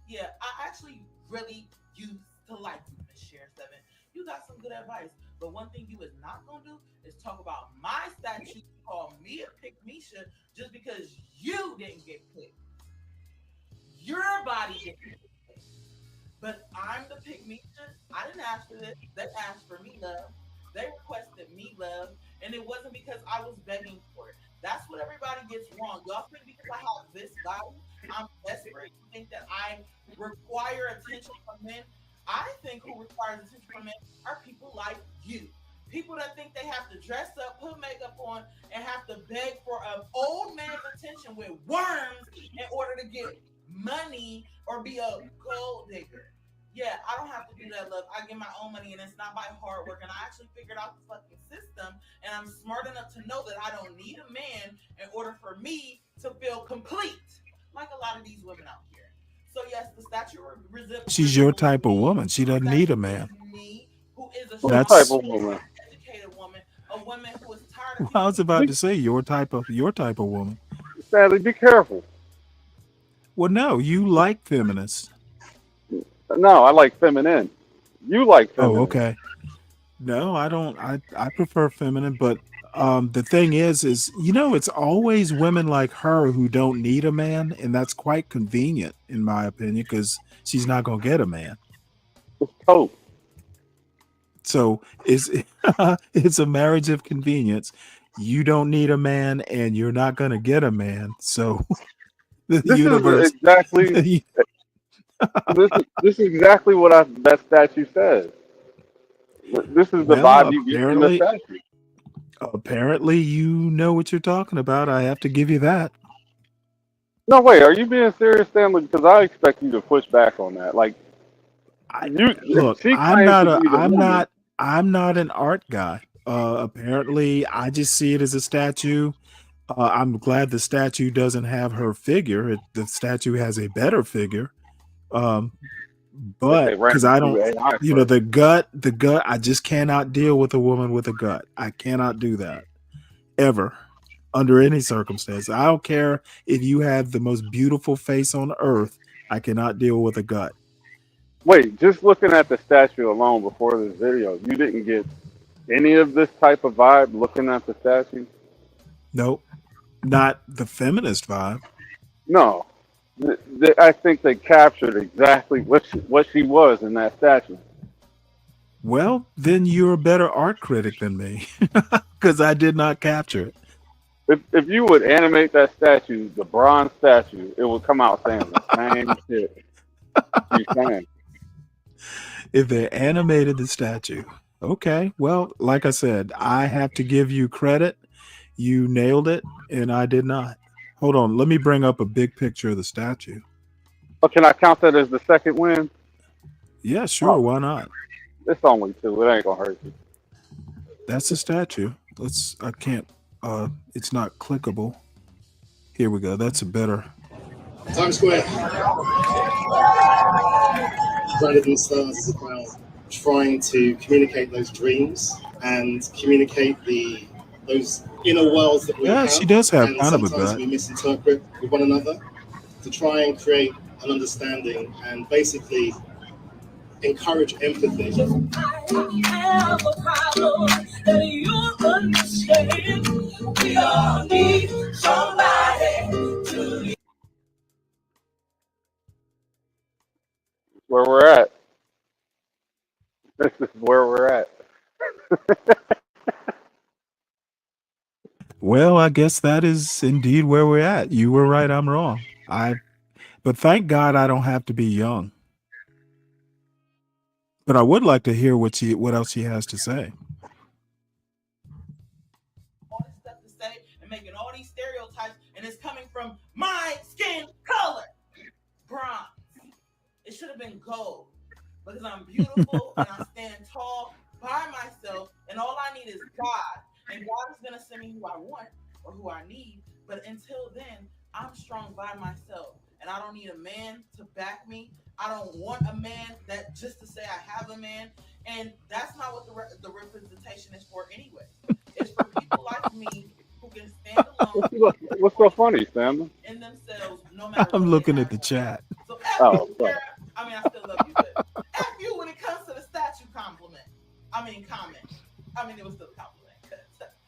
Yeah, I actually really used to like you, Miss Shara 7. You got some good advice, but one thing you is not gonna do is talk about my statue, call me a pick-me-sha just because you didn't get picked. Your body didn't get picked. But I'm the pick-me-sha. I didn't ask for this. They asked for me love. They requested me love, and it wasn't because I was begging for it. That's what everybody gets wrong. Y'all think because I have this body, I'm desperate. You think that I require attention from men? I think who requires attention from men are people like you. People that think they have to dress up, put makeup on, and have to beg for an old man's attention with worms in order to get money or be a gold digger. Yeah, I don't have to do that, love. I get my own money, and it's not by hard work. And I actually figured out the fucking system, and I'm smart enough to know that I don't need a man in order for me to feel complete, like a lot of these women out here. So yes, the statue resembles. She's your type of woman. She doesn't need a man. Me, who is a That's type of woman. Educated woman, a woman who is tired of. I was about to say your type of woman. Stanley, be careful. Well, no, you like feminists. No, I like feminine. You like feminine. Oh, okay. No, I don't. I prefer feminine, but the thing is it's always women like her who don't need a man, and that's quite convenient in my opinion because she's not gonna get a man. Oh. So it's a marriage of convenience. You don't need a man, and you're not gonna get a man. So the universe is exactly. This is exactly what that statue says. This is the vibe you get from the statue. Apparently, you know what you're talking about. I have to give you that. No, wait. Are you being serious, Stanley? Because I expect you to push back on that. Like, look, I'm not an art guy. Apparently, I just see it as a statue. I'm glad the statue doesn't have her figure. The statue has a better figure. But because I don't, the gut, I just cannot deal with a woman with a gut. I cannot do that ever under any circumstance. I don't care if you have the most beautiful face on earth. I cannot deal with a gut. Wait, just looking at the statue alone before this video, you didn't get any of this type of vibe looking at the statue? Nope. Not the feminist vibe. No. I think they captured exactly what she was in that statue. Well, then you're a better art critic than me because I did not capture it. If you would animate that statue, the bronze statue, it would come out saying the same shit. You can. If they animated the statue, okay. Well, like I said, I have to give you credit. You nailed it, and I did not. Hold on, let me bring up a big picture of the statue. Oh, can I count that as the second win? Yeah, sure. Why not? It's only 2. It ain't gonna hurt you. That's a statue. I can't. It's not clickable. Here we go. That's a better. Times Square. Branded in the stars is about trying to communicate those dreams and communicate those inner worlds that we have. She does have and kind of a sometimes gut. we misinterpret with one another to try and create an understanding and basically encourage empathy. I have a problem that you understand. We all need somebody to where we're at. This is where we're at. Well, I guess that is indeed where we're at. You were right, I'm wrong. But thank God I don't have to be young. But I would like to hear what else she has to say. All this stuff to say and making all these stereotypes, and it's coming from my skin color, bronze. It should have been gold because I'm beautiful and I stand tall by myself, and all I need is God, and God is gonna send me who I want or who I need. But until then, I'm strong by myself, and I don't need a man to back me. I don't want a man that just to say I have a man, and that's not what the representation is for anyway. It's for people like me who can stand alone. What's so funny, Stanley? In themselves, no matter. I'm looking at the chat. So F Oh, you, sorry. Sarah. I mean, I still love you, but F you when it comes to the statue compliment. I mean, comment. I mean, it was still a compliment.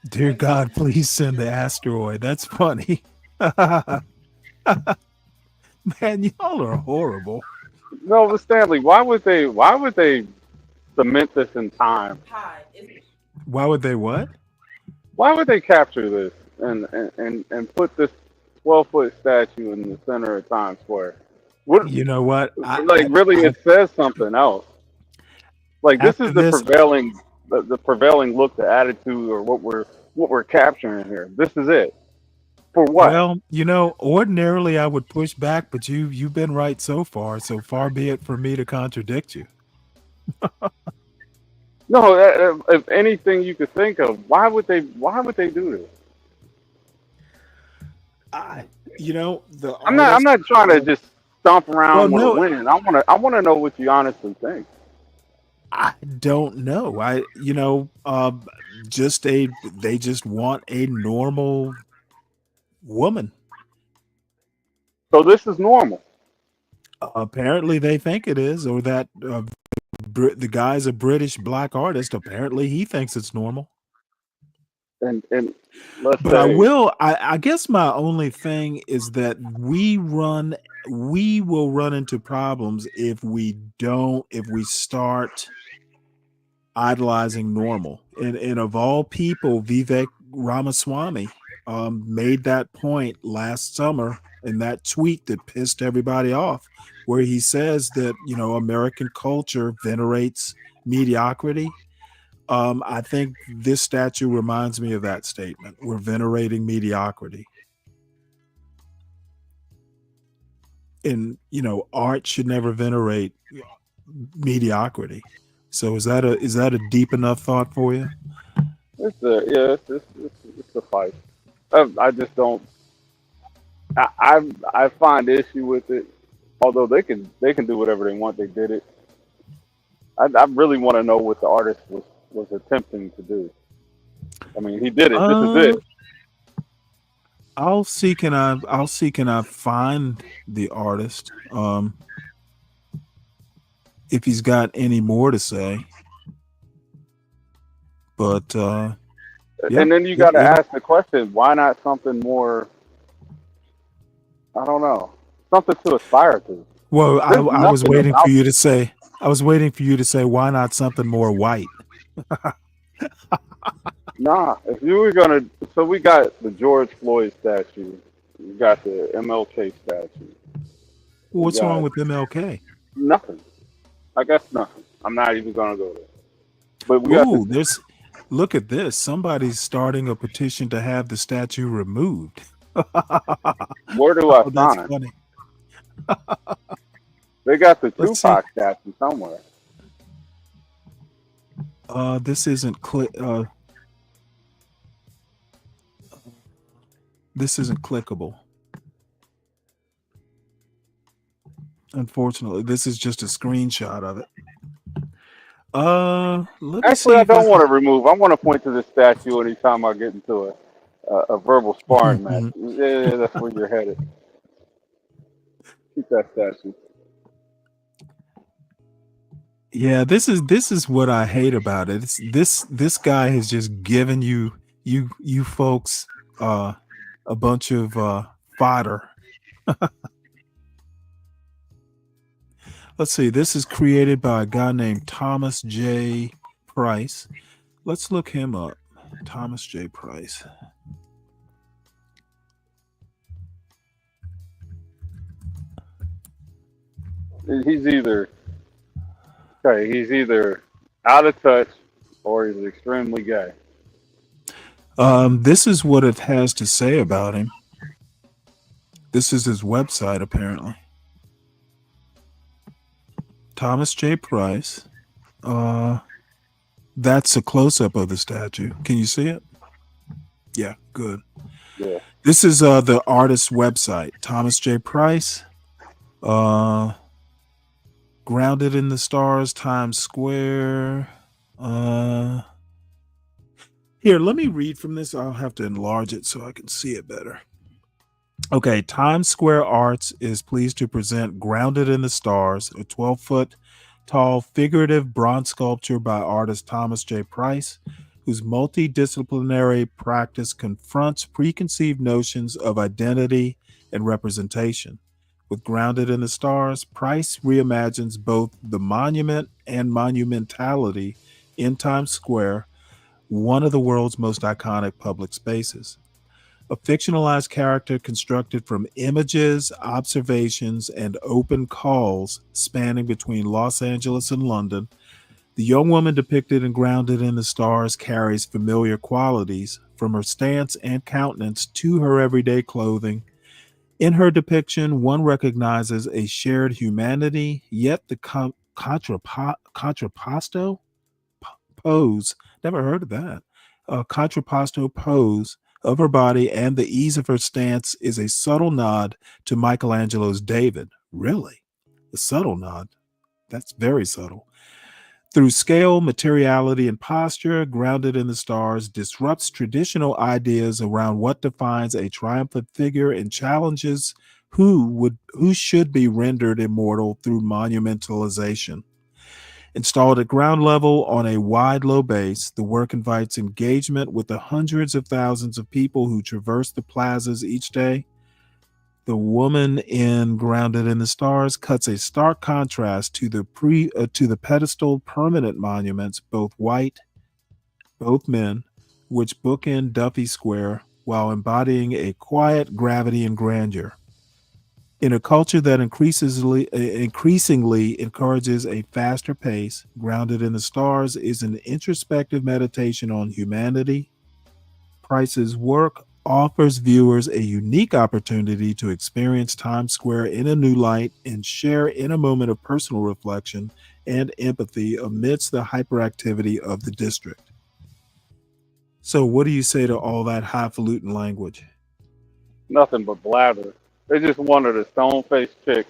Dear God, please send the asteroid. That's funny. Man, y'all are horrible. No, but Stanley, why would they cement this in time? Why would they what? Why would they capture this and put this 12-foot statue in the center of Times Square? What, You know what? it says something else. Like this After is the this- prevailing look, the attitude, or what we're capturing here. This is it. For what? Well, ordinarily I would push back, but you've been right so far. So far be it for me to contradict you. No, if anything you could think of, why would they do this? I'm not trying to just stomp around with a win. I want to know what you honestly think. I don't know. They just want a normal woman. So this is normal. Apparently they think it is, or that the guy's a British black artist. Apparently he thinks it's normal. And let's But I guess my only thing is that we will run into problems if we start idolizing normal. And of all people, Vivek Ramaswamy made that point last summer in that tweet that pissed everybody off, where he says that, American culture venerates mediocrity. I think this statue reminds me of that statement. We're venerating mediocrity. And, art should never venerate mediocrity. So is that a deep enough thought for you? It's a fight. I just don't. I find issue with it. Although they can do whatever they want, they did it. I really want to know what the artist was attempting to do. I mean, he did it. This is it. I'll see can I find the artist. If he's got any more to say. But and then you got to ask the question: why not something more? I don't know, something to aspire to. Well, I was waiting for you to say. I was waiting for you to say, why not something more white? Nah, if you were gonna, so we got the George Floyd statue, we got the MLK statue. What's wrong with MLK? Nothing. I guess nothing. I'm not even gonna go there. But we got look at this. Somebody's starting a petition to have the statue removed. Where do I That's sign? funny. They got the Let's Tupac statue somewhere. This isn't this isn't clickable. Unfortunately, this is just a screenshot of it. Let me Actually, see I if don't want to remove. I want to point to this statue anytime I get into a verbal sparring match. Yeah, that's where you're headed. Keep that statue. Yeah, this is what I hate about it. It's this guy has just given you folks a bunch of fodder. Let's see. This is created by a guy named Thomas J. Price. Let's look him up. Thomas J. Price. He's either he's either out of touch or he's extremely gay. This is what it has to say about him. This is his website, apparently. Thomas J. Price. That's a close-up of the statue. Can you see it? Yeah, good. Yeah. This is the artist's website. Thomas J. Price. Grounded in the Stars, Times Square. Here, let me read from this. I'll have to enlarge it so I can see it better. Okay, Times Square Arts is pleased to present Grounded in the Stars, a 12-foot tall figurative bronze sculpture by artist Thomas J. Price, whose multidisciplinary practice confronts preconceived notions of identity and representation. With Grounded in the Stars, Price reimagines both the monument and monumentality in Times Square, one of the world's most iconic public spaces. A fictionalized character constructed from images, observations, and open calls spanning between Los Angeles and London, the young woman depicted and Grounded in the Stars carries familiar qualities from her stance and countenance to her everyday clothing. In her depiction, one recognizes a shared humanity, yet the contrapposto pose, never heard of that, contrapposto pose of her body and the ease of her stance is a subtle nod to Michelangelo's David. Really? A subtle nod? That's very subtle. Through scale, materiality, and posture, Grounded in the Stars disrupts traditional ideas around what defines a triumphant figure and challenges who should be rendered immortal through monumentalization. Installed at ground level on a wide, low base, the work invites engagement with the hundreds of thousands of people who traverse the plazas each day. The woman in Grounded in the Stars cuts a stark contrast to the pedestaled permanent monuments, both white, both men, which bookend Duffy Square while embodying a quiet gravity and grandeur. In a culture that increasingly encourages a faster pace, Grounded in the Stars is an introspective meditation on humanity. Price's work offers viewers a unique opportunity to experience Times Square in a new light and share in a moment of personal reflection and empathy amidst the hyperactivity of the district. So what do you say to all that highfalutin language? Nothing but blather. They just wanted a stone-faced chick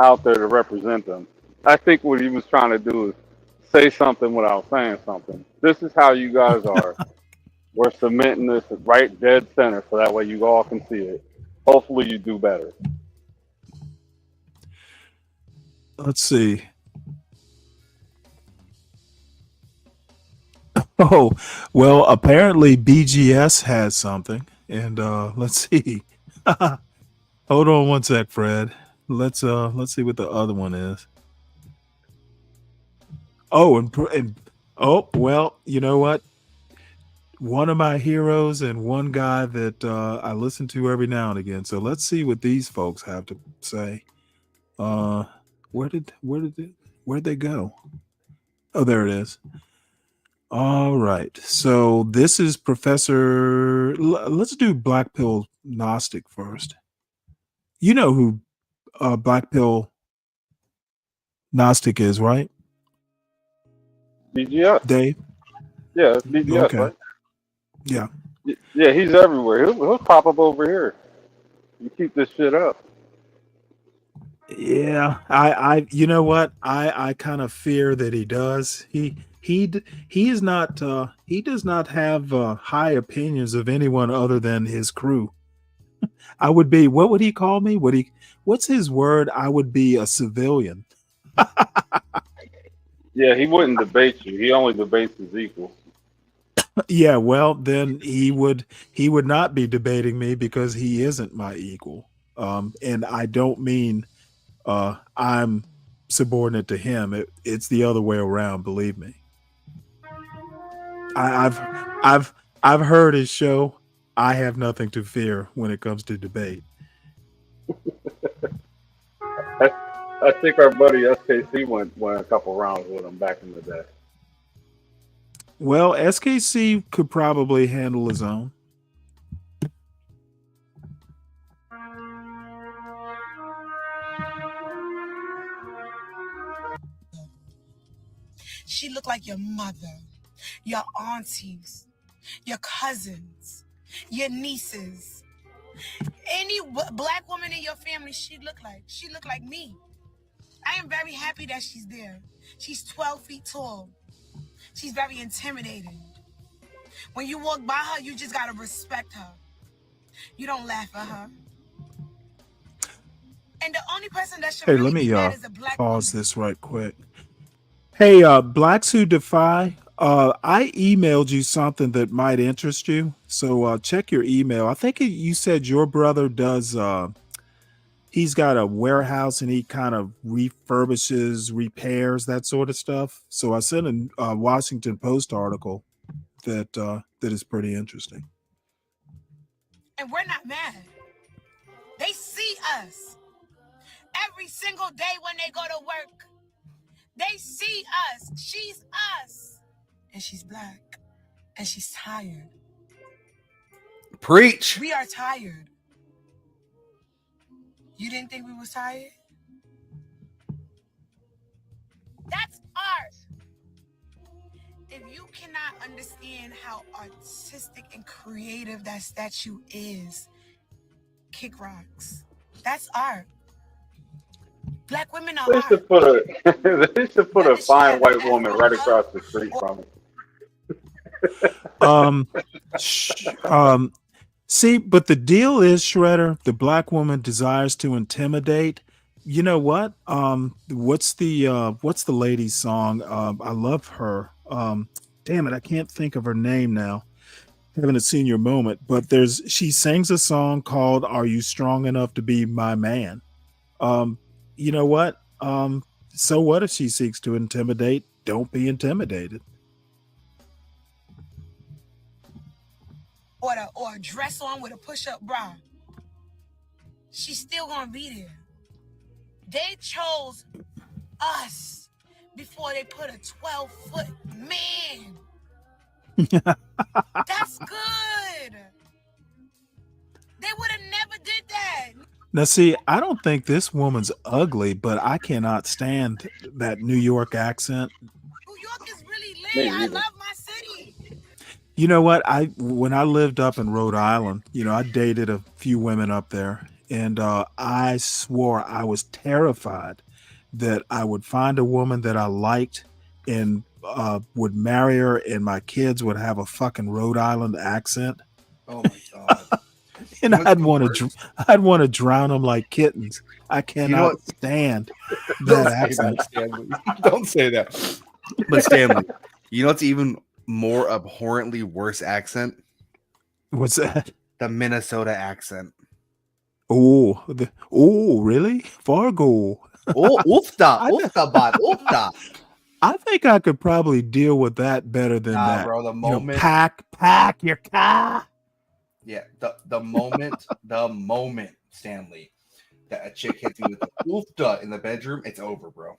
out there to represent them. I think what he was trying to do is say something without saying something. This is how you guys are. We're submitting this right dead center so that way you all can see it. Hopefully you do better. Let's see. Oh, well, apparently BGS has something. And let's see. Hold on one sec, Fred. Let's see what the other one is. Oh, and oh, well, you know what? One of my heroes and one guy that I listen to every now and again. So let's see what these folks have to say. Where'd they go? Oh, there it is. All right. So this is Professor. Let's do Black Pill Gnostic first. You know who Black Pill Gnostic is, right? BGS. Dave? Yeah, it's BGS, Okay. right? Yeah. Yeah, he's everywhere. He'll pop up over here. You keep this shit up. Yeah. I you know what? I kind of fear that he does. He is not he does not have high opinions of anyone other than his crew. I would be, what would he call me? What's his word? I would be a civilian. Yeah, he wouldn't debate you. He only debates his equals. Yeah, well, then he would not be debating me because he isn't my equal. And I don't mean I'm subordinate to him. It's the other way around. Believe me. I've heard his show. I have nothing to fear when it comes to debate. I think our buddy SKC went a couple rounds with him back in the day. Well, SKC could probably handle his own. She looked like your mother, your aunties, your cousins, your nieces. Any black woman in your family, she looked like me. I am very happy that she's there. She's 12 feet tall. She's very intimidating. When you walk by her, you just gotta respect her. You don't laugh at her. And the only person that should Hey, really let me be mad is a black pause this right quick. Hey, Blacks Who Defy, I emailed you something that might interest you. So check your email. I think you said your brother does, he's got a warehouse and he kind of refurbishes, repairs, that sort of stuff. So I sent a Washington Post article that is pretty interesting. And we're not mad. They see us every single day when they go to work. They see us. She's us. And she's black. And she's tired. Preach. We are tired. You didn't think we was tired? That's art. If you cannot understand how artistic and creative that statue is, kick rocks. That's art. Black women are They should put a fine white woman right across the street from it. See, but the deal is, Shredder, the black woman desires to intimidate. You know what? What's the lady's song? I love her. Damn it, I can't think of her name now. Having a senior moment, but she sings a song called "Are You Strong Enough to Be My Man?" You know what? So what if she seeks to intimidate? Don't be intimidated. Or a dress on with a push-up bra. She's still gonna be there. They chose us before they put a 12-foot man. That's good. They would have never did that. Now, see, I don't think this woman's ugly, but I cannot stand that New York accent. New York is really lit. I love my city. You know what? When I lived up in Rhode Island, I dated a few women up there, and I swore I was terrified that I would find a woman that I liked and would marry her, and my kids would have a fucking Rhode Island accent. Oh my god! And I'd want to drown them like kittens. I cannot stand that accent. Don't say that. But Stanley, you know what's even more abhorrently worse accent? What's that? The Minnesota accent. Oh, really? Fargo. I think I could probably deal with that better than that. Bro, the moment pack your car. Yeah, the moment, Stanley, that a chick hits you with the oofta in the bedroom, it's over, bro.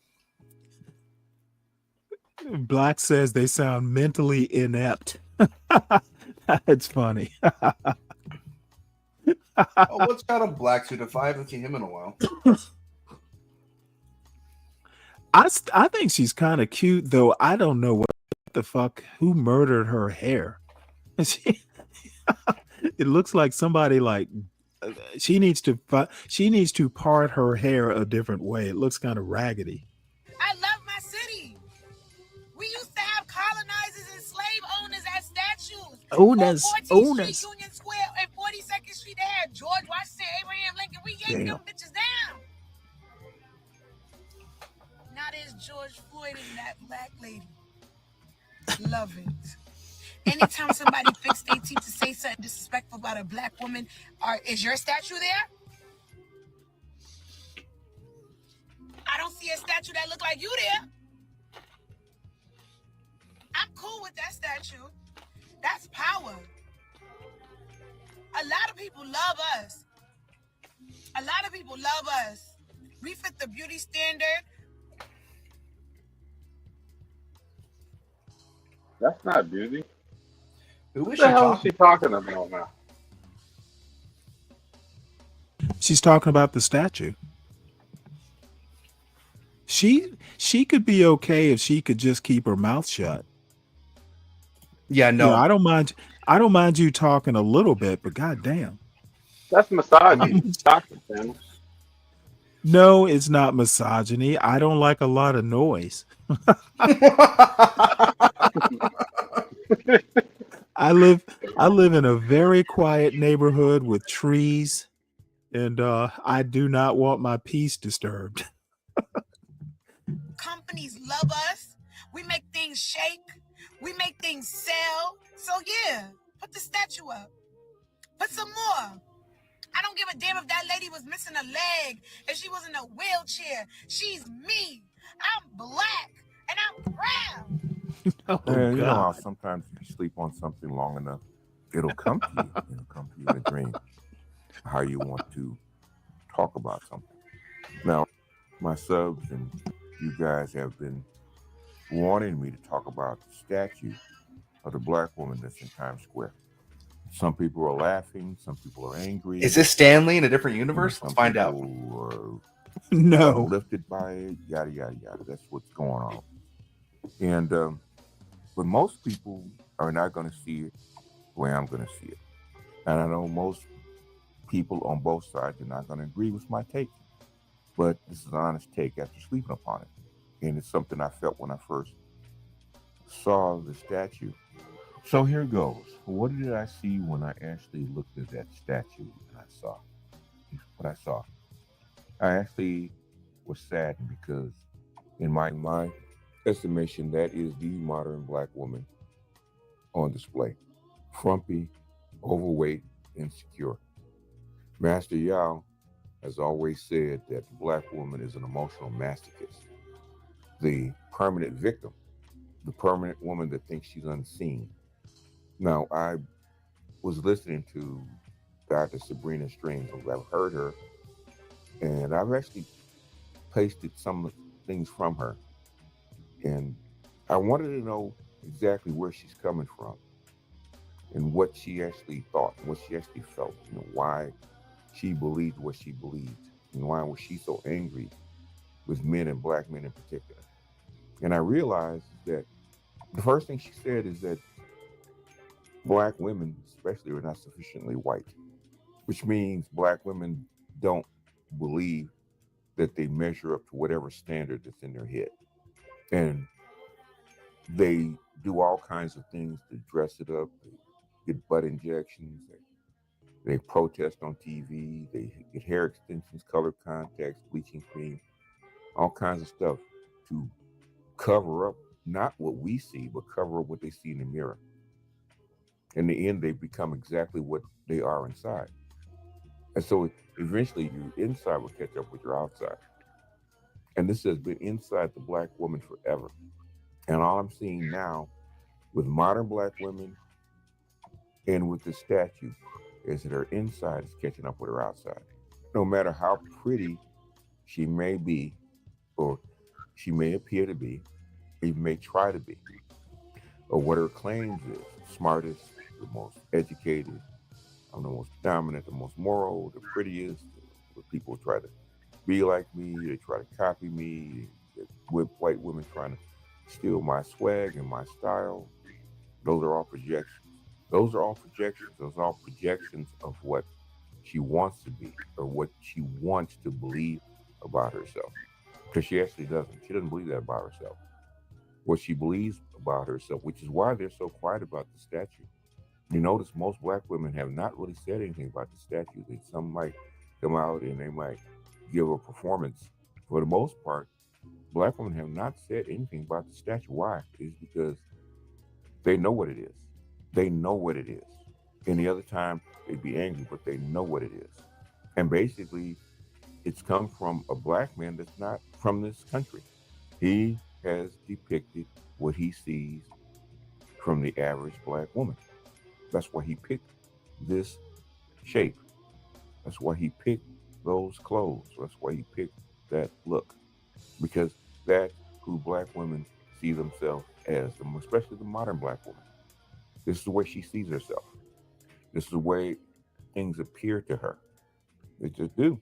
Black says they sound mentally inept. It's funny. What's got a Black Suit of 5? I haven't seen him in a while. I think she's kind of cute, though. I don't know what the fuck, who murdered her hair. It looks like somebody she needs to part her hair a different way. It looks kind of raggedy. I love my city. We used to have colonizers and slave owners as statues. Owners. Street, Union Square, and 42nd Street. They had George Washington, Abraham Lincoln. We yanked them bitches down. Now there's George Floyd and that black lady. Love it. Anytime somebody fix their teeth to say something disrespectful about a black woman, is your statue there? I don't see a statue statue that look like you there. I'm cool with that statue. That's power. A lot of people love us. A lot of people love us. We fit the beauty standard. That's not beauty. Who What is the she hell is talking? she talking about now? She's talking about the statue. She could be okay if she could just keep her mouth shut. Yeah, You know, no. I don't mind you talking a little bit, but goddamn. That's misogyny. Stop it, Stanley. No, it's not misogyny. I don't like a lot of noise. I live in a very quiet neighborhood with trees, and I do not want my peace disturbed. Companies love us. We make things shake. We make things sell. So yeah, put the statue up. Put some more. I don't give a damn if that lady was missing a leg, if she was in a wheelchair. She's me. I'm black and I'm proud. Oh, And you know how God. sometimes if you sleep on something long enough, it'll come to you. It'll come to you in a dream. How you want to talk about something. Now, my subs and you guys have been wanting me to talk about the statue of the black woman that's in Times Square. Some people are laughing. Some people are angry. Is this Stanley in a different universe? Let's find out. No. Lifted by it, yada, yada, yada. That's what's going on. And, but most people are not going to see it the way I'm going to see it. And I know most people on both sides are not going to agree with my take. But this is an honest take after sleeping upon it. And it's something I felt when I first saw the statue. So here goes. What did I see when I actually looked at that statue and I saw what I saw? I actually was saddened because in my estimation, that is the modern black woman on display. Frumpy, overweight, insecure. Master Yao has always said that the black woman is an emotional masochist, the permanent victim, the permanent woman that thinks she's unseen. Now, I was listening to Dr. Sabrina Strings. I've heard her, and I've actually pasted some things from her. And I wanted to know exactly where she's coming from and what she actually thought, what she actually felt, you know, why she believed what she believed, and why was she so angry with men and black men in particular. And I realized that the first thing she said is that black women, especially, are not sufficiently white, which means black women don't believe that they measure up to whatever standard that's in their head. And they do all kinds of things to dress it up. They get butt injections. They protest on TV. They get hair extensions, colored contacts, bleaching cream, all kinds of stuff to cover up not what we see, but cover up what they see in the mirror. In the end, they become exactly what they are inside. And so eventually your inside will catch up with your outside. And this has been inside the black woman forever. And all I'm seeing now with modern black women and with the statue is that her inside is catching up with her outside. No matter how pretty she may be, or she may appear to be, or even may try to be, or what her claims is, smartest, the most educated, I'm the most dominant, the most moral, the prettiest. But people try to be like me, they try to copy me, with white women trying to steal my swag and my style. Those are all projections. Those are all projections. Those are all projections of what she wants to be or what she wants to believe about herself. Because she actually doesn't. She doesn't believe that about herself. What she believes about herself, which is why they're so quiet about the statue. You notice most black women have not really said anything about the statue. Some might come out and they might give a performance. For the most part, black women have not said anything about the statue. Why? It's because they know what it is. They know what it is. Any other time, they'd be angry, but they know what it is. And basically, it's come from a black man that's not from this country. He has depicted what he sees from the average black woman. That's why he picked this shape. That's why he picked those clothes. That's why he picked that look. Because that's who black women see themselves as, especially the modern black woman. This is the way she sees herself. This is the way things appear to her. They just do.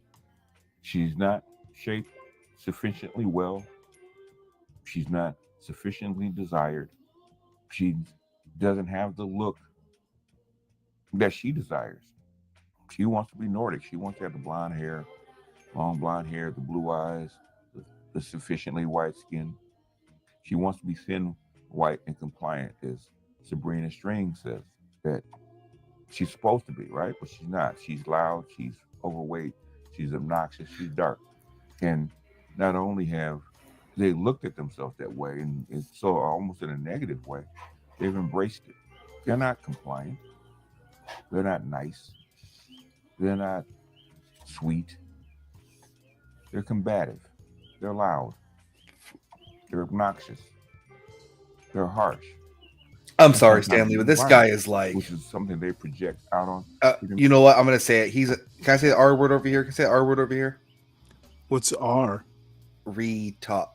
She's not shaped sufficiently well. She's not sufficiently desired. She doesn't have the look that she desires. She wants to be Nordic. She wants to have the blonde hair, long blonde hair, the blue eyes, the sufficiently white skin. She wants to be thin, white, and compliant, as Sabrina String says that she's supposed to be, right? But she's not. She's loud, she's overweight, she's obnoxious, she's dark. And not only have they looked at themselves that way, and it's so almost in a negative way, they've embraced it. They're not compliant. They're not nice. They're not sweet. They're combative. They're loud. They're obnoxious. They're harsh. I'm sorry, Stanley, but this guy is like, which is something they project out on. You know what? I'm gonna say it. Can I say the R word over here? Can I say the R word over here? What's R? Retard.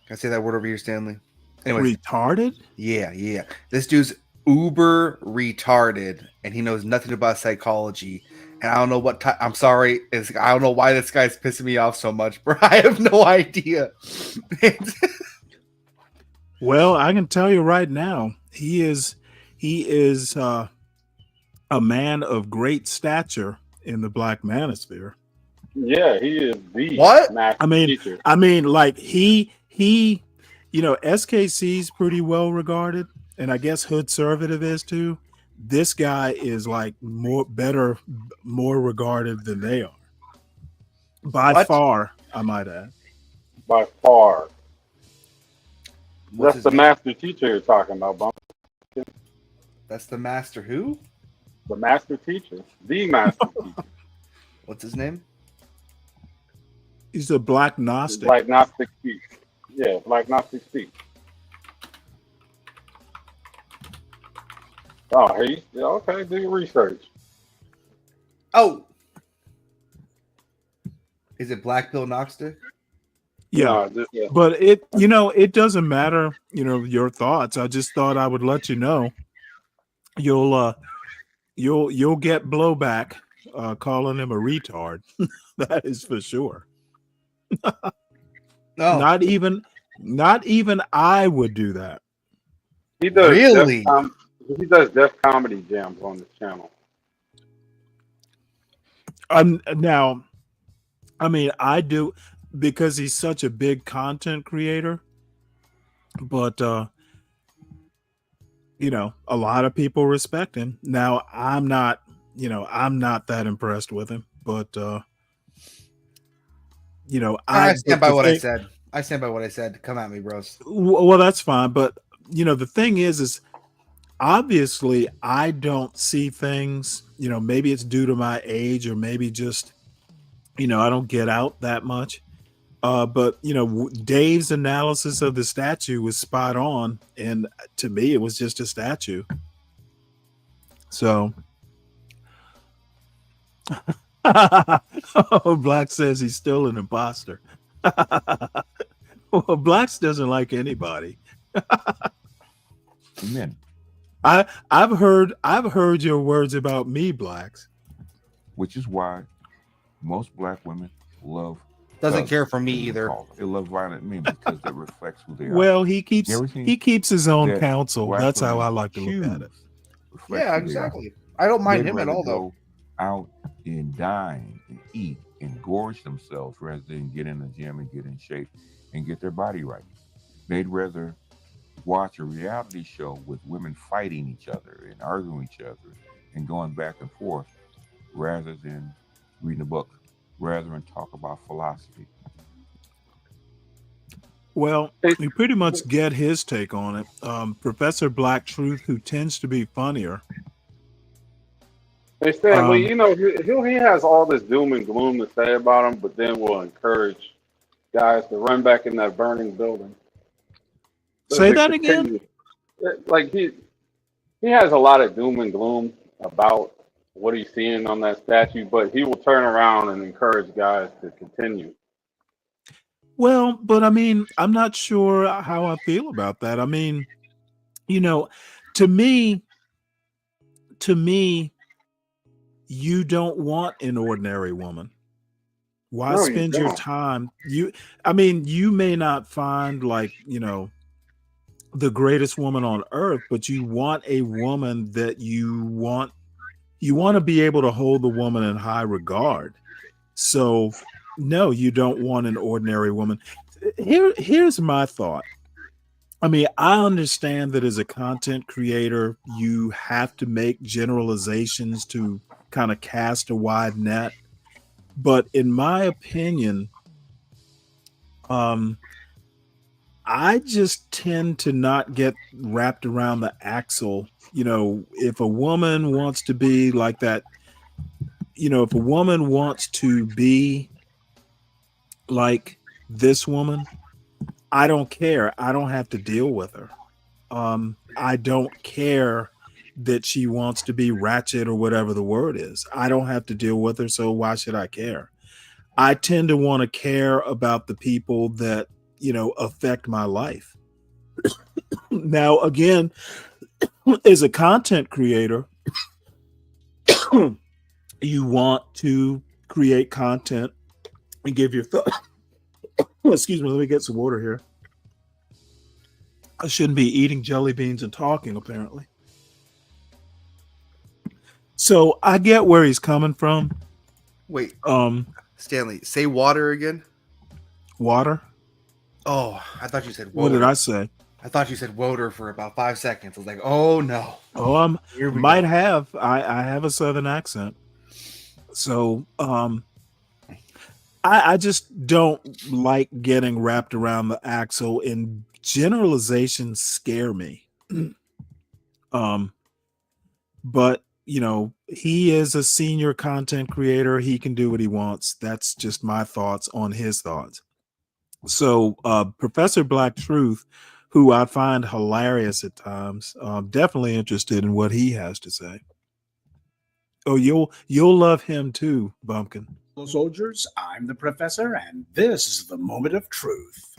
Can I say that word over here, Stanley? Anyway, retarded? Yeah. This dude's uber retarded, and he knows nothing about psychology. And I don't know what I'm sorry. I don't know why this guy's pissing me off so much, bro. I have no idea. Well, I can tell you right now, he is a man of great stature in the black manosphere. Yeah, he is the master teacher. I mean, like he, SKC's pretty well regarded, and I guess Hood Conservative is too. This guy is like more regarded than they are. By far, I might add. By far. What's That's the master teacher you're talking about, Bump. That's the master who? The master teacher. The master teacher. What's his name? He's a black Gnostic. Black Gnostic speak. Yeah, Black Gnostic speak. Oh, hey, yeah, okay, do your research. Oh, is it Black Bill Gnostic? Yeah, but it doesn't matter. Your thoughts. I just thought I would let you know. You'll get blowback calling him a retard. That is for sure. No, not even I would do that. He does really. He does Def Comedy Jams on the channel. Now, I mean, I do because he's such a big content creator. But a lot of people respect him. Now, I'm not that impressed with him, but I stand by what I said. I stand by what I said. Come at me, bros. Well, that's fine, but the thing is obviously I don't see things, maybe it's due to my age or maybe just, I don't get out that much. But Dave's analysis of the statue was spot on. And to me, it was just a statue. So Black says he's still an imposter. Well, Blacks doesn't like anybody. Amen. I've heard your words about me, Blacks. Which is why most black women love doesn't care for me either. They love violent men because it reflects who they are. Well, he keeps his own counsel. That's how I like to look at it. Yeah, exactly. I don't mind him at all, though. Out and dine and eat and gorge themselves rather than get in the gym and get in shape and get their body right. They'd rather watch a reality show with women fighting each other and arguing each other and going back and forth rather than reading a book, rather than talk about philosophy. Well, you pretty much get his take on it. Professor Black Truth, who tends to be funnier, Hey Stanley, you know he has all this doom and gloom to say about him, but then will encourage guys to run back in that burning building. So Say to that again. continue, like he has a lot of doom and gloom about what he's seeing on that statue, but he will turn around and encourage guys to continue. Well, but I mean, I'm not sure how I feel about that. I mean, you know, to me, you don't want an ordinary woman. Why No, you spend your don't. time? I mean, you may not find like, the greatest woman on earth, but you want a woman that you want to be able to hold the woman in high regard. So no, you don't want an ordinary woman. Here's my thought. I mean, I understand that as a content creator, you have to make generalizations to kind of cast a wide net. But in my opinion, I just tend to not get wrapped around the axle. If a woman wants to be like that, if a woman wants to be like this woman, I don't care. I don't have to deal with her. I don't care that she wants to be ratchet or whatever the word is. I don't have to deal with her, so why should I care? I tend to want to care about the people that, affect my life. Now, again, as a content creator, you want to create content and give your thought. Excuse me, let me get some water here. I shouldn't be eating jelly beans and talking, apparently. So I get where he's coming from. Wait, Stanley, say water again. Water? Oh, I thought you said water. What did I say? I thought you said water for about 5 seconds. I was like, oh no. Oh, Here we might go. have. I have a Southern accent. So I just don't like getting wrapped around the axle, and generalizations scare me. But he is a senior content creator. He can do what he wants. That's just my thoughts on his thoughts. So Professor Black Truth, who I find hilarious at times, definitely interested in what he has to say. Oh, you'll love him too, Bumpkin. Hello, soldiers. I'm the professor, and this is the moment of truth.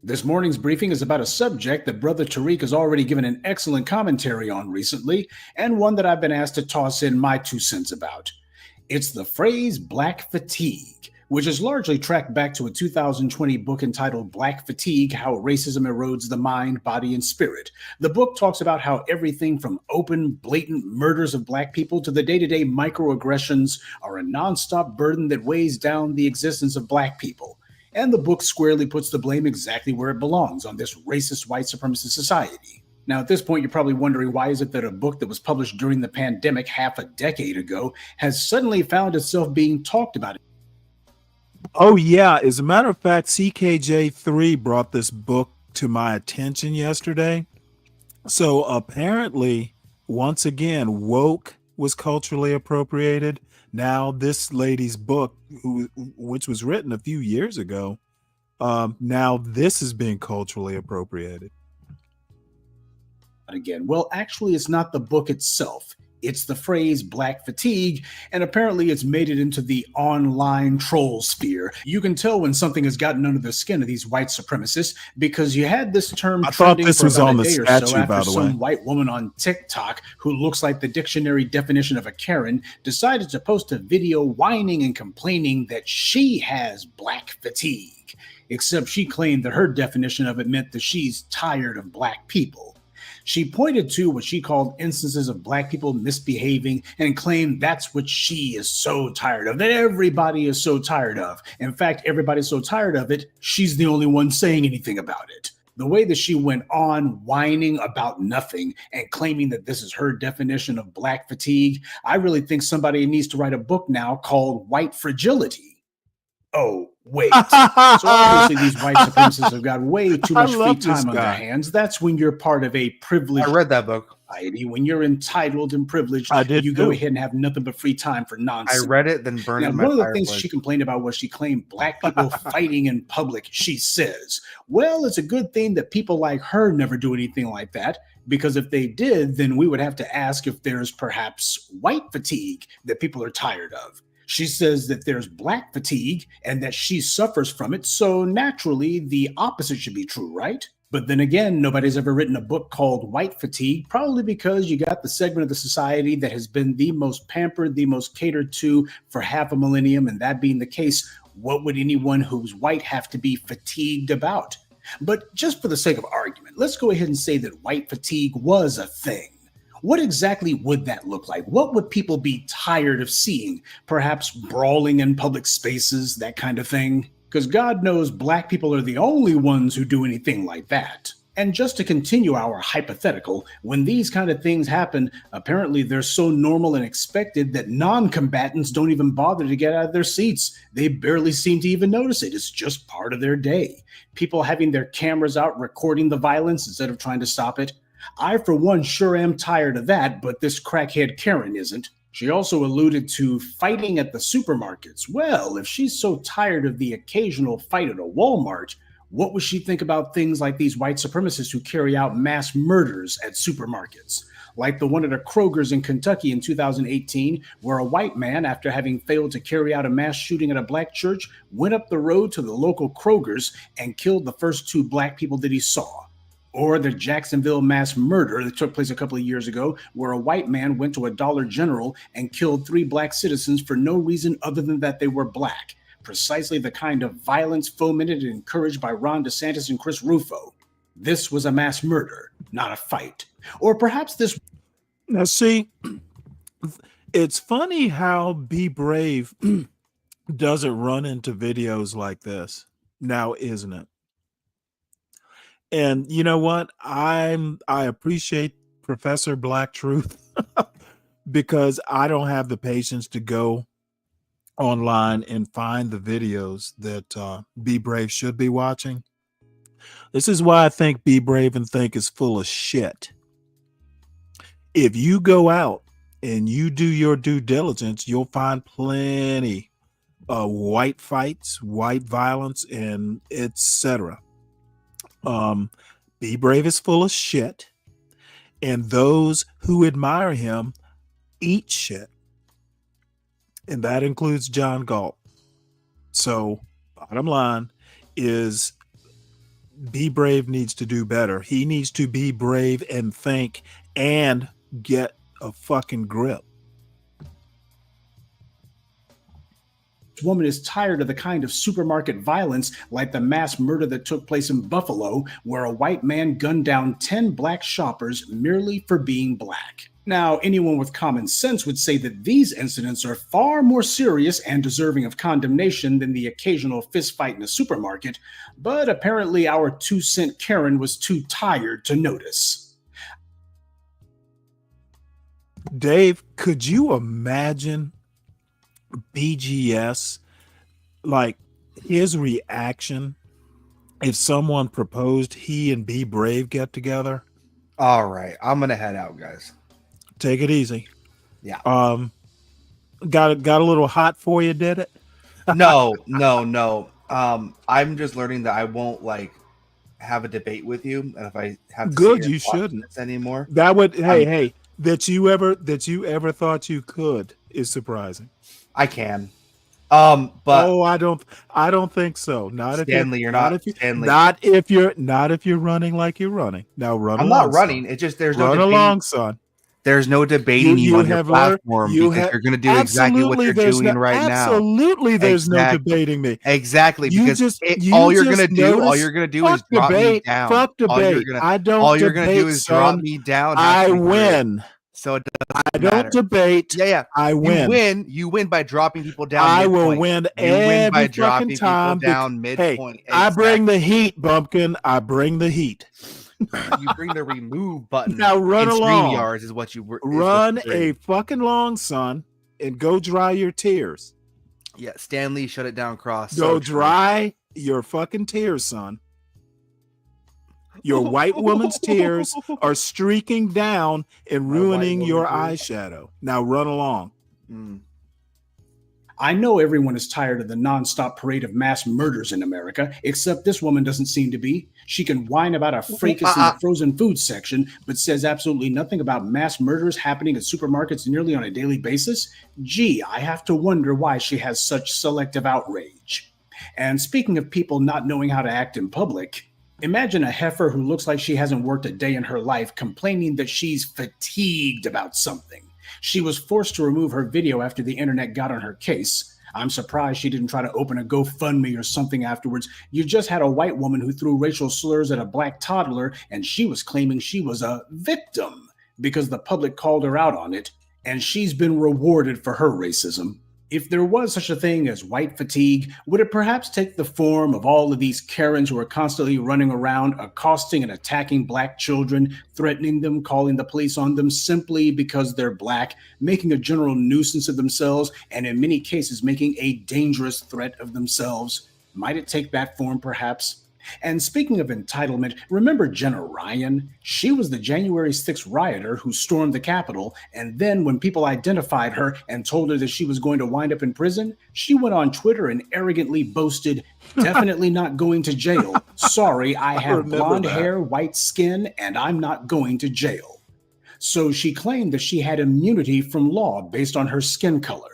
This morning's briefing is about a subject that Brother Tariq has already given an excellent commentary on recently, and one that I've been asked to toss in my 2 cents about. It's the phrase black fatigue, which is largely tracked back to a 2020 book entitled Black Fatigue: How Racism Erodes the Mind, Body, and Spirit. The book talks about how everything from open, blatant murders of Black people to the day-to-day microaggressions are a nonstop burden that weighs down the existence of Black people. And the book squarely puts the blame exactly where it belongs, on this racist white supremacist society. Now, at this point, you're probably wondering, why is it that a book that was published during the pandemic half a decade ago has suddenly found itself being talked about? Oh, yeah. As a matter of fact, CKJ3 brought this book to my attention yesterday. So apparently, once again, woke was culturally appropriated. Now this lady's book, which was written a few years ago, now this is being culturally appropriated. Again, well, actually, it's not the book itself. It's the phrase black fatigue, and apparently it's made it into the online troll sphere. You can tell when something has gotten under the skin of these white supremacists, because you had this term trending for about a day or so after some white woman on TikTok, who looks like the dictionary definition of a Karen, decided to post a video whining and complaining that she has black fatigue. Except she claimed that her definition of it meant that she's tired of Black people. She pointed to what she called instances of Black people misbehaving and claimed that's what she is so tired of, that everybody is so tired of. In fact, everybody's so tired of it, she's the only one saying anything about it. The way that she went on whining about nothing and claiming that this is her definition of Black fatigue, I really think somebody needs to write a book now called White Fragility. Oh, Wait. So obviously these white supremacists have got way too I much free love this time on their guy. hands. That's when you're part of a privileged I read that book. society. When you're entitled and privileged, I did you go too. ahead and have nothing but free time for I nonsense. read it, then burned it Now, in my one of the things fireplace. she complained about was she claimed black people fighting in public. She says, well, it's a good thing that people like her never do anything like that, because if they did, then we would have to ask if there's perhaps white fatigue that people are tired of. She says that there's black fatigue and that she suffers from it, so naturally the opposite should be true, right? But then again, nobody's ever written a book called White Fatigue, probably because you got the segment of the society that has been the most pampered, the most catered to for half a millennium, and that being the case, what would anyone who's white have to be fatigued about? But just for the sake of argument, let's go ahead and say that white fatigue was a thing. What exactly would that look like? What would people be tired of seeing? Perhaps brawling in public spaces, that kind of thing? Because God knows black people are the only ones who do anything like that. And just to continue our hypothetical, when these kind of things happen, apparently they're so normal and expected that non-combatants don't even bother to get out of their seats. They barely seem to even notice it. It's just part of their day. People having their cameras out recording the violence instead of trying to stop it. I, for one, sure am tired of that, but this crackhead Karen isn't. She also alluded to fighting at the supermarkets. Well, if she's so tired of the occasional fight at a Walmart, what would she think about things like these white supremacists who carry out mass murders at supermarkets? Like the one at a Kroger's in Kentucky in 2018, where a white man, after having failed to carry out a mass shooting at a black church, went up the road to the local Kroger's and killed the first 2 black people that he saw. Or the Jacksonville mass murder that took place a couple of years ago, where a white man went to a Dollar General and killed 3 black citizens for no reason other than that they were black. Precisely the kind of violence fomented and encouraged by Ron DeSantis and Chris Rufo. This was a mass murder, not a fight. Or perhaps this... Now, see, it's funny how Be Brave doesn't run into videos like this now, isn't it? And you know what? I appreciate Professor Black Truth because I don't have the patience to go online and find the videos that Be Brave should be watching. This is why I think Be Brave and Think is full of shit. If you go out and you do your due diligence, you'll find plenty of white fights, white violence, and etc. Be Brave is full of shit, and those who admire him eat shit, and that includes John Galt. So bottom line is Be Brave needs to do better. He needs to be brave and think and get a fucking grip. Woman is tired of the kind of supermarket violence like the mass murder that took place in Buffalo, where a white man gunned down 10 black shoppers merely for being black. Now, anyone with common sense would say that these incidents are far more serious and deserving of condemnation than the occasional fistfight in a supermarket, but apparently our 2-cent Karen was too tired to notice. Dave, could you imagine BGS, like his reaction if someone proposed he and Be Brave get together? All right, I'm gonna head out, guys. Take it easy. Yeah. Got a little hot for you, did it? No. I'm just learning that I won't like have a debate with you, and if I have to Good, sit here you and watch shouldn't this anymore. That would hey that you ever thought you could is surprising. I can. But I don't think so. Not Stanley, if you're not not if you, Stanley. not if you're running like you're running. Now run I'm along, not running. son. It's just there's Run no debating. along, son. There's no debating you on your platform because you're going to do exactly what you're doing right now. Absolutely, there's no debating me. Exactly, You because just- you all you're going to just do, all notice- you're going to do is fuck drop me debate, down. fuck All you're debate. gonna- I don't All you're going to do debate, is drop son. me down. I halfway through. win. So it doesn't I matter. don't debate. Yeah. I win. You win by dropping people down. I will midpoint. win You win by every dropping fucking time. people down midpoint. Hey, I bring the heat, Bumpkin. I bring the heat. You bring the remove button. Now run in along. StreamYards is what you Run bring. a fucking long, son, and go dry your tears. Yeah, Stanley shut it down. Cross. Go So true. dry your fucking tears, son. Your white woman's tears are streaking down and ruining your eyeshadow. Now run along. I know everyone is tired of the nonstop parade of mass murders in America, except this woman doesn't seem to be. She can whine about a fracas in the frozen food section, but says absolutely nothing about mass murders happening at supermarkets nearly on a daily basis. Gee, I have to wonder why she has such selective outrage. And speaking of people not knowing how to act in public, imagine a heifer who looks like she hasn't worked a day in her life complaining that she's fatigued about something. She was forced to remove her video after the internet got on her case. I'm surprised she didn't try to open a GoFundMe or something afterwards. You just had a white woman who threw racial slurs at a black toddler, and she was claiming she was a victim because the public called her out on it, and she's been rewarded for her racism. If there was such a thing as white fatigue, would it perhaps take the form of all of these Karens who are constantly running around accosting and attacking black children, threatening them, calling the police on them simply because they're black, making a general nuisance of themselves, and in many cases making a dangerous threat of themselves? Might it take that form perhaps? And speaking of entitlement, remember Jenna Ryan? She was the January 6th rioter who stormed the Capitol, and then when people identified her and told her that she was going to wind up in prison, she went on Twitter and arrogantly boasted, "Definitely not going to jail. Sorry, I have blonde hair, white skin, and I'm not going to jail." So she claimed that she had immunity from law based on her skin color.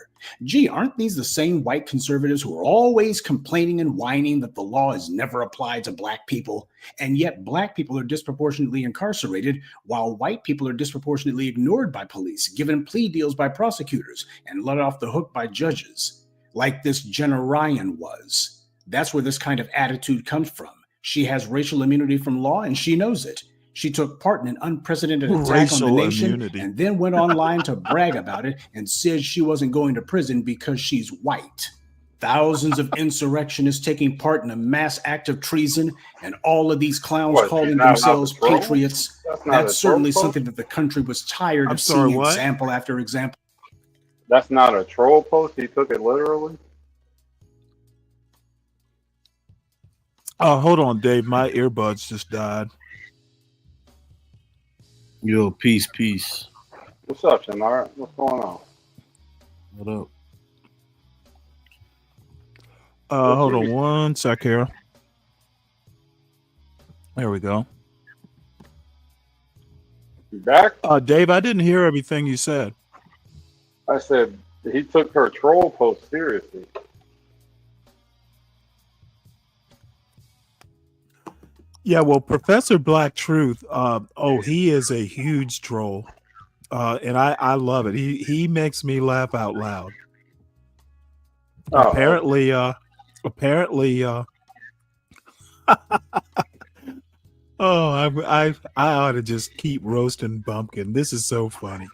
Gee, aren't these the same white conservatives who are always complaining and whining that the law is never applied to black people? And yet black people are disproportionately incarcerated while white people are disproportionately ignored by police, given plea deals by prosecutors, and let off the hook by judges, like this Jenna Ryan was. That's where this kind of attitude comes from. She has racial immunity from law and she knows it. She took part in an unprecedented attack on the nation and then went online to brag about it and said she wasn't going to prison because she's white. Thousands of insurrectionists taking part in a mass act of treason, and all of these clowns calling themselves patriots. That's certainly something that the country was tired of seeing example after example. That's not a troll post. He took it literally. Oh, hold on, Dave. My earbuds just died. Yo, peace. What's up, Shamar? What's going on? What up? Hold on one sec here. There we go. You back? Dave, I didn't hear everything you said. I said he took her troll post seriously. Yeah, well, Professor Black Truth, he is a huge troll. And I love it. He makes me laugh out loud. Apparently, I ought to just keep roasting Bumpkin. This is so funny.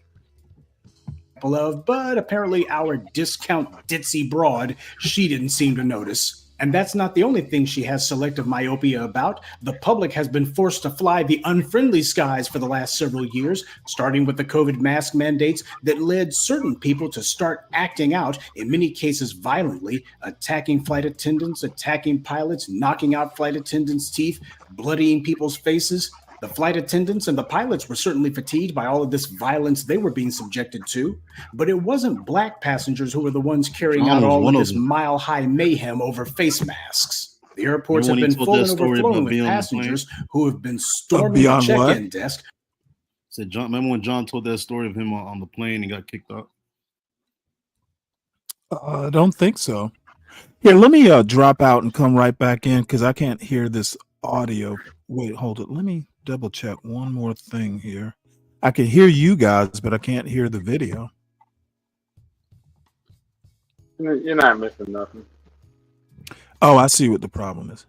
But apparently our discount ditzy broad, she didn't seem to notice. And that's not the only thing she has selective myopia about. The public has been forced to fly the unfriendly skies for the last several years, starting with the COVID mask mandates that led certain people to start acting out, in many cases violently, attacking flight attendants, attacking pilots, knocking out flight attendants' teeth, bloodying people's faces. The flight attendants and the pilots were certainly fatigued by all of this violence they were being subjected to, but it wasn't black passengers who were the ones carrying out all of this mile-high mayhem over face masks. The airports have been full and overflowing with passengers who have been storming the check-in desk. Said John, remember when John told that story of him on the plane and got kicked out? I don't think so. Here, let me drop out and come right back in because I can't hear this audio. Wait, hold it. Let me double check one more thing here. I can hear you guys, but I can't hear the video. You're not missing nothing. Oh, I see what the problem is.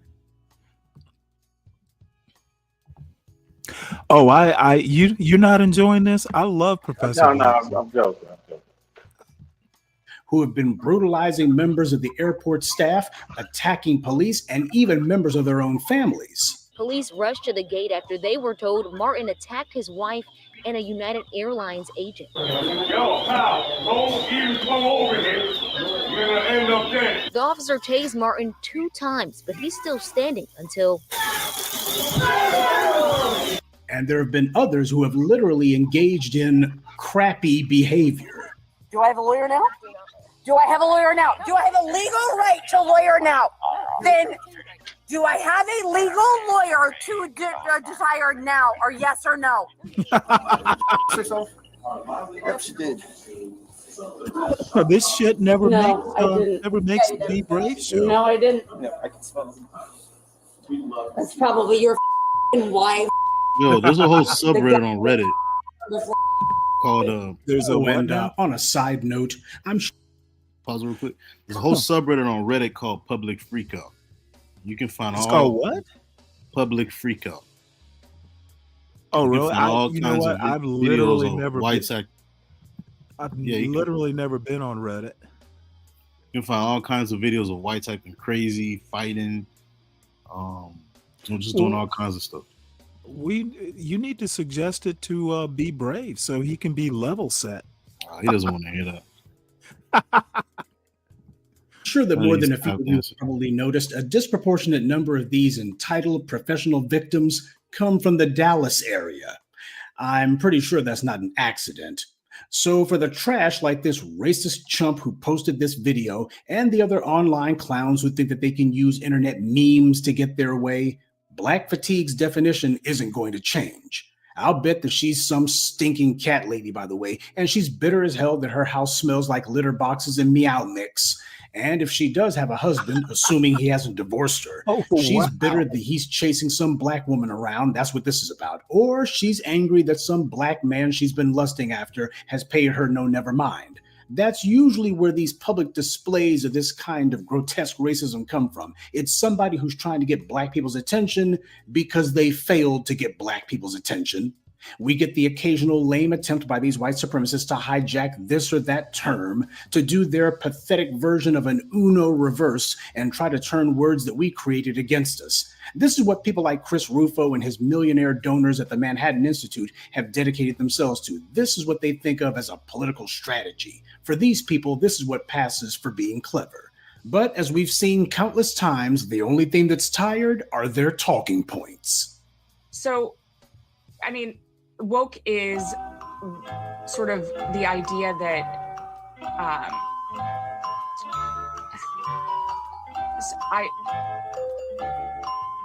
Oh, you're not enjoying this? I love Professor. No, I'm joking. Who have been brutalizing members of the airport staff, attacking police, and even members of their own families. Police rushed to the gate after they were told Martin attacked his wife and a United Airlines agent. Yo, pal, don't even come over here. You're gonna end up dead. The officer tased Martin 2 times, but he's still standing until... And there have been others who have literally engaged in crappy behavior. Do I have a lawyer now? Do I have a lawyer now? Do I have a legal right to lawyer now? Then do I have a legal lawyer to desire now, or yes or no? Yep, she did. This shit never No, I didn't. never makes the Be Brave show. No, I didn't. No, I can smell it. That's probably your wife. Yo, there's a whole subreddit on Reddit called There's a and on a side note, I'm pause real quick. There's a whole subreddit on Reddit called Public Freakout. You can find It's all called what? Public Freakout. Oh, You can really? find all You know kinds what? of I've videos literally on never white been, I've Yeah, you can- literally never been on Reddit. You can find all kinds of videos of whites acting crazy, fighting, just doing all kinds of stuff. You need to suggest it to Be Brave so he can be level set. He doesn't want to hear that. sure that Oh, more he's than a few of you probably noticed, a disproportionate number of these entitled professional victims come from the Dallas area. I'm pretty sure that's not an accident. So for the trash like this racist chump who posted this video and the other online clowns who think that they can use internet memes to get their way, Black fatigue's definition isn't going to change. I'll bet that she's some stinking cat lady, by the way, and she's bitter as hell that her house smells like litter boxes and meow mix. And if she does have a husband, assuming he hasn't divorced her, she's bitter that he's chasing some black woman around. That's what this is about. Or she's angry that some black man she's been lusting after has paid her no never mind. That's usually where these public displays of this kind of grotesque racism come from. It's somebody who's trying to get black people's attention because they failed to get black people's attention. We get the occasional lame attempt by these white supremacists to hijack this or that term, to do their pathetic version of an Uno reverse and try to turn words that we created against us. This is what people like Chris Rufo and his millionaire donors at the Manhattan Institute have dedicated themselves to. This is what they think of as a political strategy. For these people, this is what passes for being clever. But as we've seen countless times, the only thing that's tired are their talking points. So, I mean, woke is sort of the idea that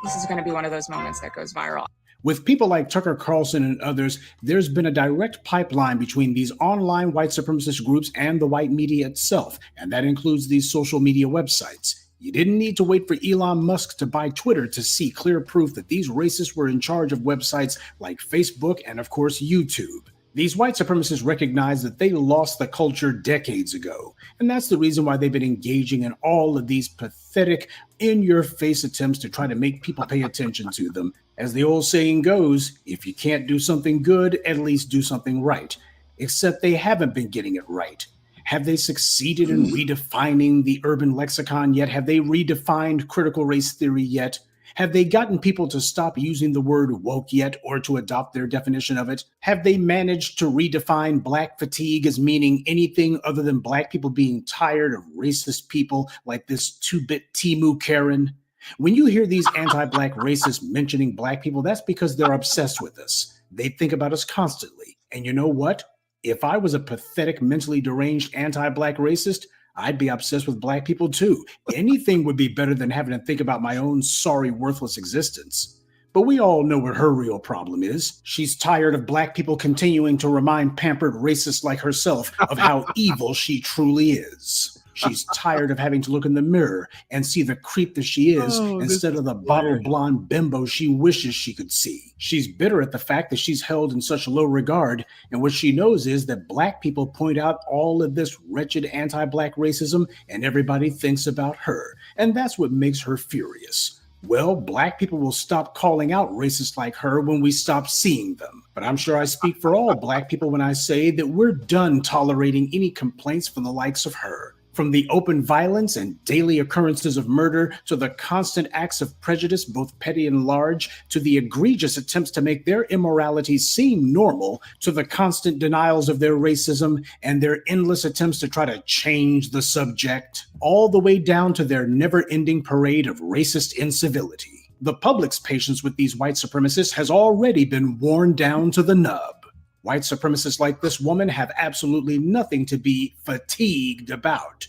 this is going to be one of those moments that goes viral. With people like Tucker Carlson and others, there's been a direct pipeline between these online white supremacist groups and the white media itself, and that includes these social media websites. You didn't need to wait for Elon Musk to buy Twitter to see clear proof that these racists were in charge of websites like Facebook and, of course, YouTube. These white supremacists recognize that they lost the culture decades ago, and that's the reason why they've been engaging in all of these pathetic, in-your-face attempts to try to make people pay attention to them. As the old saying goes, if you can't do something good, at least do something right. Except they haven't been getting it right. Have they succeeded in redefining the urban lexicon yet? Have they redefined critical race theory yet? Have they gotten people to stop using the word woke yet, or to adopt their definition of it? Have they managed to redefine black fatigue as meaning anything other than black people being tired of racist people like this 2-bit Timu Karen? When you hear these anti-black racists mentioning black people, that's because they're obsessed with us. They think about us constantly. And you know what? If I was a pathetic, mentally deranged anti-black racist, I'd be obsessed with black people too. Anything would be better than having to think about my own sorry, worthless existence. But we all know what her real problem is. She's tired of black people continuing to remind pampered racists like herself of how evil she truly is. She's tired of having to look in the mirror and see the creep that she is instead of the bottle blonde bimbo she wishes she could see. She's bitter at the fact that she's held in such low regard, and what she knows is that black people point out all of this wretched anti-black racism and everybody thinks about her, and that's what makes her furious. Well, black people will stop calling out racists like her when we stop seeing them. But I'm sure I speak for all black people when I say that we're done tolerating any complaints from the likes of her. From the open violence and daily occurrences of murder to the constant acts of prejudice, both petty and large, to the egregious attempts to make their immorality seem normal, to the constant denials of their racism and their endless attempts to try to change the subject, all the way down to their never-ending parade of racist incivility. The public's patience with these white supremacists has already been worn down to the nub. White supremacists like this woman have absolutely nothing to be fatigued about.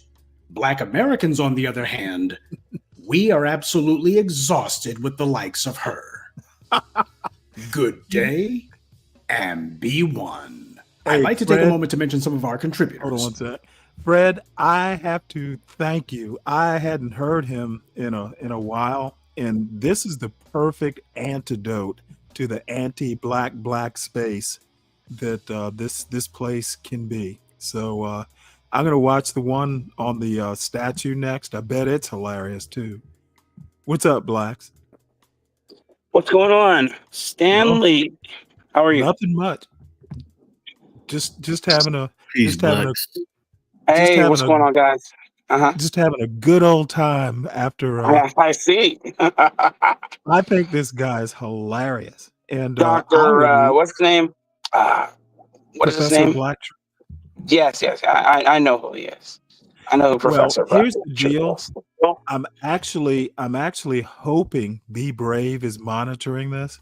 Black Americans, on the other hand, we are absolutely exhausted with the likes of her. Good day and be one. I'd like to take a moment to mention some of our contributors. Hold on one sec. Fred, I have to thank you. I hadn't heard him in a while, and this is the perfect antidote to the anti-black space that this place can be. So I'm gonna watch the one on the statue next. I bet it's hilarious too. What's up, Blacks? What's going on, Stanley? How are you? Nothing much. Just having a Peace, just having Blacks. a Hey, just having what's a going on, guys? just having a good old time after. I see. I think this guy is hilarious, and Doctor, what's his name? What is his Professor name? Black. Yes, I know who he is. I know who Professor Well, here's Black the deal. is. I'm actually hoping Be Brave is monitoring this.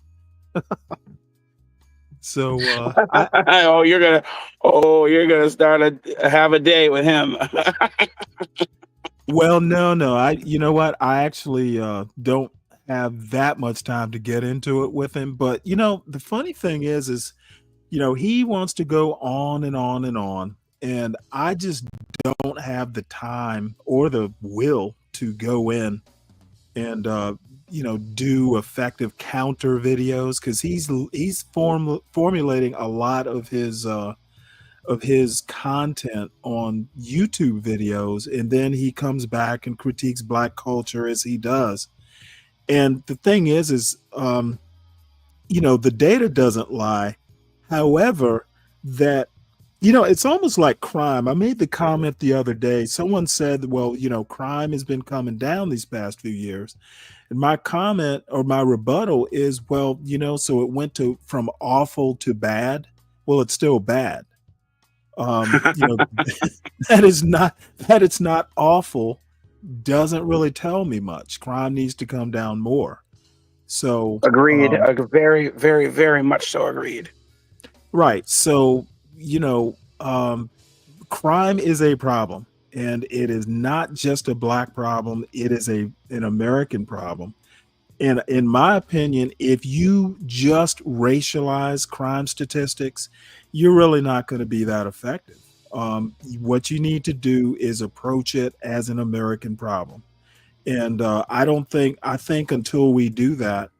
So you're gonna start have a day with him. well, no. You know what? I actually don't have that much time to get into it with him. But the funny thing is he wants to go on and on and on, and I just don't have the time or the will to go in and do effective counter videos, because he's formulating a lot of his content on YouTube videos, and then he comes back and critiques Black culture as he does. And the thing is the data doesn't lie. However, that it's almost like crime. I made the comment the other day. Someone said, well, crime has been coming down these past few years. And my comment or my rebuttal is, well, so it went from awful to bad. Well, it's still bad. That it's not awful doesn't really tell me much. Crime needs to come down more. So Agreed. Very, very, very much so agreed. Right. So, crime is a problem, and it is not just a Black problem. It is an American problem. And in my opinion, if you just racialize crime statistics, you're really not going to be that effective. What you need to do is approach it as an American problem. And I think until we do that,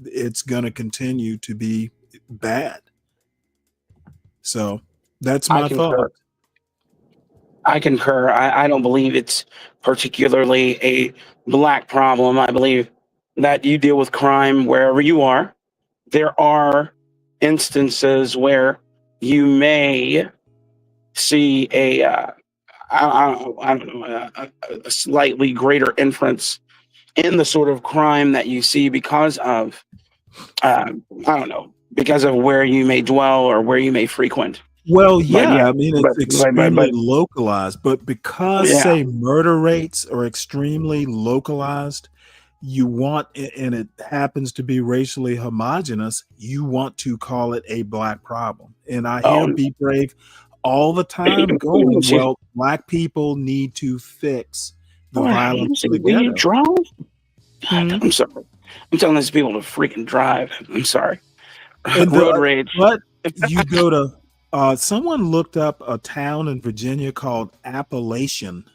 it's going to continue to be bad. So that's my thought. I concur. I don't believe it's particularly a Black problem. I believe that you deal with crime wherever you are. There are instances where you may see a slightly greater inference in the sort of crime that you see because of because of where you may dwell or where you may frequent. Well, yeah, I mean, it's extremely localized, but because say murder rates are extremely localized, you want, and it happens to be racially homogenous, you want to call it a Black problem. And I hear Be Brave all the time going, well, Black people need to fix the violence in the ghetto. I'm sorry. I'm telling these people to freaking drive. I'm sorry. And road rage. But you go to someone looked up a town in Virginia called Appalachian.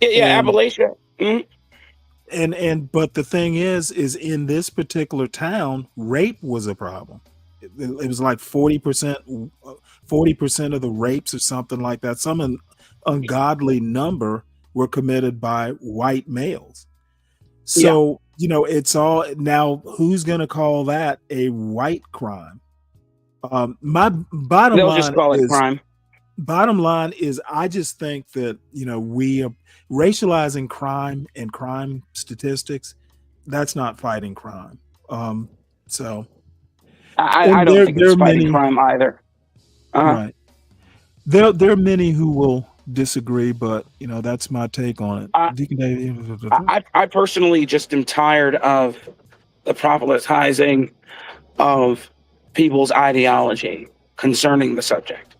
Yeah, Appalachian. Mm-hmm. But the thing is in this particular town, rape was a problem. It was like 40% of the rapes or something like that. Some ungodly number were committed by white males. So, it's all now, who's going to call that a white crime? My bottom They'll line just call it is crime. bottom line is, I just think that, we are racializing crime and crime statistics. That's not fighting crime. So I and don't there think there it's are fighting many, crime either. right. There are many who will disagree, but that's my take on I, it. Deacon David. I personally just am tired of the proselytizing of people's ideology concerning the subject.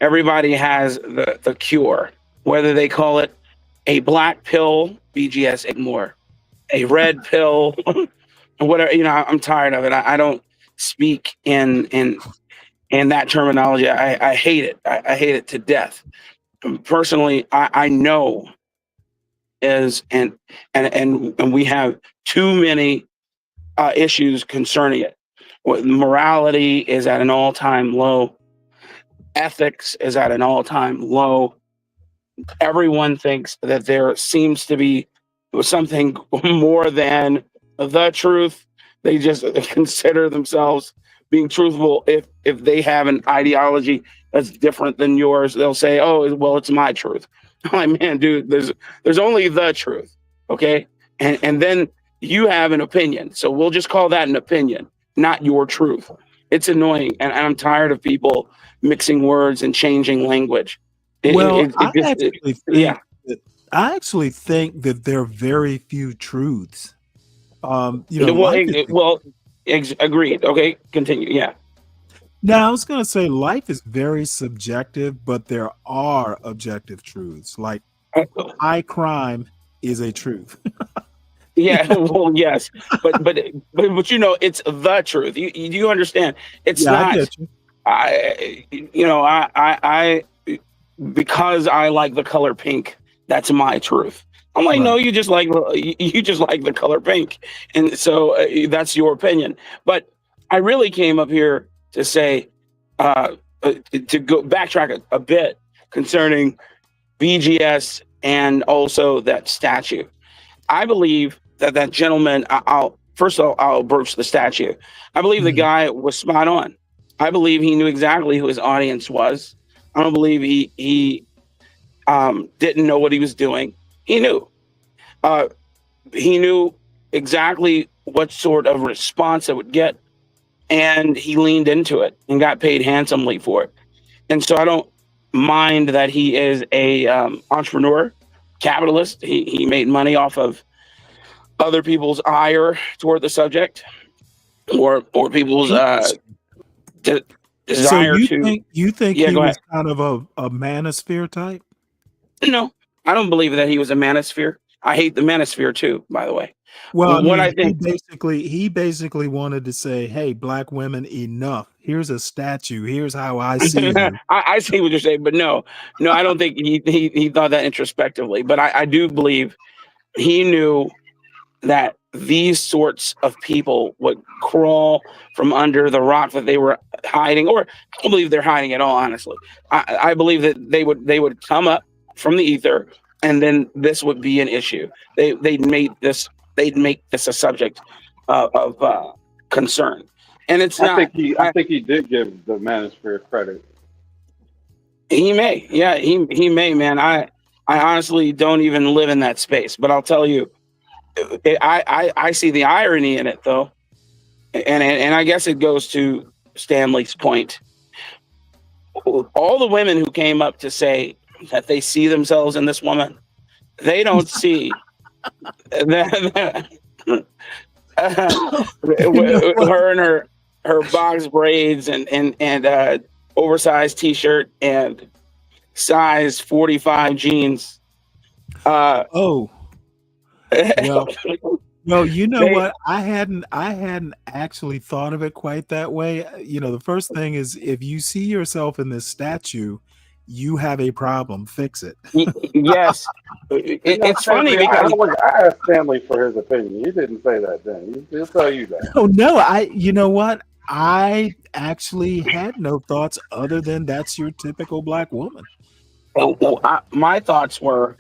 Everybody has the cure, whether they call it a black pill, BGS ignore, a red pill, whatever. I'm tired of it. I don't speak in that terminology. I hate it. I hate it to death. Personally, I know and we have too many issues concerning it. Morality is at an all-time low. Ethics is at an all-time low. Everyone thinks that there seems to be something more than the truth. They just consider themselves being truthful if they have an ideology that's different than yours. They'll say, "Oh, well, it's my truth." I'm like, man, dude, there's only the truth, okay? And then you have an opinion, so we'll just call that an opinion, not your truth. It's annoying, and I'm tired of people mixing words and changing language. Well, Yeah. I actually think that there are very few truths. Life is. Agreed. Okay, continue. Yeah. Now, I was going to say life is very subjective, but there are objective truths. Like high crime is a truth. Yeah, well, yes, but it's the truth. You understand? It's Yeah, I not. get you. I because I like the color pink. That's my truth. I'm like, no, Right. you just like the color pink, and so that's your opinion. But I really came up here to say, to go backtrack a bit concerning BGS and also that statue. I believe that gentleman. First of all, I'll broach the statue. I believe the guy was spot on. I believe he knew exactly who his audience was. I don't believe he didn't know what he was doing. He knew. He knew exactly what sort of response it would get, and he leaned into it and got paid handsomely for it. And so I don't mind that he is a entrepreneur, capitalist. He made money off of other people's ire toward the subject, or people's So desire you to. think Yeah, he go was ahead. kind of a manosphere type? No, I don't believe that he was a manosphere. I hate the manosphere too, by the way. Well, I What I mean, he think, basically wanted to say, "Hey, black women, enough. Here's a statue. Here's how I see you." I see what you're saying, but no, I don't think he thought that introspectively. But I do believe he knew that these sorts of people would crawl from under the rock that they were hiding, or I don't believe they're hiding at all. Honestly, I believe that they would come up from the ether, and then this would be an issue. They'd make this a subject of concern, and it's I not. think he did give the manosphere credit. He may, yeah, he may, man. I honestly don't even live in that space, but I'll tell you, I see the irony in it though, and I guess it goes to Stanley's point. All the women who came up to say that they see themselves in this woman, they don't see that her and her box braids and oversized t-shirt and size 45 jeans. Well, you know what? I hadn't actually thought of it quite that way. The first thing is, if you see yourself in this statue, you have a problem. Fix it. Yes. It's funny because I asked Stanley for his opinion. He didn't say that then. He'll tell you that. Oh no, you know what? I actually had no thoughts other than that's your typical black woman. My thoughts were,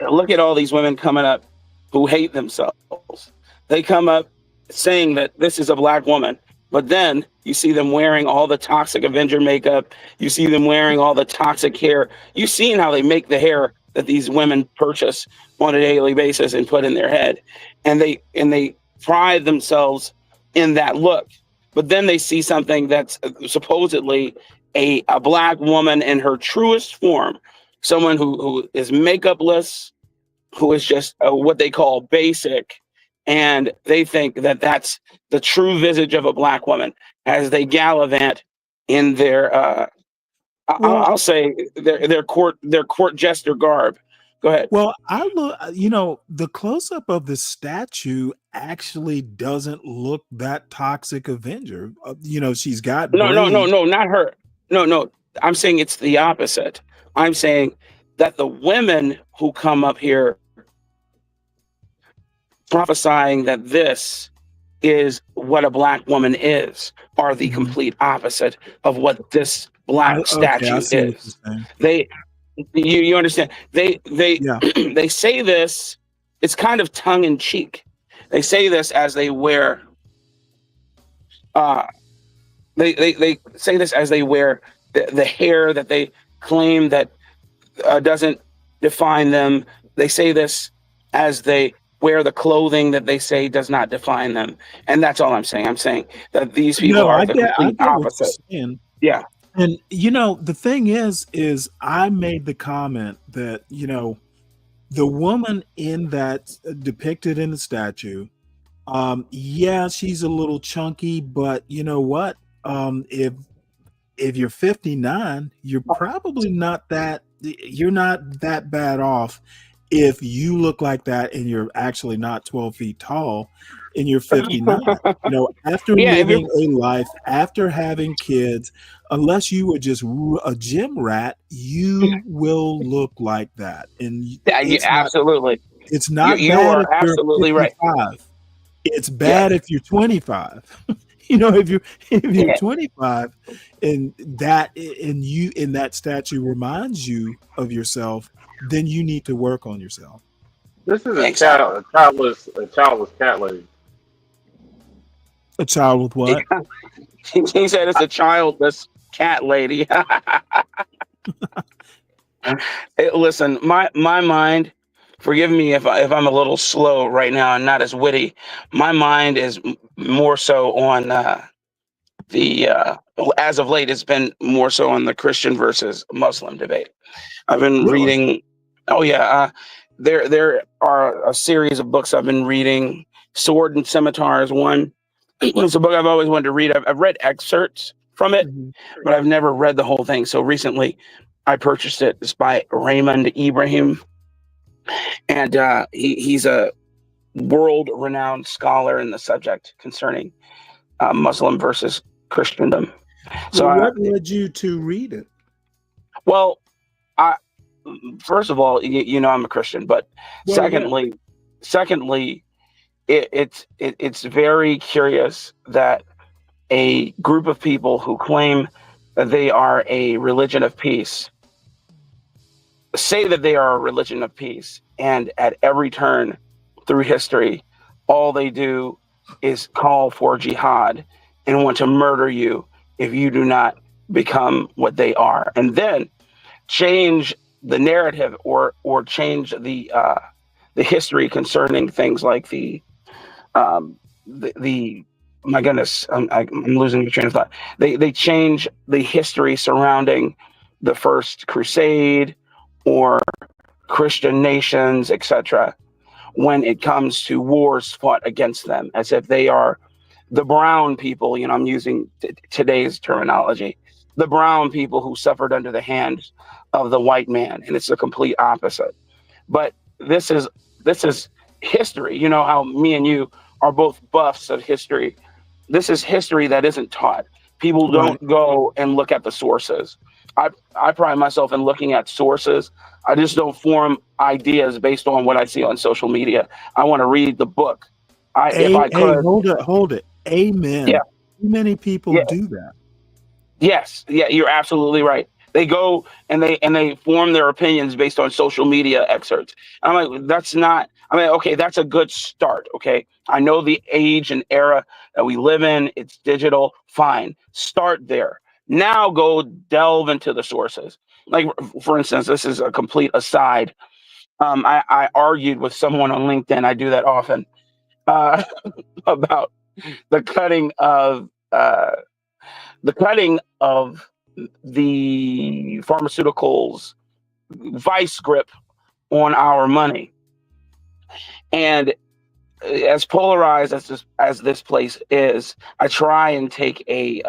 look at all these women coming up who hate themselves. They come up saying that this is a black woman. But then you see them wearing all the toxic Avenger makeup. You see them wearing all the toxic hair. You've seen how they make the hair that these women purchase on a daily basis and put in their head. And they pride themselves in that look. But then they see something that's supposedly a black woman in her truest form, someone who is makeupless, who is just what they call basic, and they think that that's the true visage of a black woman as they gallivant in their I'll say their court jester garb. Go ahead. Well, I look, the close up of the statue actually doesn't look that toxic Avenger. She's got No, braids. not her. No, I'm saying it's the opposite. I'm saying that the women who come up here prophesying that this is what a black woman is are the complete opposite of what this black statue is. You understand? They they say this. It's kind of tongue in cheek. They say this as they wear. They say this as they wear the hair that they claim that doesn't define them. They say this as they wear the clothing that they say does not define them. And that's all I'm saying. I'm saying that these people are the complete opposite. Yeah. And the thing is I made the comment that, the woman in that depicted in the statue, yeah, she's a little chunky, but you know what? If you're 59, you're probably not that bad off if you look like that and you're actually not 12 feet tall and you're 59. After living a life, after having kids, unless you were just a gym rat, you will look like that. And absolutely. It's not You bad are if you're absolutely right. 55. It's bad if you're 25. If you're 25 and that statue reminds you of yourself, then you need to work on yourself. This is a childless cat lady. A child with what? He said it's a childless cat lady. Hey, listen, my mind. Forgive me if I'm a little slow right now and not as witty. My mind is more so on as of late, it's been more so on the Christian versus Muslim debate. I've been reading. Oh yeah, there are a series of books I've been reading. Sword and Scimitar is one. It's a book I've always wanted to read. I've read excerpts from it, but I've never read the whole thing. So recently, I purchased it. It's by Raymond Ibrahim, and he's a world-renowned scholar in the subject concerning Muslim versus Christendom. So what led you to read it? Well, first of all, I'm a Christian, but secondly, it's very curious that a group of people who claim that they are a religion of peace say that they are a religion of peace, and at every turn through history, all they do is call for jihad and want to murder you if you do not become what they are, and then change the narrative or change the history concerning things like the my goodness, I'm losing the train of thought. They change the history surrounding the First Crusade or Christian nations, etc., when it comes to wars fought against them, as if they are the brown people. I'm using today's terminology, the brown people who suffered under the hands of the white man, and it's the complete opposite. But this is history. You know how me and you are both buffs of history. This is history that isn't taught. People don't go and look at the sources. I pride myself in looking at sources. I just don't form ideas based on what I see on social media. I want to read the book. If I could, hold it. Amen. Yeah. Too many people do that. Yes. Yeah, you're absolutely right. They go and they form their opinions based on social media excerpts. I'm like, that's not. I mean, okay, that's a good start. Okay, I know the age and era that we live in. It's digital. Fine, start there. Now go delve into the sources. Like, for instance, this is a complete aside. I argued with someone on LinkedIn. I do that often uh, about the cutting of the cutting of the pharmaceuticals vice grip on our money. And as polarized as this place is, I try and take a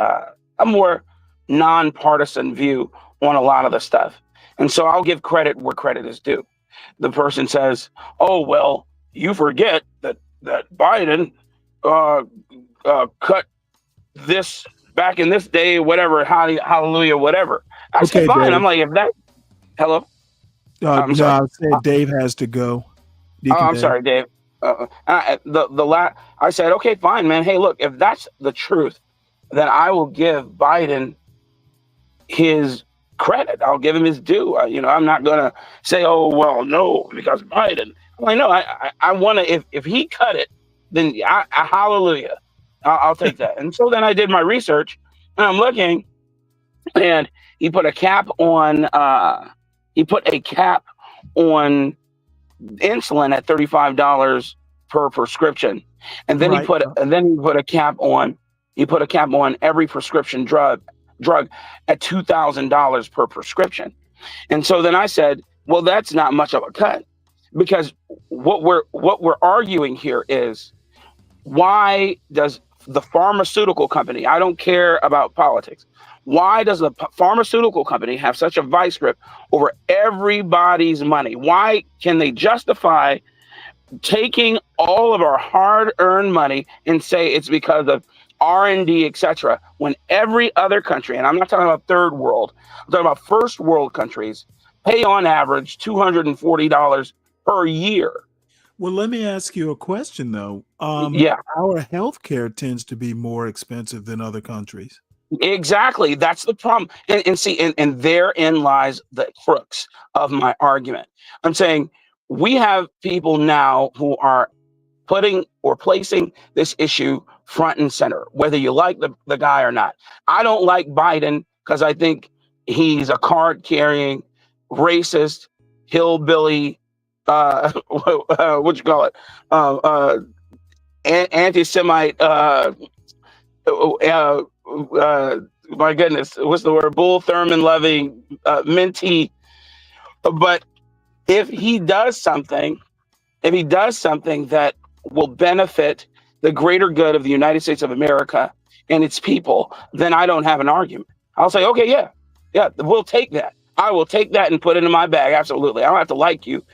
more nonpartisan view on a lot of the stuff. And so I'll give credit where credit is due. The person says, "Oh well, you forget that Biden cut this back in this day, whatever, hallelujah, whatever." I said, Okay, "Fine." I'm Dave. like, if that, hello, I'm No, sorry. I said Dave has to go. Oh, Deacon I'm Dave. sorry, Dave. I said, okay, fine, man. Hey, look, if that's the truth, then I will give Biden his credit. I'll give him his due. I'm not gonna say, oh well, no, because Biden. I'm like, no, I want to. If he cut it, then hallelujah, I'll take that. And so then I did my research, and I'm looking, and he put a cap on. He put a cap on insulin at $35 per prescription, and then Right. he put a cap on every prescription drug at $2,000 per prescription. And so then I said, well, that's not much of a cut, because what we're arguing here is, why does the pharmaceutical company, I don't care about politics, why does the pharmaceutical company have such a vice grip over everybody's money? Why can they justify taking all of our hard-earned money and say it's because of R&D, etc., when every other country, and I'm not talking about third world, I'm talking about first world countries, pay on average $240 per year? Well, let me ask you a question though. Yeah. Our healthcare tends to be more expensive than other countries. Exactly. That's the problem. And see, and therein lies the crux of my argument. I'm saying we have people now who are putting or placing this issue front and center, whether you like the guy or not. I don't like Biden because I think he's a card carrying, racist, hillbilly, what you call it? Anti-Semite, my goodness, what's the word? Bull Thurman loving, mentee. But if he does something that will benefit the greater good of the United States of America and its people, then I don't have an argument. I'll say, okay, yeah, we'll take that. I will take that and put it in my bag. Absolutely. I don't have to like you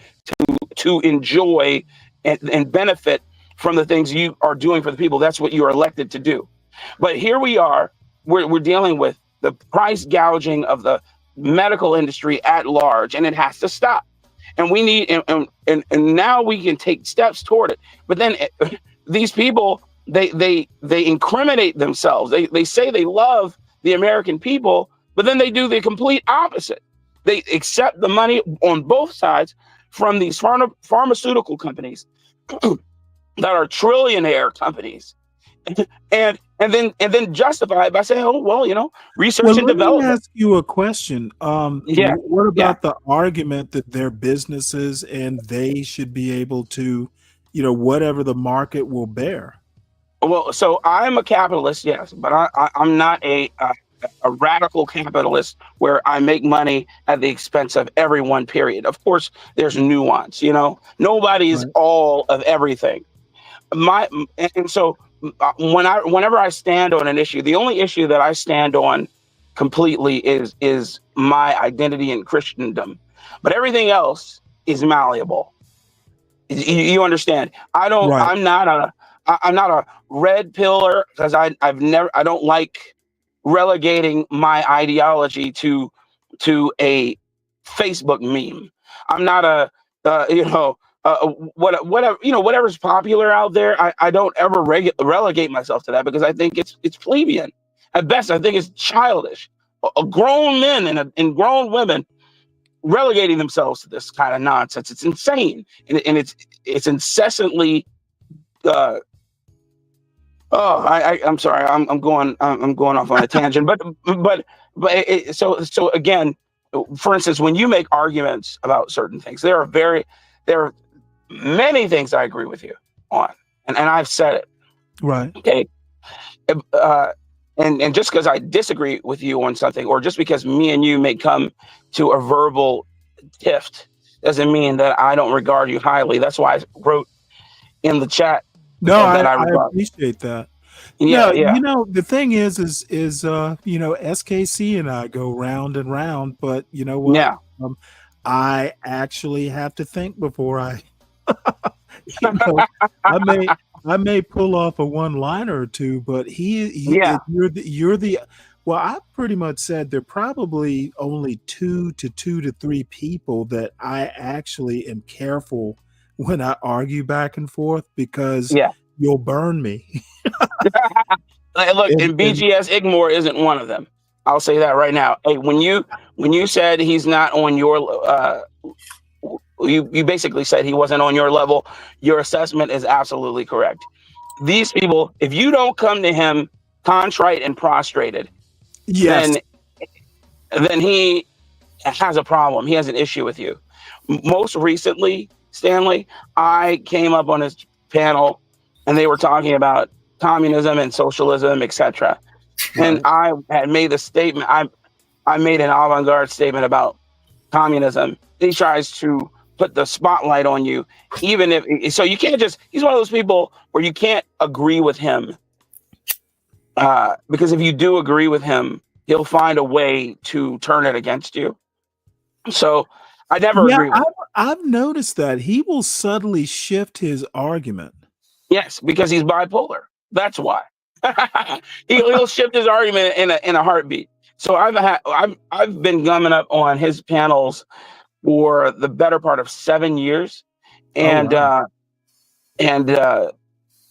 to enjoy and benefit from the things you are doing for the people. That's what you are elected to do. But here we are, we're dealing with the price gouging of the medical industry at large, and it has to stop. And we need, and now we can take steps toward it. But then these people, they incriminate themselves. They say they love the American people, but then they do the complete opposite. They accept the money on both sides from these pharmaceutical companies that are trillionaire companies, and then justify it by saying, oh well, research Well, and let me development. ask you a question. Yeah. What about the argument that they're businesses and they should be able to, whatever the market will bear? Well, so I'm a capitalist, yes, but I'm not a radical capitalist where I make money at the expense of everyone, period. Of course, there's nuance, nobody is all of everything. So whenever I stand on an issue, the only issue that I stand on completely is my identity in Christendom, but everything else is malleable. You understand? I'm not a red pillar, because I don't like relegating my ideology to a Facebook meme. I'm not a whatever's popular out there. I don't ever relegate myself to that, because I think it's plebeian. At best, I think it's childish. Grown men and grown women relegating themselves to this kind of nonsense. It's insane, and it's incessantly. I'm sorry. I'm going off on a tangent, so again, for instance, when you make arguments about certain things, there are many things I agree with you on, and I've said it. Right. Okay. And just because I disagree with you on something, or just because me and you may come to a verbal tiff, doesn't mean that I don't regard you highly. That's why I wrote in the chat. No, that I appreciate that. Yeah, No, yeah. the thing is SKC and I go round and round, but you know what? Yeah. I actually have to think before I I may pull off a one-liner or two, but Yeah. you're the well, I pretty much said there are probably only 2 to 3 people that I actually am careful when I argue back and forth, because you'll burn me. Look, and BGS Igmore isn't one of them. I'll say that right now. Hey, when you said he's not on your you basically said he wasn't on your level. Your assessment is absolutely correct. These people, if you don't come to him contrite and prostrated, yes, then he has a problem. He has an issue with you. Most recently, Stanley, I came up on his panel and they were talking about communism and socialism, etc. And I had made a statement. I made an avant-garde statement about communism. He tries to put the spotlight on you, even if so. You can't just. He's one of those people where you can't agree with him, because if you do agree with him, he'll find a way to turn it against you. So I never agree with him. I've noticed that he will subtly shift his argument. Yes, because he's bipolar. That's why. He'll shift his argument in a heartbeat. So I've been gumming up on his panels for the better part of 7 years, and I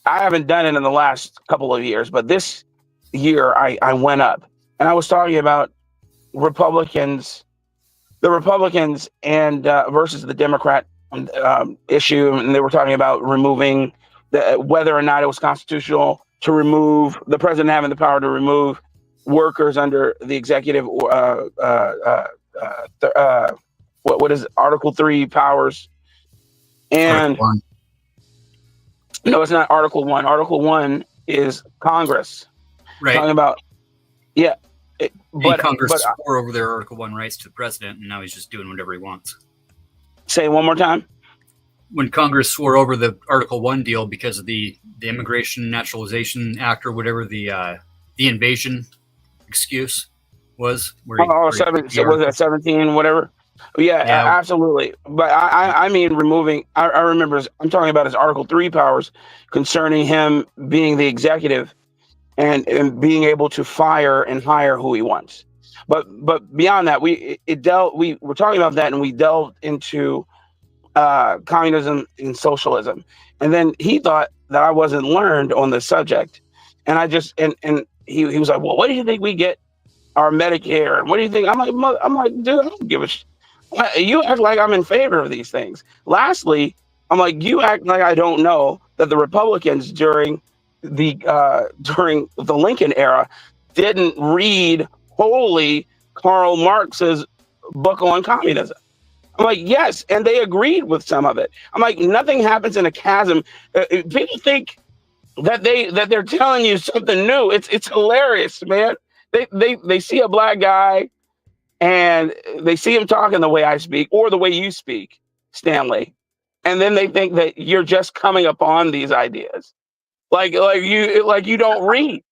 haven't done it in the last couple of years, but this year I went up and I was talking about the Republicans and versus the Democrat issue, and they were talking about removing whether or not it was constitutional to remove the president having the power to remove workers under the executive what is it, Article 3 powers. And no, it's not Article 1. Article 1 is Congress. Right. Talking about but Congress swore over their Article 1 rights to the president, and now he's just doing whatever he wants. Say it one more time. When Congress swore over the Article 1 deal because of the Immigration Naturalization Act, or whatever the invasion excuse was. Was that 17, whatever? Yeah, absolutely. But I mean removing, I remember I'm talking about his Article 3 powers concerning him being the executive and being able to fire and hire who he wants. But beyond that, we were talking about that, and we delved into communism and socialism. And then he thought that I wasn't learned on the subject. And I just and he was like, well, what do you think we get our Medicare? And what do you think? I'm like, dude, I don't give a shit. You act like I'm in favor of these things. Lastly, I'm like, you act like I don't know that the Republicans during the Lincoln era didn't read wholly Karl Marx's book on communism. I'm like, yes, and they agreed with some of it. I'm like, nothing happens in a chasm. People think that they're telling you something new. It's hilarious, man. They see a black guy and they see him talking the way I speak or the way you speak, Stanley, and then they think that you're just coming upon these ideas, like you don't read.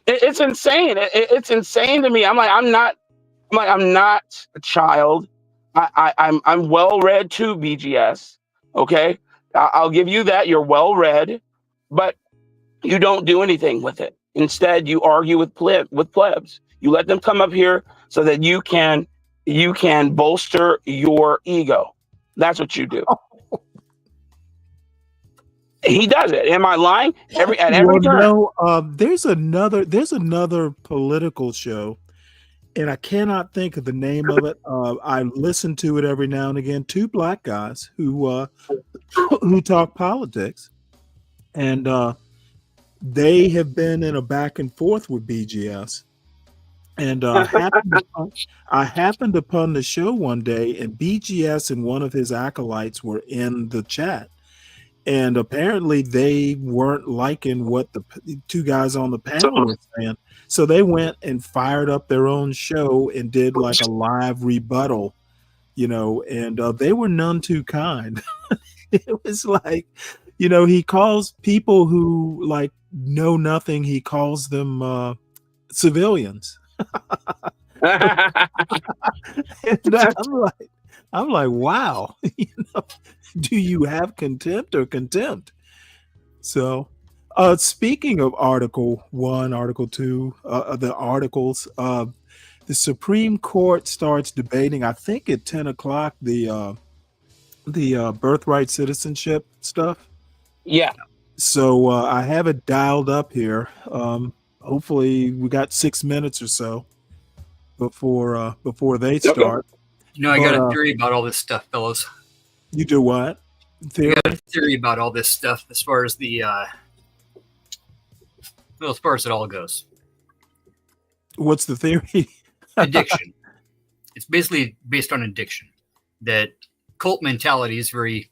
It's insane. It's insane to me. I'm not a child. I'm well read too, BGS. Okay, I'll give you that. You're well read, but you don't do anything with it. Instead, you argue with plebs. You let them come up here so that you can bolster your ego. That's what you do. He does it. Am I lying? At every turn. No, there's another political show, and I cannot think of the name of it. I listen to it every now and again. Two black guys who talk politics, and they have been in a back and forth with BGS. And I happened upon the show one day, and BGS and one of his acolytes were in the chat. And apparently they weren't liking what the two guys on the panel were saying. So they went and fired up their own show and did like a live rebuttal, and they were none too kind. It was like, he calls people who like know nothing, he calls them civilians. And I'm like, wow, do you have contempt or contempt? So, speaking of Article 1, Article 2, the articles, the Supreme Court starts debating, I think at 10 o'clock, the birthright citizenship stuff. Yeah. So I have it dialed up here. Hopefully we got 6 minutes or so before they start. I got a theory about all this stuff, fellows. You do what? Theory? I got a theory about all this stuff as far as the as far as it all goes. What's the theory? Addiction. It's basically based on addiction. That cult mentality is very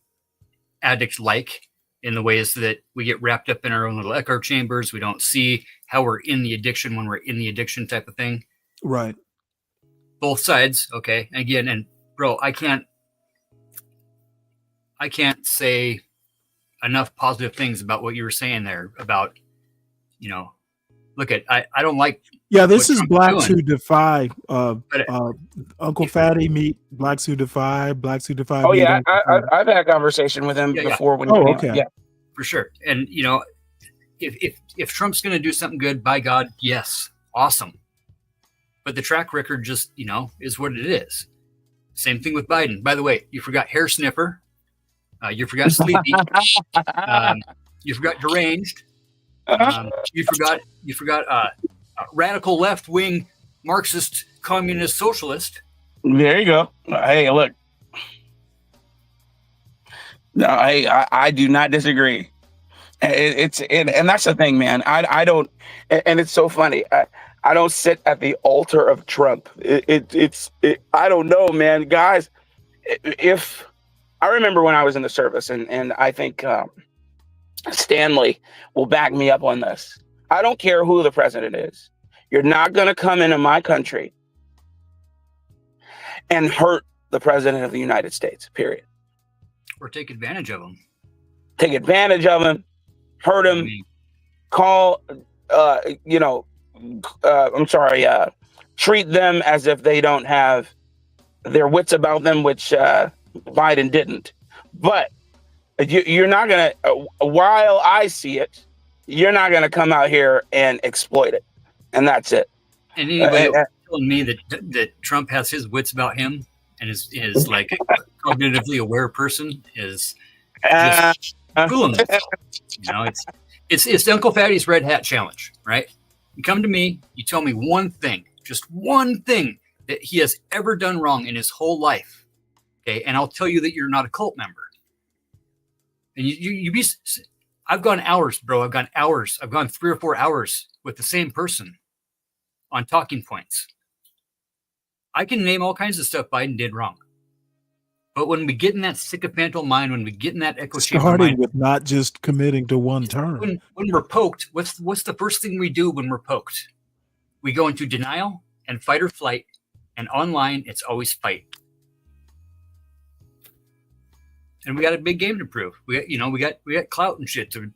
addict-like in the ways that we get wrapped up in our own little echo chambers. We don't see how we're in the addiction when we're in the addiction type of thing. Right. Both sides, okay. Again, and bro, I can't say enough positive things about what you were saying there about, look at, I don't like. Yeah, this is Trump's Blacks doing. Who Defy. Uncle Fatty meet Blacks Who Defy. Blacks Who Defy. Oh meet yeah, Uncle Fatty. I've had a conversation with him before. When he Oh, came okay. out. Yeah, For sure. And, if Trump's going to do something good, by God, yes, awesome. But the track record just, is what it is. Same thing with Biden. By the way, you forgot hair sniffer. You forgot sleepy. You forgot deranged. You forgot radical left-wing Marxist communist socialist. there you go. Hey, look. No, I do not disagree. And that's the thing, man. I don't, and it's so funny. I don't sit at the altar of Trump. I don't know, man, guys. If I remember when I was in the service, and I think Stanley will back me up on this. I don't care who the president is. You're not going to come into my country and hurt the president of the United States, period. Or take advantage of them. Take advantage of him, hurt him, call, treat them as if they don't have their wits about them, which Biden didn't. But you're not going to, while I see it, you're not going to come out here and exploit it. And that's it. And anybody telling me that Trump has his wits about him and is like a cognitively aware person is just fooling themselves. It's Uncle Fatty's Red Hat Challenge, right? You come to me, you tell me one thing, just one thing that he has ever done wrong in his whole life, okay? And I'll tell you that you're not a cult member. And I've gone hours, bro. I've gone hours. I've gone 3 or 4 hours with the same person on talking points. I can name all kinds of stuff Biden did wrong. But when we get in that sycophantal mind, when we get in that echo chamber Starting mind, with not just committing to one term. when we're poked, what's the first thing we do when we're poked? We go into denial and fight or flight, and online it's always fight. And we got a big game to prove. We got clout and shit to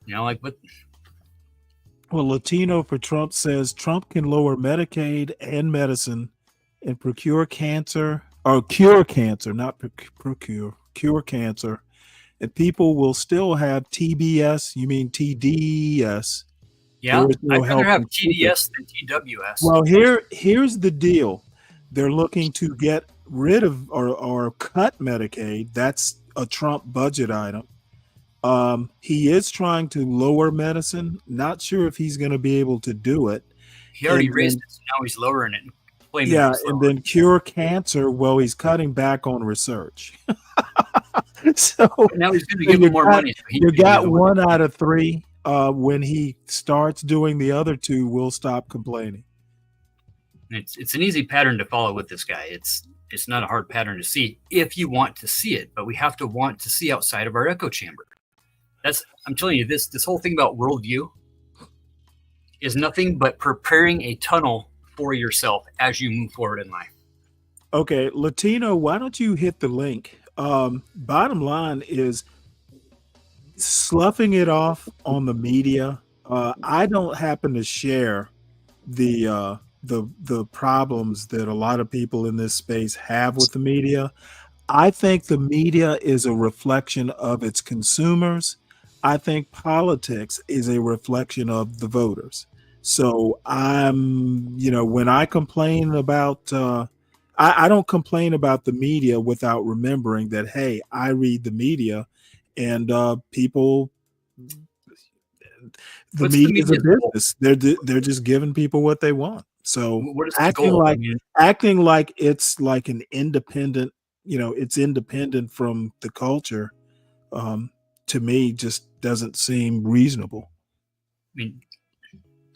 what. Well, Latino for Trump says Trump can lower Medicaid and medicine and cure cancer, not procure, cure cancer. And people will still have TBS, you mean TDS. Yeah, I'd rather have TDS than TWS. Well, here's the deal. They're looking to get rid of or cut Medicaid. That's a Trump budget item. He is trying to lower medicine. Not sure if he's going to be able to do it. He already And raised then- it, so now he's lowering it. Blaming Yeah, himself. and then cure cancer. Well, he's cutting back on research. So Now he's going to so give you him more got- money. So he You can do got the work. 1 out of 3. When he starts doing the other 2, we'll stop complaining. It's an easy pattern to follow with this guy. It's not a hard pattern to see if you want to see it, but we have to want to see outside of our echo chamber. I'm telling you, this whole thing about worldview is nothing but preparing a tunnel for yourself as you move forward in life. Okay, Latino, why don't you hit the link? Bottom line is sloughing it off on the media. I don't happen to share the problems that a lot of people in this space have with the media. I think the media is a reflection of its consumers. I think politics is a reflection of the voters. So when I complain about, I don't complain about the media without remembering that, hey, I read the media and people, the What's the media is a media's goal? business. They're just giving people what they want. So What is the goal? acting like it's like an independent, it's independent from the culture, to me just doesn't seem reasonable.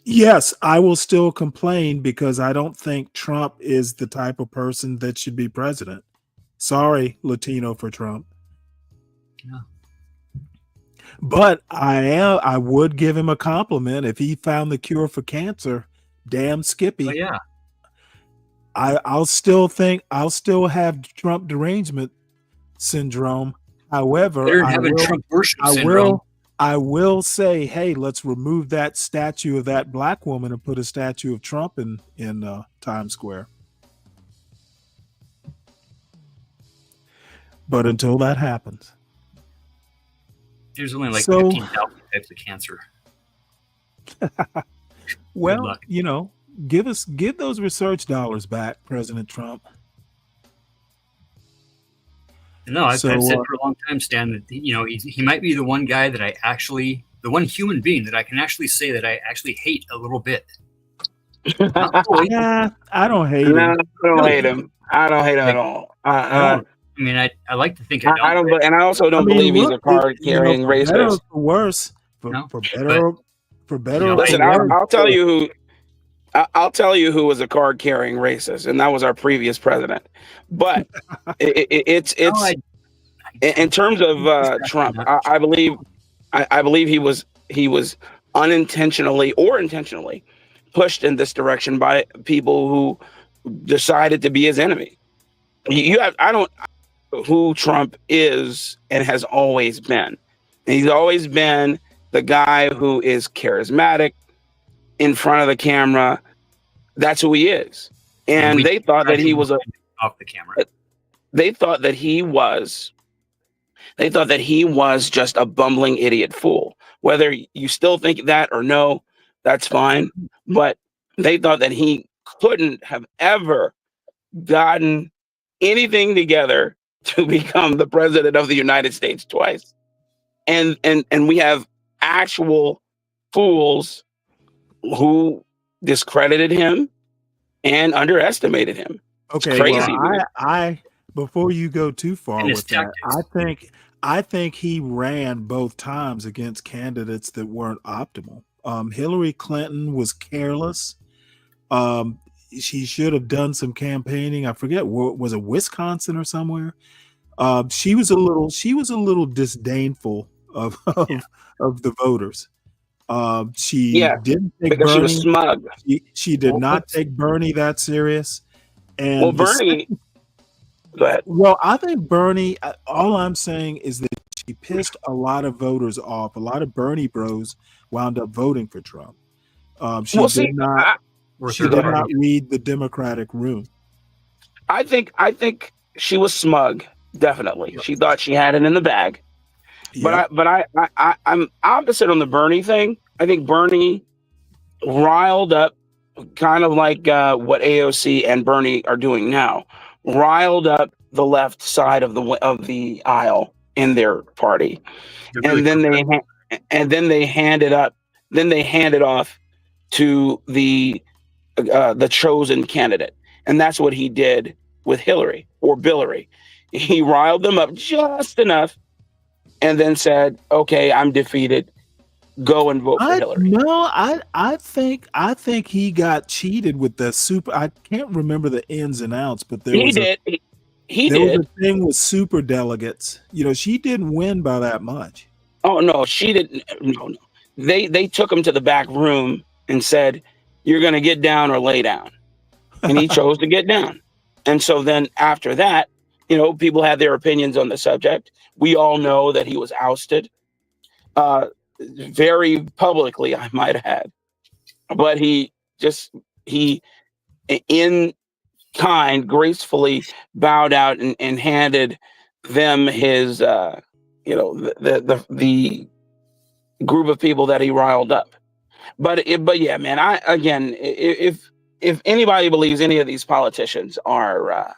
Yes, I will still complain because I don't think Trump is the type of person that should be president. Sorry, Latino for Trump. Yeah. But I would give him a compliment if he found the cure for cancer. Damn Skippy. Oh, yeah. I'll still have Trump derangement syndrome. However, Better than having Trump worship syndrome. I will say, hey, let's remove that statue of that black woman and put a statue of Trump in Times Square. But until that happens, There's only like So- 15,000 types of cancer. well, luck. give those research dollars back, President Trump. No, I've So, said for a long time, Stan, that he might be the one guy that the one human being that I can actually say that I actually hate a little bit. Not fully. Yeah, I don't hate No, him. I don't hate him. I don't hate him at all. I mean, I like to think I don't. I don't, and I also don't believe he's a card-carrying for better or racist. for worse, for better or Listen, for worse. I'll tell you who. I'll tell you who was a card-carrying racist, and that was our previous president. But it's in terms of Trump. I believe he was unintentionally or intentionally pushed in this direction by people who decided to be his enemy. I don't know who Trump is and has always been. And he's always been the guy who is charismatic in front of the camera. That's who he is. And they thought that he was off the camera. They thought that he was just a bumbling idiot fool. Whether you still think that or no, that's fine. But they thought that he couldn't have ever gotten anything together to become the president of the United States twice. And we have actual fools who discredited him and underestimated him. Okay, It's crazy. well, I before you go too far And his with that, I think he ran both times against candidates that weren't optimal. Hillary Clinton was careless. She should have done some campaigning. I forget, was it Wisconsin or somewhere? She was a little disdainful of the voters. She didn't take because Bernie. she was smug. She did not take Bernie that serious. And Well, Bernie. Go ahead. Well, I think Bernie. All I'm saying is that she pissed a lot of voters off. A lot of Bernie bros wound up voting for Trump. She did not read the Democratic room. I think she was smug. Definitely, she thought she had it in the bag. Yep. But I'm opposite on the Bernie thing. I think Bernie riled up, kind of like what AOC and Bernie are doing now, riled up the left side of the aisle in their party, and then they handed off to the the chosen candidate. And that's what he did with Hillary or Billary. He riled them up just enough and then said, okay, I'm defeated. Go and vote for Hillary. No, I think he got cheated with the super. I can't remember the ins and outs, but there He was did. He there did. was a thing with super delegates. You know, she didn't win by that much. Oh no, she didn't. No. They took him to the back room and said, you're going to get down or lay down. And he chose to get down. And so then after that, you know, people had their opinions on the subject. We all know that he was ousted. Very publicly, I might add. But he in kind, gracefully bowed out and handed them his, the group of people that he riled up. But yeah, man, if anybody believes any of these politicians are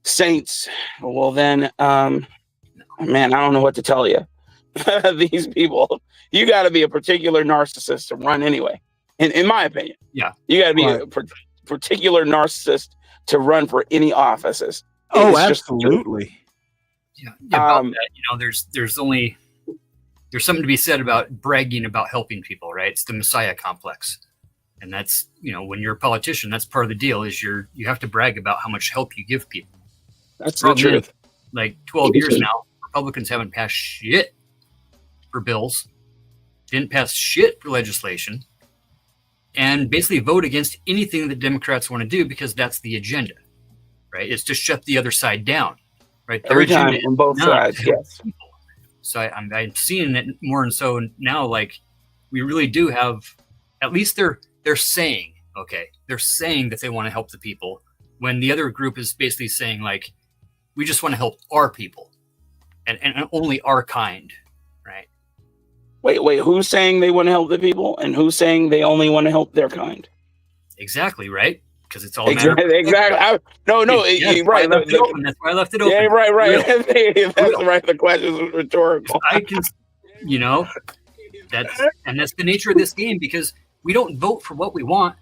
saints, well then, man, I don't know what to tell you. These people, you got to be a particular narcissist to run anyway. In my opinion, yeah, you got to be a particular narcissist to run for any offices. Oh, It's absolutely. Yeah, about that, you know, there's something to be said about bragging about helping people, right? It's the Messiah complex. And that's, you know, when you're a politician, that's part of the deal is you have to brag about how much help you give people. That's the truth. Like 12 years now, Republicans haven't passed shit for bills, didn't pass shit for legislation, and basically vote against anything that Democrats want to do because that's the agenda, right? It's to shut the other side down, right? Their Every time agenda on is both not sides, to help yes. people. So I'm seeing it more and so now, like we really do have, at least they're saying, okay, they're saying that they want to help the people when the other group is basically saying like, we just want to help our people and only our kind, right? Wait, who's saying they want to help the people and who's saying they only want to help their kind? Exactly, right? Because it's all a matter of Exactly. Right. That's why I left it open. Yeah, right. Real. That's right. The question is rhetorical. I can, you know, that's the nature of this game because we don't vote for what we want.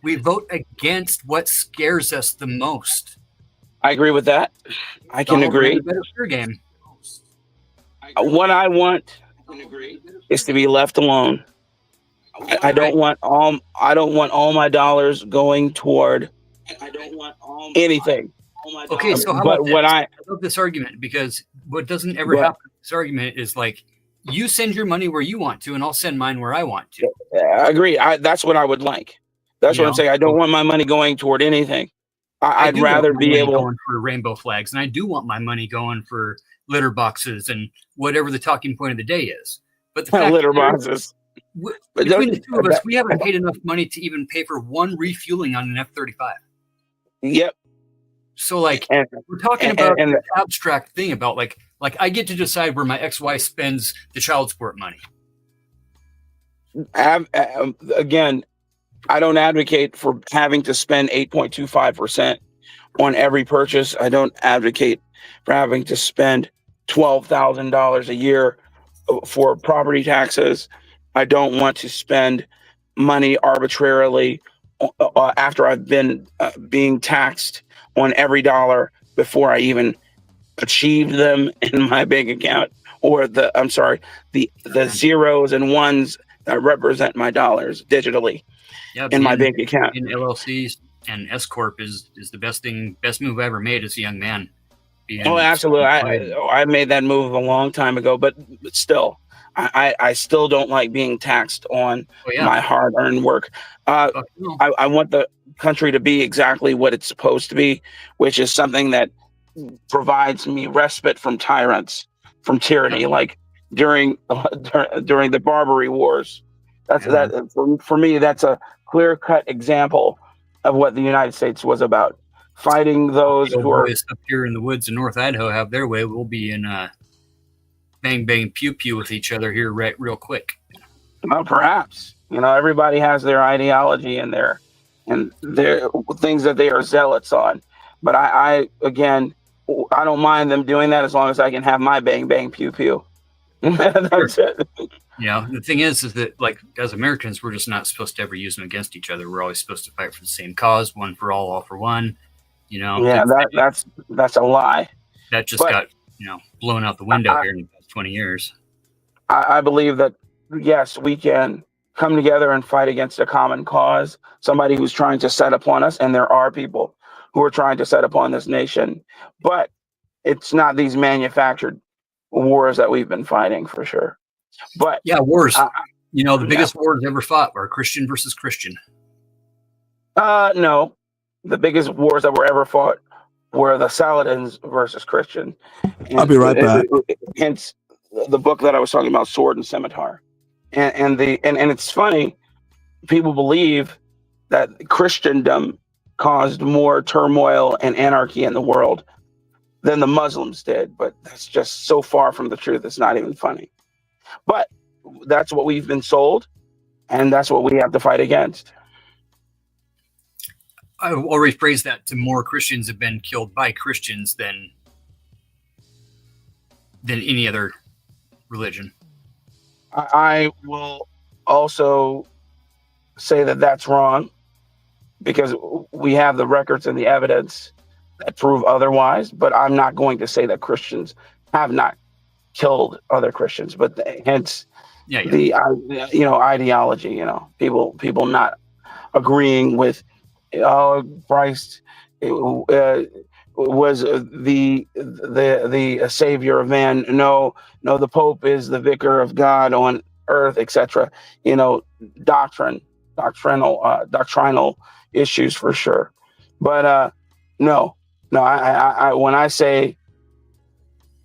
We vote against what scares us the most. I agree with that. I can agree. Better fair game. What I want is to be left alone. I don't want all my dollars going toward anything. Okay, so how about this? I love this argument because what doesn't ever happen in this argument is like you send your money where you want to, and I'll send mine where I want to. I agree. That's what I would like. That's what I'm saying. I don't want my money going toward anything. I'd rather be able going for rainbow flags, and I do want my money going for litter boxes and whatever the talking point of the day is. But the fact litter boxes. Between the two of us, we haven't paid enough money to even pay for one refueling on an F-35. Yep. So like we're talking about an abstract thing about like I get to decide where my ex-wife spends the child support money. Again, I don't advocate for having to spend 8.25% on every purchase. I don't advocate for having to spend $12,000 a year for property taxes. I don't want to spend money arbitrarily after I've been being taxed on every dollar before I even achieved them in my bank account, or the zeros and ones that represent my dollars digitally in my bank account. In LLCs and S Corp is the best move I ever made as a young man. Oh, absolutely. I made that move a long time ago, but still, I still don't like being taxed on my hard-earned work. I want the country to be exactly what it's supposed to be, which is something that provides me respite from tyrants, from tyranny, like during the Barbary Wars. For me, that's a clear-cut example of what the United States was about. Fighting those who are up here in the woods in North Idaho have their way. We'll be in bang bang pew pew with each other here real quick. Well, perhaps everybody has their ideology and their things that they are zealots on. But I don't mind them doing that as long as I can have my bang bang pew pew. That's it. You know, the thing is that like as Americans, we're just not supposed to ever use them against each other. We're always supposed to fight for the same cause, one for all for one. You know, Yeah, that's a lie. that just got blown out the window here in the past 20 years. I believe that yes, we can come together and fight against a common cause, somebody who's trying to set upon us, and there are people who are trying to set upon this nation, but it's not these manufactured wars that we've been fighting for sure. But yeah, wars. The biggest wars ever fought were Christian versus Christian. No, the biggest wars that were ever fought were the Saladins versus Christian. I'll be right back. Hence the book that I was talking about, Sword and Scimitar. And it's funny, people believe that Christendom caused more turmoil and anarchy in the world than the Muslims did, but that's just so far from the truth, it's not even funny. But that's what we've been sold, and that's what we have to fight against. I will rephrase that to more Christians have been killed by Christians than any other religion. I will also say that that's wrong, because we have the records and the evidence that prove otherwise, but I'm not going to say that Christians have not killed other Christians, but hence the ideology, people not agreeing with Christ was the savior of man. No, the Pope is the vicar of God on earth, etc. Doctrinal issues for sure. But no, I when I say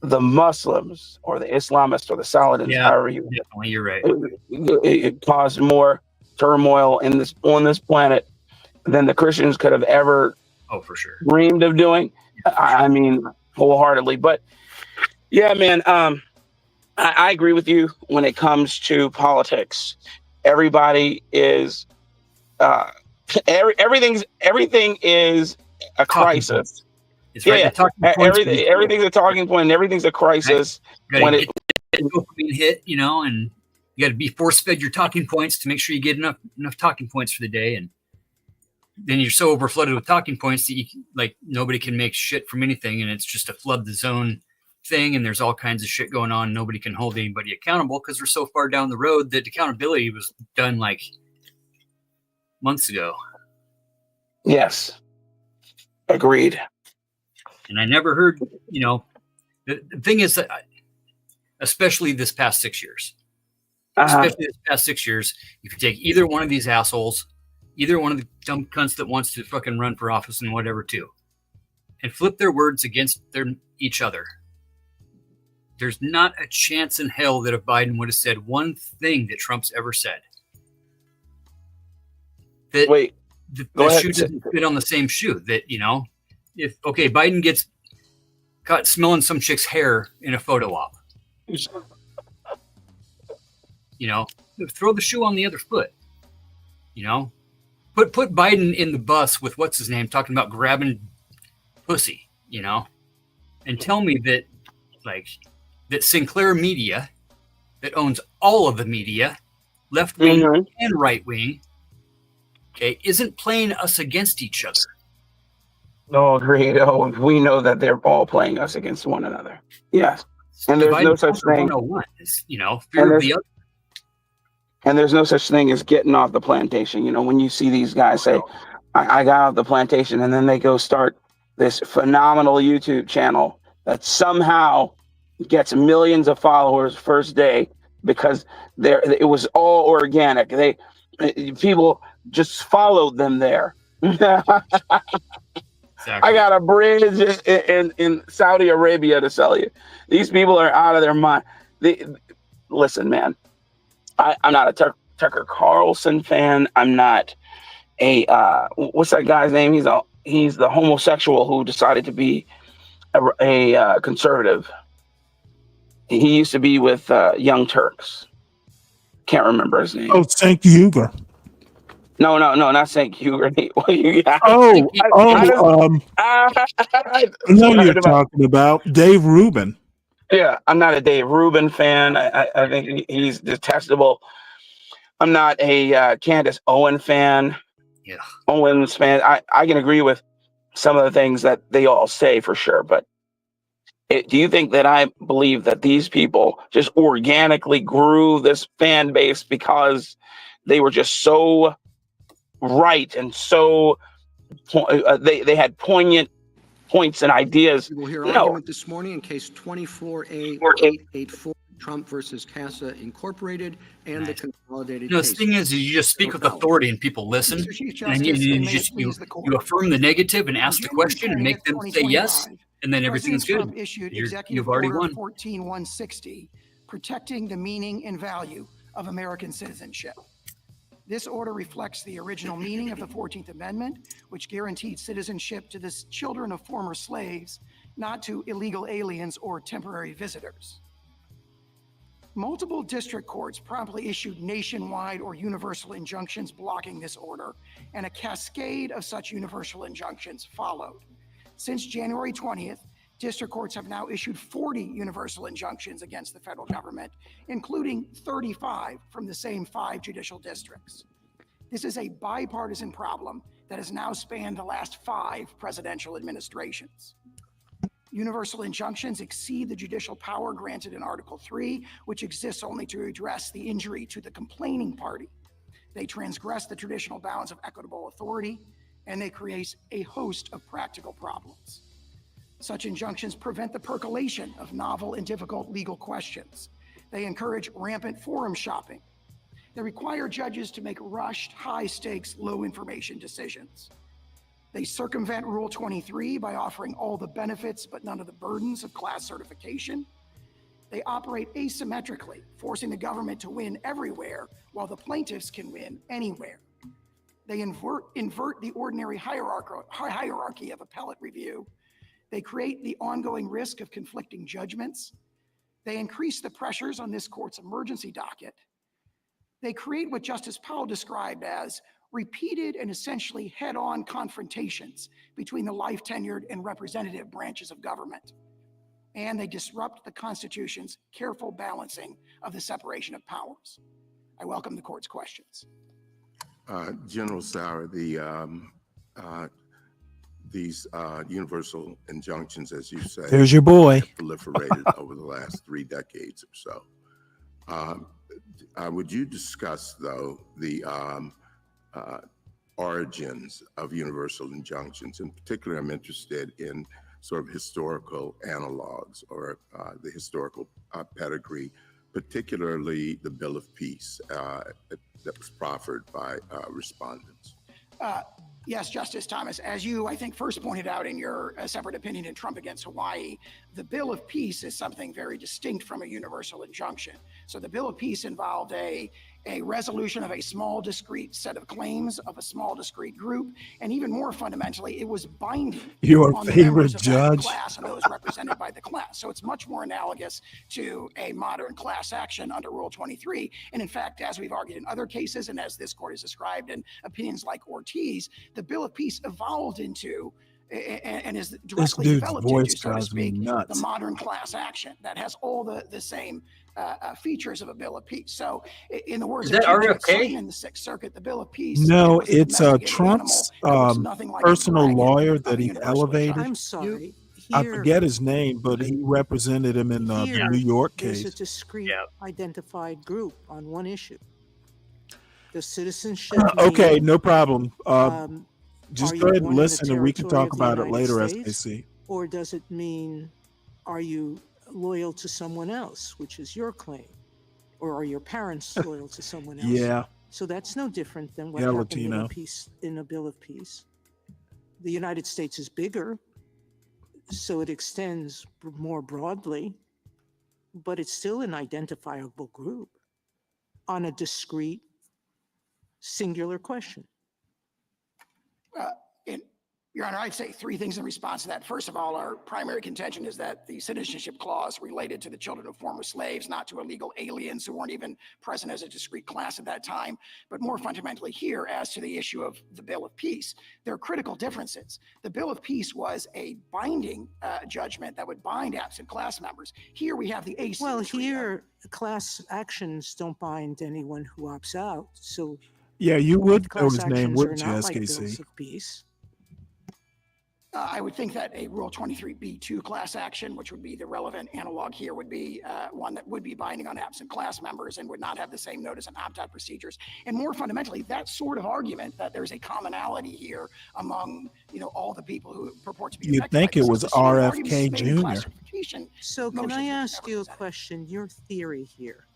the Muslims or the Islamists or the Saladins, however you're right. It caused more turmoil on this planet than the Christians could have ever dreamed of doing. I mean, wholeheartedly. But yeah, man, I agree with you when it comes to politics. Everybody is everything is a crisis. Everything's a talking point, and everything's a crisis when it dopamine hit, and you got to be force-fed your talking points to make sure you get enough talking points for the day, and then you're so overflooded with talking points that nobody can make shit from anything, and it's just a flood the zone thing, and there's all kinds of shit going on. Nobody can hold anybody accountable because we're so far down the road that accountability was done months ago. Yes, agreed. And I never heard, the thing is that, especially this past 6 years, if you take either one of these assholes, either one of the dumb cunts that wants to fucking run for office and whatever too, and flip their words against each other, there's not a chance in hell that if Biden would have said one thing that Trump's ever said, that the shoe doesn't fit on the same shoe. That, if Biden gets caught smelling some chick's hair in a photo op, throw the shoe on the other foot. Put Biden in the bus with what's his name talking about grabbing pussy, and tell me that that Sinclair Media, that owns all of the media, left wing and right wing, isn't playing us against each other. No, agreed. Oh, we know that they're all playing us against one another. Yes. And there's no such thing. 101 is, fear of the other. And there's no such thing as getting off the plantation. When you see these guys say, I got off the plantation, and then they go start this phenomenal YouTube channel that somehow gets millions of followers first day because it was all organic. People just followed them there. I got a bridge in Saudi Arabia to sell you. These people are out of their mind. Listen, man, I'm not a Tucker Carlson fan. I'm not a what's that guy's name? He's the homosexual who decided to be a conservative. He used to be with Young Turks. Can't remember his name. Oh, Cenk Uygur. No, not Cenk Uygur. I know you're talking about Dave Rubin. Yeah, I'm not a Dave Rubin fan. I think he's detestable. I'm not a Candace Owens fan. Yeah. Owens fan. I can agree with some of the things that they all say for sure, but do you think that I believe that these people just organically grew this fan base because they were just so right and so they had poignant points and ideas? We will hear No. argument this morning in case 24A884, Trump versus CASA Incorporated, and the consolidated You know, the case. thing is you just speak with authority and people listen, Mr. Chief and Justice, you and may it just please the court. you affirm the negative and On ask the January question and make 20th, them say yes, 2025, and then everything's President good. Trump issued You've Executive already Order won. 14160, protecting the meaning and value of American citizenship. This order reflects the original meaning of the 14th Amendment, which guaranteed citizenship to the children of former slaves, not to illegal aliens or temporary visitors. Multiple district courts promptly issued nationwide or universal injunctions blocking this order, and a cascade of such universal injunctions followed. Since January 20th, district courts have now issued 40 universal injunctions against the federal government, including 35 from the same 5 judicial districts. This is a bipartisan problem that has now spanned the last 5 presidential administrations. Universal injunctions exceed the judicial power granted in Article 3, which exists only to address the injury to the complaining party. They transgress the traditional bounds of equitable authority, and they create a host of practical problems. Such injunctions prevent the percolation of novel and difficult legal questions. They encourage rampant forum shopping. They require judges to make rushed, high-stakes, low-information decisions. They circumvent Rule 23 by offering all the benefits but none of the burdens of class certification. They operate asymmetrically, forcing the government to win everywhere while the plaintiffs can win anywhere. They invert the ordinary hierarchy of appellate review. They create the ongoing risk of conflicting judgments. They increase the pressures on this court's emergency docket. They create what Justice Powell described as repeated and essentially head-on confrontations between the life-tenured and representative branches of government. And they disrupt the Constitution's careful balancing of the separation of powers. I welcome the court's questions. General Sauer, these universal injunctions, as you say, There's your boy. have proliferated over the last 3 decades or so. Would you discuss, though, the origins of universal injunctions? In particular, I'm interested in sort of historical analogs or the historical pedigree, particularly the Bill of Peace that was proffered by respondents. Yes, Justice Thomas, as you, I think, first pointed out in your separate opinion in Trump against Hawaii, the Bill of Peace is something very distinct from a universal injunction. So the Bill of Peace involved a resolution of a small, discrete set of claims of a small, discrete group, and even more fundamentally, it was binding Your on the favorite members of that judge? class and those represented by the class. So it's much more analogous to a modern class action under Rule 23. And in fact, as we've argued in other cases, and as this court has described in opinions like Ortiz, the Bill of Peace evolved into and is directly dude's developed voice into, so to drives me speak, nuts. the modern class action that has all the same features of a Bill of Peace. So, in the words Is of that Chief Judge RFK? Sutton in the Sixth Circuit, the Bill of Peace No, was the it's domesticated Trump's animal that looks nothing like a personal dragon lawyer of that a he universal elevated. injunction. I'm sorry. I Here, forget his name, but he represented him in the here New York there's a case. discrete identified group on one issue. The citizenship. Okay, meaning, no problem. Just are go you ahead and born in the listen, and we can territory talk of the about it United later, States? SAC. Or does it mean, are you loyal to someone else, which is your claim? Or are your parents loyal to someone else? Yeah. So that's no different than what Yeah, happened Latino. in a Bill of Peace. The United States is bigger, so it extends more broadly, but it's still an identifiable group on a discrete, singular question. Your Honor, I'd say three things in response to that. First of all, our primary contention is that the citizenship clause related to the children of former slaves, not to illegal aliens who weren't even present as a discrete class at that time. But more fundamentally here, as to the issue of the Bill of Peace, there are critical differences. The Bill of Peace was a binding judgment that would bind absent class members. Here we have the ACE. Well, here, class actions don't bind anyone who opts out. So Yeah, you would know class his name, actions are wouldn't you, not like SKC? bills of peace. I would think that a Rule 23b2 class action, which would be the relevant analog here, would be one that would be binding on absent class members and would not have the same notice and opt-out procedures. And more fundamentally, that sort of argument that there's a commonality here among, all the people who purport to be You'd affected think by it this was is the same argument RFK made in Jr. classification So can motions, I which was ask never you a presented. question? Your theory here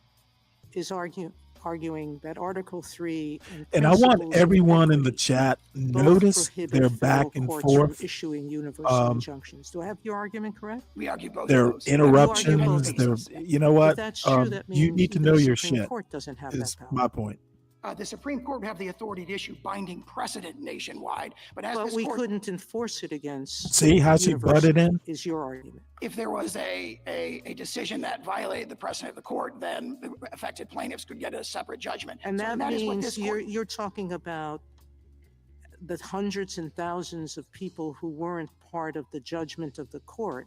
is arguing that Article 3 And I want principles of everyone in the equity chat both notice prohibit their federal back and courts forth. from issuing universal injunctions. Do I have your argument correct? We argue both Their of those. interruptions, their you know what? If that's true, that You means need to even know the your Supreme shit. Court doesn't have Is that power. my point. The Supreme Court would have the authority to issue binding precedent nationwide, but as But this we court, couldn't enforce it against. See how she butted in? Is your argument? if there was a decision that violated the precedent of the court, then the affected plaintiffs could get a separate judgment. And So that is what means this court, you're talking about the hundreds and thousands of people who weren't part of the judgment of the court.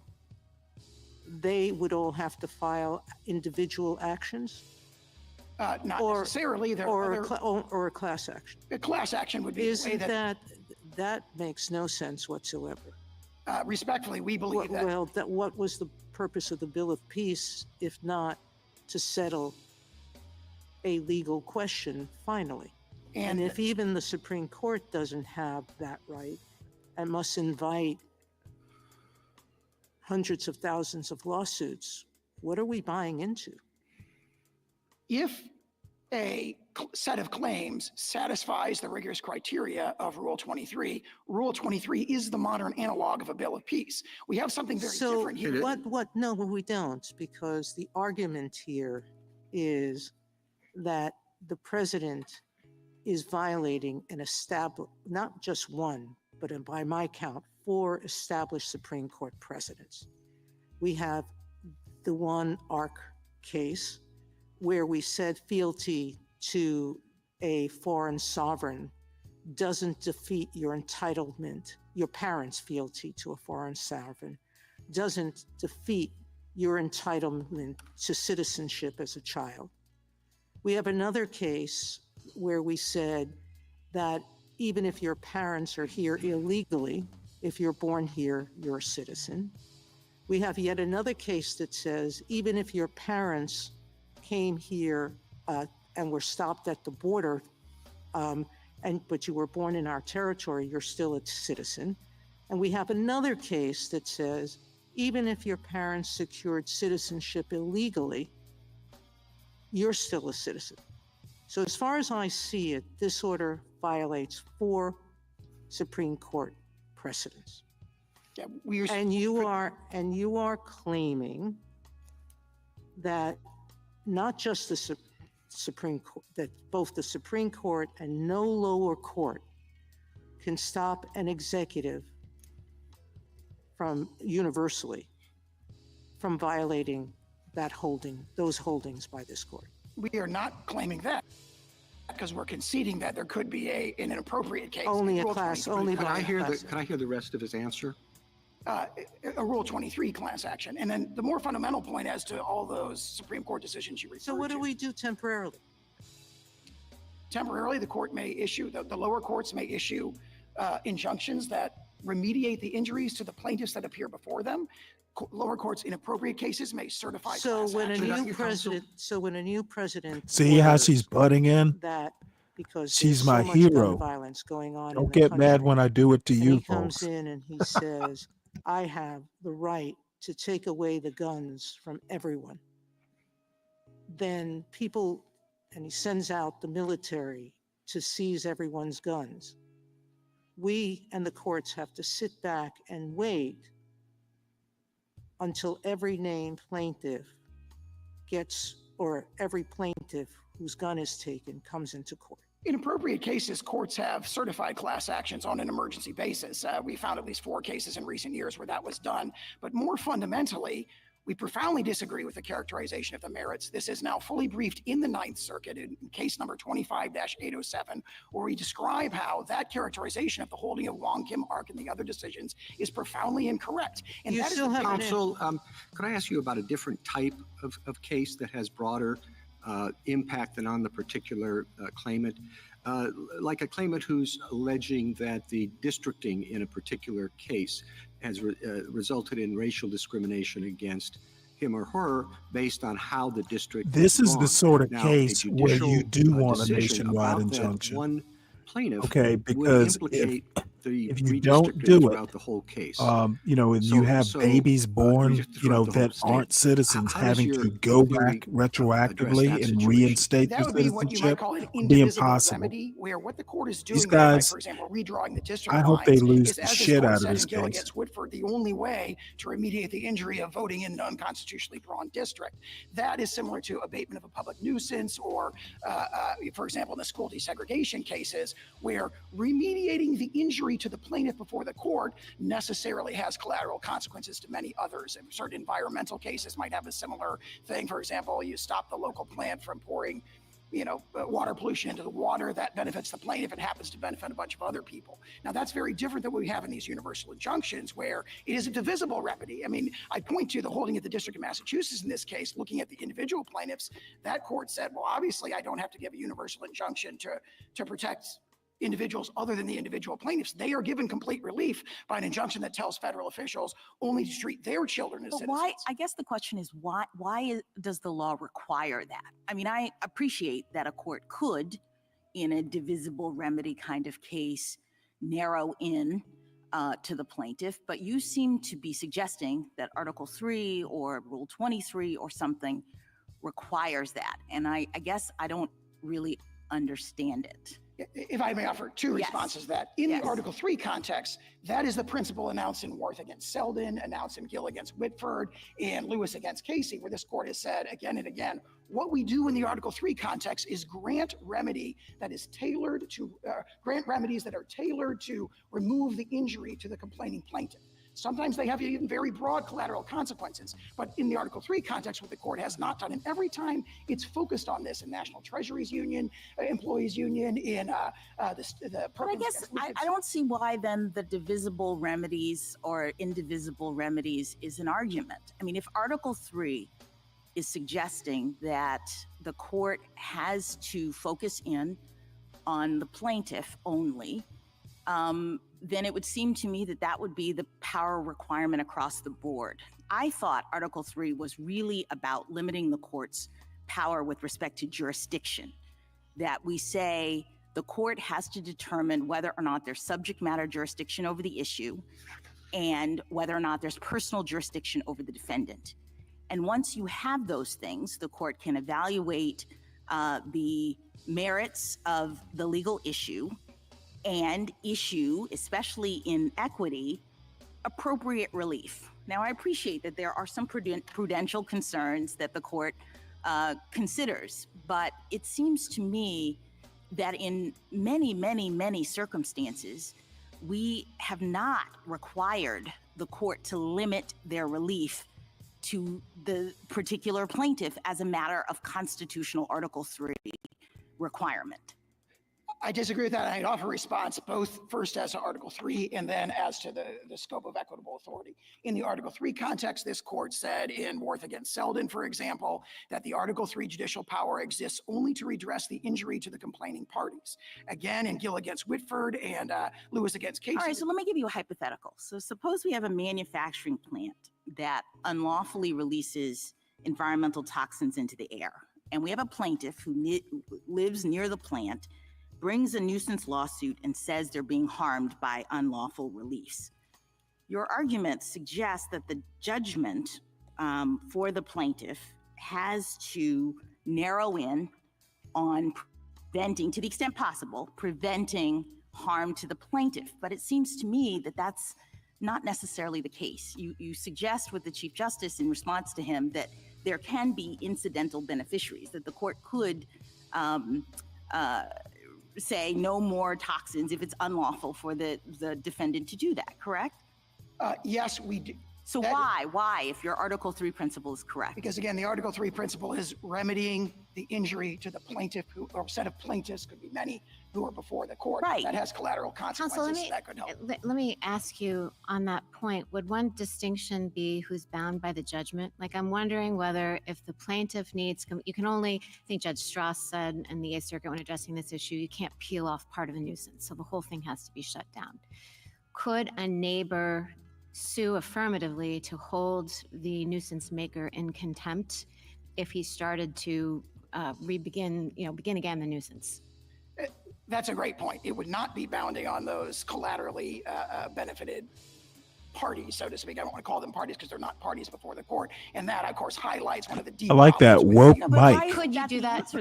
They would all have to file individual actions? not necessarily. There or, are or a class action. a class action would be the way Isn't that, that makes no sense whatsoever. respectfully, we believe that. Well, what was the purpose of the Bill of Peace if not to settle a legal question finally? And if even the Supreme Court doesn't have that right and must invite hundreds of thousands of lawsuits, what are we buying into? If a set of claims satisfies the rigorous criteria of Rule 23, Rule 23 is the modern analog of a Bill of Peace. We have something very different here. No, we don't, because the argument here is that the president is violating an established, not just one, but by my count, 4 established Supreme Court precedents. We have the one ARC case where we said fealty to a foreign sovereign doesn't defeat your entitlement, your parents' fealty to a foreign sovereign doesn't defeat your entitlement to citizenship as a child. We have another case where we said that even if your parents are here illegally, if you're born here, you're a citizen. We have yet another case that says even if your parents came here and were stopped at the border, but you were born in our territory, you're still a citizen. And we have another case that says even if your parents secured citizenship illegally, you're still a citizen. So as far as I see it, this order violates 4 Supreme Court precedents. Yeah, and you are claiming that not just the Supreme Court, that both the Supreme Court and no lower court can stop an executive from universally from violating that holding, those holdings by this court. We are not claiming that because we're conceding that there could be an appropriate case. Only a Rule class, 23 only could by be a class Can I hear the rest of his answer? a Rule 23 class action. And then the more fundamental point as to all those Supreme Court decisions you referred to. So what do we do temporarily? Temporarily, the court may issue, the lower courts may issue injunctions that remediate the injuries to the plaintiffs that appear before them. Lower courts, in appropriate cases, may certify So class when a action. new president, See how orders she's butting in? that because She's there's my so much gun hero. violence going on. Don't in the get mad country, when I do it to and you, he comes folks. in and he says, "I have the right to take away the guns from everyone." Then people, and he sends out the military to seize everyone's guns. We and the courts have to sit back and wait until every named plaintiff gets, or every plaintiff whose gun is taken comes into court. In appropriate cases, courts have certified class actions on an emergency basis. We found at least 4 cases in recent years where that was done. But more fundamentally, we profoundly disagree with the characterization of the merits. This is now fully briefed in the Ninth Circuit in case number 25-807, where we describe how that characterization of the holding of Wong Kim Ark and the other decisions is profoundly incorrect. And You that still is have the counsel. Could I ask you about a different type of case that has broader impact than on the particular claimant? Like a claimant who's alleging that the districting in a particular case has resulted in racial discrimination against him or her based on how the district. This is the gone. sort of Now, case a where you do want a decision nationwide about that injunction. one plaintiff Okay, would because implicate the if you don't redistricting do it, throughout the whole case. and you So- have so, babies born, throughout the whole that state. aren't citizens How does having your to go theory, back retroactively that and situation? reinstate That their would be what you might citizenship call an would be indivisible impossible. remedy, where what the court is These doing there by, guys, for example, redrawing the district I hope they lines lose is, the as this shit court out of said this in Gill case. against Whitford, the only way to remediate the injury of voting in an unconstitutionally drawn district. That is similar to abatement of a public nuisance or, for example, in the school desegregation cases, where remediating the injury to the plaintiff before the court necessarily has collateral consequences to many others. And certain environmental cases might have a similar thing. For example, you stop the local plant from pouring water pollution into the water. That benefits the plaintiff. It happens to benefit a bunch of other people. Now, that's very different than what we have in these universal injunctions, where it is a divisible remedy. I mean, I point to the holding of the District of Massachusetts in this case, looking at the individual plaintiffs. That court said, well, obviously, I don't have to give a universal injunction to protect individuals other than the individual plaintiffs. They are given complete relief by an injunction that tells federal officials only to treat their children as But citizens. why? I guess the question is why does the law require that? I mean, I appreciate that a court could, in a divisible remedy kind of case, narrow in to the plaintiff, but you seem to be suggesting that Article 3 or Rule 23 or something requires that. And I guess I don't really understand it. If I may offer 2 responses to that. In the Article 3 context, that is the principle announced in Worth against Selden, announced in Gill against Whitford, and Lewis against Casey, where this court has said again and again, what we do in the Article 3 context is grant remedies that are tailored to remove the injury to the complaining plaintiff. Sometimes they have even very broad collateral consequences. But in the Article 3 context, what the court has not done, and every time it's focused on this in National Treasuries Union, Employees Union, in the But I guess I don't see why then the divisible remedies or indivisible remedies is an argument. I mean, if Article 3 is suggesting that the court has to focus in on the plaintiff only, then it would seem to me that that would be the power requirement across the board. I thought Article 3 was really about limiting the court's power with respect to jurisdiction, that we say the court has to determine whether or not there's subject matter jurisdiction over the issue and whether or not there's personal jurisdiction over the defendant. And once you have those things, the court can evaluate the merits of the legal issue and issue, especially in equity, appropriate relief. Now, I appreciate that there are some prudential concerns that the court considers, but it seems to me that in many, many, many circumstances, we have not required the court to limit their relief to the particular plaintiff as a matter of constitutional Article 3 requirement. I disagree with that. I'd offer a response both first as to Article 3 and then as to the scope of equitable authority. In the Article 3 context, this court said in Worth against Selden, for example, that the Article 3 judicial power exists only to redress the injury to the complaining parties. Again, in Gill against Whitford and Lewis against Casey. All right, so let me give you a hypothetical. So suppose we have a manufacturing plant that unlawfully releases environmental toxins into the air, and we have a plaintiff who lives near the plant, brings a nuisance lawsuit and says they're being harmed by unlawful release. Your argument suggests that the judgment for the plaintiff has to narrow in on preventing, to the extent possible, preventing harm to the plaintiff. But it seems to me that that's not necessarily the case. You suggest with the Chief Justice in response to him that there can be incidental beneficiaries, that the court could say no more toxins if it's unlawful for the defendant to do that, correct? Yes, we do. So why, if your Article 3 principle is correct? Because again, the Article 3 principle is remedying the injury to the plaintiff, or set of plaintiffs, could be many, who are before the court. Right. That has collateral consequences. Counsel, that could help. let me ask you on that point, would one distinction be who's bound by the judgment? Like, I'm wondering whether if the plaintiff needs, you can only, I think Judge Strauss said in the Eighth Circuit when addressing this issue, you can't peel off part of a nuisance, so the whole thing has to be shut down. Could a neighbor sue affirmatively to hold the nuisance maker in contempt if he started to begin again the nuisance? That's a great point. It would not be bounding on those collaterally benefited parties, so to speak. I don't want to call them parties because they're not parties before the court. And that, of course, highlights one of the deep I like that woke Mike. Could you do that?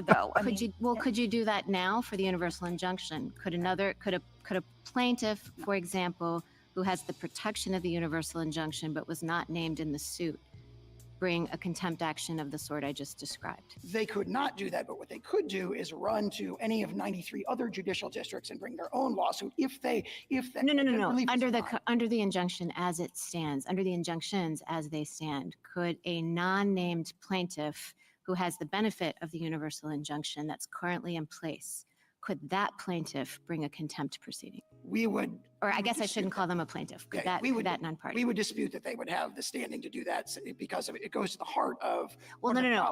Could you do that now for the universal injunction? Could a plaintiff, for example, who has the protection of the universal injunction but was not named in the suit, bring a contempt action of the sort I just described? They could not do that, but what they could do is run to any of 93 other judicial districts and bring their own lawsuit if No. Under the injunction as it stands, under the injunctions as they stand, could a non-named plaintiff who has the benefit of the universal injunction that's currently in place, could that plaintiff bring a contempt proceeding? We would, or I guess I shouldn't call them a plaintiff. Could that non-party? We would dispute that they would have the standing to do that because it goes to the heart of. Well, no.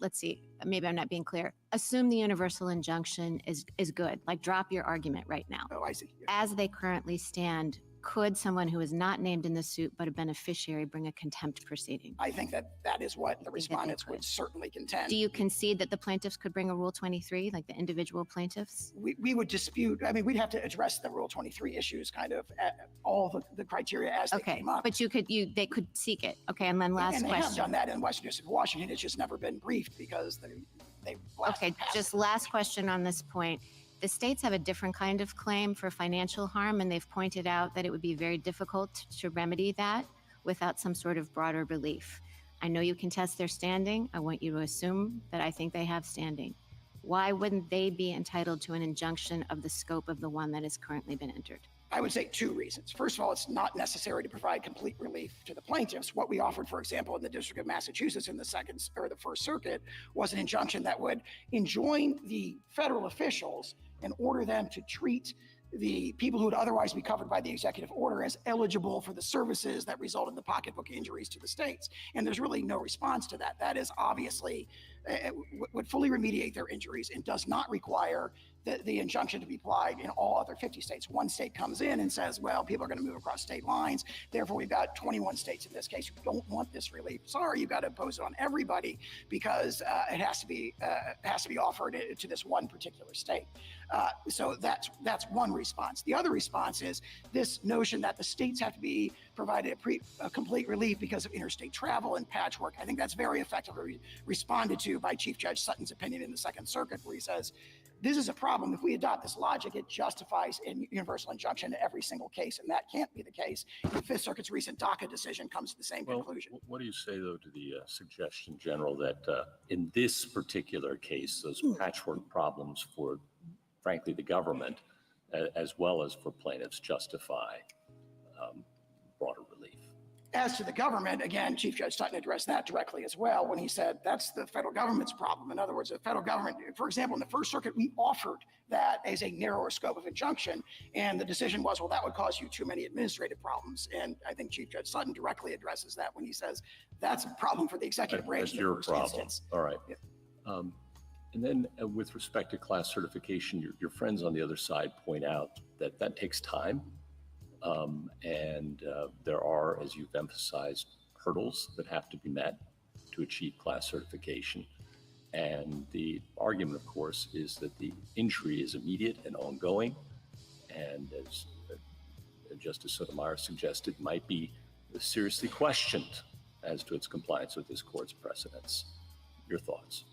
Let's see. Maybe I'm not being clear. Assume the universal injunction is good. Like, drop your argument right now. Oh, I see. Yeah. As they currently stand, could someone who is not named in the suit but a beneficiary bring a contempt proceeding? I think that is what the respondents would certainly contend. Do you concede that the plaintiffs could bring a Rule 23, like the individual plaintiffs? We would dispute. I mean, we'd have to address the Rule 23 issues, kind of all the criteria as they came up. But they could seek it. Okay, and then last and question. They have done that in Western District of Washington. It's just never been briefed because they. Okay, just last question on this point. The states have a different kind of claim for financial harm, and they've pointed out that it would be very difficult to remedy that without some sort of broader relief. I know you contest their standing. I want you to assume that I think they have standing. Why wouldn't they be entitled to an injunction of the scope of the one that has currently been entered? I would say two reasons. First of all, it's not necessary to provide complete relief to the plaintiffs. What we offered, for example, in the District of Massachusetts in the First Circuit was an injunction that would enjoin the federal officials and order them to treat the people who would otherwise be covered by the executive order as eligible for the services that result in the pocketbook injuries to the states. And there's really no response to that. That is obviously would fully remediate their injuries and does not require the injunction to be applied in all other 50 states. One state comes in and says, well, people are going to move across state lines. Therefore, we've got 21 states in this case who don't want this relief. Sorry, you've got to impose it on everybody because it has to be offered to this one particular state. So that's one response. The other response is this notion that the states have to be provided a complete relief because of interstate travel and patchwork. I think that's very effectively responded to by Chief Judge Sutton's opinion in the Second Circuit, where he says, this is a problem. If we adopt this logic, it justifies a universal injunction in every single case, and that can't be the case. The Fifth Circuit's recent DACA decision comes to the same conclusion. What do you say, though, to the suggestion, General, that in this particular case, those patchwork problems for, frankly, the government, as well as for plaintiffs, justify broader relief? As to the government, again, Chief Judge Sutton addressed that directly as well when he said that's the federal government's problem. In other words, the federal government, for example, in the First Circuit, we offered that as a narrower scope of injunction, and the decision was, well, that would cause you too many administrative problems. And I think Chief Judge Sutton directly addresses that when he says that's a problem for the executive branch. That's your problem. All right. Yeah. And then with respect to class certification, your friends on the other side point out that that takes time. And there are, as you've emphasized, hurdles that have to be met to achieve class certification. And the argument, of course, is that the injury is immediate and ongoing, and as Justice Sotomayor suggested, might be seriously questioned as to its compliance with this court's precedents. Your thoughts?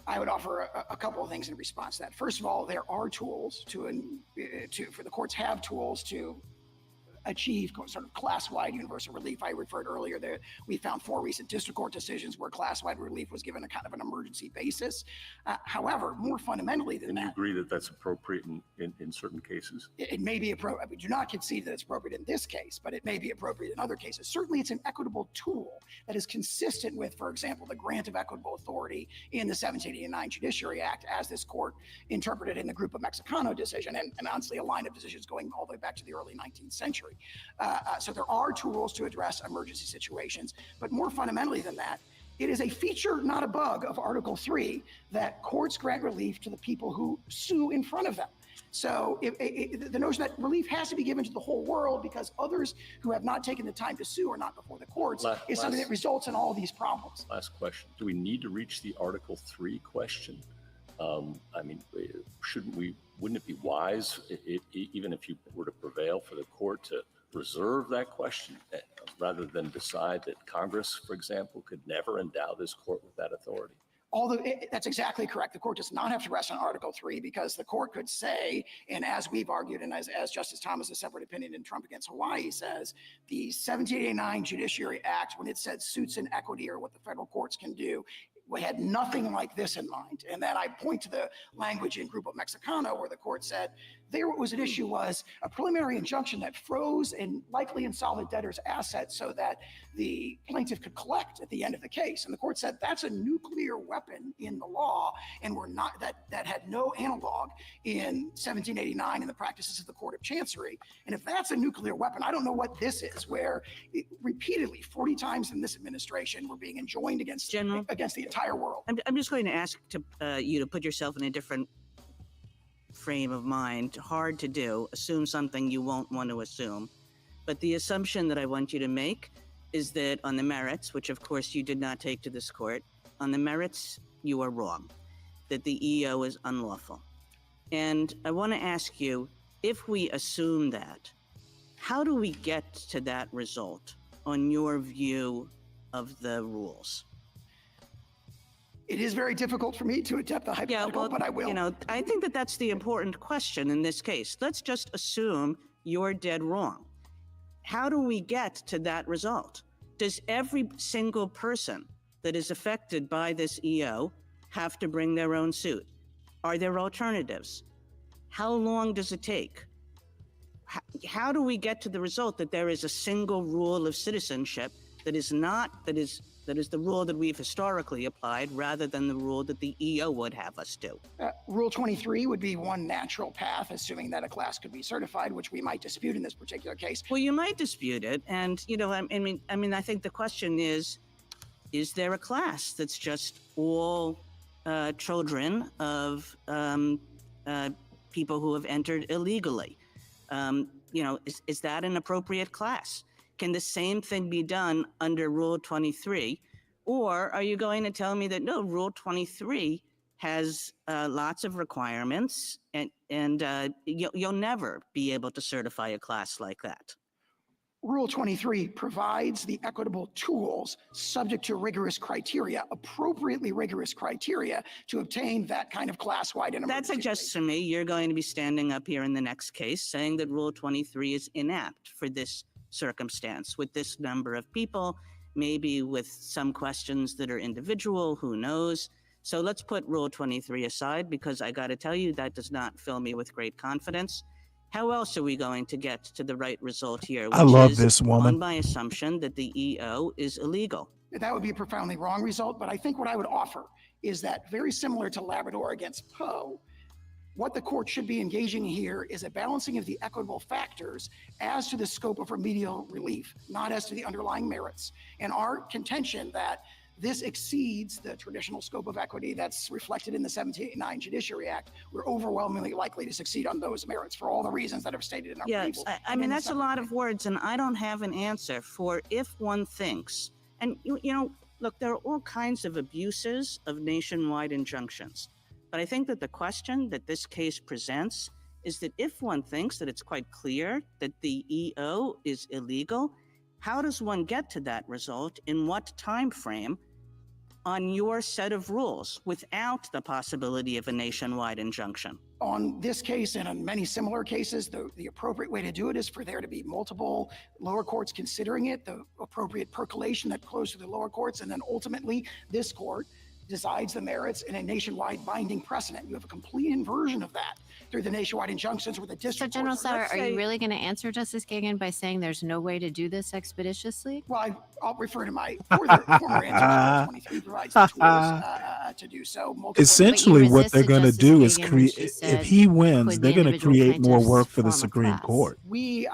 I would offer a couple of things in response to that. First of all, there are tools for the courts have tools to achieve sort of class-wide universal relief. I referred earlier that we found 4 recent district court decisions where class-wide relief was given a kind of an emergency basis. However, more fundamentally than And you that, agree that that's appropriate in certain cases? it may be appropriate. We do not concede that it's appropriate in this case, but it may be appropriate in other cases. Certainly, it's an equitable tool that is consistent with, for example, the grant of equitable authority in the 1789 Judiciary Act, as this court interpreted in the Grupo Mexicano decision, and honestly, a line of decisions going all the way back to the early 19th century. So there are tools to address emergency situations, but more fundamentally than that, it is a feature, not a bug, of Article 3 that courts grant relief to the people who sue in front of them. So the notion that relief has to be given to the whole world because others who have not taken the time to sue are not before the courts is something that results in all these problems. Last question. Do we need to reach the Article 3 question? I mean, wouldn't it be wise, even if you were to prevail, for the court to reserve that question rather than decide that Congress, for example, could never endow this court with that authority? That's exactly correct. The court does not have to rest on Article 3 because the court could say, and as we've argued, and as Justice Thomas' separate opinion in Trump against Hawaii says, the 1789 Judiciary Act, when it said suits in equity or what the federal courts can do, we had nothing like this in mind. And then I point to the language in Grupo Mexicano where the court said there what was at issue was a preliminary injunction that froze and likely insolvent debtors' assets so that the plaintiff could collect at the end of the case. And the court said that's a nuclear weapon in the law, and we're not that had no analog in 1789 in the practices of the Court of Chancery. And if that's a nuclear weapon, I don't know what this is, where repeatedly 40 times in this administration we're being enjoined against the entire world. I'm just going to ask you to put yourself in a different frame of mind. Hard to do. Assume something you won't want to assume. But the assumption that I want you to make is that on the merits, which of course you did not take to this court, on the merits, you are wrong, that the EO is unlawful. And I want to ask you, if we assume that, how do we get to that result on your view of the rules? It is very difficult for me to attempt the hypothetical, but I will. I think that that's the important question in this case. Let's just assume you're dead wrong. How do we get to that result? Does every single person that is affected by this EO have to bring their own suit? Are there alternatives? How long does it take? How do we get to the result that there is a single rule of citizenship that is the rule that we've historically applied rather than the rule that the EO would have us do? Rule 23 would be one natural path, assuming that a class could be certified, which we might dispute in this particular case. Well, you might dispute it. And, I think the question is there a class that's just all children of people who have entered illegally? Is that an appropriate class? Can the same thing be done under Rule 23? Or are you going to tell me that, no, Rule 23 has lots of requirements and you'll never be able to certify a class like that? Rule 23 provides the equitable tools subject to rigorous criteria, appropriately rigorous criteria, to obtain that kind of class-wide and That suggests to me you're going to be standing up here in the next case saying that Rule 23 is inapt for this circumstance with this number of people, maybe with some questions that are individual, who knows? So let's put Rule 23 aside, because I got to tell you, that does not fill me with great confidence. How else are we going to get to the right result here? I love this woman. On my assumption that the EO is illegal. That would be a profoundly wrong result, but I think what I would offer is that, very similar to Labrador against Poe, what the court should be engaging here is a balancing of the equitable factors as to the scope of remedial relief, not as to the underlying merits. And our contention that this exceeds the traditional scope of equity that's reflected in the 1789 Judiciary Act, we're overwhelmingly likely to succeed on those merits for all the reasons that I've stated in our briefs. I mean, that's a lot of words, and I don't have an answer for if one thinks, and look, there are all kinds of abuses of nationwide injunctions. But I think that the question that this case presents is that if one thinks that it's quite clear that the EO is illegal, how does one get to that result? In what time frame? on your set of rules without the possibility of a nationwide injunction? On this case and on many similar cases, the appropriate way to do it is for there to be multiple lower courts considering it, the appropriate percolation that flows through the lower courts, and then ultimately this court decides the merits in a nationwide binding precedent. You have a complete inversion of that through the nationwide injunctions where the So, district General courts. Sauer, are you really going to answer Justice Kagan by saying there's no way to do this expeditiously? Well, I'll refer to my former answer. 23 provides the tools to do so. Essentially, what they're going to do is create. If he wins, they're going to create more work for the Supreme Court. We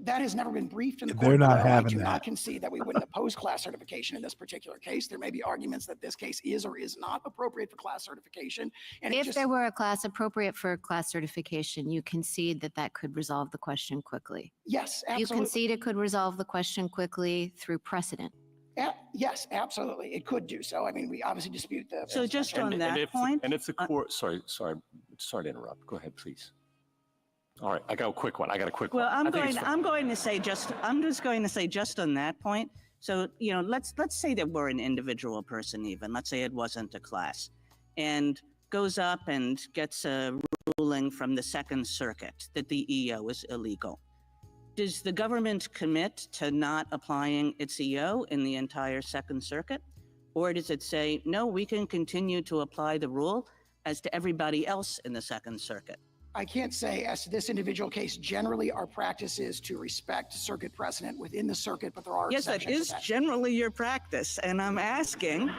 that has never been briefed in the They're court not below. having I do that. not concede that we wouldn't oppose class certification in this particular case. There may be arguments that this case is or is not appropriate for class certification. And If there were a class appropriate for class certification, you concede that that could resolve the question quickly. Yes, You absolutely. concede it could resolve the question quickly through precedent. Yes, absolutely. It could do so. I mean, we obviously dispute the. So just on that point. And if the court, sorry to interrupt. Go ahead, please. All right, I got a quick one. Well, I'm going to say just on that point. So, let's say that we're an individual person even. Let's say it wasn't a class, and goes up and gets a ruling from the Second Circuit that the EO is illegal. Does the government commit to not applying its EO in the entire Second Circuit? Or does it say, no, we can continue to apply the rule as to everybody else in the Second Circuit? I can't say as to this individual case. Generally, our practice is to respect circuit precedent within the circuit, but there are Yes, that exceptions is to that. generally your practice. And I'm asking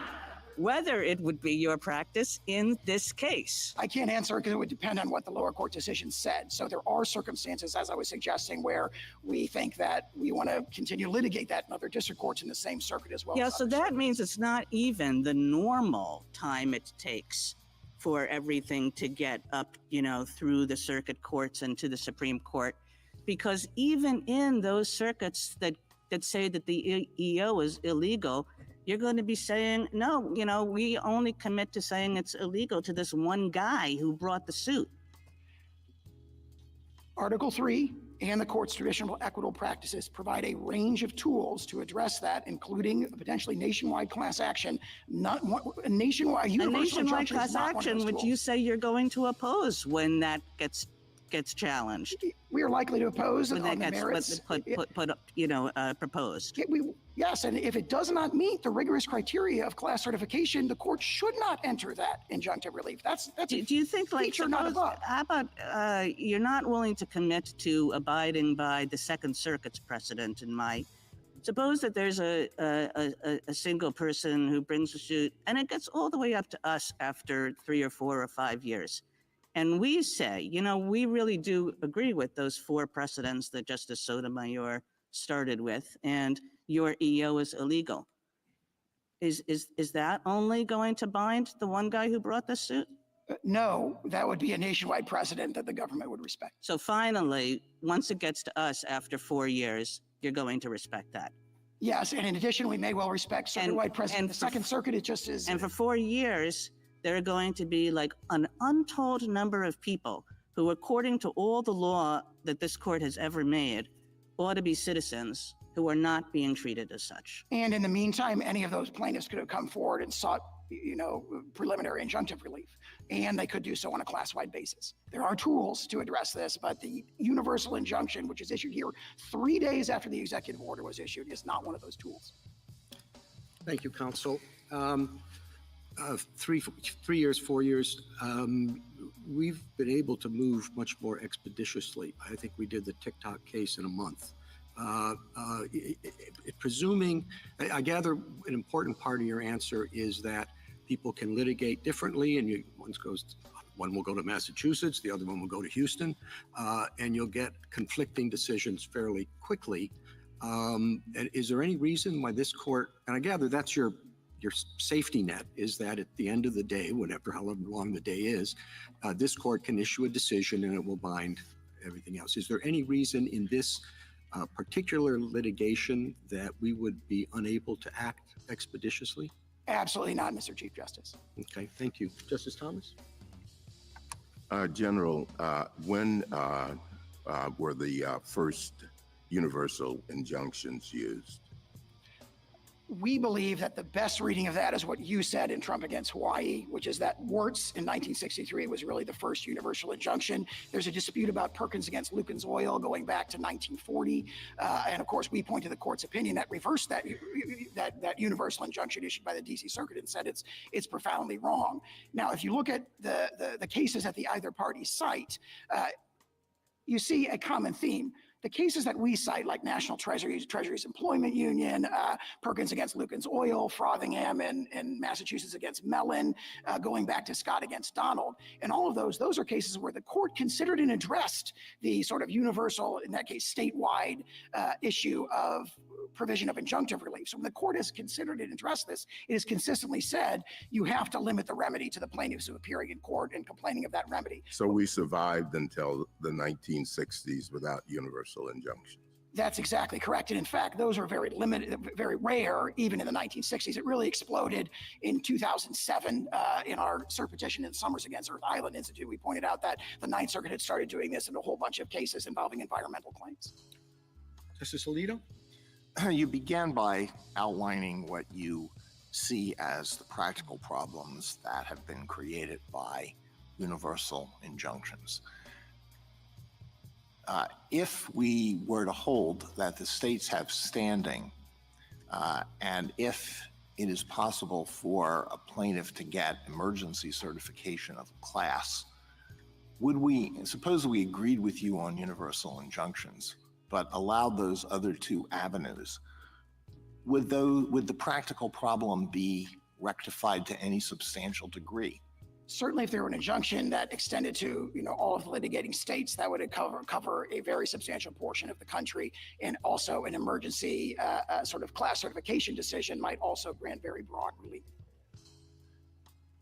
whether it would be your practice in this case. I can't answer because it would depend on what the lower court decision said. So there are circumstances, as I was suggesting, where we think that we want to continue to litigate that in other district courts in the same circuit as well. Yeah, so that means it's not even the normal time it takes for everything to get up, through the circuit courts and to the Supreme Court. Because even in those circuits that say that the EO is illegal, you're going to be saying, no, we only commit to saying it's illegal to this one guy who brought the suit. Article 3 and the court's traditional equitable practices provide a range of tools to address that, including a potentially nationwide class action. A nationwide class action, which you say you're going to oppose when that gets challenged. We are likely to oppose when on that the merits. Proposed. Yes, and if it does not meet the rigorous criteria of class certification, the court should not enter that injunctive relief. That's do you think, feature, not above. How about you're not willing to commit to abiding by the Second Circuit's precedent in my. Suppose that there's a single person who brings a suit and it gets all the way up to us after 3 or 4 or 5 years. And we say, we really do agree with those 4 precedents that Justice Sotomayor started with, and your EO is illegal. Is that only going to bind the one guy who brought the suit? No, that would be a nationwide precedent that the government would respect. So finally, once it gets to us after 4 years, you're going to respect that. Yes, and in addition, we may well respect circuit-wide precedent. The Second Circuit, it just is. And for 4 years, there are going to be like an untold number of people who, according to all the law that this court has ever made, ought to be citizens who are not being treated as such. And in the meantime, any of those plaintiffs could have come forward and sought, preliminary injunctive relief, and they could do so on a class-wide basis. There are tools to address this, but the universal injunction, which is issued here 3 days after the executive order was issued, is not one of those tools. Thank you, counsel. 3 years, 4 years, we've been able to move much more expeditiously. I think we did the TikTok case in a month. Presuming, I gather an important part of your answer is that people can litigate differently, and one will go to Massachusetts, the other one will go to Houston, and you'll get conflicting decisions fairly quickly. And is there any reason why this court, and I gather that's your safety net, is that at the end of the day, however long the day is, this court can issue a decision and it will bind everything else. Is there any reason in this particular litigation that we would be unable to act expeditiously? Absolutely not, Mr. Chief Justice. Okay, thank you. Justice Thomas? General, when were the first universal injunctions used? We believe that the best reading of that is what you said in Trump against Hawaii, which is that Wirtz in 1963 was really the first universal injunction. There's a dispute about Perkins against Lucas Oil going back to 1940. And of course, we point to the court's opinion that reversed that universal injunction issued by the DC Circuit and said it's profoundly wrong. Now, if you look at the cases that the either party cite, you see a common theme. The cases that we cite, like National Treasury's Employment Union, Perkins against Lucas Oil, Frothingham in Massachusetts against Mellon, going back to Scott against Donald, and all of those are cases where the court considered and addressed the sort of universal, in that case, statewide issue of provision of injunctive relief. So when the court has considered and addressed this, it has consistently said you have to limit the remedy to the plaintiffs who are appearing in court and complaining of that remedy. So we survived until the 1960s without universal injunctions. That's exactly correct. And in fact, those are very limited, very rare, even in the 1960s. It really exploded in 2007 in our cert petition in Summers against Earth Island Institute. We pointed out that the Ninth Circuit had started doing this in a whole bunch of cases involving environmental claims. Justice Alito? You began by outlining what you see as the practical problems that have been created by universal injunctions. If we were to hold that the states have standing, and if it is possible for a plaintiff to get emergency certification of a class, suppose we agreed with you on universal injunctions, but allowed those other two avenues, would the practical problem be rectified to any substantial degree? Certainly, if there were an injunction that extended to all of the litigating states, that would cover a very substantial portion of the country, and also an emergency sort of class certification decision might also grant very broad relief.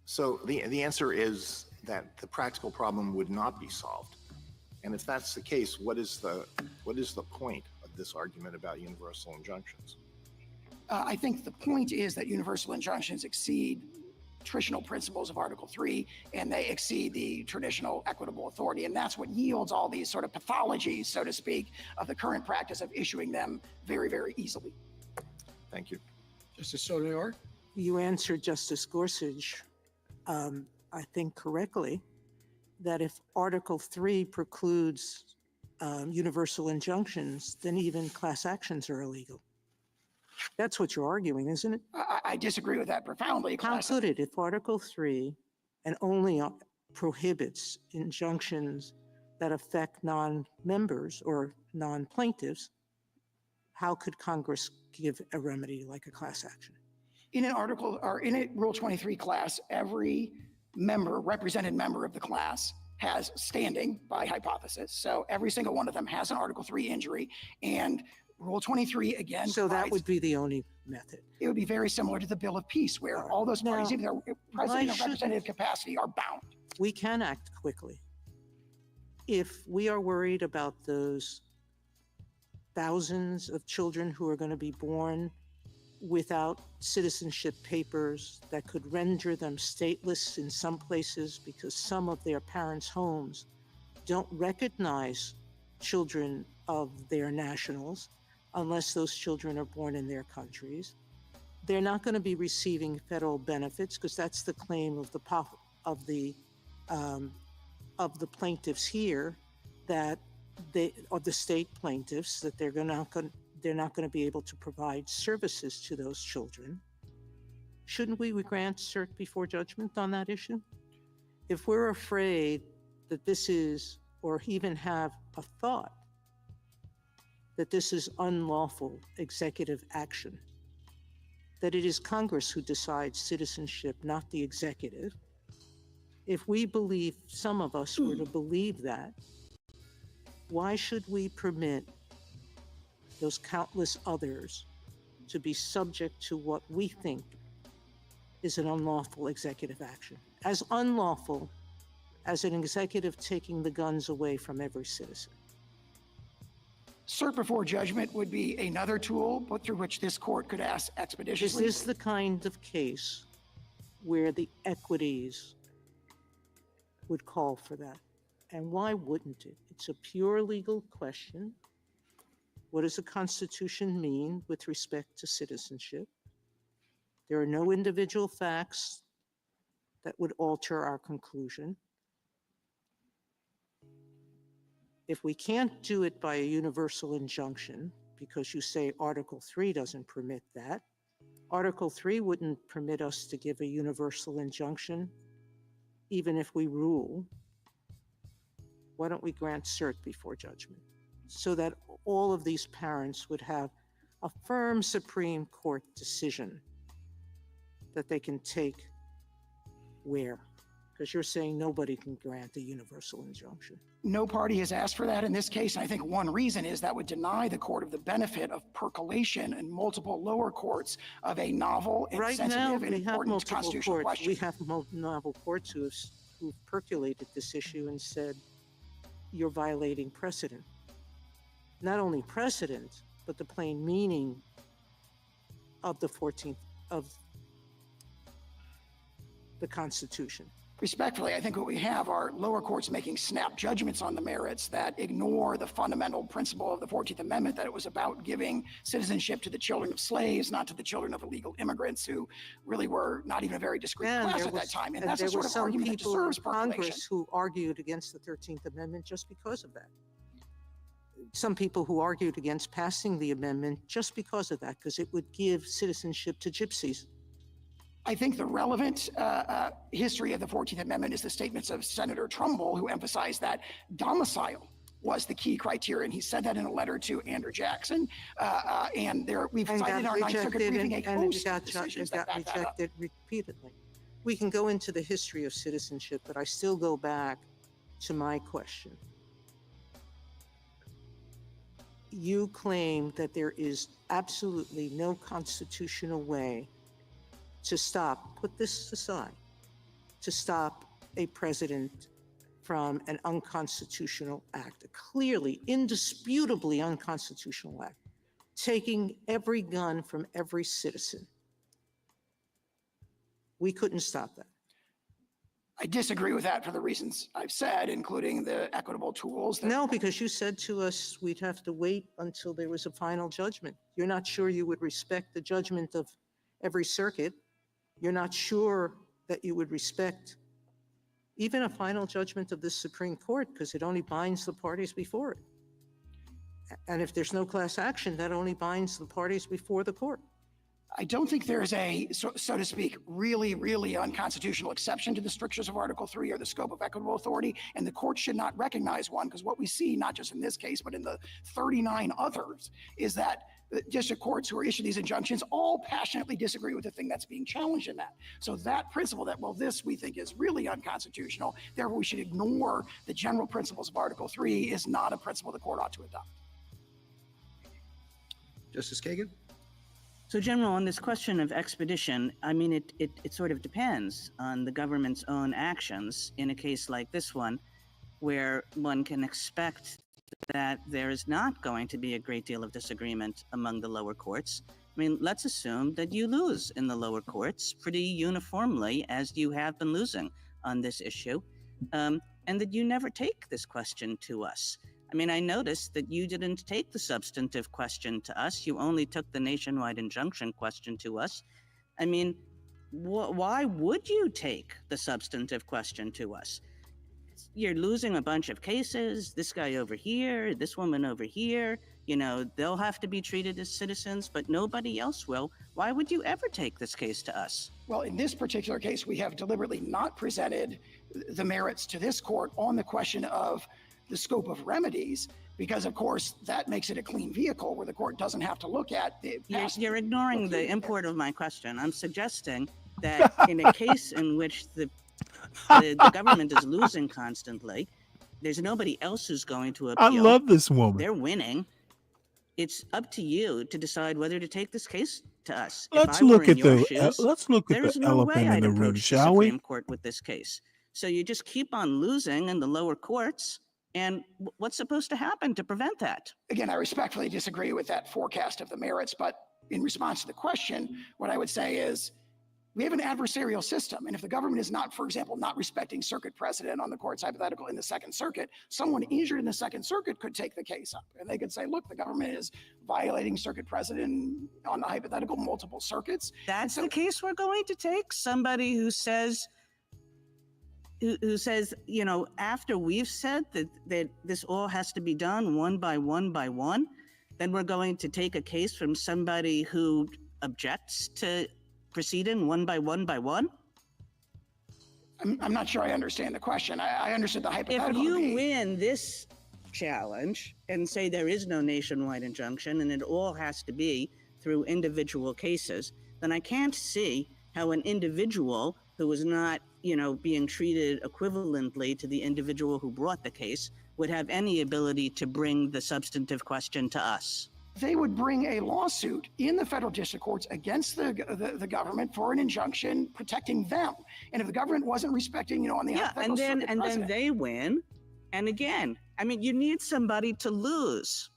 So the answer is that the practical problem would not be solved. And if that's the case, what is the point of this argument about universal injunctions? I think the point is that universal injunctions exceed traditional principles of Article 3, and they exceed the traditional equitable authority. And that's what yields all these sort of pathologies, so to speak, of the current practice of issuing them very, very easily. Thank you. Justice Sotomayor? You answered Justice Gorsuch, I think correctly, that if Article 3 precludes universal injunctions, then even class actions are illegal. That's what you're arguing, isn't it? I disagree with that profoundly. How could it, if Article 3 and only prohibits injunctions that affect non-members or non-plaintiffs, how could Congress give a remedy like a class action? In an article or in a Rule 23 class, every represented member of the class has standing by hypothesis. So every single one of them has an Article 3 injury, and Rule 23 again. So that would be the only method. It would be very similar to the Bill of Peace, where all those parties, even their president and representative capacity, are bound. We can act quickly. If we are worried about those thousands of children who are going to be born without citizenship papers that could render them stateless in some places because some of their parents' homes don't recognize children of their nationals unless those children are born in their countries. They're not going to be receiving federal benefits because that's the claim of the plaintiffs here, that the state plaintiffs, that they're not going to be able to provide services to those children. Shouldn't we grant cert before judgment on that issue? If we're afraid that this is, or even have a thought that this is unlawful executive action, that it is Congress who decides citizenship, not the executive. If we believe, some of us were to believe that, why should we permit those countless others to be subject to what we think is an unlawful executive action? As unlawful as an executive taking the guns away from every citizen. Cert before judgment would be another tool, but through which this court could act expeditiously. Is this the kind of case where the equities would call for that? And why wouldn't it? It's a pure legal question. What does the Constitution mean with respect to citizenship? There are no individual facts that would alter our conclusion. If we can't do it by a universal injunction, because you say Article 3 doesn't permit that, Article 3 wouldn't permit us to give a universal injunction, even if we rule. Why don't we grant cert before judgment? So that all of these parents would have a firm Supreme Court decision that they can take where? Because you're saying nobody can grant a universal injunction. No party has asked for that in this case. And I think one reason is that would deny the court of the benefit of percolation in multiple lower courts of a novel and Right now, sensitive and we have important multiple constitutional courts. question. We have novel courts who've percolated this issue and said, you're violating precedent. Not only precedent, but the plain meaning of the 14th of the Constitution. Respectfully, I think what we have are lower courts making snap judgments on the merits that ignore the fundamental principle of the 14th Amendment, that it was about giving citizenship to the children of slaves, not to the children of illegal immigrants who really were not even a very discreet class at that time. And that's there the sort were of some argument that people deserves in percolation. Congress who argued against the 13th Amendment just because of that. Some people who argued against passing the amendment just because of that, because it would give citizenship to gypsies. I think the relevant history of the 14th Amendment is the statements of Senator Trumbull, who emphasized that domicile was the key criterion. He said that in a letter to Andrew Jackson. And we've cited in our Ninth Circuit briefing a host of decisions that back that up. Rejected repeatedly. We can go into the history of citizenship, but I still go back to my question. You claim that there is absolutely no constitutional way to stop, put this aside, to stop a president from an unconstitutional act, a clearly, indisputably unconstitutional act, taking every gun from every citizen. We couldn't stop that. I disagree with that for the reasons I've said, including the equitable tools. No, because you said to us we'd have to wait until there was a final judgment. You're not sure you would respect the judgment of every circuit. You're not sure that you would respect even a final judgment of the Supreme Court, because it only binds the parties before it. And if there's no class action, that only binds the parties before the court. I don't think there's a, so to speak, really, really unconstitutional exception to the strictures of Article 3 or the scope of equitable authority, and the court should not recognize one, because what we see, not just in this case, but in the 39 others, is that the district courts who are issuing these injunctions all passionately disagree with the thing that's being challenged in that. So that principle that, well, this we think is really unconstitutional, therefore we should ignore the general principles of Article 3 is not a principle the court ought to adopt. Justice Kagan? So, General, on this question of expedition, I mean, it sort of depends on the government's own actions in a case like this one, where one can expect that there is not going to be a great deal of disagreement among the lower courts. I mean, let's assume that you lose in the lower courts pretty uniformly, as you have been losing on this issue, and that you never take this question to us. I mean, I noticed that you didn't take the substantive question to us. You only took the nationwide injunction question to us. I mean, why would you take the substantive question to us? You're losing a bunch of cases, this guy over here, this woman over here, you know, they'll have to be treated as citizens, but nobody else will. Why would you ever take this case to us? Well, in this particular case, we have deliberately not presented the merits to this court on the question of the scope of remedies, because of course that makes it a clean vehicle where the court doesn't have to look at the past. You're ignoring the import of my question. I'm suggesting that in a case in which the government is losing constantly, there's nobody else who's going to appeal. I love this woman. They're winning. It's up to you to decide whether to take this case to us. Let's if I were look in at your the shoes, let's look at there's the no way elephant in I'd the room, approach the shall we? Supreme Court with this case. So you just keep on losing in the lower courts, and what's supposed to happen to prevent that? Again, I respectfully disagree with that forecast of the merits, but in response to the question, what I would say is We have an adversarial system. And if the government is not, for example, not respecting circuit precedent on the court's hypothetical in the Second Circuit, someone injured in the Second Circuit could take the case up. And they could say, look, the government is violating circuit precedent on the hypothetical multiple circuits. That's the case we're going to take? Somebody who says, you know, after we've said that this all has to be done one by one by one, then we're going to take a case from somebody who objects to proceeding one by one by one? I'm not sure I understand the question. I understood the hypothetical. If you win this challenge and say there is no nationwide injunction and it all has to be through individual cases, then I can't see how an individual who is not, you know, being treated equivalently to the individual who brought the case would have any ability to bring the substantive question to us. They would bring a lawsuit in the federal district courts against the government for an injunction protecting them. And if the government wasn't respecting, you know, on the hypothetical circuit then they win. And again, I mean, you need somebody to lose,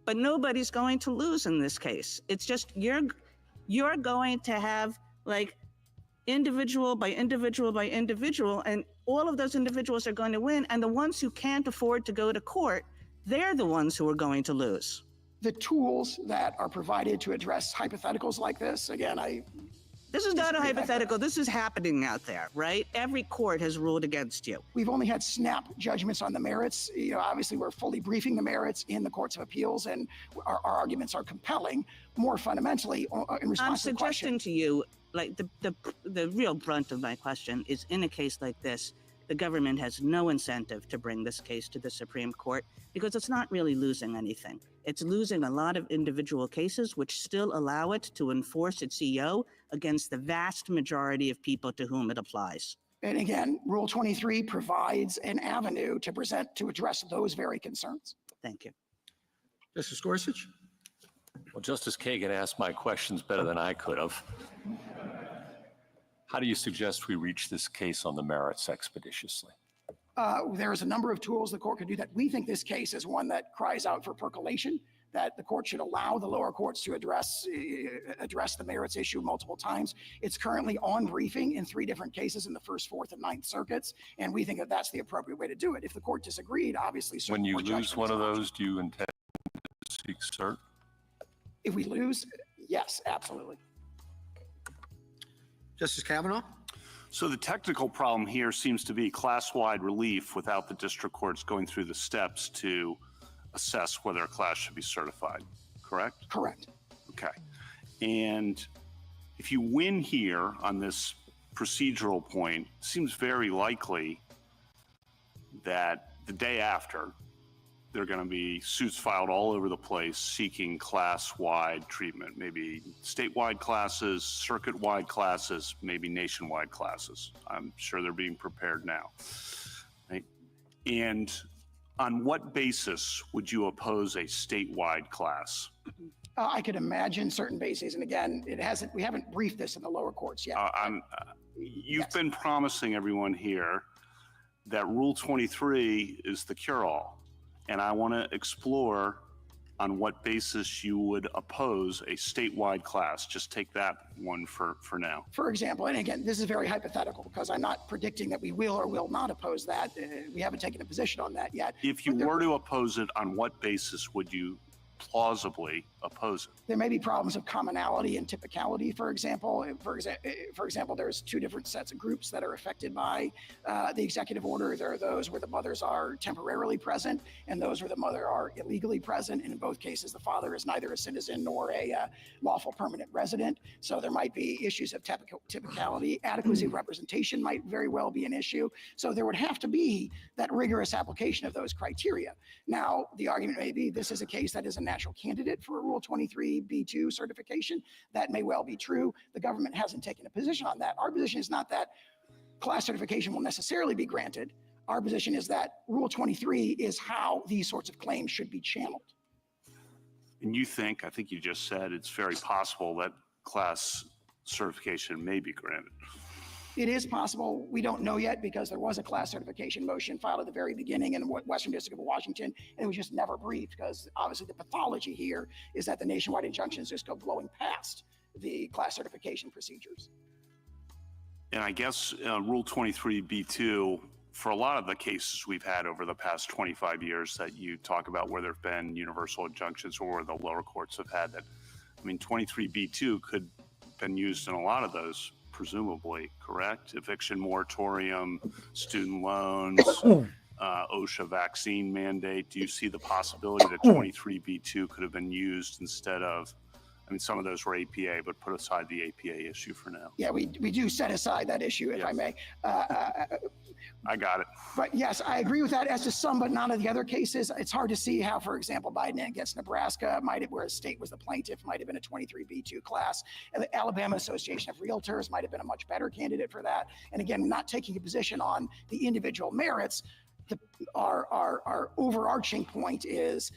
but nobody's going to lose in this case. It's just you're going to have like individual by individual by individual, and all of those individuals are going to win. And the ones who can't afford to go to court, they're the ones who are going to lose. The tools that are provided to address hypotheticals like this, again, This is not a hypothetical. This is happening out there, right? Every court has ruled against you. We've only had snap judgments on the merits. You know, obviously, we're fully briefing the merits in the courts of appeals, and our arguments are compelling. More fundamentally, in response to the question, I'm suggesting to you, like the real brunt of my question is, in a case like this, the government has no incentive to bring this case to the Supreme Court because it's not really losing anything. It's losing a lot of individual cases which still allow it to enforce its EO against the vast majority of people to whom it applies. And again, Rule 23 provides an avenue to address those very concerns. Thank you. Justice Gorsuch? Well, Justice Kagan asked my questions better than I could have. How do you suggest we reach this case on the merits expeditiously? There's a number of tools the court could do that. We think this case is one that cries out for percolation, that the court should allow the lower courts to address the merits issue multiple times. It's currently on briefing in 3 different cases in the First, Fourth, and Ninth Circuits, and we think that that's the appropriate way to do it. If the court disagreed, obviously— When you lose one of those, do you intend to seek cert? If we lose, yes, absolutely. Justice Kavanaugh? So the technical problem here seems to be class-wide relief without the district courts going through the steps to assess whether a class should be certified, correct? Correct. Okay. And if you win here on this procedural point, it seems very likely that the day after, there are going to be suits filed all over the place seeking class-wide treatment, maybe statewide classes, circuit-wide classes, maybe nationwide classes. I'm sure they're being prepared now. Right? And on what basis would you oppose a statewide class? I could imagine certain bases, and again, we haven't briefed this in the lower courts yet. You've been promising everyone here that Rule 23 is the cure-all. And I want to explore on what basis you would oppose a statewide class. Just take that one for now. For example, and again, this is very hypothetical because I'm not predicting that we will or will not oppose that. We haven't taken a position on that yet. If you were to oppose it, on what basis would you plausibly oppose it? There may be problems of commonality and typicality, for example. For example, there's 2 different sets of groups that are affected by the executive order. There are those where the mothers are temporarily present and those where the mother are illegally present. And in both cases, the father is neither a citizen nor a lawful permanent resident. So there might be issues of typicality. Adequacy of representation might very well be an issue. So there would have to be that rigorous application of those criteria. Now, the argument may be this is a case that is a natural candidate for a Rule 23b2 certification. That may well be true. The government hasn't taken a position on that. Our position is not that class certification will necessarily be granted. Our position is that Rule 23 is how these sorts of claims should be channeled. And you think, I think you just said, it's very possible that class certification may be granted. It is possible. We don't know yet because there was a class certification motion filed at the very beginning in the Western District of Washington, and it was just never briefed because obviously the pathology here is that the nationwide injunctions just go blowing past the class certification procedures. And I guess Rule 23b2, for a lot of the cases we've had over the past 25 years that you talk about where there have been universal injunctions or where the lower courts have had that, I mean, 23b2 could have been used in a lot of those, presumably, correct? Eviction moratorium, student loans, OSHA vaccine mandate. Do you see the possibility that 23b2 could have been used instead of, I mean, some of those were APA, but put aside the APA issue for now. Yeah, we do set aside that issue, if I may. I got it. But yes, I agree with that as to some, but none of the other cases. It's hard to see how, for example, Biden against Nebraska might have, where a state was the plaintiff, might have been a 23b2 class. And the Alabama Association of Realtors might have been a much better candidate for that. And again, not taking a position on the individual merits. Our overarching point is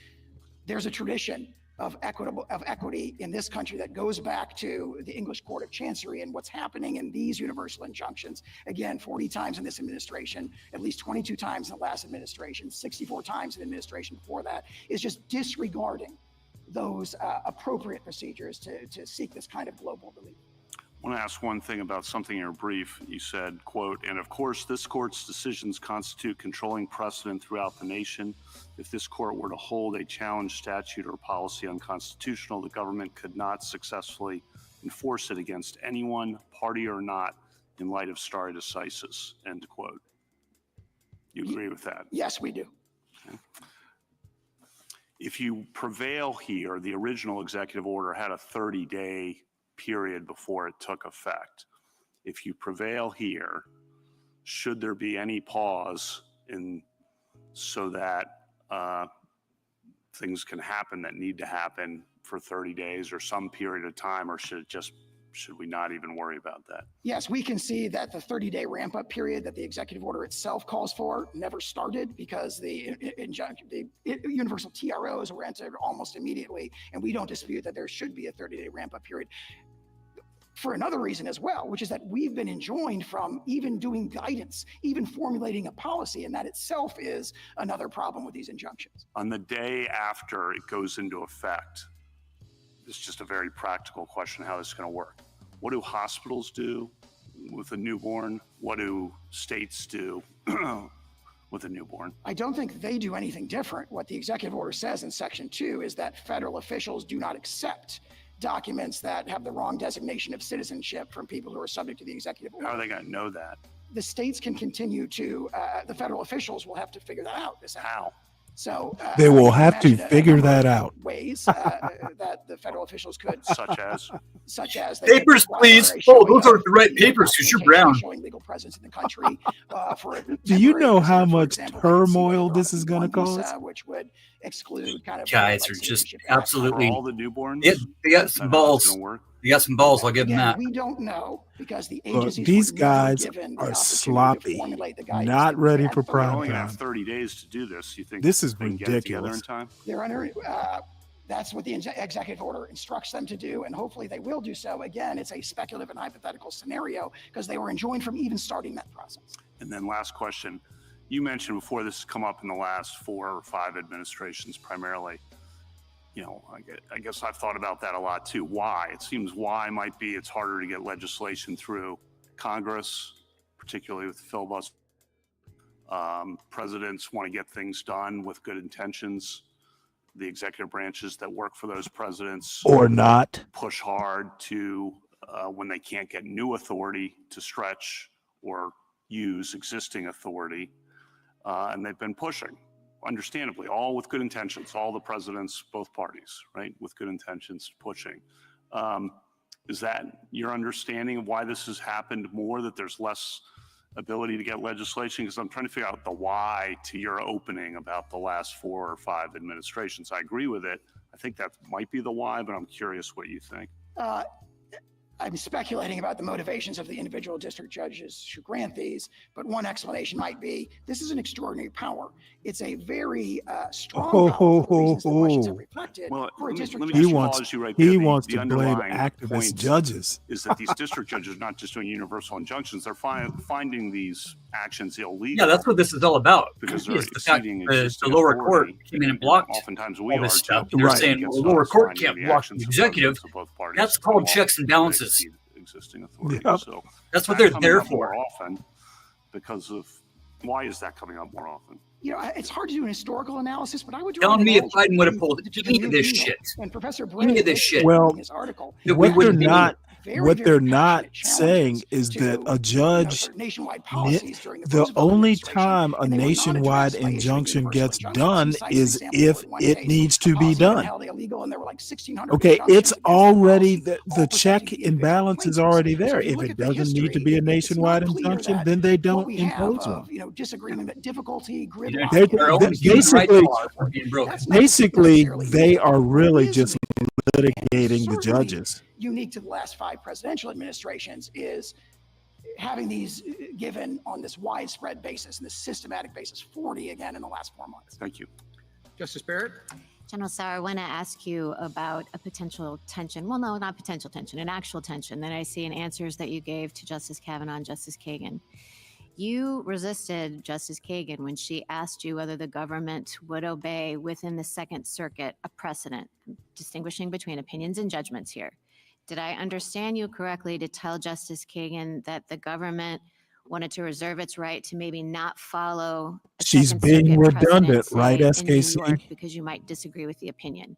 there's a tradition of equity in this country that goes back to the English Court of Chancery, and what's happening in these universal injunctions, again, 40 times in this administration, at least 22 times in the last administration, 64 times in the administration before that, is just disregarding those appropriate procedures to seek this kind of global relief. I want to ask one thing about something in your brief. You said, quote, and of course, this court's decisions constitute controlling precedent throughout the nation. If this court were to hold a challenge statute or policy unconstitutional, the government could not successfully enforce it against anyone, party or not, in light of stare decisis, end quote. You agree with that? Yes, we do. Okay. If you prevail here, the original executive order had a 30-day period before it took effect. If you prevail here, should there be any pause so that things can happen that need to happen for 30 days or some period of time, or should we not even worry about that? Yes, we can see that the 30-day ramp-up period that the executive order itself calls for never started because the universal TROs were entered almost immediately, and we don't dispute that there should be a 30-day ramp-up period. For another reason as well, which is that we've been enjoined from even doing guidance, even formulating a policy, and that itself is another problem with these injunctions. On the day after it goes into effect, it's just a very practical question how this is going to work. What do hospitals do with a newborn? What do states do with a newborn? I don't think they do anything different. What the executive order says in Section 2 is that federal officials do not accept documents that have the wrong designation of citizenship from people who are subject to the executive order. How are they going to know that? The states can continue to, the federal officials will have to figure that out. How? So they will have to figure that out. Ways that the federal officials could, such as papers, please. Oh, those aren't the right papers because you're brown. Showing legal presence in the country. Do you know how much turmoil this is going to cause? Which would exclude kind of guys are just absolutely. For all the newborns. They got some balls. They got some balls. I'll give them that. We don't know because the Look, agencies these were never guys given the are opportunity to sloppy, formulate the guidance not that we ready had. for We prime only have time. 30 days to do this. You think This is we can get it together in ridiculous. time? They're under, that's what the executive order instructs them to do, and hopefully they will do so. Again, it's a speculative and hypothetical scenario because they were enjoined from even starting that process. And then last question. You mentioned before this has come up in the last 4 or 5 administrations primarily. You know, I guess I've thought about that a lot too. Why? It seems why might be it's harder to get legislation through Congress, particularly with the filibuster. Presidents want to get things done with good intentions. The executive branches that work for those presidents Or not. push hard to, when they can't get new authority, to stretch or use existing authority. And they've been pushing, understandably, all with good intentions, all the presidents, both parties, right, with good intentions, pushing. Is that your understanding of why this has happened more, that there's less ability to get legislation? Because I'm trying to figure out the why to your opening about the last 4 or 5 administrations. I agree with it. I think that might be the why, but I'm curious what you think. I'm speculating about the motivations of the individual district judges who grant these, but one explanation might be this is an extraordinary power. It's a very strong power for the reasons that questions have reflected. Well, for a district He judge. wants, you right he there. wants The to blame underlying activist point judges. is that these district judges are not just doing universal injunctions, they're finding these actions illegal. Yeah, that's what this is all about. Because they're Is the fact exceeding the existing lower court authority. came in and blocked Oftentimes we all this are stuff. too. They're Right. saying Against well, the lower us court finding can't the block actions the of executive. presidents of both parties That's called unlawful. checks and balances. existing authority. Yep. So That's what that they're coming there up more for. often because of why is that coming up more often? It's hard to do an historical analysis, but I would Tell draw an me if analogy Biden would have to pulled the any New of this Deal. shit. And Professor Any Bray of this makes shit. Well, in his article, that we what they're wouldn't be not very, what very they're not passionate saying challenges is that to, a judge sort of nationwide ne- policies during the the Roosevelt only administration, time a and they were not nationwide addressed by issuing injunction universal gets injunctions. He done cites an is example if in one it case, needs a to be policy had been done. held illegal, and there were like 1,600 Okay, injunctions it's against that already policy, the all check protecting the and individual balance is plaintiffs. already So there. if you If look it at the doesn't need to history, be a it's not nationwide clear injunction, that then they what don't we have impose of one. disagreement, difficulty, You know, gridlock, our own ambiguity, human rights Basically, laws are being broken. that's not basically necessarily they unique. are What really is just litigating the certainly judges. unique to the last 5 presidential administrations is having these given on this widespread basis and this systematic basis, 40 again in the last 4 months. Thank you. Justice Barrett? General Sauer, I want to ask you about a potential tension. Well, no, not potential tension, an actual tension that I see in answers that you gave to Justice Kavanaugh and Justice Kagan. You resisted Justice Kagan when she asked you whether the government would obey within the Second Circuit a precedent, distinguishing between opinions and judgments here. Did I understand you correctly to tell Justice Kagan that the government wanted to reserve its right to maybe not follow a She's Second being Circuit redundant, precedent, right, say, in New SKC? York, because you might disagree with the opinion?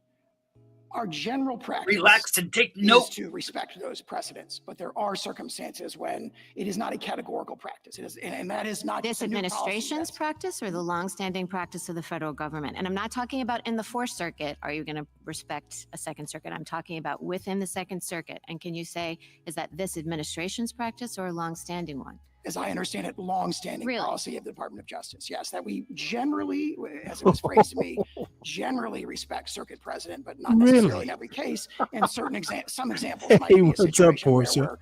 Our general practice Relax and take is note. to respect those precedents, but there are circumstances when it is not a categorical practice. It is, and that is not This just a new policy. administration's practice or the longstanding practice of the federal government? And I'm not talking about in the Fourth Circuit, are you going to respect a Second Circuit? I'm talking about within the Second Circuit. And can you say, is that this administration's practice or a longstanding one? As I understand it, long-standing Really? policy of the Department of Justice. Yes, that we generally, as it was phrased to me, generally respect circuit precedent, but not necessarily Really? in every case. And certain some examples might Hey, be a what's up, situation where Portia? we're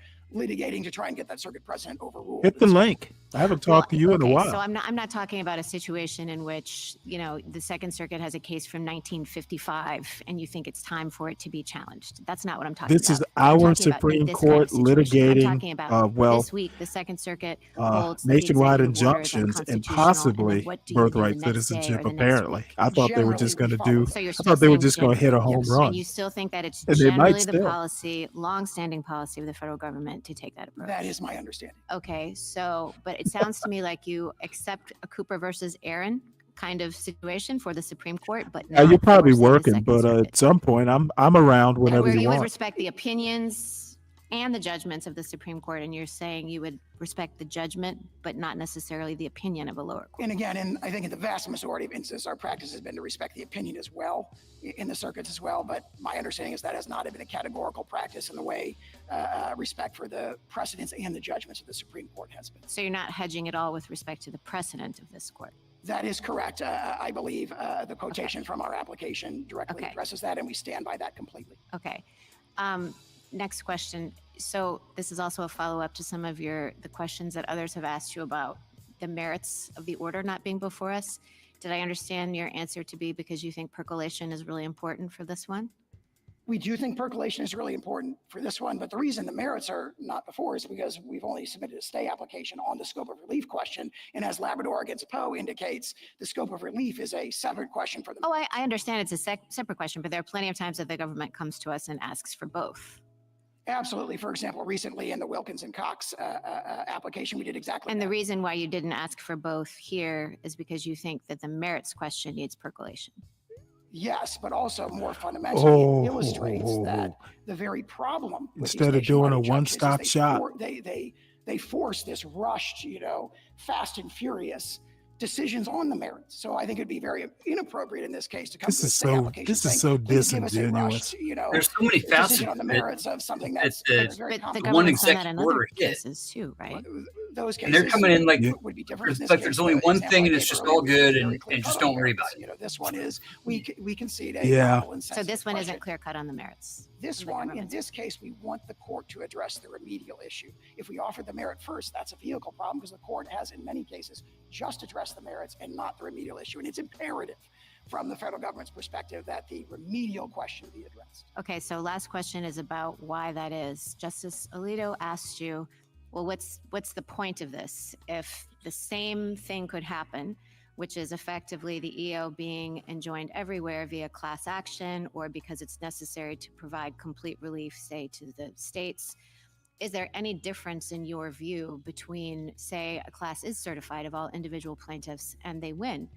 litigating to try and get that circuit precedent overruled. Hit the link. I haven't talked to you in a Okay, while. so I'm not talking about a situation in which, the Second Circuit has a case from 1955 and you think it's time for it to be challenged. That's not what I'm talking This about. is I'm our talking about Supreme this kind of Court situation. I'm litigating, talking about this week, the Second Circuit holds that the nationwide executive order is injunctions and unconstitutional, and then possibly what do you do the birthright next day citizenship, or the next apparently. week? I thought they were Generally, just going to we follow do, So you're I still thought they were saying just going to hit a home Yes. run. And you still think that it's And they might generally the still. policy, long-standing policy of the federal government to take that approach? That is my understanding. Okay, so, but it sounds to me like you accept a Cooper versus Aaron kind of situation for the Supreme Court, but Yeah, not you're probably for, say, the working, Second but Circuit. at some point, I'm around And whenever where you you would want. respect the opinions and the judgments of the Supreme Court, and you're saying you would respect the judgment, but not necessarily the opinion of a lower court. And again, I think in the vast majority of instances, our practice has been to respect the opinion as well, in the circuits as well. But my understanding is that has not been a categorical practice in the way respect for the precedents and the judgments of the Supreme Court has been. So you're not hedging at all with respect to the precedent of this court? That is correct. I believe the quotation from our application directly addresses that, and we stand by that completely. Okay. Next question. So this is also a follow-up to some of the questions that others have asked you about the merits of the order not being before us. Did I understand your answer to be because you think percolation is really important for this one? We do think percolation is really important for this one, but the reason the merits are not before is because we've only submitted a stay application on the scope of relief question. And as Labrador against Poe indicates, the scope of relief is a separate question for the. Oh, I understand it's a separate question, but there are plenty of times that the government comes to us and asks for both. Absolutely. For example, recently in the Wilkins and Cox application, we did exactly And that. the reason why you didn't ask for both here is because you think that the merits question needs percolation. Yes, but also more fundamentally, Oh, it illustrates that the very problem with these Instead of doing a nationwide injunctions is one-stop they shop. they force this rushed, fast and furious decisions on the merits. So I think it'd be very inappropriate in this case to come This to a is stay so application this is saying, so "Please give us a disingenuous. rushed, There's so many facets decision on the of it merits of something that's that very But the complicated." one government's done that executive in other order hit. cases too, right? Those And they're cases coming in like, would be different. In this like case, there's only the one example thing I and it's gave just earlier all was good very and clear-cut just on don't the worry merits. about it. This one is we concede a Yeah. novel and So sensitive this one isn't question. clear cut on the merits. This one, in this case, we want the court to address the remedial issue. If we offer the merit first, that's a vehicle problem because the court has, in many cases, just addressed the merits and not the remedial issue. And it's imperative from the federal government's perspective that the remedial question be addressed. Okay, so last question is about why that is. Justice Alito asked you, well, what's the point of this? If the same thing could happen, which is effectively the EO being enjoined everywhere via class action or because it's necessary to provide complete relief, say, to the states, is there any difference in your view between, say, a class is certified of all individual plaintiffs and they win,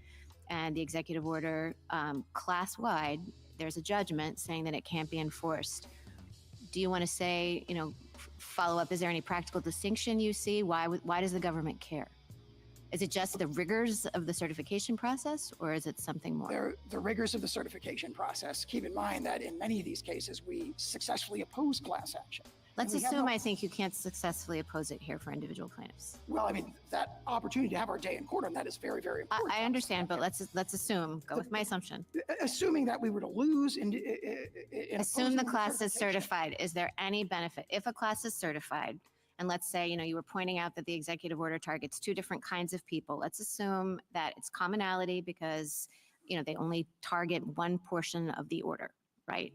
and the executive order class-wide, there's a judgment saying that it can't be enforced? Do you want to say, follow up, is there any practical distinction you see? Why does the government care? Is it just the rigors of the certification process, or is it something more? They're the rigors of the certification process. Keep in mind that in many of these cases, we successfully oppose class action. Let's And we have assume no- I think you can't successfully oppose it here for individual plaintiffs. Well, I mean, that opportunity to have our day in court on that is very, very important. I understand, but let's assume, go with my assumption. Assuming that we were to lose in Assume the class is certified. Is there any benefit? If a class is certified, and let's say, you were pointing out that the executive order targets two different kinds of people. Let's assume that it's commonality because, they only target one portion of the order, right?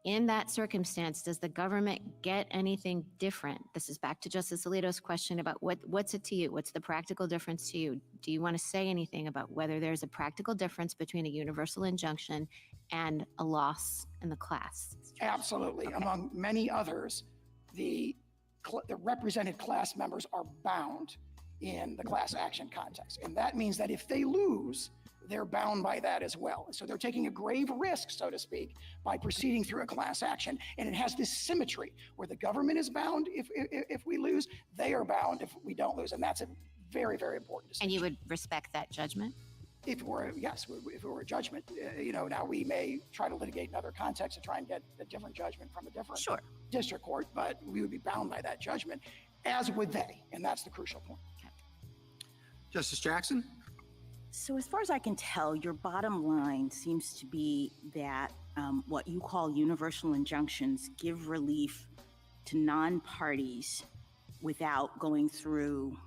In that circumstance, does the government get anything different? This is back to Justice Alito's question about what's it to you? What's the practical difference to you? Do you want to say anything about whether there's a practical difference between a universal injunction and a loss in the class? Absolutely. Okay. Among many others, the represented class members are bound in the class action context. And that means that if they lose, they're bound by that as well. And so they're taking a grave risk, so to speak, by proceeding through a class action. And it has this symmetry where the government is bound if we lose, they are bound if we don't lose. And that's a very, very important distinction. And you would respect that judgment? If it were a judgment, now we may try to litigate in other contexts and try and get a different judgment from a different district court, but we would be bound by that judgment, as would they. And that's the crucial point. Okay. Justice Jackson? So as far as I can tell, your bottom line seems to be that what you call universal injunctions give relief to non-parties without going through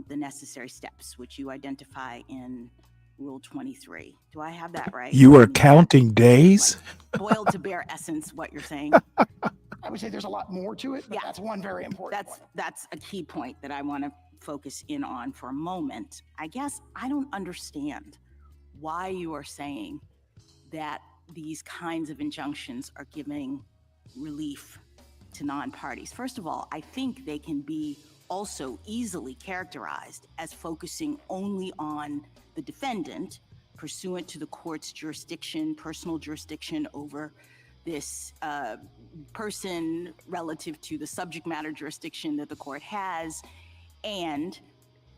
the necessary steps, which you identify in Rule 23. Do I have that right? You are counting days? Boiled to bare essence, what you're saying. I would say there's a lot more to it, but that's one very important point. That's a key point that I want to focus in on for a moment. I guess I don't understand why you are saying that these kinds of injunctions are giving relief to non-parties. First of all, I think they can be also easily characterized as focusing only on the defendant pursuant to the court's jurisdiction, personal jurisdiction over this person relative to the subject matter jurisdiction that the court has. And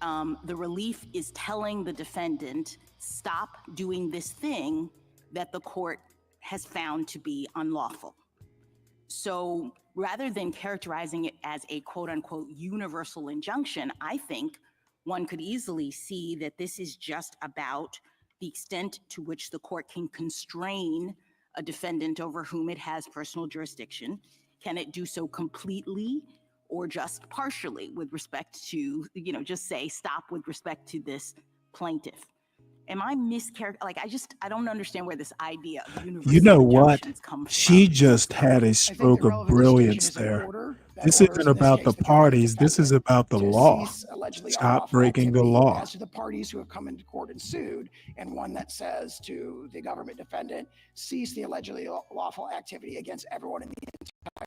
the relief is telling the defendant, stop doing this thing that the court has found to be unlawful. So rather than characterizing it as a quote unquote universal injunction, I think one could easily see that this is just about the extent to which the court can constrain a defendant over whom it has personal jurisdiction. Can it do so completely or just partially with respect to, just say stop with respect to this plaintiff? Am I I don't understand where this idea of universal You know what? injunctions comes She from. just had a stroke of brilliance there. This isn't about the parties. This is about the law. Stop breaking the law. As to the parties who have come into court and sued, and one that says to the government defendant, cease the allegedly lawful activity against everyone in the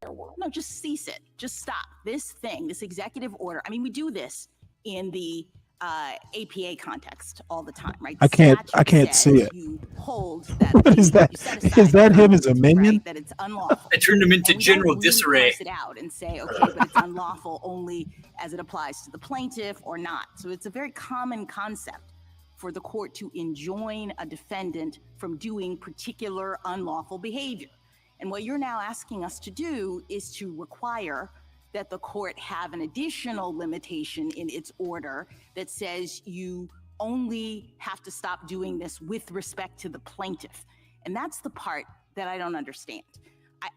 entire world. No, just cease it. Just stop this thing, this executive order. I mean, we do this in the APA context all the time, right? I can't see it. You hold that Is that him as a minion? Right, that it's unlawful. I turned him into general disarray. Parse it out and say, okay, but it's unlawful only as it applies to the plaintiff or not. So it's a very common concept for the court to enjoin a defendant from doing particular unlawful behavior. And what you're now asking us to do is to require that the court have an additional limitation in its order that says you only have to stop doing this with respect to the plaintiff. And that's the part that I don't understand.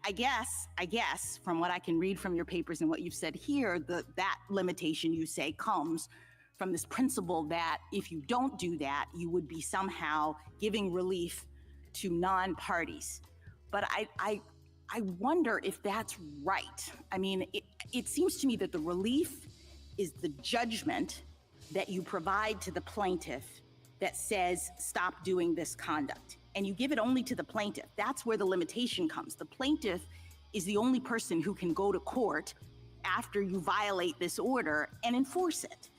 I guess from what I can read from your papers and what you've said here, that limitation you say comes from this principle that if you don't do that, you would be somehow giving relief to non-parties. But I wonder if that's right. I mean, it seems to me that the relief is the judgment that you provide to the plaintiff that says, stop doing this conduct. And you give it only to the plaintiff. That's where the limitation comes. The plaintiff is the only person who can go to court after you violate this order and enforce it.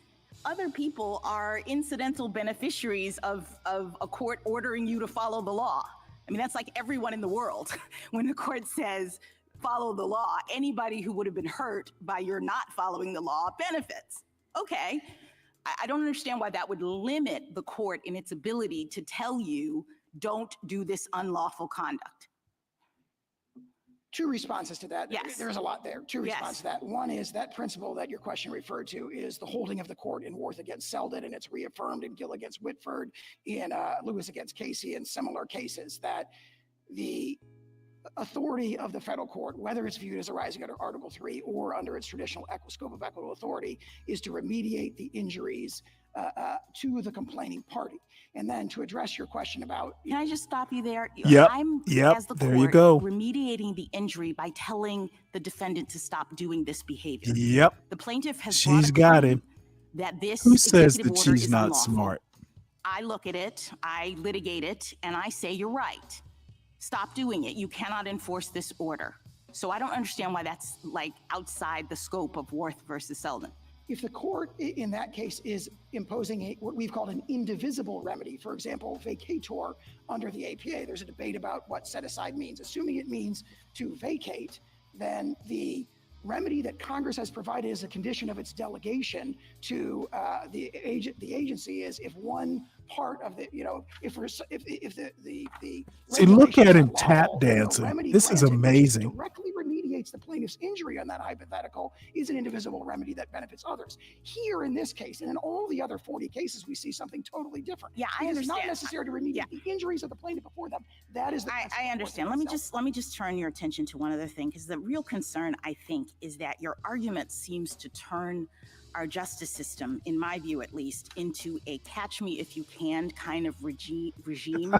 Other people are incidental beneficiaries of a court ordering you to follow the law. I mean, that's like everyone in the world. When the court says, follow the law, anybody who would have been hurt by your not following the law benefits. Okay, I don't understand why that would limit the court in its ability to tell you, don't do this unlawful conduct. Two responses to that. Yes. There's a lot there. Two responses Yes. to that. One is that principle that your question referred to is the holding of the court in Worth against Selden, and it's reaffirmed in Gill against Whitford, in Lewis against Casey, and similar cases, that the authority of the federal court, whether it's viewed as arising under Article 3 or under its traditional scope of equitable authority, is to remediate the injuries to the complaining party. And then to address your question about... Can I just stop you there? Yep. I'm, Yep. as the There court, you go. remediating the injury by telling the defendant to stop doing this behavior. Yep. The plaintiff has She's brought a got claim him. that this Who says executive that order she's is not unlawful. smart? I look at it, I litigate it, and I say, you're right. Stop doing it. You cannot enforce this order. So I don't understand why that's like outside the scope of Worth versus Selden. If the court in that case is imposing what we've called an indivisible remedy, for example, vacator under the APA, there's a debate about what set aside means. Assuming it means to vacate, then the remedy that Congress has provided as a condition of its delegation to the agency is if one part of the, if the See, look at regulations him are tap lawful, then the dancing. remedy This is granted, which amazing. directly remediates the plaintiff's injury on that hypothetical, is an indivisible remedy that benefits others. Here in this case, and in all the other 40 cases, we see something totally different. Yeah, I It is understand. not necessary to remediate the injuries of the plaintiff before them. That is the I understand. Let me just turn your attention to one other thing, because the real concern, I think, is that your argument seems to turn our justice system, in my view at least, into a catch me if you can kind of regime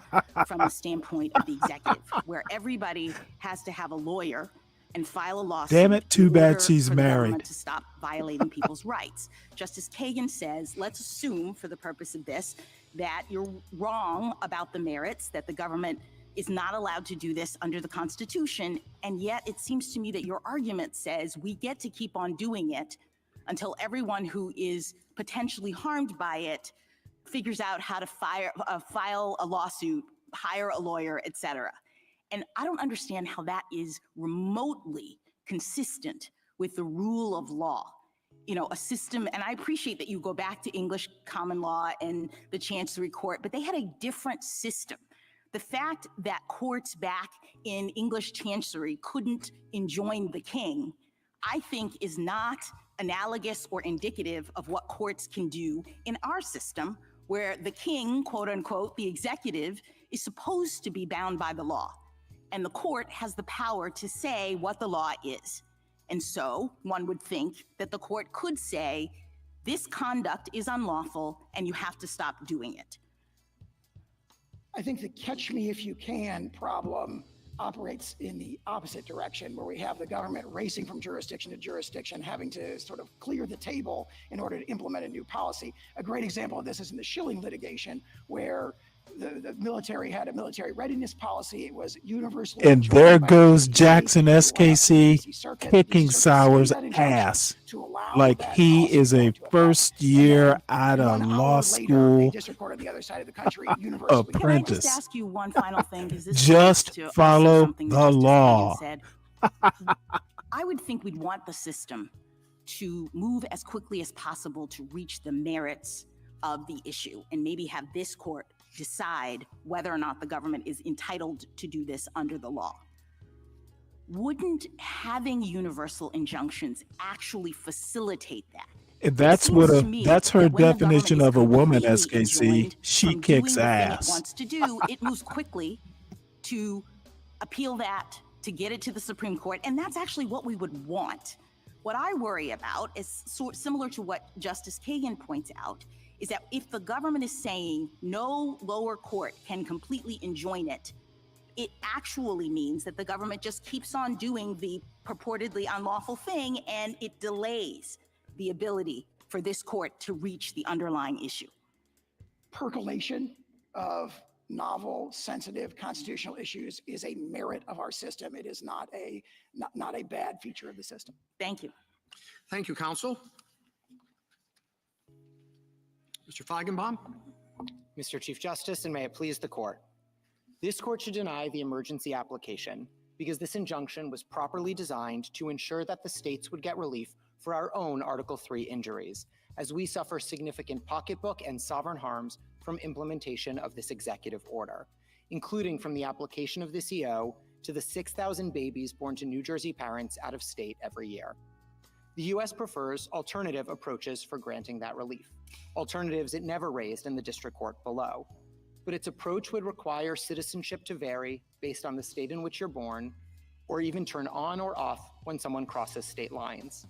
from the standpoint of the executive, where everybody has to have a lawyer and file a lawsuit. Damn it, too in bad order she's for the married. government to stop violating people's rights. Justice Kagan says, let's assume for the purpose of this that you're wrong about the merits, that the government is not allowed to do this under the Constitution, and yet it seems to me that your argument says we get to keep on doing it until everyone who is potentially harmed by it figures out how to file a lawsuit, hire a lawyer, etc. And I don't understand how that is remotely consistent with the rule of law. A system, and I appreciate that you go back to English common law and the Chancery Court, but they had a different system. The fact that courts back in English Chancery couldn't enjoin the king, I think, is not analogous or indicative of what courts can do in our system, where the king, quote unquote, the executive, is supposed to be bound by the law. And the court has the power to say what the law is. And so one would think that the court could say, this conduct is unlawful and you have to stop doing it. I think the catch me if you can problem operates in the opposite direction, where we have the government racing from jurisdiction to jurisdiction, having to sort of clear the table in order to implement a new policy. A great example of this is in the Schilling litigation, where the military had a military readiness policy. It was universally. And there goes Jackson SKC kicking Sour's ass like he is a first-year out of law school apprentice. Can I just ask you one final thing? Just follow the law. I would think we'd want the system to move as quickly as possible to reach the merits of the issue, and maybe have this court decide whether or not the government is entitled to do this under the law. Wouldn't having universal injunctions actually facilitate that? And that's that's her definition of a woman, SKC. She kicks It ass. wants to do, it moves quickly to appeal that, to get it to the Supreme Court, and that's actually what we would want. What I worry about is similar to what Justice Kagan points out, is that if the government is saying no lower court can completely enjoin it, it actually means that the government just keeps on doing the purportedly unlawful thing, and it delays the ability for this court to reach the underlying issue. Percolation of novel, sensitive constitutional issues is a merit of our system. It is not a bad feature of the system. Thank you. Thank you, counsel. Mr. Feigenbaum. Mr. Chief Justice, and may it please the court. This court should deny the emergency application because this injunction was properly designed to ensure that the states would get relief for our own Article 3 injuries, as we suffer significant pocketbook and sovereign harms from implementation of this executive order, including from the application of this EO to the 6,000 babies born to New Jersey parents out of state every year. The U.S. prefers alternative approaches for granting that relief, alternatives it never raised in the district court below. But its approach would require citizenship to vary based on the state in which you're born, or even turn on or off when someone crosses state lines,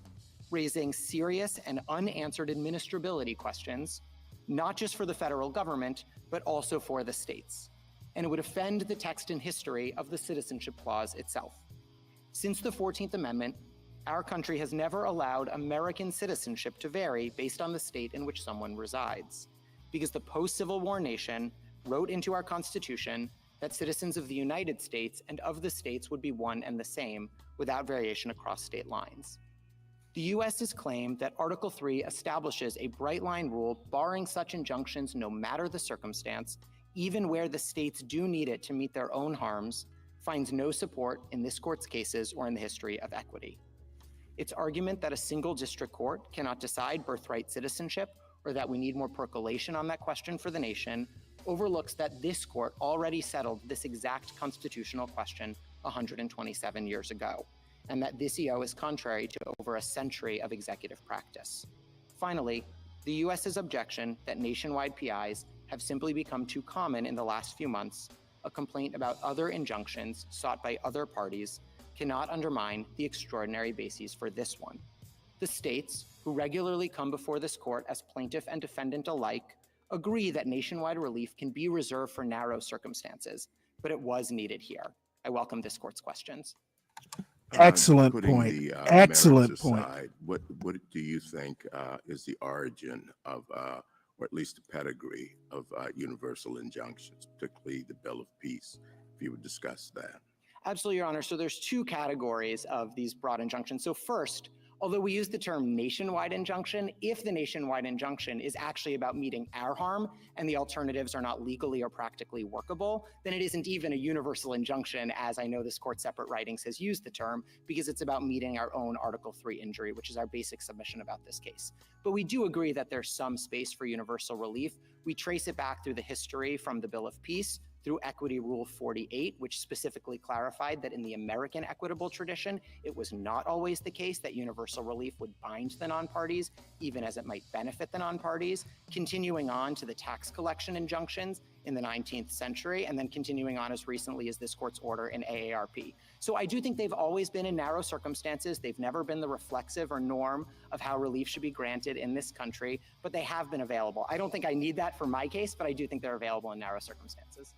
raising serious and unanswered administrability questions, not just for the federal government, but also for the states. And it would offend the text and history of the Citizenship Clause itself. Since the 14th Amendment, our country has never allowed American citizenship to vary based on the state in which someone resides, because the post-Civil War nation wrote into our Constitution that citizens of the United States and of the states would be one and the same without variation across state lines. The U.S. has claimed that Article 3 establishes a bright-line rule barring such injunctions no matter the circumstance, even where the states do need it to meet their own harms, finds no support in this court's cases or in the history of equity. Its argument that a single district court cannot decide birthright citizenship, or that we need more percolation on that question for the nation, overlooks that this court already settled this exact constitutional question 127 years ago, and that this EO is contrary to over a century of executive practice. Finally, the U.S.'s objection that nationwide PIs have simply become too common in the last few months, a complaint about other injunctions sought by other parties, cannot undermine the extraordinary bases for this one. The states, who regularly come before this court as plaintiff and defendant alike, agree that nationwide relief can be reserved for narrow circumstances, but it was needed here. I welcome this court's questions. Excellent Putting point. the Excellent merits point. aside, what do you think is the origin of, or at least the pedigree of universal injunctions, particularly the Bill of Peace, if you would discuss that? Absolutely, Your Honor. So there's two categories of these broad injunctions. So first, although we use the term nationwide injunction, if the nationwide injunction is actually about meeting our harm and the alternatives are not legally or practically workable, then it isn't even a universal injunction, as I know this court separate writings has used the term, because it's about meeting our own Article 3 injury, which is our basic submission about this case. But we do agree that there's some space for universal relief. We trace it back through the history from the Bill of Peace, through Equity Rule 48, which specifically clarified that in the American equitable tradition, it was not always the case that universal relief would bind the non-parties, even as it might benefit the non-parties, continuing on to the tax collection injunctions in the 19th century, and then continuing on as recently as this court's order in AARP. So I do think they've always been in narrow circumstances. They've never been the reflexive or norm of how relief should be granted in this country, but they have been available. I don't think I need that for my case, but I do think they're available in narrow circumstances.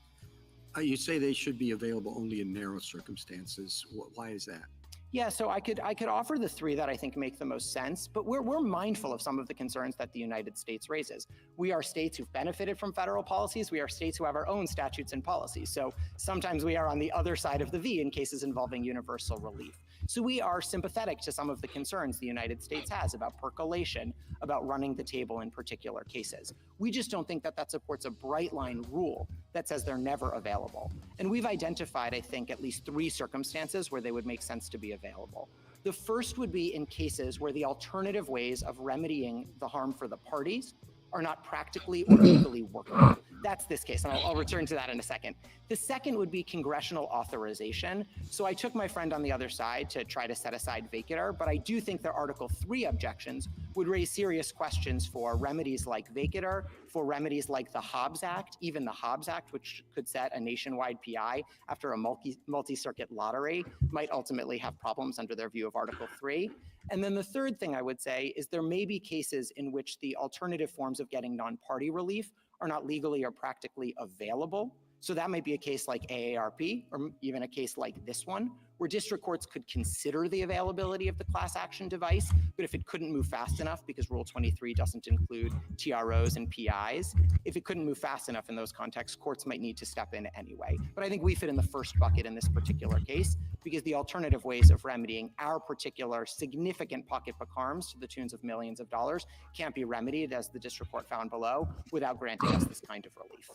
You say they should be available only in narrow circumstances. Why is that? Yeah, so I could offer the three that I think make the most sense, but we're mindful of some of the concerns that the United States raises. We are states who've benefited from federal policies. We are states who have our own statutes and policies. So sometimes we are on the other side of the V in cases involving universal relief. So we are sympathetic to some of the concerns the United States has about percolation, about running the table in particular cases. We just don't think that that supports a bright line rule that says they're never available. And we've identified, I think, at least three circumstances where they would make sense to be available. The first would be in cases where the alternative ways of remedying the harm for the parties are not practically or legally workable. That's this case, and I'll return to that in a second. The second would be congressional authorization. So I took my friend on the other side to try to set aside vacatur, but I do think their Article 3 objections would raise serious questions for remedies like vacatur, for remedies like the Hobbs Act, even the Hobbs Act, which could set a nationwide PI after a multi-circuit lottery, might ultimately have problems under their view of Article 3. And then the third thing I would say is there may be cases in which the alternative forms of getting non-party relief are not legally or practically available. So that might be a case like AARP, or even a case like this one, where district courts could consider the availability of the class action device, but if it couldn't move fast enough, because Rule 23 doesn't include TROs and PIs, if it couldn't move fast enough in those contexts, courts might need to step in anyway. But I think we fit in the first bucket in this particular case, because the alternative ways of remedying our particular significant pocketbook harms to the tunes of millions of dollars can't be remedied, as the district court found below, without granting us this kind of relief.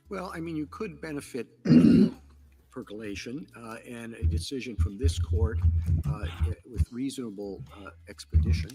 Well, I mean, you could benefit percolation and a decision from this court with reasonable expedition.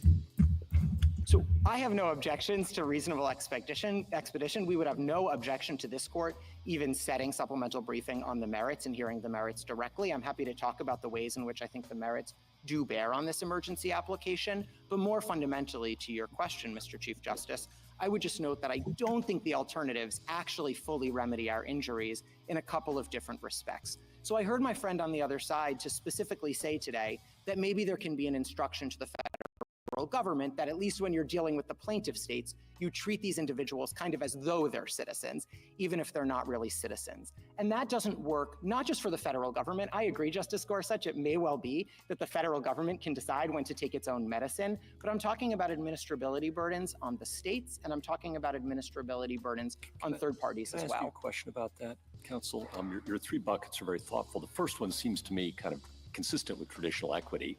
So I have no objections to reasonable expedition. We would have no objection to this court even setting supplemental briefing on the merits and hearing the merits directly. I'm happy to talk about the ways in which I think the merits do bear on this emergency application. But more fundamentally to your question, Mr. Chief Justice, I would just note that I don't think the alternatives actually fully remedy our injuries in a couple of different respects. So I heard my friend on the other side to specifically say today that maybe there can be an instruction to the federal government that at least when you're dealing with the plaintiff states, you treat these individuals kind of as though they're citizens, even if they're not really citizens. And that doesn't work, not just for the federal government. I agree, Justice Gorsuch, it may well be that the federal government can decide when to take its own medicine, but I'm talking about administrability burdens on the states, and I'm talking about administrability burdens on third parties as Can I ask you well. a question about that, counsel? Your three buckets are very thoughtful. The first one seems to me kind of consistent with traditional equity,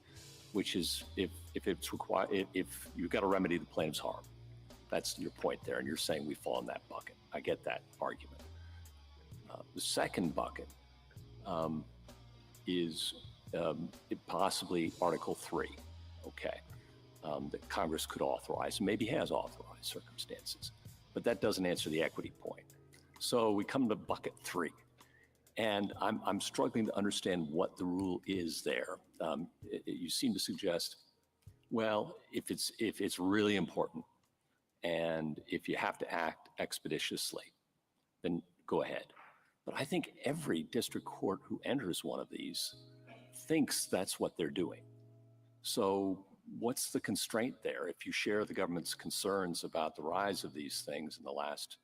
which is if it's required, if you've got to remedy the plaintiff's harm. That's your point there, and you're saying we fall in that bucket. I get that argument. The second bucket is possibly Article 3, okay, that Congress could authorize, and maybe has authorized circumstances, but that doesn't answer the equity point. So we come to bucket 3. And I'm struggling to understand what the rule is there. You seem to suggest, well, if it's really important and if you have to act expeditiously, then go ahead. But I think every district court who enters one of these thinks that's what they're doing. So what's the constraint there? If you share the government's concerns about the rise of these things in the last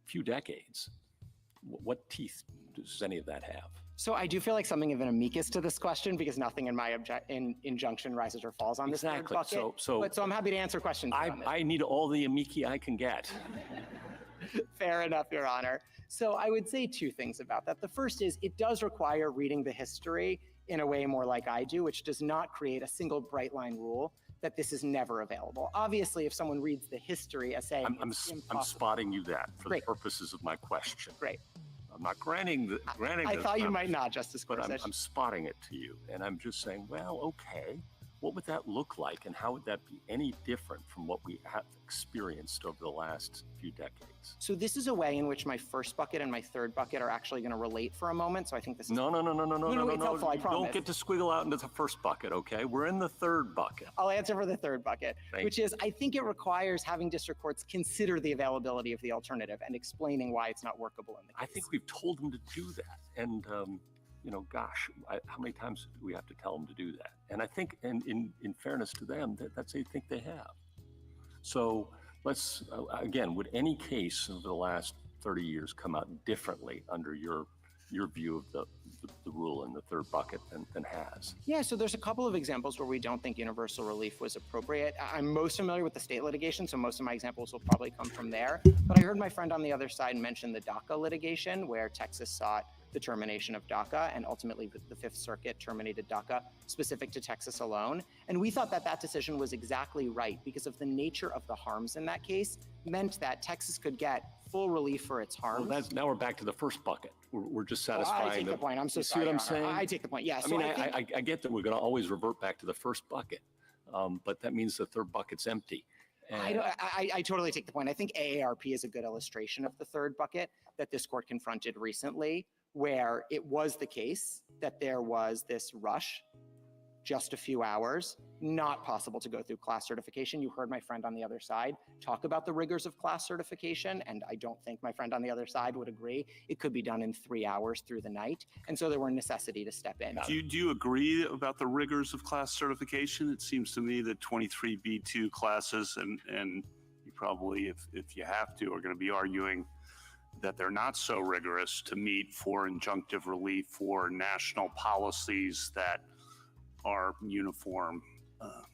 few decades, what teeth does any of that have? So I do feel like something of an amicus to this question because nothing in my injunction rises or falls on this third bucket. So I'm happy to answer questions. I need all the amici I can get. Fair enough, Your Honor. So I would say two things about that. The first is it does require reading the history in a way more like I do, which does not create a single bright line rule that this is never available. Obviously, if someone reads the history as saying I'm spotting you that for the purposes of my question. Great. I'm not granting I thought you might not, Justice Gorsuch. But I'm spotting it to you, and I'm just saying, well, okay, what would that look like, and how would that be any different from what we have experienced over the last few decades? So this is a way in which my first bucket and my third bucket are actually going to relate for a moment. So I think this is no. It's helpful, I promise. Don't get to squiggle out into the first bucket, okay? We're in the third bucket. I'll answer for the third bucket, which is I think it requires having district courts consider the availability of the alternative and explaining why it's not workable in the case. I think we've told them to do that, and gosh, how many times do we have to tell them to do that? And I think, and in fairness to them, that's I think they have. So let's again, would any case over the last 30 years come out differently under your view of the rule in the third bucket than has? Yeah, so there's a couple of examples where we don't think universal relief was appropriate. I'm most familiar with the state litigation, so most of my examples will probably come from there. But I heard my friend on the other side mention the DACA litigation, where Texas sought the termination of DACA, and ultimately the Fifth Circuit terminated DACA specific to Texas alone. And we thought that decision was exactly right because of the nature of the harms in that case meant that Texas could get full relief for its harms. Well, now we're back to the first bucket. We're just satisfying. I take the point. I'm so sorry. See what I'm saying? I take the point. Yeah. I mean, I get that we're going to always revert back to the first bucket, but that means the third bucket's empty. I totally take the point. I think AARP is a good illustration of the third bucket that this court confronted recently, where it was the case that there was this rush, just a few hours, not possible to go through class certification. You heard my friend on the other side talk about the rigors of class certification, and I don't think my friend on the other side would agree. It could be done in 3 hours through the night, and so there were necessity to step in. Do you agree about the rigors of class certification? It seems to me that 23B2 classes, and you probably, if you have to, are going to be arguing that they're not so rigorous to meet for injunctive relief for national policies that are uniform.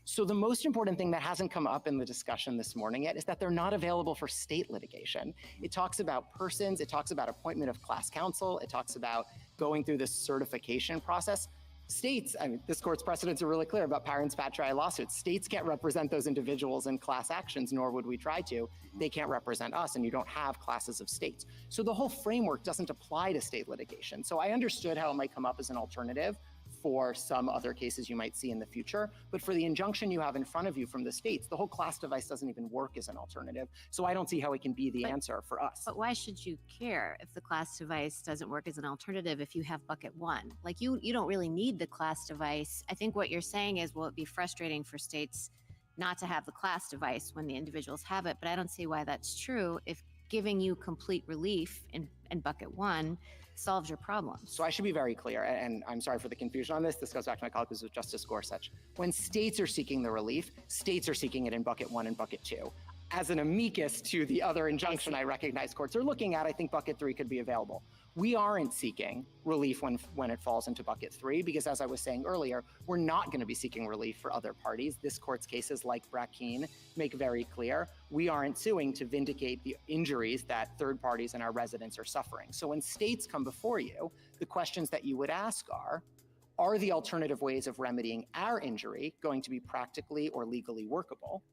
So the most important thing that hasn't come up in the discussion this morning yet is that they're not available for state litigation. It talks about persons, it talks about appointment of class counsel, it talks about going through this certification process. States, I mean, this court's precedents are really clear about parents patriae lawsuits. States can't represent those individuals in class actions, nor would we try to. They can't represent us, and you don't have classes of states. So the whole framework doesn't apply to state litigation. So I understood how it might come up as an alternative for some other cases you might see in the future. But for the injunction you have in front of you from the states, the whole class device doesn't even work as an alternative. So I don't see how it can be the answer for us. But why should you care if the class device doesn't work as an alternative if you have bucket one? Like you don't really need the class device. I think what you're saying is, well, it'd be frustrating for states not to have the class device when the individuals have it. But I don't see why that's true if giving you complete relief in bucket one solves your problems. So I should be very clear, and I'm sorry for the confusion on this. This goes back to my colleagues with Justice Gorsuch. When states are seeking the relief, states are seeking it in bucket one and bucket two. As an amicus to the other injunction I recognize courts are looking at, I think bucket three could be available. We aren't seeking relief when it falls into bucket three, because as I was saying earlier, we're not going to be seeking relief for other parties. This court's cases like Brackeen make very clear we aren't suing to vindicate the injuries that third parties and our residents are suffering. So when states come before you, the questions that you would ask are the alternative ways of remedying our injury going to be practically or legally workable?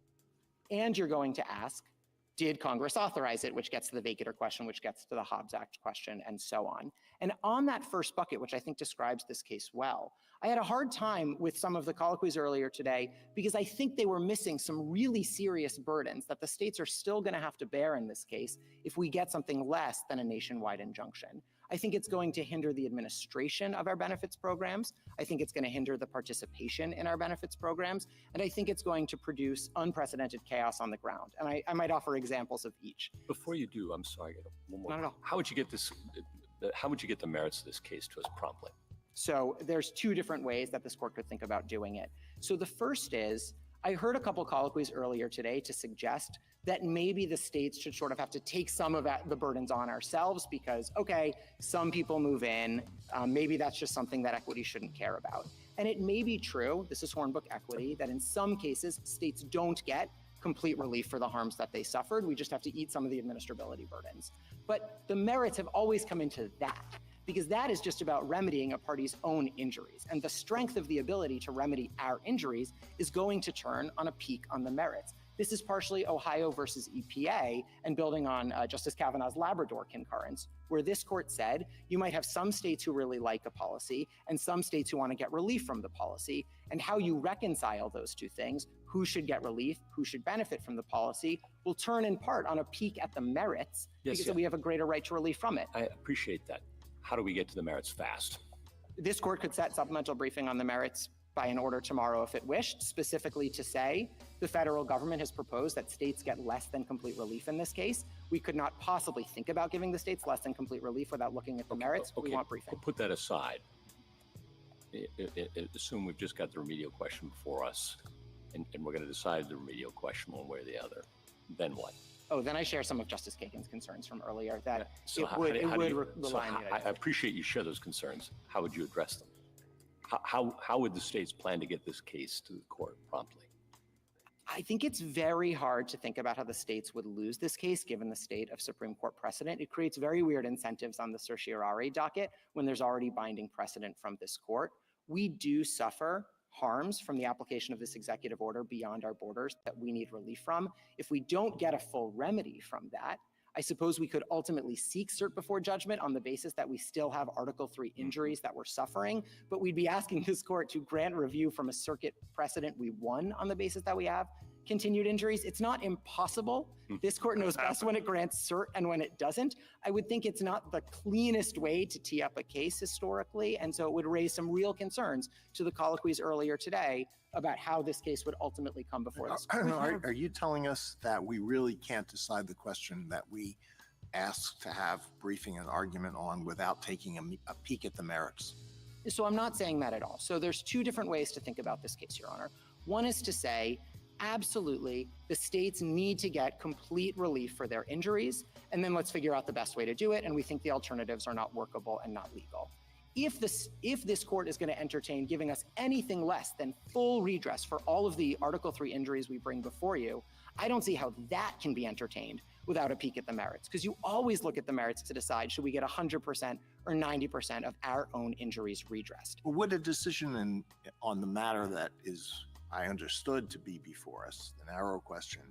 And you're going to ask, did Congress authorize it, which gets to the vacator question, which gets to the Hobbs Act question, and so on. And on that first bucket, which I think describes this case well, I had a hard time with some of the colloquies earlier today because I think they were missing some really serious burdens that the states are still going to have to bear in this case if we get something less than a nationwide injunction. I think it's going to hinder the administration of our benefits programs. I think it's going to hinder the participation in our benefits programs. And I think it's going to produce unprecedented chaos on the ground. And I might offer examples of each. Before you do, I'm sorry, I got one more. Not at all. How would you get this? How would you get the merits of this case to us promptly? So there's two different ways that this court could think about doing it. So the first is, I heard a couple colloquies earlier today to suggest that maybe the states should sort of have to take some of the burdens on ourselves because, okay, some people move in, maybe that's just something that equity shouldn't care about. And it may be true, this is Hornbook equity, that in some cases, states don't get complete relief for the harms that they suffered. We just have to eat some of the administrability burdens. But the merits have always come into that, because that is just about remedying a party's own injuries. And the strength of the ability to remedy our injuries is going to turn on a peak on the merits. This is partially Ohio versus EPA and building on Justice Kavanaugh's Labrador concurrence, where this court said you might have some states who really like a policy and some states who want to get relief from the policy, and how you reconcile those two things, who should get relief, who should benefit from the policy, will turn in part on a peak at the merits because we have a greater right to relief from it. I appreciate that. How do we get to the merits fast? This court could set supplemental briefing on the merits by an order tomorrow if it wished, specifically to say the federal government has proposed that states get less than complete relief in this case. We could not possibly think about giving the states less than complete relief without looking at the merits. We want briefing. Put that aside. Assume we've just got the remedial question before us, and we're going to decide the remedial question one way or the other. Then what? Oh, then I share some of Justice Kagan's concerns from earlier that it would rely on the United States. I appreciate you share those concerns. How would you address them? How would the states plan to get this case to the court promptly? I think it's very hard to think about how the states would lose this case given the state of Supreme Court precedent. It creates very weird incentives on the certiorari docket when there's already binding precedent from this court. We do suffer harms from the application of this executive order beyond our borders that we need relief from. If we don't get a full remedy from that, I suppose we could ultimately seek cert before judgment on the basis that we still have Article III injuries that we're suffering, but we'd be asking this court to grant review from a circuit precedent we won on the basis that we have continued injuries. It's not impossible. This court knows best when it grants cert and when it doesn't. I would think it's not the cleanest way to tee up a case historically, and so it would raise some real concerns to the colloquies earlier today about how this case would ultimately come before this court. Are you telling us that we really can't decide the question that we asked to have briefing and argument on without taking a peek at the merits? So I'm not saying that at all. So there's two different ways to think about this case, Your Honor. One is to say, absolutely, the states need to get complete relief for their injuries, and then let's figure out the best way to do it, and we think the alternatives are not workable and not legal. If this court is going to entertain giving us anything less than full redress for all of the Article 3 injuries we bring before you, I don't see how that can be entertained without a peek at the merits, because you always look at the merits to decide, should we get 100% or 90% of our own injuries redressed? Would a decision on the matter that is, I understood to be before us, the narrow question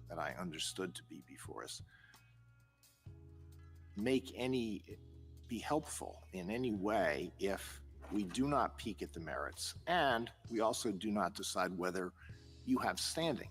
that I understood to be before us, be helpful in any way if we do not peek at the merits and we also do not decide whether you have standing?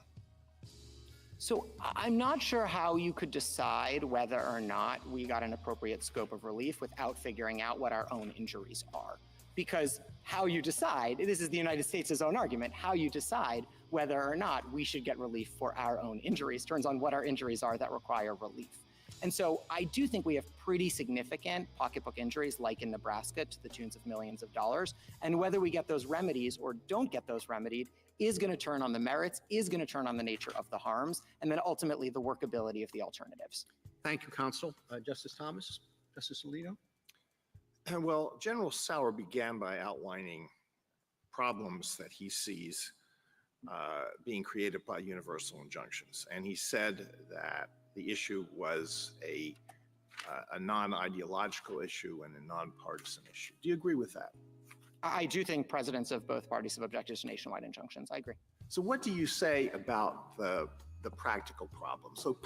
So I'm not sure how you could decide whether or not we got an appropriate scope of relief without figuring out what our own injuries are. Because how you decide, this is the United States' own argument, how you decide whether or not we should get relief for our own injuries turns on what our injuries are that require relief. And so I do think we have pretty significant pocketbook injuries, like in Nebraska, to the tunes of millions of dollars. And whether we get those remedies or don't get those remedied is going to turn on the merits, is going to turn on the nature of the harms, and then ultimately the workability of the alternatives. Thank you, counsel. Justice Thomas, Justice Alito. Well, General Sauer began by outlining problems that he sees being created by universal injunctions. And he said that the issue was a non-ideological issue and a nonpartisan issue. Do you agree with that? I do think presidents of both parties have objected to nationwide injunctions. I agree. So what do you say about the practical problem? So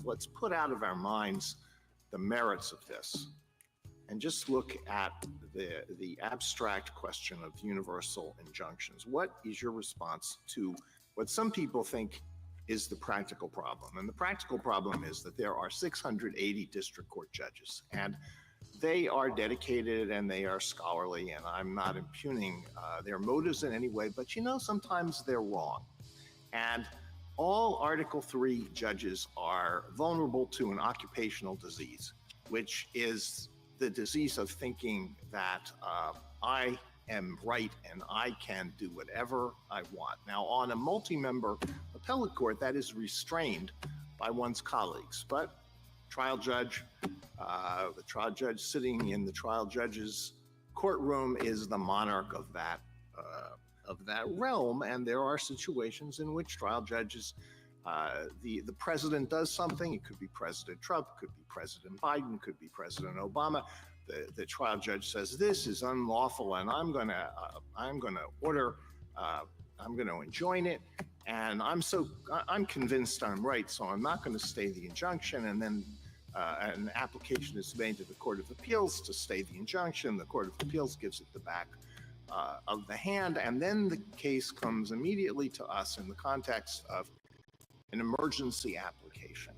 let's put out of our minds the merits of this and just look at the abstract question of universal injunctions. What is your response to what some people think is the practical problem? And the practical problem is that there are 680 district court judges, and they are dedicated and they are scholarly, and I'm not impugning their motives in any way, but sometimes they're wrong. And all Article 3 judges are vulnerable to an occupational disease, which is the disease of thinking that I am right and I can do whatever I want. Now, on a multi-member appellate court, that is restrained by one's colleagues, but the trial judge sitting in the trial judge's courtroom is the monarch of that realm, and there are situations in which trial judges, the president does something. It could be President Trump, it could be President Biden, it could be President Obama. The trial judge says this is unlawful, and I'm going to enjoin it, and I'm convinced I'm right, so I'm not going to stay the injunction. And then an application is made to the Court of Appeals to stay the injunction. The Court of Appeals gives it the back of the hand, and then the case comes immediately to us in the context of an emergency application.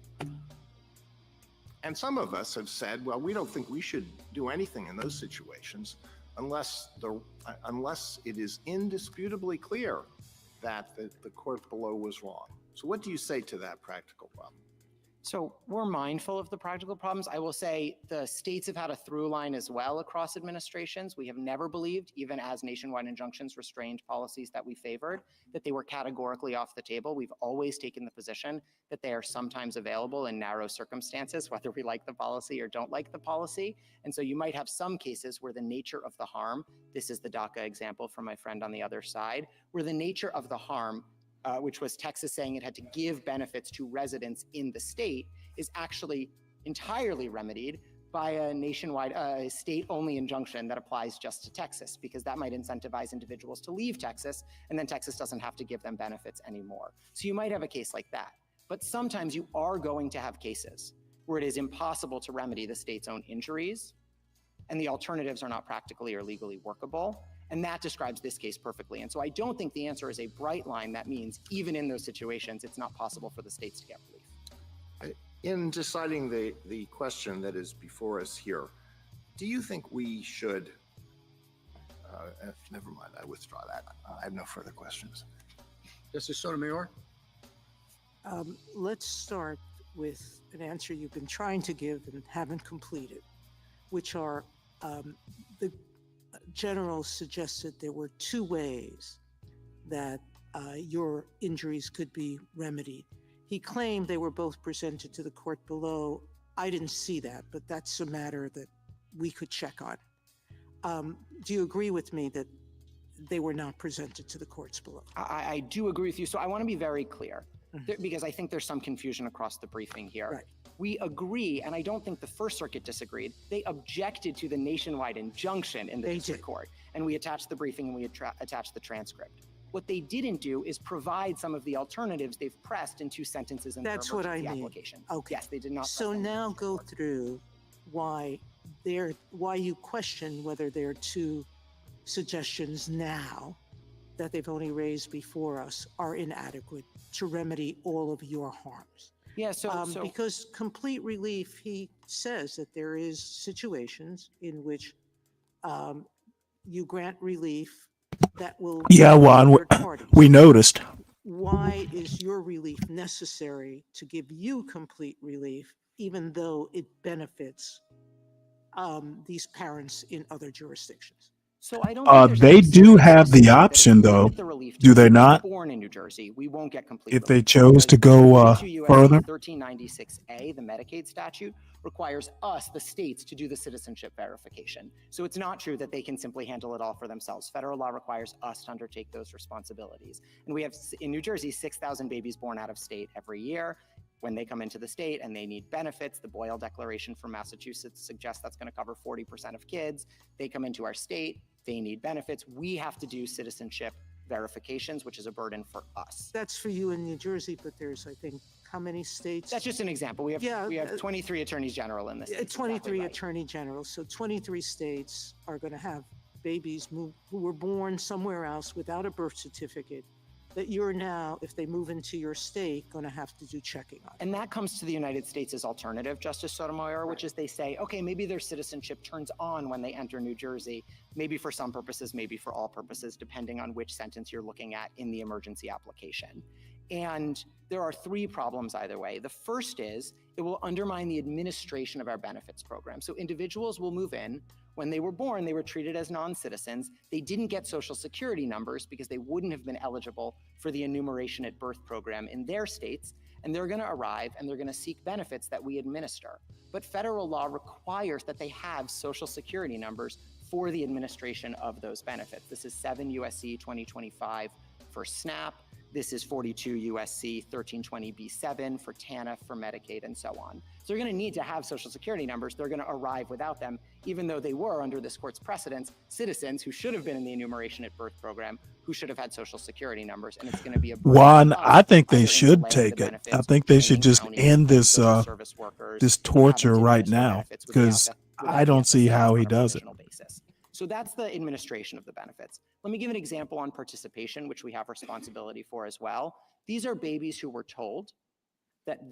And some of us have said, well, we don't think we should do anything in those situations unless it is indisputably clear that the court below was wrong. So what do you say to that practical problem? So we're mindful of the practical problems. I will say the states have had a through line as well across administrations. We have never believed, even as nationwide injunctions restrained policies that we favored, that they were categorically off the table. We've always taken the position that they are sometimes available in narrow circumstances, whether we like the policy or don't like the policy. And so you might have some cases where the nature of the harm, this is the DACA example from my friend on the other side, where the nature of the harm, which was Texas saying it had to give benefits to residents in the state, is actually entirely remedied by a nationwide, state-only injunction that applies just to Texas, because that might incentivize individuals to leave Texas, and then Texas doesn't have to give them benefits anymore. So you might have a case like that. But sometimes you are going to have cases where it is impossible to remedy the state's own injuries, and the alternatives are not practically or legally workable. And that describes this case perfectly. And so I don't think the answer is a bright line that means even in those situations, it's not possible for the states to get relief. In deciding the question that is before us here, do you think we should, never mind, I withdraw that. I have no further questions. Justice Sotomayor? Let's start with an answer you've been trying to give and haven't completed, which are the general suggested there were two ways that your injuries could be remedied. He claimed they were both presented to the court below. I didn't see that, but that's a matter that we could check on. Do you agree with me that they were not presented to the courts below? I do agree with you. So I want to be very clear because I think there's some confusion across the briefing here. Right. We agree, and I don't think the First Circuit disagreed. They objected to the nationwide injunction in the district court, and we attached the briefing and we attached the transcript. What they didn't do is provide some of the alternatives they've pressed in 2 sentences in That's their what I emergency mean. application. Okay. Yes, they did not. So now go through why you question whether there are 2 suggestions now that they've only raised before us are inadequate to remedy all of your harms. Yeah, so because complete relief, he says that there is situations in which you grant relief that will Yeah, Juan, we noticed. Why is your relief necessary to give you complete relief, even though it benefits these parents in other jurisdictions? So I don't. They do have the option, though, do they not? Born in New Jersey, we won't get complete If they relief chose to because go 42 U.S.C. further? 1396A, the Medicaid statute, requires us, the states, to do the citizenship verification. So it's not true that they can simply handle it all for themselves. Federal law requires us to undertake those responsibilities. And we have, in New Jersey, 6,000 babies born out of state every year. When they come into the state and they need benefits, the Boyle Declaration from Massachusetts suggests that's going to cover 40% of kids. They come into our state, they need benefits. We have to do citizenship verifications, which is a burden for us. That's for you in New Jersey, but there's, I think, how many states? That's just an example. We have 23 attorneys general in this. 23 attorney generals. So 23 states are going to have babies who were born somewhere else without a birth certificate that you're now, if they move into your state, going to have to do checking on. And that comes to the United States' alternative, Justice Sotomayor, which is they say, okay, maybe their citizenship turns on when they enter New Jersey, maybe for some purposes, maybe for all purposes, depending on which sentence you're looking at in the emergency application. And there are 3 problems either way. The first is it will undermine the administration of our benefits program. So individuals will move in. When they were born, they were treated as non-citizens. They didn't get Social Security numbers because they wouldn't have been eligible for the enumeration at birth program in their states. And they're going to arrive and they're going to seek benefits that we administer. But federal law requires that they have Social Security numbers for the administration of those benefits. This is 7 U.S.C. 2025 for SNAP. This is 42 U.S.C. 1320B7 for TANF, for Medicaid, and so on. So they're going to need to have Social Security numbers. They're going to arrive without them, even though they were, under this court's precedents, citizens who should have been in the enumeration at birth program, who should have had Social Security numbers, and it's going to be a burden Juan, on us, I think they either in should delay of take the it. I benefits, think they should training just counties, end this social service workers, this and having torture to right administer now, benefits because I don't see how he does it. basis. So that's the administration of the benefits. Let me give an example on participation, which we have responsibility for as well. These are babies who were told that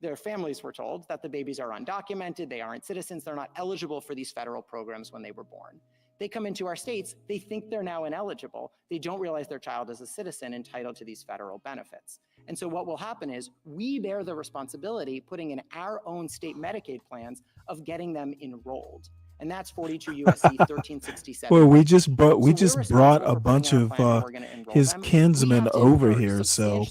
their families were told that the babies are undocumented, they aren't citizens, they're not eligible for these federal programs when they were born. They come into our states, they think they're now ineligible. They don't realize their child is a citizen entitled to these federal benefits. And so what will happen is we bear the responsibility, putting in our own state Medicaid plans, of getting them enrolled. And that's 42 U.S.C. 1367. Well, we just brought a bunch of his kinsmen over here, so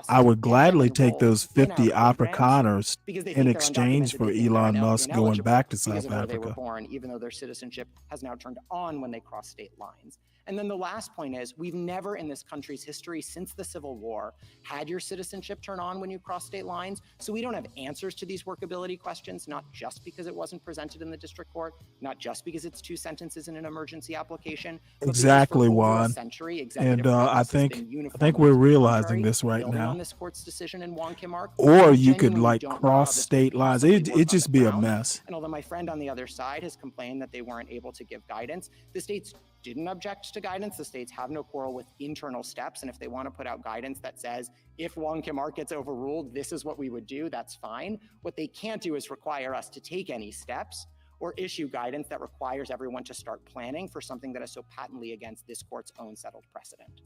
I would gladly take those 50 Afrikaners in exchange for Elon Musk going back to South Where they were Africa. born, even though their citizenship has now turned on when they cross state lines. And then the last point is, we've never in this country's history since the Civil War had your citizenship turn on when you cross state lines. So we don't have answers to these workability questions, not just because it wasn't presented in the district court, not just because it's 2 sentences in an emergency application. but because Exactly, for over a Juan. century, executive And I practice has think been I uniform think we're to the realizing contrary, this right building now. on this court's decision in Wong Kim Ark. Or We you could genuinely like don't know how cross this could state lines. possibly It'd work on just the be a ground. mess. And although my friend on the other side has complained that they weren't able to give guidance, the states didn't object to guidance. The states have no quarrel with internal steps. And if they want to put out guidance that says, if Wong Kim Ark gets overruled, this is what we would do, that's fine. What they can't do is require us to take any steps or issue guidance that requires everyone to start planning for something that is so patently against this court's own settled precedent.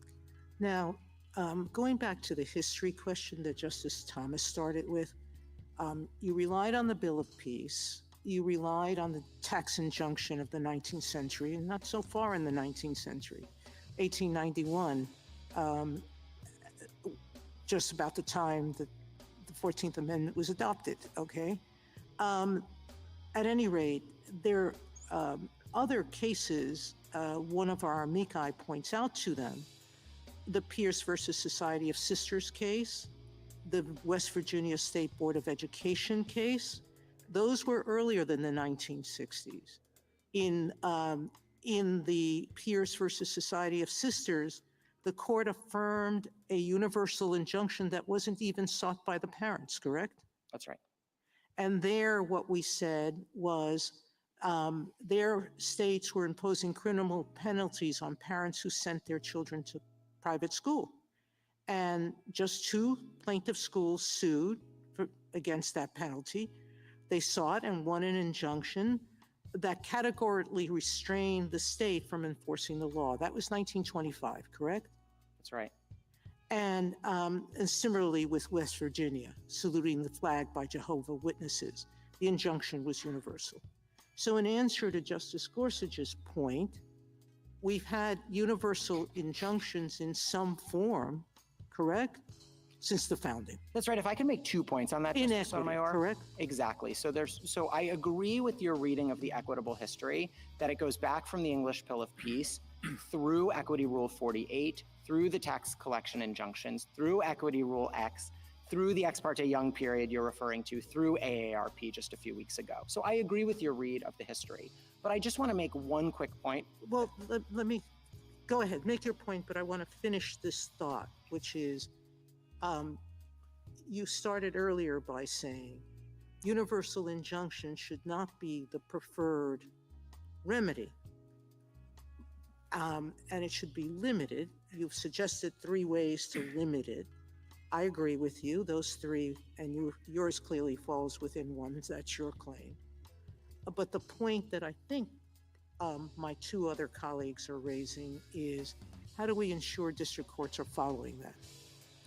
Now, going back to the history question that Justice Thomas started with, you relied on the Bill of Peace. You relied on the tax injunction of the 19th century, and not so far in the 19th century. 1891 just about the time that the 14th Amendment was adopted, okay? At any rate, there are other cases, one of our amici points out to them, the Pierce versus Society of Sisters case, the West Virginia State Board of Education case. Those were earlier than the 1960s. In the Pierce versus Society of Sisters, the court affirmed a universal injunction that wasn't even sought by the parents, correct? That's right. And there, what we said was their states were imposing criminal penalties on parents who sent their children to private school. And just 2 plaintiff schools sued against that penalty. They sought and won an injunction that categorically restrained the state from enforcing the law. That was 1925, correct? That's right. And similarly with West Virginia, saluting the flag by Jehovah's Witnesses. The injunction was universal. So in answer to Justice Gorsuch's point, we've had universal injunctions in some form, correct? Since the founding. That's right. If I can make 2 points on that, Justice Sotomayor. Correct? Exactly. So I agree with your reading of the equitable history, that it goes back from the English Pill of Peace through Equity Rule 48, through the tax collection injunctions, through Equity Rule X, through the Ex parte Young period you're referring to, through AARP just a few weeks ago. So I agree with your read of the history, but I just want to make one quick point. Well, let me, go ahead, make your point, but I want to finish this thought, which is, you started earlier by saying universal injunction should not be the preferred remedy. And it should be limited. You've suggested 3 ways to limit it. I agree with you, those 3, and yours clearly falls within one, that's your claim. But the point that I think my 2 other colleagues are raising is, how do we ensure district courts are following that?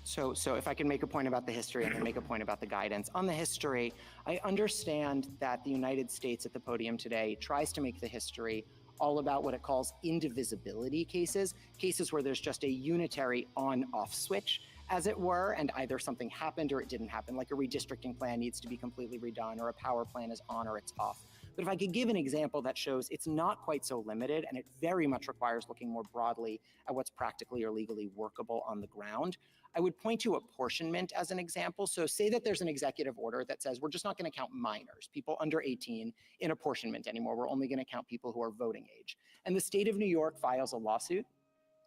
So if I can make a point about the history and then make a point about the guidance. On the history, I understand that the United States at the podium today tries to make the history all about what it calls indivisibility cases, cases where there's just a unitary on-off switch, as it were, and either something happened or it didn't happen, like a redistricting plan needs to be completely redone or a power plan is on or it's off. But if I could give an example that shows it's not quite so limited and it very much requires looking more broadly at what's practically or legally workable on the ground, I would point to apportionment as an example. So say that there's an executive order that says we're just not going to count minors, people under 18, in apportionment anymore. We're only going to count people who are voting age. And the state of New York files a lawsuit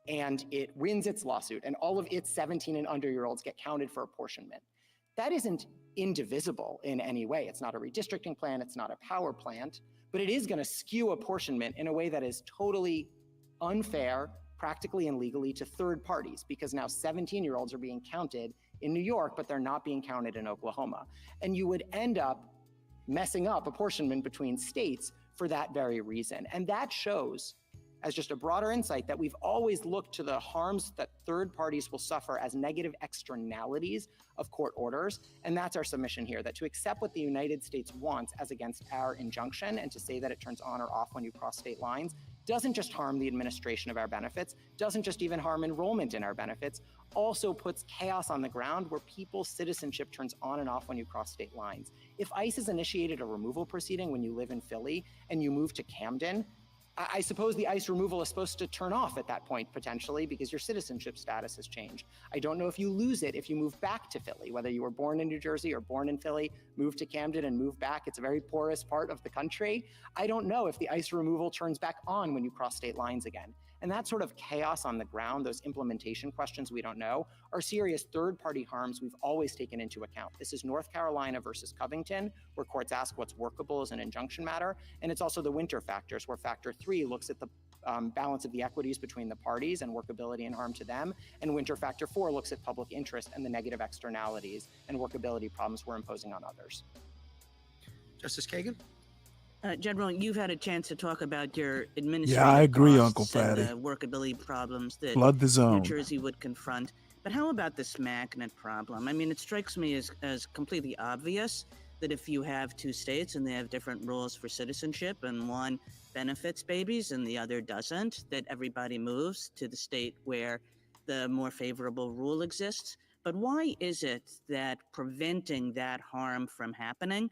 and it wins its lawsuit and all of its 17 and under-year-olds get counted for apportionment. That isn't indivisible in any way. It's not a redistricting plan, it's not a power plant, but it is going to skew apportionment in a way that is totally unfair, practically and legally, to third parties, because now 17-year-olds are being counted in New York, but they're not being counted in Oklahoma. And you would end up messing up apportionment between states for that very reason. And that shows, as just a broader insight, that we've always looked to the harms that third parties will suffer as negative externalities of court orders. And that's our submission here, that to accept what the United States wants as against our injunction and to say that it turns on or off when you cross state lines doesn't just harm the administration of our benefits, doesn't just even harm enrollment in our benefits, also puts chaos on the ground where people's citizenship turns on and off when you cross state lines. If ICE has initiated a removal proceeding when you live in Philly and you move to Camden, I suppose the ICE removal is supposed to turn off at that point, potentially, because your citizenship status has changed. I don't know if you lose it if you move back to Philly, whether you were born in New Jersey or born in Philly, move to Camden and move back. It's a very porous part of the country. I don't know if the ICE removal turns back on when you cross state lines again. And that sort of chaos on the ground, those implementation questions we don't know, are serious third-party harms we've always taken into account. This is North Carolina versus Covington, where courts ask what's workable as an injunction matter. And it's also the winter factors, where factor 3 looks at the balance of the equities between the parties and workability and harm to them. And winter factor 4 looks at public interest and the negative externalities and workability problems we're imposing on others. Justice Kagan? General, you've had a chance to talk about your administrative Yeah, I agree, costs Uncle Fatty. and workability problems that Flood the zone. New Jersey would confront. But how about this magnet problem? I mean, it strikes me as completely obvious that if you have 2 states and they have different rules for citizenship and one benefits babies and the other doesn't, that everybody moves to the state where the more favorable rule exists. But why is it that preventing that harm from happening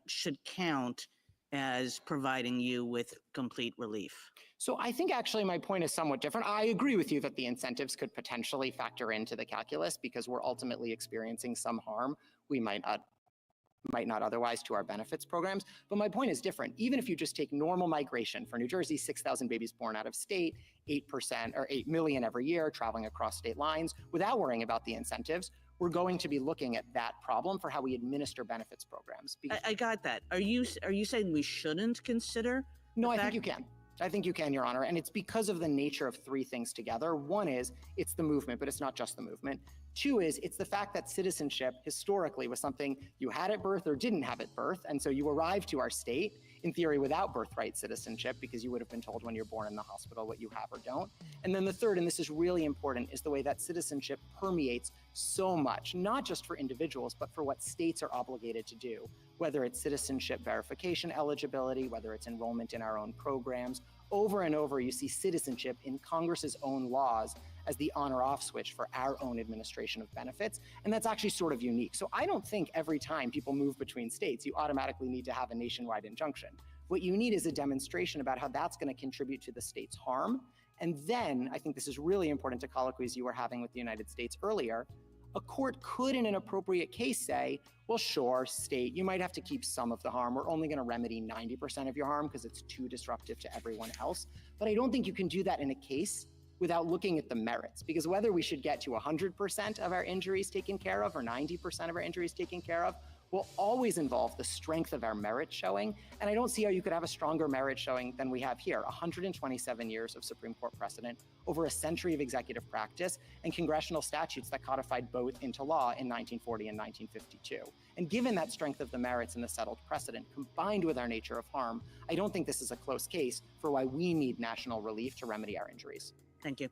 should count as providing you with complete relief? So I think actually my point is somewhat different. I agree with you that the incentives could potentially factor into the calculus because we're ultimately experiencing some harm we might not otherwise to our benefits programs. But my point is different. Even if you just take normal migration for New Jersey, 6,000 babies born out of state, 8% or 8 million every year traveling across state lines without worrying about the incentives, we're going to be looking at that problem for how we administer benefits programs. I got that. Are you saying we shouldn't consider? No, I think you can. I think you can, Your Honor. And it's because of the nature of three things together. One is it's the movement, but it's not just the movement. Two is it's the fact that citizenship historically was something you had at birth or didn't have at birth. And so you arrived to our state, in theory, without birthright citizenship because you would have been told when you're born in the hospital what you have or don't. And then the third, and this is really important, is the way that citizenship permeates so much, not just for individuals, but for what states are obligated to do, whether it's citizenship verification eligibility, whether it's enrollment in our own programs. Over and over, you see citizenship in Congress's own laws as the on or off switch for our own administration of benefits. And that's actually sort of unique. So I don't think every time people move between states, you automatically need to have a nationwide injunction. What you need is a demonstration about how that's going to contribute to the state's harm. And then I think this is really important to colloquies you were having with the United States earlier. A court could, in an appropriate case, say, well, sure, state, you might have to keep some of the harm. We're only going to remedy 90% of your harm because it's too disruptive to everyone else. But I don't think you can do that in a case without looking at the merits, because whether we should get to 100% of our injuries taken care of or 90% of our injuries taken care of will always involve the strength of our merit showing. And I don't see how you could have a stronger merit showing than we have here. 127 years of Supreme Court precedent, over a century of executive practice, and congressional statutes that codified both into law in 1940 and 1952. And given that strength of the merits and the settled precedent, combined with our nature of harm, I don't think this is a close case for why we need national relief to remedy our injuries. Thank you.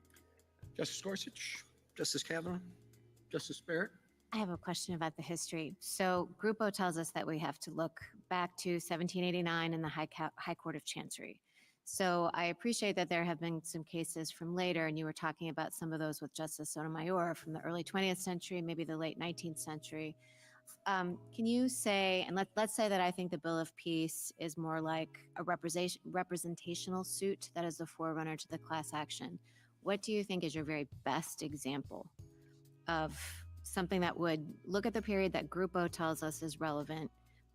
Justice Gorsuch, Justice Kavanaugh, Justice Barrett. I have a question about the history. So Grupo tells us that we have to look back to 1789 and the High Court of Chancery. So I appreciate that there have been some cases from later, and you were talking about some of those with Justice Sotomayor from the early 20th century, maybe the late 19th century. Can you say, and let's say that I think the Bill of Peace is more like a representational suit that is the forerunner to the class action. What do you think is your very best example of something that would look at the period that Grupo tells us is relevant,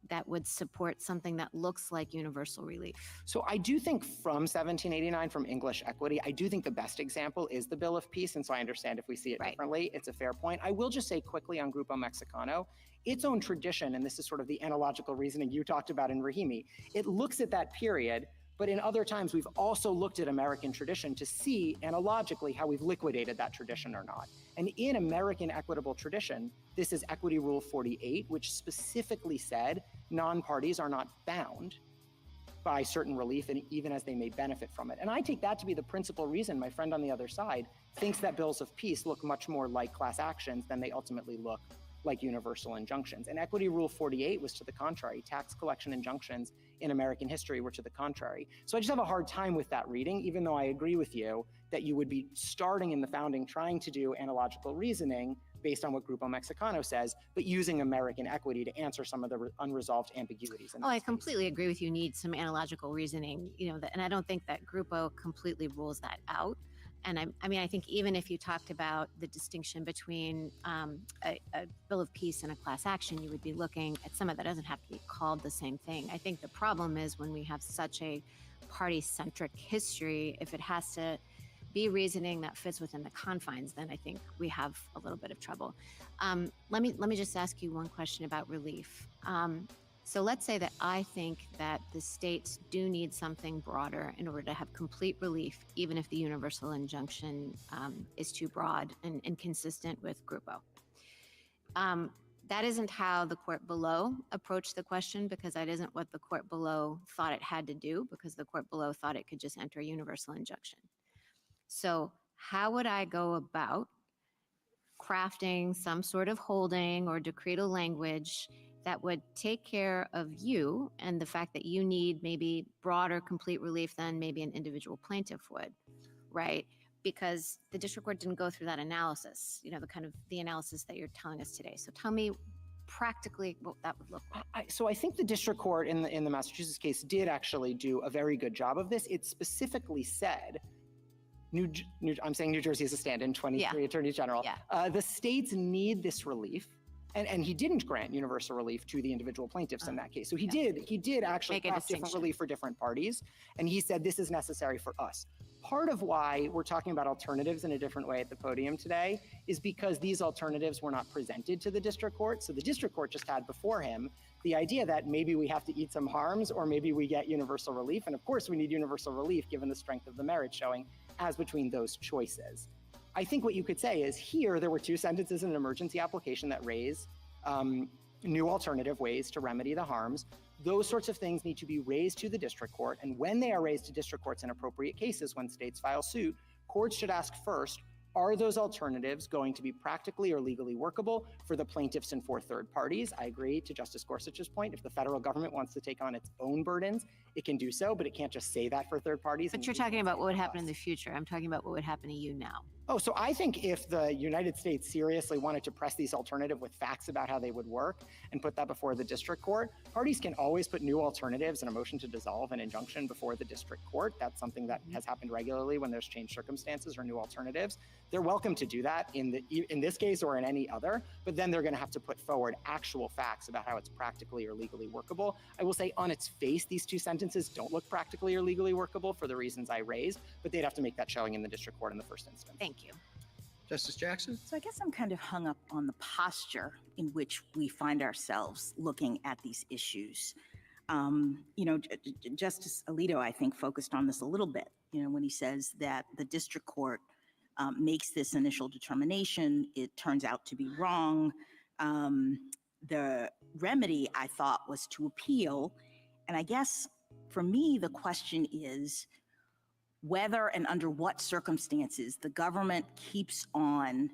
that would support something that looks like universal relief? So I do think from 1789, from English equity, I do think the best example is the Bill of Peace. And so I understand if we see it differently, it's a fair point. I will just say quickly on Grupo Mexicano, its own tradition, and this is sort of the analogical reasoning you talked about in Rahimi, it looks at that period, but in other times we've also looked at American tradition to see analogically how we've liquidated that tradition or not. And in American equitable tradition, this is Equity Rule 48, which specifically said non-parties are not bound by certain relief, and even as they may benefit from it. And I take that to be the principal reason my friend on the other side thinks that bills of peace look much more like class actions than they ultimately look like universal injunctions. And Equity Rule 48 was to the contrary. Tax collection injunctions in American history were to the contrary. So I just have a hard time with that reading, even though I agree with you that you would be starting in the founding trying to do analogical reasoning based on what Grupo Mexicano says, but using American equity to answer some of the unresolved ambiguities. Oh, I completely agree with you. You need some analogical reasoning, and I don't think that Grupo completely rules that out. And I mean, I think even if you talked about the distinction between a Bill of Peace and a class action, you would be looking at some of that doesn't have to be called the same thing. I think the problem is when we have such a party-centric history, if it has to be reasoning that fits within the confines, then I think we have a little bit of trouble. Let me just ask you one question about relief. So let's say that I think that the states do need something broader in order to have complete relief, even if the universal injunction is too broad and inconsistent with Grupo. That isn't how the court below approached the question, because that isn't what the court below thought it had to do, because the court below thought it could just enter a universal injunction. So how would I go about crafting some sort of holding or decretal language that would take care of you and the fact that you need maybe broader complete relief than maybe an individual plaintiff would, right? because the district court didn't go through that analysis, the kind of the analysis that you're telling us today. So tell me practically what that would look like. So I think the district court in the Massachusetts case did actually do a very good job of this. It specifically said, I'm saying New Jersey as a stand-in, 23 Attorney General. The states need this relief. And he didn't grant universal relief to the individual plaintiffs in that case. So he did actually craft different relief for different parties. And he said, this is necessary for us. Part of why we're talking about alternatives in a different way at the podium today is because these alternatives were not presented to the district court. So the district court just had before him the idea that maybe we have to eat some harms or maybe we get universal relief. And of course we need universal relief given the strength of the merit showing as between those choices. I think what you could say is here there were two sentences in an emergency application that raise new alternative ways to remedy the harms. Those sorts of things need to be raised to the district court. And when they are raised to district courts in appropriate cases, when states file suit, courts should ask first, are those alternatives going to be practically or legally workable for the plaintiffs and for third parties? I agree to Justice Gorsuch's point. If the federal government wants to take on its own burdens, it can do so, but it can't just say that for third parties. But you're talking about what would happen in the future. I'm talking about what would happen to you now. Oh, so I think if the United States seriously wanted to press these alternative with facts about how they would work and put that before the district court, parties can always put new alternatives in a motion to dissolve an injunction before the district court. That's something that has happened regularly when there's changed circumstances or new alternatives. They're welcome to do that in this case or in any other, but then they're going to have to put forward actual facts about how it's practically or legally workable. I will say on its face, these two sentences don't look practically or legally workable for the reasons I raised, but they'd have to make that showing in the district court in the first instance. Thank you. Justice Jackson? So I guess I'm kind of hung up on the posture in which we find ourselves looking at these issues. Justice Alito, I think, focused on this a little bit, when he says that the district court makes this initial determination, it turns out to be wrong. The remedy, I thought, was to appeal. And I guess for me, the question is whether and under what circumstances the government keeps on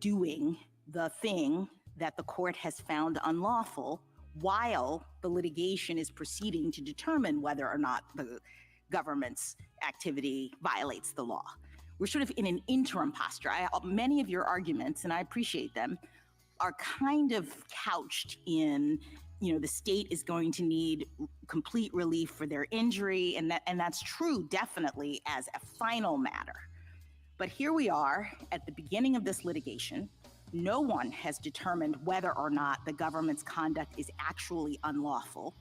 doing the thing that the court has found unlawful while the litigation is proceeding to determine whether or not the government's activity violates the law. We're sort of in an interim posture. Many of your arguments, and I appreciate them, are kind of couched in, the state is going to need complete relief for their injury, and that's true definitely as a final matter. But here we are at the beginning of this litigation. No one has determined whether or not the government's conduct is actually unlawful.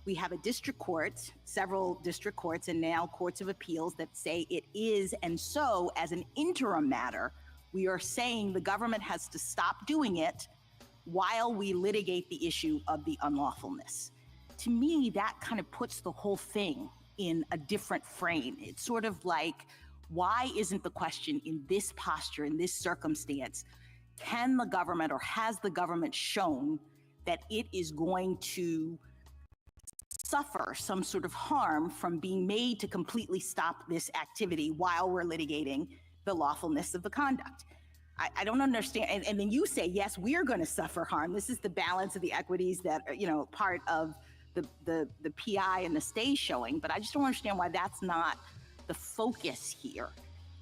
We have a district court, several district courts, and now courts of appeals that say it is, and so as an interim matter, we are saying the government has to stop doing it while we litigate the issue of the unlawfulness. To me, that kind of puts the whole thing in a different frame. It's sort of like, why isn't the question in this posture, in this circumstance, can the government or has the government shown that it is going to suffer some sort of harm from being made to completely stop this activity while we're litigating the lawfulness of the conduct? I don't understand. And then you say, yes, we're going to suffer harm. This is the balance of the equities that are, part of the PI and the stay showing. But I just don't understand why that's not the focus here.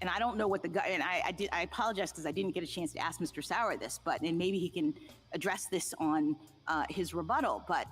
And I don't know what I apologize because I didn't get a chance to ask Mr. Sauer this, and maybe he can address this on his rebuttal. But,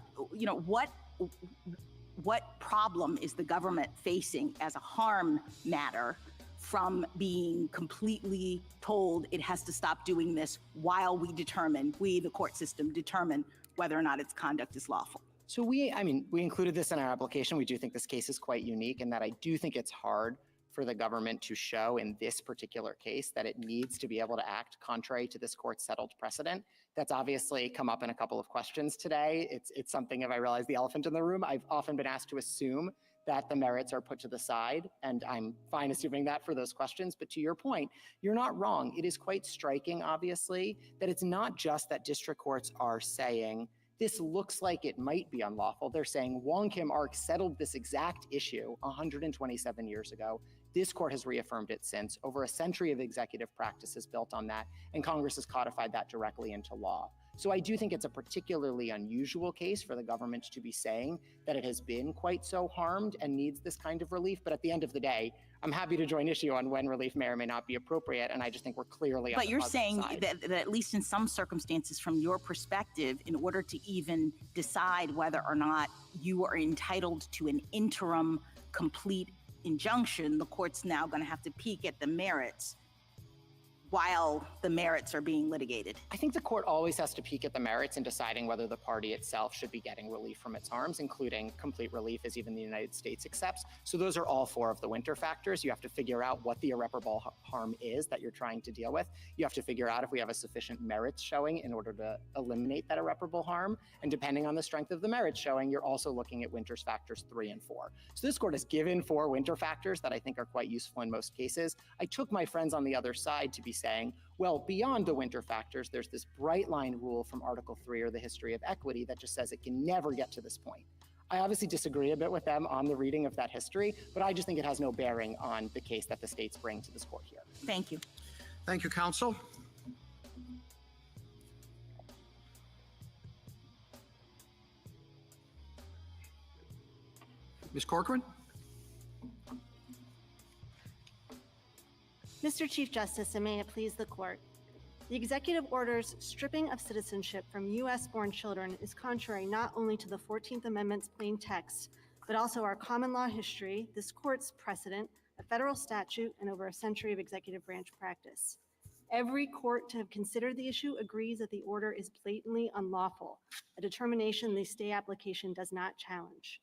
what problem is the government facing as a harm matter from being completely told it has to stop doing this while we, the court system, determine whether or not its conduct is lawful? So we included this in our application. We do think this case is quite unique and that I do think it's hard for the government to show in this particular case that it needs to be able to act contrary to this court's settled precedent. That's obviously come up in a couple of questions today. It's something, if I realize the elephant in the room, I've often been asked to assume that the merits are put to the side, and I'm fine assuming that for those questions. But to your point, you're not wrong. It is quite striking, obviously, that it's not just that district courts are saying, this looks like it might be unlawful. They're saying Wong Kim Ark settled this exact issue 127 years ago. This court has reaffirmed it since. Over a century of executive practice is built on that, and Congress has codified that directly into law. So I do think it's a particularly unusual case for the government to be saying that it has been quite so harmed and needs this kind of relief. But at the end of the day, I'm happy to join issue on when relief may or may not be appropriate, and I just think we're clearly on But the you're positive saying side. that at least in some circumstances, from your perspective, in order to even decide whether or not you are entitled to an interim complete injunction, the court's now going to have to peek at the merits while the merits are being litigated. I think the court always has to peek at the merits in deciding whether the party itself should be getting relief from its harms, including complete relief, as even the United States accepts. So those are all four of the winter factors. You have to figure out what the irreparable harm is that you're trying to deal with. You have to figure out if we have a sufficient merits showing in order to eliminate that irreparable harm. And depending on the strength of the merits showing, you're also looking at winter's factors 3 and 4. So this court has given 4 winter factors that I think are quite useful in most cases. I took my friends on the other side to be saying, well, beyond the winter factors, there's this bright line rule from Article 3 or the history of equity that just says it can never get to this point. I obviously disagree a bit with them on the reading of that history, but I just think it has no bearing on the case that the states bring to this court here. Thank you. Thank you, counsel. Ms. Corcoran? Mr. Chief Justice, and may it please the court. The executive order's stripping of citizenship from U.S.-born children is contrary not only to the 14th Amendment's plain text, but also our common law history, this court's precedent, a federal statute, and over a century of executive branch practice. Every court to have considered the issue agrees that the order is blatantly unlawful, a determination the stay application does not challenge.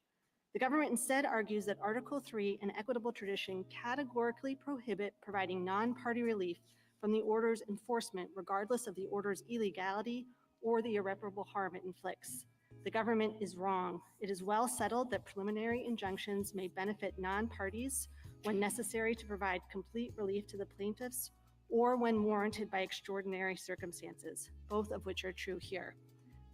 The government instead argues that Article 3 and equitable tradition categorically prohibit providing non-party relief from the order's enforcement, regardless of the order's illegality or the irreparable harm it inflicts. The government is wrong. It is well settled that preliminary injunctions may benefit non-parties when necessary to provide complete relief to the plaintiffs or when warranted by extraordinary circumstances, both of which are true here.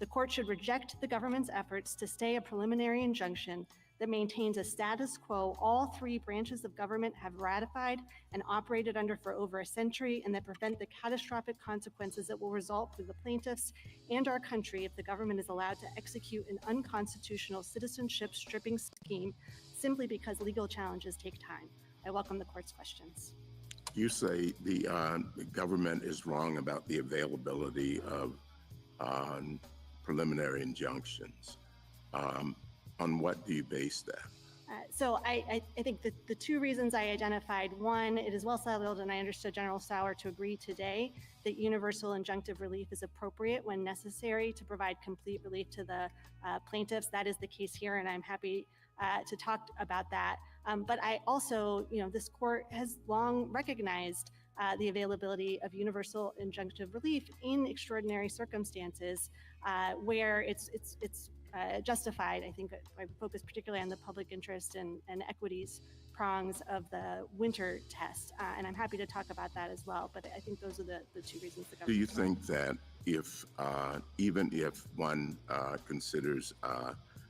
The court should reject the government's efforts to stay a preliminary injunction that maintains a status quo all 3 branches of government have ratified and operated under for over a century, and that prevent the catastrophic consequences that will result for the plaintiffs and our country if the government is allowed to execute an unconstitutional citizenship stripping scheme simply because legal challenges take time. I welcome the court's questions. You say the government is wrong about the availability of preliminary injunctions. On what do you base that? So I think that the 2 reasons I identified, one, it is well settled, and I understood General Sauer to agree today that universal injunctive relief is appropriate when necessary to provide complete relief to the plaintiffs. That is the case here, and I'm happy to talk about that. But I also, this court has long recognized the availability of universal injunctive relief in extraordinary circumstances where it's justified. I think I focus particularly on the public interest and equities prongs of the winter test, and I'm happy to talk about that as well. But I think those are the 2 reasons the government. Do you think that if even if one considers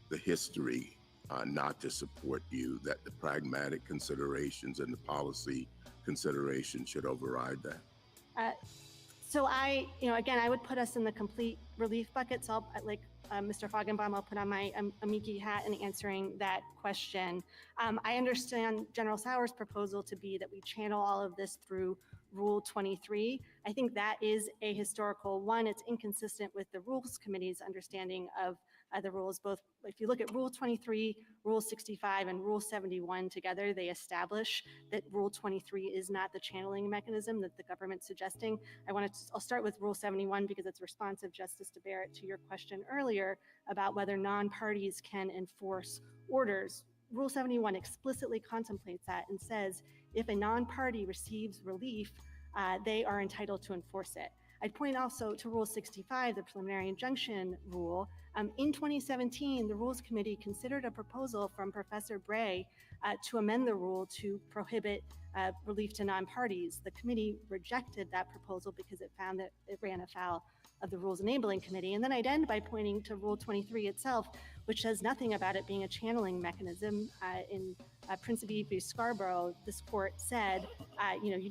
the history not to support you, that the pragmatic considerations and the policy considerations should override that? So again, I would put us in the complete relief bucket. So Mr. Feigenbaum, I'll put on my amici hat in answering that question. I understand General Sauer's proposal to be that we channel all of this through Rule 23. I think that is a historical one. It's inconsistent with the Rules Committee's understanding of the rules. Both, if you look at Rule 23, Rule 65, and Rule 71 together, they establish that Rule 23 is not the channeling mechanism that the government's suggesting. I'll start with Rule 71 because it's responsive, Justice DeBarrett, to your question earlier about whether non-parties can enforce orders. Rule 71 explicitly contemplates that and says if a non-party receives relief, they are entitled to enforce it. I'd point also to Rule 65, the preliminary injunction rule. In 2017, the Rules Committee considered a proposal from Professor Bray to amend the rule to prohibit relief to non-parties. The committee rejected that proposal because it found that it ran afoul of the Rules Enabling Committee. And then I'd end by pointing to Rule 23 itself, which says nothing about it being a channeling mechanism. In Principe v. Scarborough, this court said,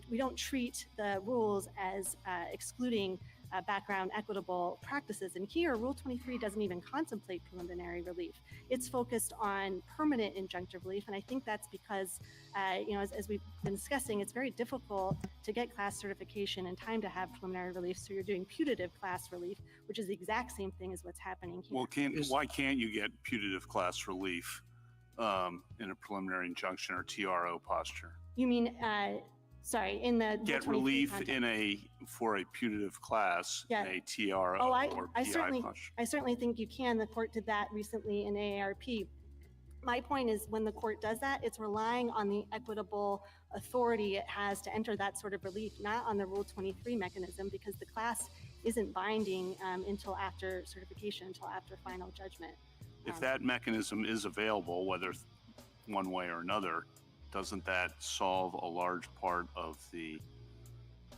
we don't treat the rules as excluding background equitable practices. And here, Rule 23 doesn't even contemplate preliminary relief. It's focused on permanent injunctive relief, and I think that's because, as we've been discussing, it's very difficult to get class certification in time to have preliminary relief, so you're doing putative class relief, which is the exact same thing as what's happening here. Well, why can't you get putative class relief in a preliminary injunction or TRO posture? You mean, sorry, in the get relief context. For a putative class in a TRO or PI posture? I certainly think you can. The court did that recently in AARP. My point is, when the court does that, it's relying on the equitable authority it has to enter that sort of relief, not on the Rule 23 mechanism, because the class isn't binding until after certification, until after final judgment. If that mechanism is available, whether one way or another, doesn't that solve a large part of the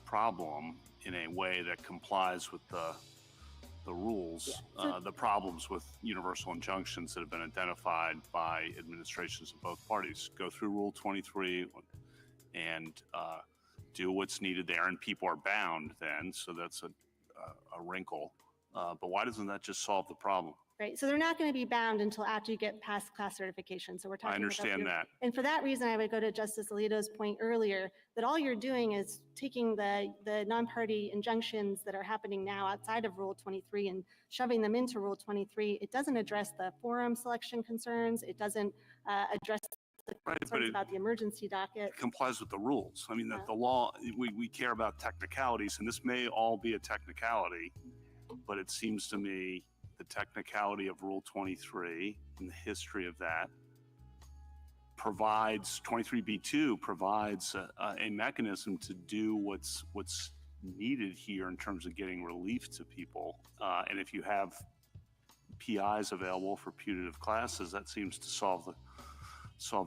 problem in a way that complies with the rules, the problems with universal injunctions that have been identified by administrations of both parties? Go through Rule 23 and do what's needed there, and people are bound then, so that's a wrinkle. But why doesn't that just solve the problem? Right, so they're not going to be bound until after you get past class certification. So we're talking. I understand that. And for that reason, I would go to Justice Alito's point earlier that all you're doing is taking the non-party injunctions that are happening now outside of Rule 23 and shoving them into Rule 23. It doesn't address the forum selection concerns. It doesn't address the concerns about the emergency docket. It complies with the rules. I mean, the law, we care about technicalities, and this may all be a technicality, but it seems to me the technicality of Rule 23 and the history of that provides, 23B2 provides a mechanism to do what's needed here in terms of getting relief to people. And if you have PIs available for putative classes, that seems to solve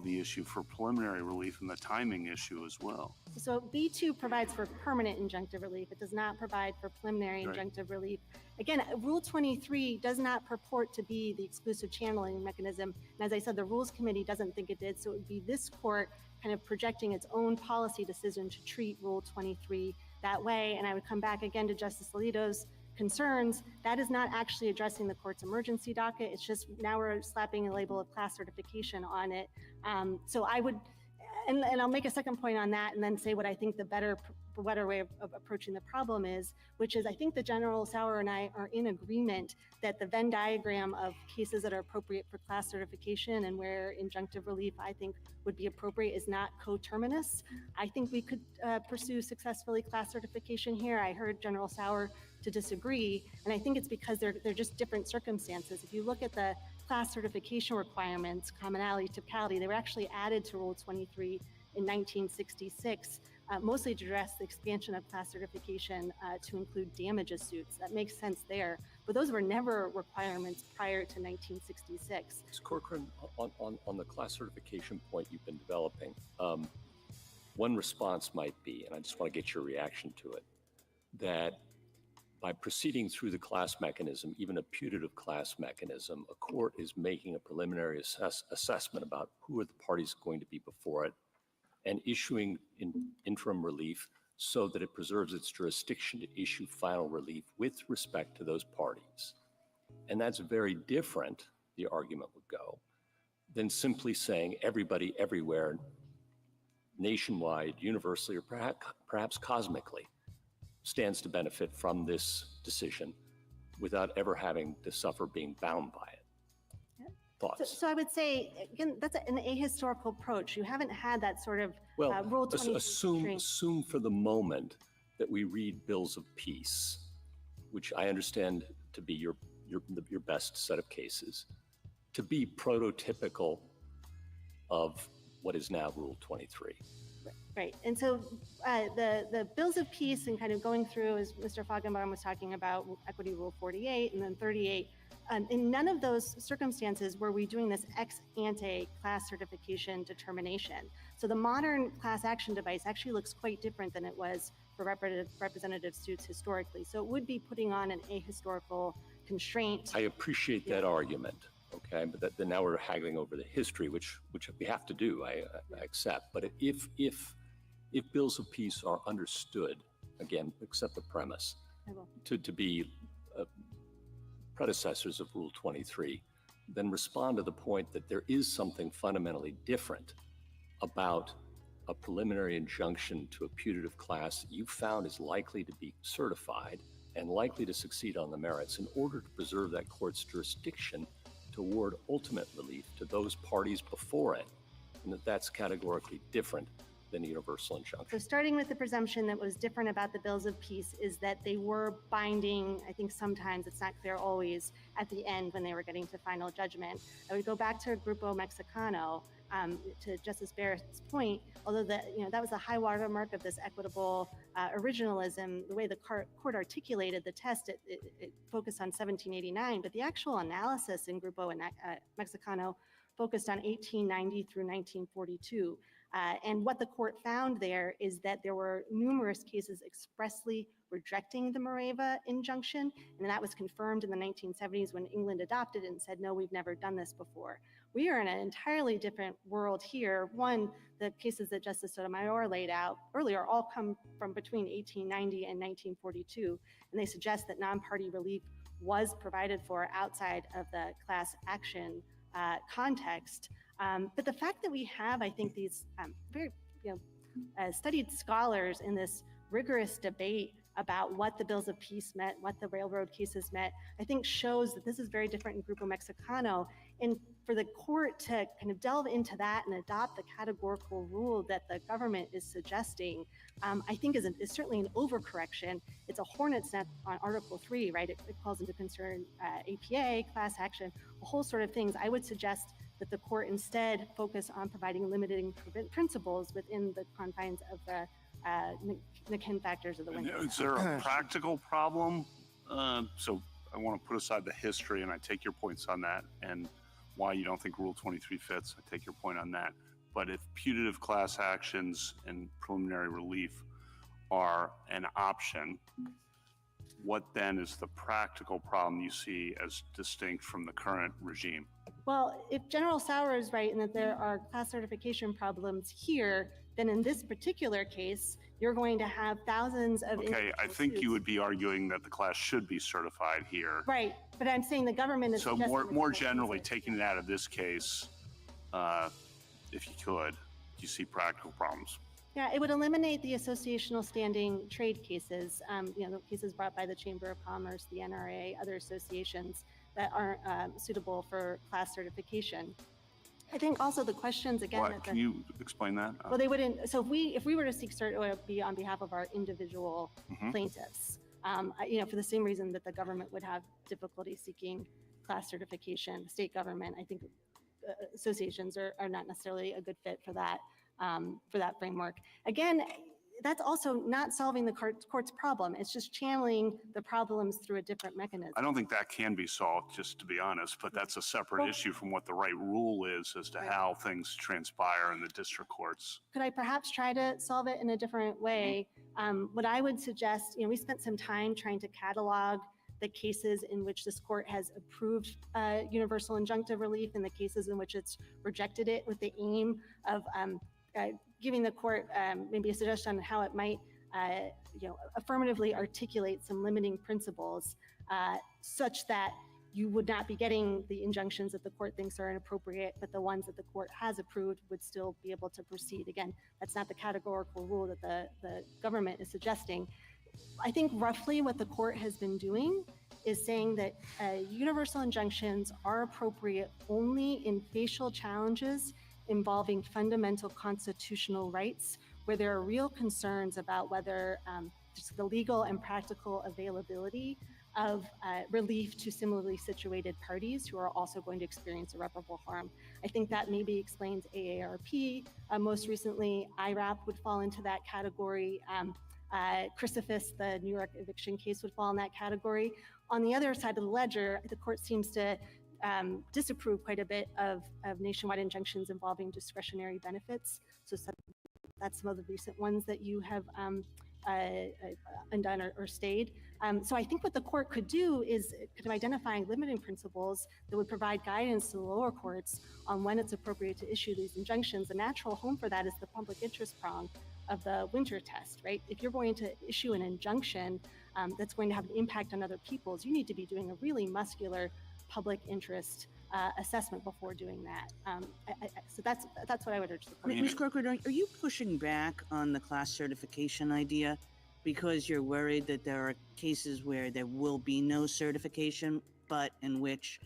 the issue for preliminary relief and the timing issue as well. So B2 provides for permanent injunctive relief. It does not provide for preliminary injunctive relief. Again, Rule 23 does not purport to be the exclusive channeling mechanism. And as I said, the Rules Committee doesn't think it did. So it would be this court kind of projecting its own policy decision to treat Rule 23 that way. And I would come back again to Justice Alito's concerns. That is not actually addressing the court's emergency docket. It's just now we're slapping a label of class certification on it. So I would, and I'll make a second point on that and then say what I think the better way of approaching the problem is, which is I think the General Sauer and I are in agreement that the Venn diagram of cases that are appropriate for class certification and where injunctive relief I think would be appropriate is not coterminous. I think we could pursue successfully class certification here. I heard General Sauer to disagree, and I think it's because they're just different circumstances. If you look at the class certification requirements, commonality, typicality, they were actually added to Rule 23 in 1966, mostly to address the expansion of class certification to include damages suits. That makes sense there, but those were never requirements prior to 1966. Ms. Corcoran, on the class certification point you've been developing, one response might be, and I just want to get your reaction to it, that by proceeding through the class mechanism, even a putative class mechanism, a court is making a preliminary assessment about who are the parties going to be before it and issuing interim relief so that it preserves its jurisdiction to issue final relief with respect to those parties. And that's very different, the argument would go, than simply saying everybody everywhere, nationwide, universally, or perhaps cosmically, stands to benefit from this decision without ever having to suffer being bound by it. Thoughts? So I would say, again, that's an ahistorical approach. You haven't had that sort of Rule 23. Assume for the moment that we read bills of peace, which I understand to be your best set of cases, to be prototypical of what is now Rule 23. Right, and so the bills of peace and kind of going through, as Mr. Feigenbaum was talking about, Equity Rule 48 and then 38, in none of those circumstances were we doing this ex ante class certification determination. So the modern class action device actually looks quite different than it was for representative suits historically. So it would be putting on an ahistorical constraint. I appreciate that argument. Okay, but now we're haggling over the history, which we have to do. I accept. But if bills of peace are understood, again, accept the premise to be predecessors of Rule 23, then respond to the point that there is something fundamentally different about a preliminary injunction to a putative class you found is likely to be certified and likely to succeed on the merits in order to preserve that court's jurisdiction to award ultimate relief to those parties before it, and that's categorically different than a universal injunction. So starting with the presumption that was different about the bills of peace is that they were binding, I think sometimes, it's not clear always, at the end when they were getting to final judgment. I would go back to Grupo Mexicano, to Justice Barrett's point, although that was a high watermark of this equitable originalism, the way the court articulated the test, it focused on 1789, but the actual analysis in Grupo Mexicano focused on 1890 through 1942. And what the court found there is that there were numerous cases expressly rejecting the Moreva injunction, and that was confirmed in the 1970s when England adopted it and said, no, we've never done this before. We are in an entirely different world here. One, the cases that Justice Sotomayor laid out earlier all come from between 1890 and 1942, and they suggest that non-party relief was provided for outside of the class action context. But the fact that we have, I think, these very studied scholars in this rigorous debate about what the bills of peace meant, what the railroad cases meant, I think shows that this is very different in Grupo Mexicano. And for the court to kind of delve into that and adopt the categorical rule that the government is suggesting, I think is certainly an overcorrection. It's a hornet's nest on Article 3, right? It calls into concern APA, class action, a whole sort of things. I would suggest that the court instead focus on providing limiting principles within the confines of the McKinn factors of the window. Is there a practical problem? So I want to put aside the history, and I take your points on that, and why you don't think Rule 23 fits. I take your point on that. But if putative class actions and preliminary relief are an option, what then is the practical problem you see as distinct from the current regime? Well, if General Sauer is right in that there are class certification problems here, then in this particular case, you're going to have thousands of... Okay, I think you would be arguing that the class should be certified here. Right, but I'm saying the government is... So more generally, taking it out of this case, if you could, do you see practical problems? Yeah, it would eliminate the associational standing trade cases, the cases brought by the Chamber of Commerce, the NRA, other associations that aren't suitable for class certification. I think also the questions again. What? Can you explain that? Well, they wouldn't. So if we were to seek cert, it would be on behalf of our individual plaintiffs. For the same reason that the government would have difficulty seeking class certification. State government, I think, associations are not necessarily a good fit for that framework. Again, that's also not solving the court's problem. It's just channeling the problems through a different mechanism. I don't think that can be solved, just to be honest, but that's a separate issue from what the right rule is as to how things transpire in the district courts. Could I perhaps try to solve it in a different way? What I would suggest, we spent some time trying to catalog the cases in which this court has approved universal injunctive relief and the cases in which it's rejected it, with the aim of giving the court maybe a suggestion on how it might, affirmatively articulate some limiting principles such that you would not be getting the injunctions that the court thinks are inappropriate, but the ones that the court has approved would still be able to proceed. Again, that's not the categorical rule that the government is suggesting. I think roughly what the court has been doing is saying that universal injunctions are appropriate only in facial challenges involving fundamental constitutional rights, where there are real concerns about whether just the legal and practical availability of relief to similarly situated parties who are also going to experience irreparable harm. I think that maybe explains AARP. Most recently, IRAP would fall into that category. Crucifix, the New York eviction case, would fall in that category. On the other side of the ledger, the court seems to disapprove quite a bit of nationwide injunctions involving discretionary benefits. So that's some of the recent ones that you have undone or stayed. So I think what the court could do is kind of identifying limiting principles that would provide guidance to the lower courts on when it's appropriate to issue these injunctions. The natural home for that is the public interest prong of the winter test, right? If you're going to issue an injunction that's going to have an impact on other people's, you need to be doing a really muscular public interest assessment before doing that. So that's what I would urge the court. Ms. Corcoran, are you pushing back on the class certification idea because you're worried that there are cases where there will be no certification, but in which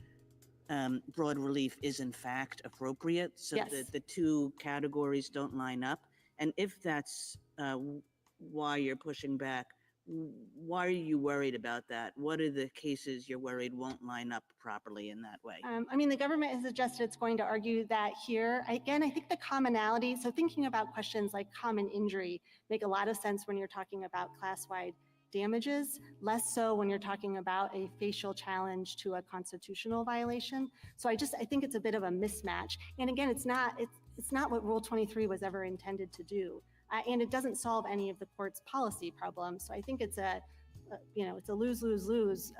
broad relief is in fact appropriate, so Yes. that the two categories don't line up? And if that's why you're pushing back, why are you worried about that? What are the cases you're worried won't line up properly in that way? I mean, the government has suggested it's going to argue that here. Again, I think the commonality, so thinking about questions like common injury make a lot of sense when you're talking about class-wide damages, less so when you're talking about a facial challenge to a constitutional violation. So I think it's a bit of a mismatch. And again, it's not what Rule 23 was ever intended to do. And it doesn't solve any of the court's policy problems. So I think it's a lose-lose-lose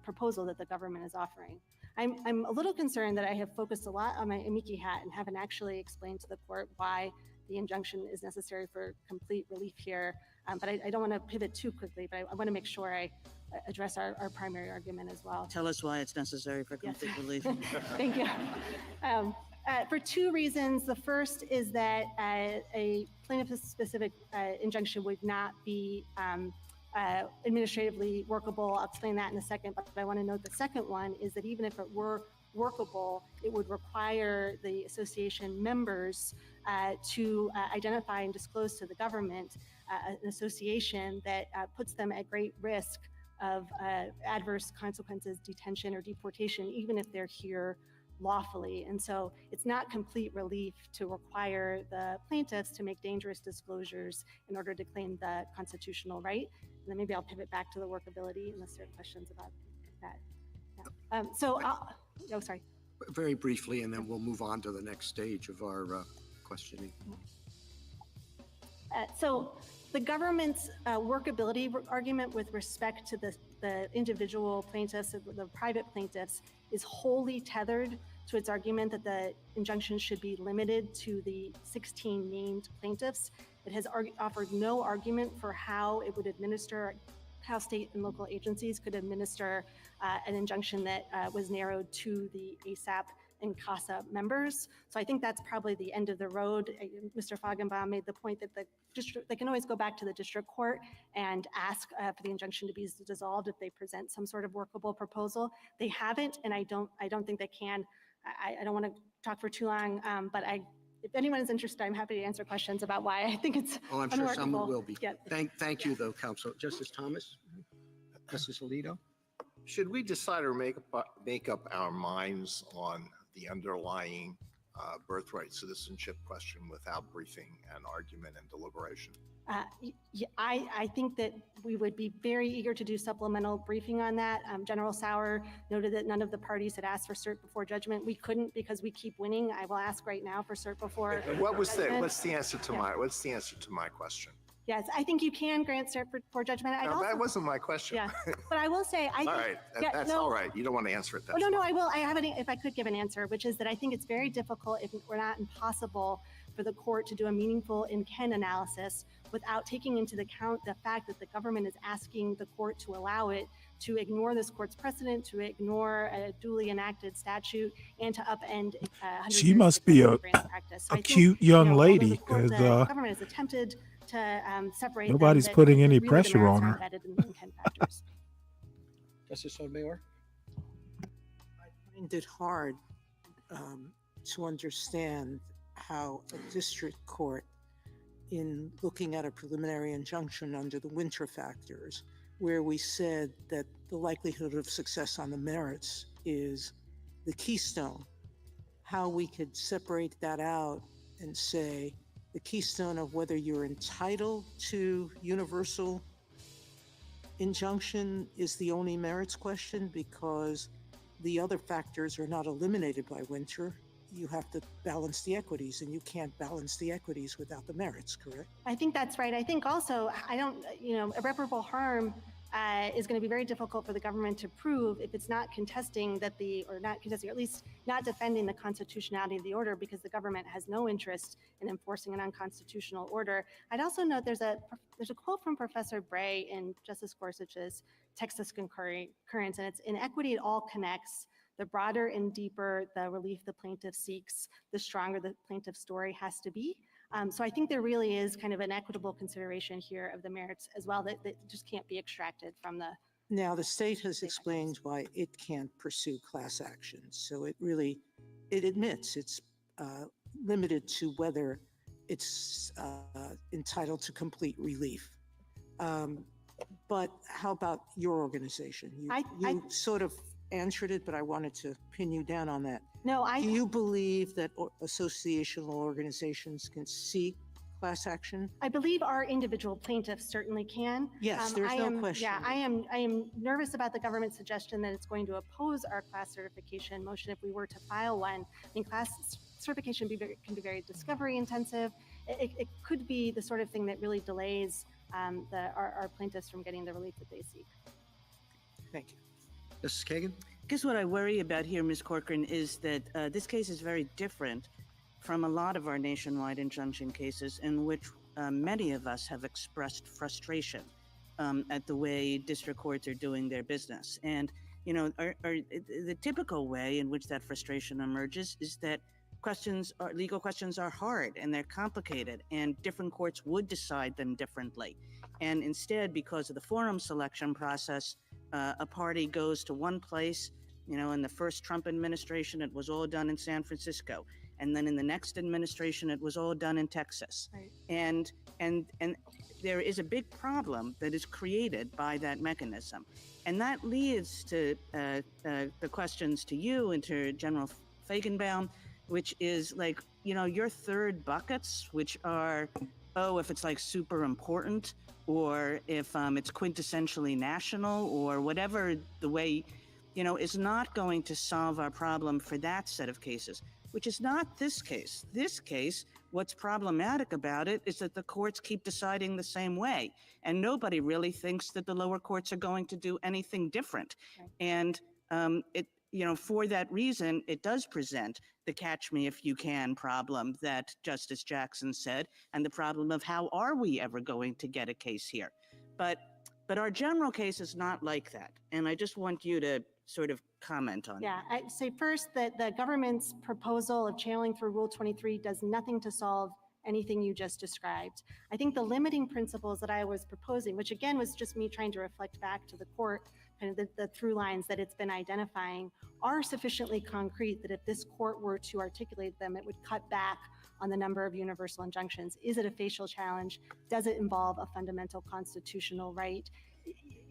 proposal that the government is offering. I'm a little concerned that I have focused a lot on my amici hat and haven't actually explained to the court why the injunction is necessary for complete relief here. But I don't want to pivot too quickly, but I want to make sure I address our primary argument as well. Tell us why it's necessary for complete relief. Thank you. For two reasons. The first is that a plaintiff-specific injunction would not be administratively workable. I'll explain that in a second, but I want to note the second one is that even if it were workable, it would require the association members to identify and disclose to the government an association that puts them at great risk of adverse consequences, detention or deportation, even if they're here lawfully. And so it's not complete relief to require the plaintiffs to make dangerous disclosures in order to claim the constitutional right. And then maybe I'll pivot back to the workability unless there are questions about that. Yeah. Sorry. Very briefly, and then we'll move on to the next stage of our questioning. So the government's workability argument with respect to the individual plaintiffs, the private plaintiffs, is wholly tethered to its argument that the injunction should be limited to the 16 named plaintiffs. It has offered no argument for how it would administer, how state and local agencies could administer an injunction that was narrowed to the ASAP and CASA members. So I think that's probably the end of the road. Mr. Feigenbaum made the point that they can always go back to the district court and ask for the injunction to be dissolved if they present some sort of workable proposal. They haven't, and I don't think they can. I don't want to talk for too long, but if anyone is interested, I'm happy to answer questions about why I think it's Oh, I'm sure unworkable. someone will be. Yeah. Thank you, though, Counsel. Justice Thomas? Justice Alito? Should we decide or make up our minds on the underlying birthright citizenship question without briefing and argument and deliberation? I think that we would be very eager to do supplemental briefing on that. General Sauer noted that none of the parties had asked for cert before judgment. We couldn't because we keep winning. I will ask right now for cert before. What's the answer to my question? Yes, I think you can grant cert before judgment. That wasn't my question. Yeah, but I will say, all right, that's all right. You don't want to answer it. No, I will. I have if I could give an answer, which is that I think it's very difficult, if we're not impossible, for the court to do a meaningful in-Ken analysis without taking into account the fact that the government is asking the court to allow it to ignore this court's precedent, to ignore a duly enacted statute, and to upend. She must be a cute young lady, because the government has attempted to separate. Nobody's putting any pressure on her. Justice Sotomayor? I find it hard to understand how a district court, in looking at a preliminary injunction under the winter factors, where we said that the likelihood of success on the merits is the keystone, how we could separate that out and say the keystone of whether you're entitled to universal injunction is the only merits question, because the other factors are not eliminated by winter. You have to balance the equities, and you can't balance the equities without the merits, correct? I think that's right. I think also, irreparable harm is going to be very difficult for the government to prove if it's not contesting that or at least not defending the constitutionality of the order, because the government has no interest in enforcing an unconstitutional order. I'd also note there's a quote from Professor Bray in Justice Gorsuch's Texas Concurrence, and it's "In equity, it all connects. The broader and deeper the relief the plaintiff seeks, the stronger the plaintiff's story has to be." So I think there really is kind of an equitable consideration here of the merits as well that just can't be extracted from the. Now, the state has explained why it can't pursue class actions. So it admits it's limited to whether it's entitled to complete relief. But how about your organization? You sort of answered it, but I wanted to pin you down on that. No, Do you believe that associational organizations can seek class action? I believe our individual plaintiffs certainly can. Yes, there's no question. Yeah, I am nervous about the government's suggestion that it's going to oppose our class certification motion if we were to file one. I mean, class certification can be very discovery intensive. It could be the sort of thing that really delays our plaintiffs from getting the relief that they seek. Thank you. Justice Kagan? I guess what I worry about here, Ms. Corcoran, is that this case is very different from a lot of our nationwide injunction cases in which many of us have expressed frustration at the way district courts are doing their business. And, the typical way in which that frustration emerges is that legal questions are hard and they're complicated, and different courts would decide them differently. And instead, because of the forum selection process, a party goes to one place. In the first Trump administration, it was all done in San Francisco. And then in the next administration, it was all done in Texas. Right. And there is a big problem that is created by that mechanism. And that leads to the questions to you and to General Feigenbaum, which is like, your third buckets, which are, if it's like super important, or if it's quintessentially national, or whatever the way, is not going to solve our problem for that set of cases, which is not this case. This case, what's problematic about it is that the courts keep deciding the same way, and nobody really thinks that the lower courts are going to do anything different. Right. And for that reason, it does present the catch me if you can problem that Justice Jackson said, and the problem of how are we ever going to get a case here. But our general case is not like that. And I just want you to sort of comment on Yeah, I'd say first that the government's proposal of channeling through Rule 23 does nothing to solve anything you just described. I think the limiting principles that I was proposing, which again was just me trying to reflect back to the court, kind of the through lines that it's been identifying, are sufficiently concrete that if this court were to articulate them, it would cut back on the number of universal injunctions. Is it a facial challenge? Does it involve a fundamental constitutional right?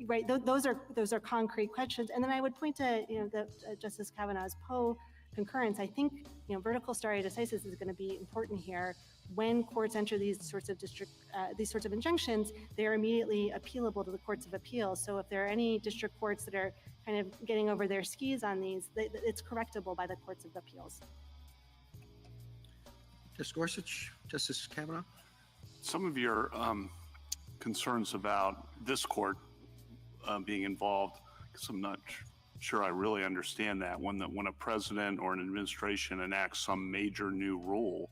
Right, those are concrete questions. And then I would point to Justice Kavanaugh's Poe concurrence. I think vertical stare decisis is going to be important here. When courts enter these sorts of injunctions, they are immediately appealable to the courts of appeals. So if there are any district courts that are kind of getting over their skis on these, it's correctable by the courts of appeals. Justice Gorsuch, Justice Kavanaugh? Some of your concerns about this court being involved, because I'm not sure I really understand that. When a president or an administration enacts some major new rule,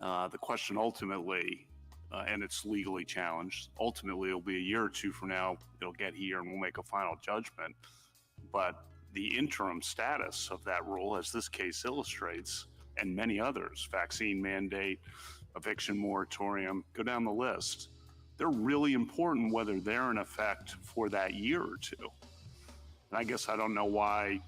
the question ultimately, and it's legally challenged, ultimately it'll be a year or two from now, it'll get here and we'll make a final judgment. But the interim status of that rule, as this case illustrates, and many others, vaccine mandate, eviction moratorium, go down the list, they're really important whether they're in effect for that year or two. And I guess I don't know why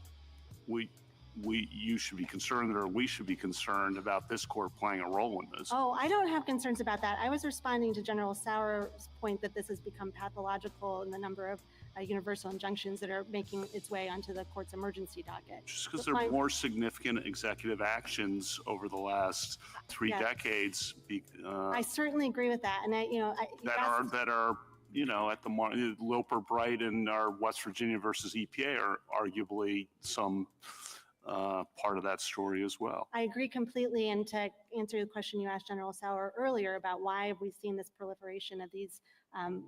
you should be concerned, or we should be concerned about this court playing a role in this. Oh, I don't have concerns about that. I was responding to General Sauer's point that this has become pathological in the number of universal injunctions that are making its way onto the court's emergency docket. Just because there are more significant executive actions over the last three decades. I certainly agree with that, and that are at the Loper Bright and our West Virginia versus EPA are arguably some part of that story as well. I agree completely. And to answer the question you asked General Sauer earlier about why have we seen this proliferation of these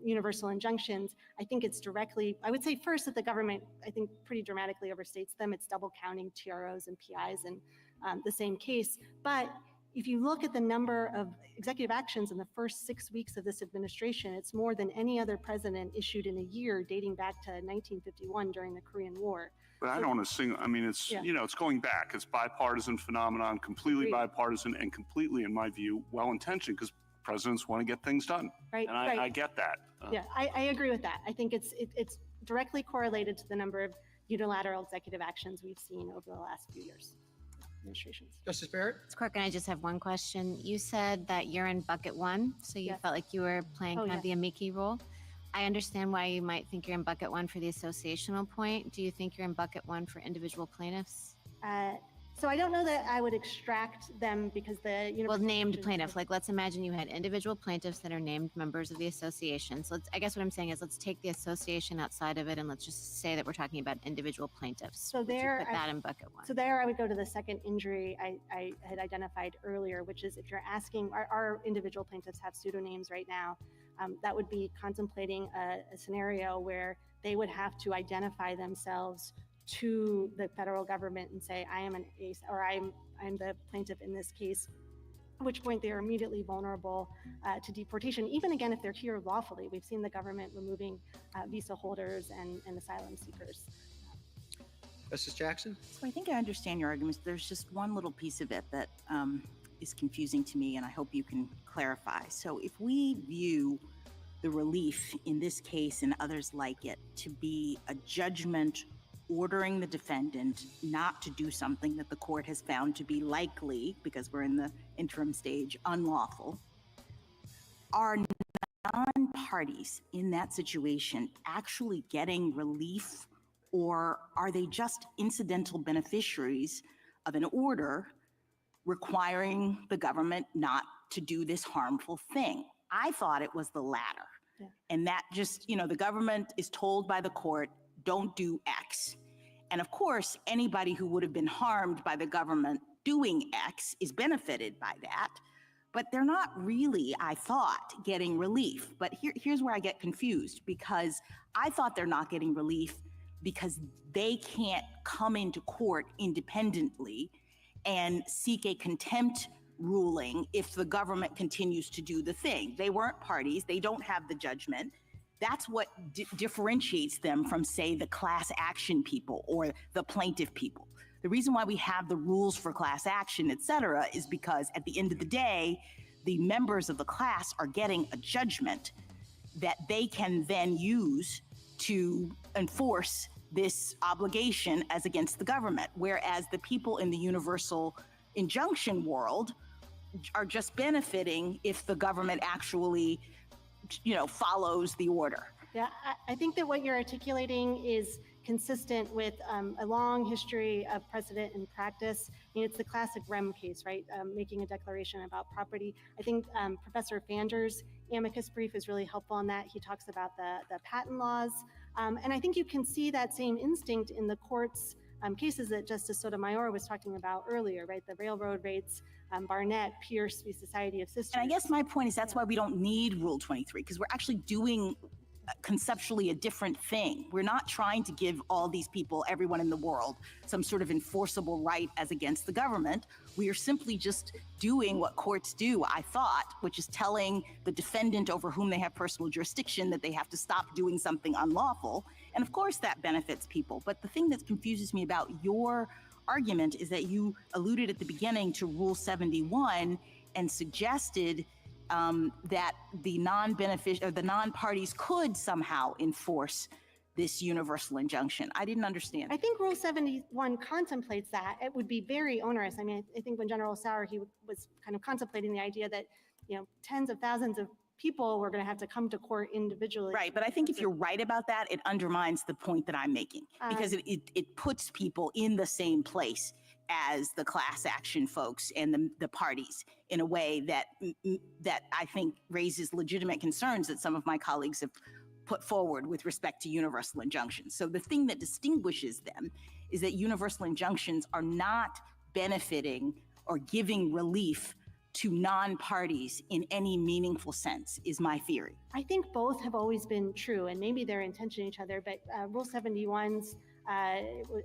universal injunctions, I think it's directly, I would say first that the government, I think, pretty dramatically overstates them. It's double counting TROs and PIs in the same case. But if you look at the number of executive actions in the first 6 weeks of this administration, it's more than any other president issued in a year dating back to 1951 during the Korean War. But I don't want to sing, I mean, it's, Yeah. you know, it's going back. It's bipartisan phenomenon, completely Agreed. bipartisan and completely, in my view, well-intentioned because presidents want to get things done. Right, And right. I get that. Yeah, I agree with that. I think it's directly correlated to the number of unilateral executive actions we've seen over the last few years. Administrations. Justice Barrett? Ms. Corcoran, I just have one question. You said that you're in bucket one, so you Yes. felt like you were playing Oh, kind of the yes. amici role. I understand why you might think you're in bucket one for the associational point. Do you think you're in bucket one for individual plaintiffs? So I don't know that I would extract them because the Well, named plaintiff. Like, let's imagine you had individual plaintiffs that are named members of the association. So I guess what I'm saying is let's take the association outside of it and let's just say that we're talking about individual plaintiffs. So Would you there, put that in bucket one. So there I would go to the second injury I had identified earlier, which is if you're asking, our individual plaintiffs have pseudonyms right now, that would be contemplating a scenario where they would have to identify themselves to the federal government and say, I am an ace, or I'm the plaintiff in this case, at which point they are immediately vulnerable to deportation, even again if they're here lawfully. We've seen the government removing visa holders and asylum seekers. Justice Jackson? So I think I understand your arguments. There's just one little piece of it that is confusing to me, and I hope you can clarify. So if we view the relief in this case and others like it to be a judgment ordering the defendant not to do something that the court has found to be likely, because we're in the interim stage, unlawful, are non-parties in that situation actually getting relief, or are they just incidental beneficiaries of an order requiring the government not to do this harmful thing? I thought it was the latter. Yeah. And that just, the government is told by the court, don't do X. And of course, anybody who would have been harmed by the government doing X is benefited by that. But they're not really, I thought, getting relief. But here's where I get confused, because I thought they're not getting relief because they can't come into court independently and seek a contempt ruling if the government continues to do the thing. They weren't parties. They don't have the judgment. That's what differentiates them from, say, the class action people or the plaintiff people. The reason why we have the rules for class action, et cetera, is because at the end of the day, the members of the class are getting a judgment that they can then use to enforce this obligation as against the government, whereas the people in the universal injunction world are just benefiting if the government actually follows the order. Yeah, I think that what you're articulating is consistent with a long history of precedent and practice. I mean, it's the classic REM case, right? Making a declaration about property. I think Professor Fander's amicus brief is really helpful on that. He talks about the patent laws. And I think you can see that same instinct in the court's cases that Justice Sotomayor was talking about earlier, right? The railroad rates, Barnett, Pierce, the Society of Sisters. And I guess my point is that's why we don't need Rule 23, because we're actually doing conceptually a different thing. We're not trying to give all these people, everyone in the world, some sort of enforceable right as against the government. We are simply just doing what courts do, I thought, which is telling the defendant over whom they have personal jurisdiction that they have to stop doing something unlawful. And of course that benefits people. But the thing that confuses me about your argument is that you alluded at the beginning to Rule 71 and suggested that the non-parties could somehow enforce this universal injunction. I didn't understand. I think Rule 71 contemplates that. It would be very onerous. I mean, I think when General Sauer, he was kind of contemplating the idea that, tens of thousands of people were going to have to come to court individually. Right, but I think if you're right about that, it undermines the point that I'm making, because it puts people in the same place as the class action folks and the parties in a way that I think raises legitimate concerns that some of my colleagues have put forward with respect to universal injunctions. So the thing that distinguishes them is that universal injunctions are not benefiting or giving relief to non-parties in any meaningful sense, is my theory. I think both have always been true, and maybe they're in tension with each other, but Rule 71's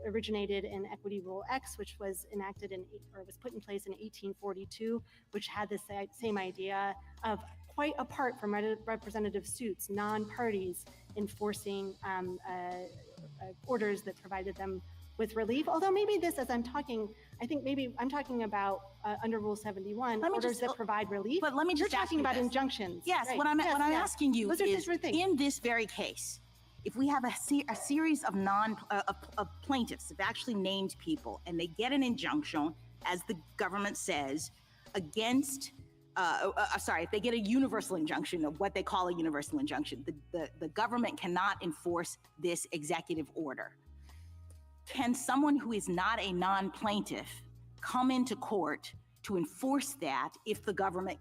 originated in Equity Rule X, which was enacted or was put in place in 1842, which had the same idea of, quite apart from representative suits, non-parties enforcing orders that provided them with relief. Although maybe this, as I'm talking, I think maybe I'm talking about under Rule 71, orders that provide relief. But let me just You're talking about this. injunctions. Yes, right. what I'm asking you Those are is, different things. in this very case, if we have a series of plaintiffs, have actually named people, and they get an injunction, as the government says, against, if they get a universal injunction, of what they call a universal injunction, the government cannot enforce this executive order. Can someone who is not a non-plaintiff come into court to enforce that if the government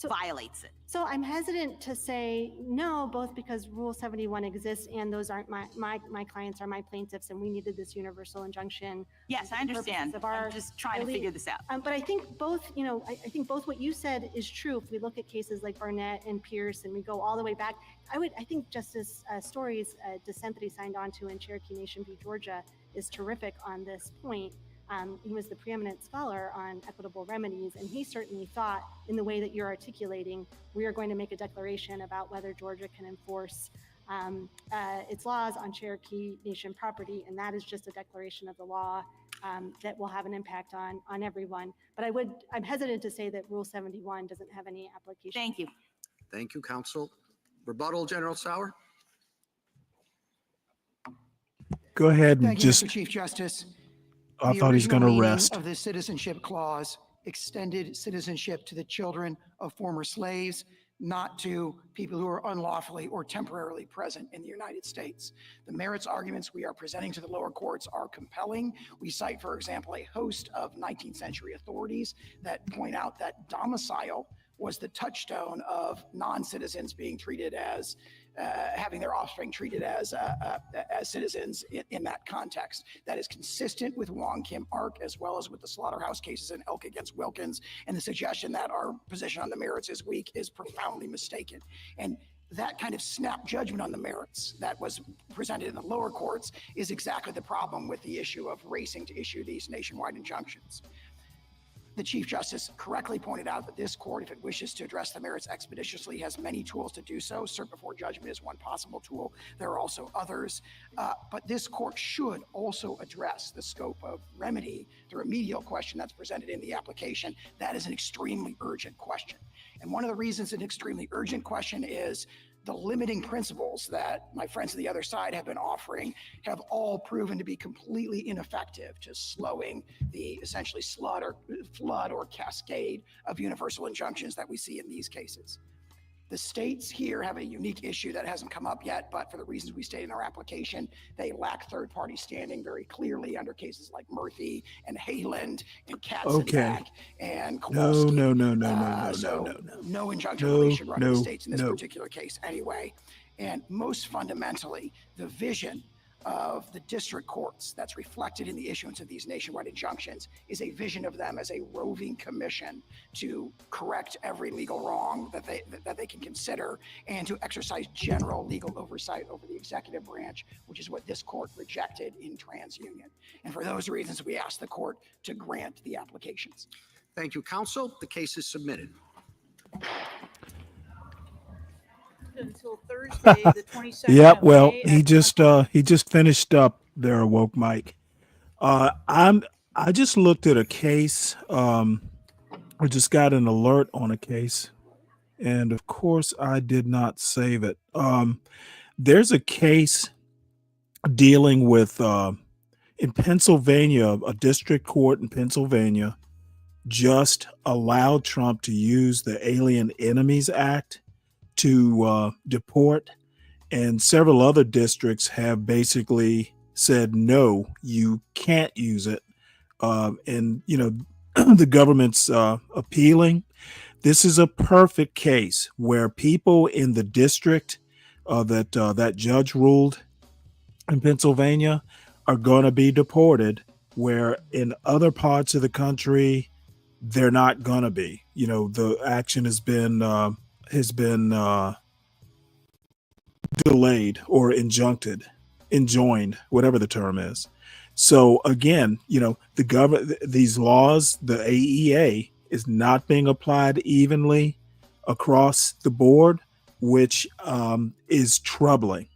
violates it? So I'm hesitant to say no, both because Rule 71 exists and those aren't my clients are my plaintiffs, and we needed this universal injunction. Yes, I understand. I'm just trying to figure this out. But I think both, I think both what you said is true. If we look at cases like Barnett and Pierce, and we go all the way back, I think Justice Story's dissent that he signed on to in Cherokee Nation v. Georgia is terrific on this point. He was the preeminent scholar on equitable remedies, and he certainly thought, in the way that you're articulating, we are going to make a declaration about whether Georgia can enforce its laws on Cherokee Nation property, and that is just a declaration of the law that will have an impact on everyone. But I'm hesitant to say that Rule 71 doesn't have any application. Thank you. Thank you, counsel. Rebuttal, General Sauer. Go ahead and Thank you, just. Mr. Chief Justice. I The thought he's going original to meaning rest. of the Citizenship Clause extended citizenship to the children of former slaves, not to people who are unlawfully or temporarily present in the United States. The merits arguments we are presenting to the lower courts are compelling. We cite, for example, a host of 19th century authorities that point out that domicile was the touchstone of non-citizens being treated as having their offspring treated as citizens in that context. That is consistent with Wong Kim Ark, as well as with the slaughterhouse cases in Elk against Wilkins. And the suggestion that our position on the merits is weak is profoundly mistaken. And that kind of snap judgment on the merits that was presented in the lower courts is exactly the problem with the issue of racing to issue these nationwide injunctions. The Chief Justice correctly pointed out that this court, if it wishes to address the merits expeditiously, has many tools to do so. Cert before judgment is one possible tool. There are also others. But this court should also address the scope of remedy, the remedial question that's presented in the application. That is an extremely urgent question. And one of the reasons it's an extremely urgent question is the limiting principles that my friends on the other side have been offering have all proven to be completely ineffective to slowing the essentially flood or cascade of universal injunctions that we see in these cases. The states here have a unique issue that hasn't come up yet, but for the reasons we state in our application, they lack third-party standing very clearly under cases like Murphy and Hayland and Katzenbach and Kowalski. No injunction really should run to the states in this particular case anyway. And most fundamentally, the vision of the district courts that's reflected in the issuance of these nationwide injunctions is a vision of them as a roving commission to correct every legal wrong that they can consider and to exercise general legal oversight over the executive branch, which is what this court rejected in TransUnion. And for those reasons, we ask the court to grant the applications. Thank you, counsel. The case is submitted. Until Thursday, the 22nd. Yeah, of well, May he at just finished up there, Woke Mike. I just looked at a case. I just got an alert on a case, and of course, I did not save it. There's a case dealing with in Pennsylvania, a district court in Pennsylvania just allowed Trump to use the Alien Enemies Act to deport, and several other districts have basically said no, you can't use it. And the government's appealing. This is a perfect case where people in the district that judge ruled in Pennsylvania are going to be deported, where in other parts of the country they're not going to be. The action has been delayed or enjoined, whatever the term is. So again, the government, these laws, the AEA is not being applied evenly across the board, which is troubling.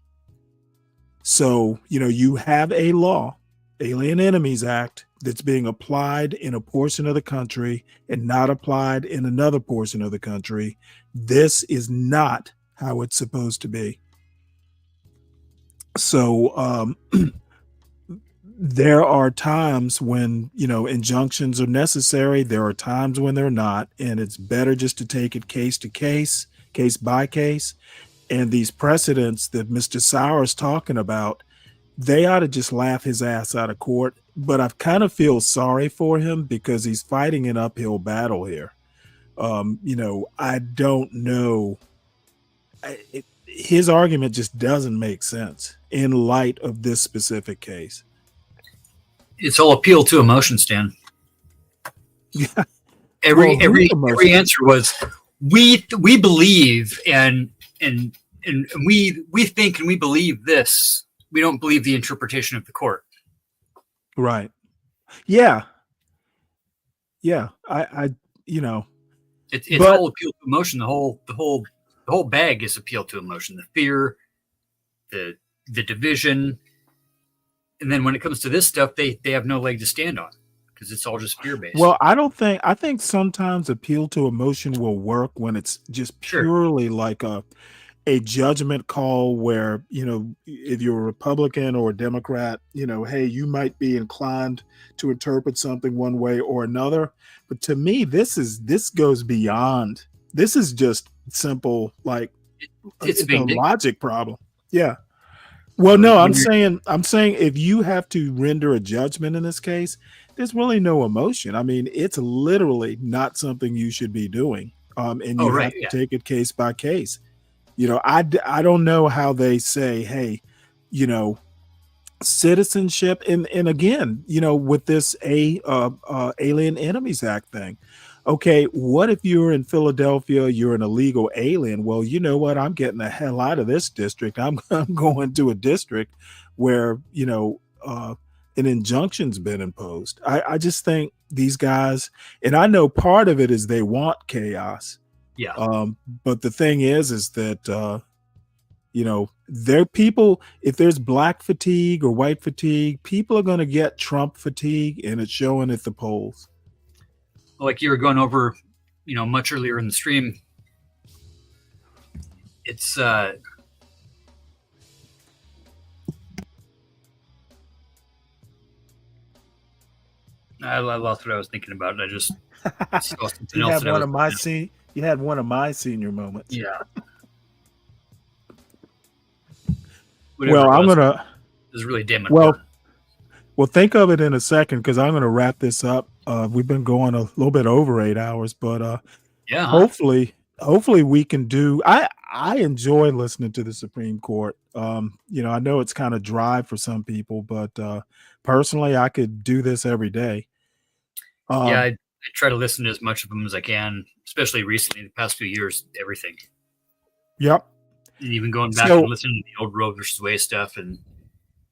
So, you have a law, Alien Enemies Act, that's being applied in a portion of the country and not applied in another portion of the country. This is not how it's supposed to be. So there are times when, injunctions are necessary. There are times when they're not. And it's better just to take it case to case, case by case. And these precedents that Mr. Sauer is talking about, they ought to just laugh his ass out of court. But I kind of feel sorry for him because he's fighting an uphill battle here. I don't know. His argument just doesn't make sense in light of this specific case. It's all appeal to emotion, Stan. Yeah. Every answer was we believe and we think and we believe this. We don't believe the interpretation of the court. Right. Yeah. Yeah. It's all appeal to emotion. The whole bag is appeal to emotion. The fear, the division, and then when it comes to this stuff, they have no leg to stand on because it's all just fear based. Well, I think sometimes appeal to emotion will work when it's just purely like a judgment call where, if you're a Republican or a Democrat, hey, you might be inclined to interpret something one way or another. But to me, this goes beyond. This is just simple, like it's a logic problem. Yeah. Well, no, I'm saying if you have to render a judgment in this case, there's really no emotion. I mean, it's literally not something you should be doing. And you have to take it case by case. I don't know how they say, hey, citizenship. And again, with this Alien Enemies Act thing. Okay, what if you're in Philadelphia, you're an illegal alien? Well, you know what? I'm getting the hell out of this district. I'm going to a district where, an injunction's been imposed. I just think these guys, and I know part of it is they want chaos. Yeah. But the thing is that, there people, if there's black fatigue or white fatigue, people are going to get Trump fatigue, and it's showing at the polls. Like you were going over, much earlier in the stream, it's I lost what I was thinking about. I just saw something you else. You had one of my senior moments. Yeah. Well, I'm gonna. It's really damn important. Well, think of it in a second because I'm going to wrap this up. We've been going a little bit over 8 hours, but hopefully we can do. I enjoy listening to the Supreme Court. I know it's kind of dry for some people, but personally, I could do this every day. I try to listen to as much of them as I can, especially recently, the past few years, everything. Yep. And even going back and listening to the old Roe versus Wade stuff and.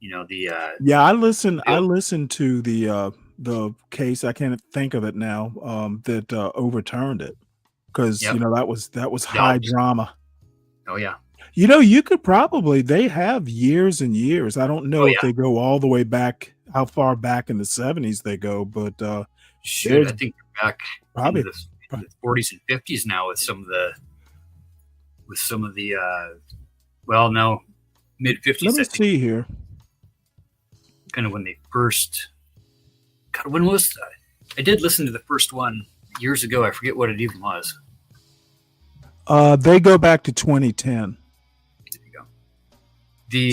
I listened to the case. I can't think of it now. That overturned it because that was high drama. Oh yeah. You could probably. They have years and years. I don't know if they go all the way back. How far back in the 70s they go, but I think they're back probably the 40s and 50s now with some of the mid 50s. Let me see here. Kind of when they first. God, when was that? I did listen to the first one years ago. I forget what it even was. They go back to 2010. There you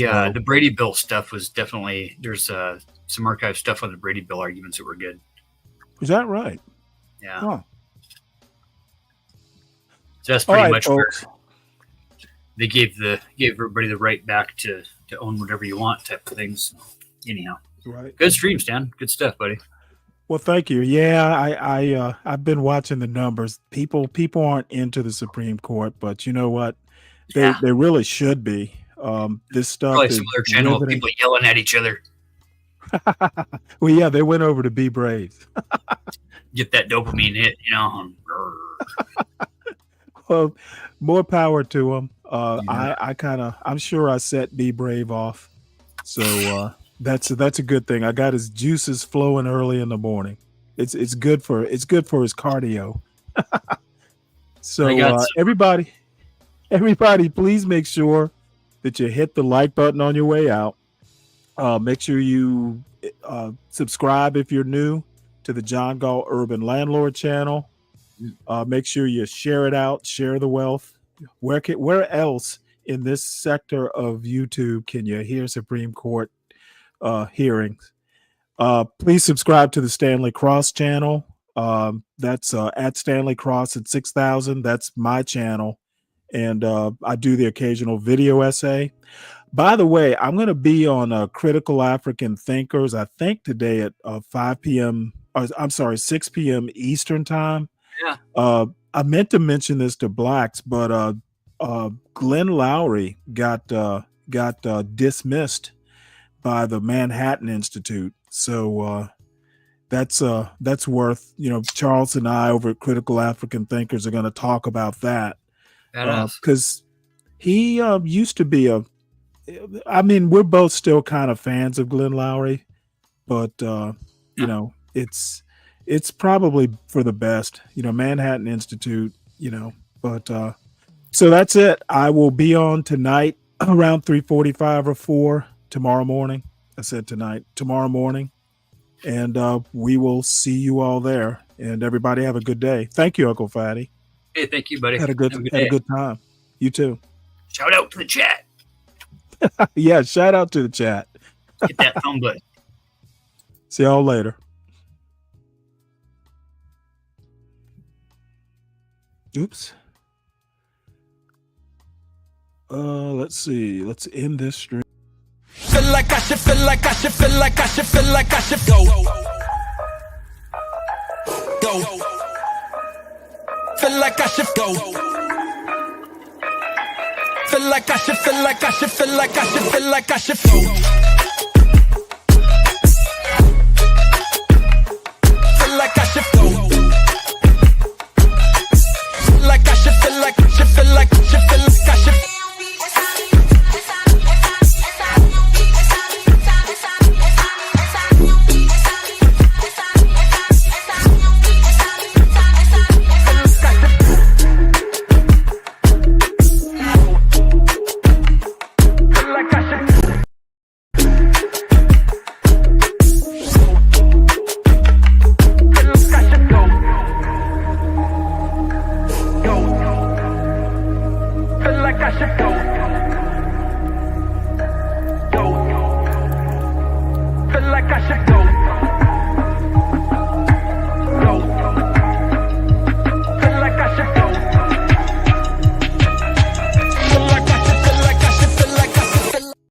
go. The Brady Bill stuff was definitely there's some archive stuff on the Brady Bill arguments that were good. Is that right? Yeah. Huh. So that's pretty much where they gave everybody the right back to own whatever you want type of things. Anyhow. Right. Good stream, Stan. Good stuff, buddy. Well, thank you. Yeah, I've been watching the numbers. People aren't into the Supreme Court, but you know what? They really should be. This stuff Probably is some other channel of riveting. people yelling at each other. Well, yeah, they went over to Be Brave. Get that dopamine hit, you know. Well, more power to them. I'm sure I set Be Brave off. So that's a good thing. I got his juices flowing early in the morning. It's good for his cardio. So everybody, please make sure that you hit the like button on your way out. Make sure you subscribe if you're new to the John Gall Urban Landlord channel. Make sure you share it out, share the wealth. Where else in this sector of YouTube can you hear Supreme Court hearings? Please subscribe to the Stanley Cross channel. That's at Stanley Cross at 6,000. That's my channel. And I do the occasional video essay. By the way, I'm going to be on Critical African Thinkers, I think today at 5 p.m. I'm sorry, 6 p.m. Eastern time. Yeah. I meant to mention this to blacks, but Glenn Lowry got dismissed by the Manhattan Institute. So that's worth, Charles and I over at Critical African Thinkers are going to talk about that. Because he used to be we're both still kind of fans of Glenn Lowry, but it's probably for the best, Manhattan Institute, but so that's it. I will be on tonight around 3:45 or 4 tomorrow morning. I said tomorrow morning, and we will see you all there. And everybody have a good day. Thank you, Uncle Fatty. Hey, thank you, buddy. Had a good time. You too. Shout out to the chat. Yeah, shout out to the chat. Hit that thumb button. See y'all later. Oops. Let's see. Let's end this stream. Feel like I should go. Feel like I should go. Feel like I should go. Feel like I should go. I should go.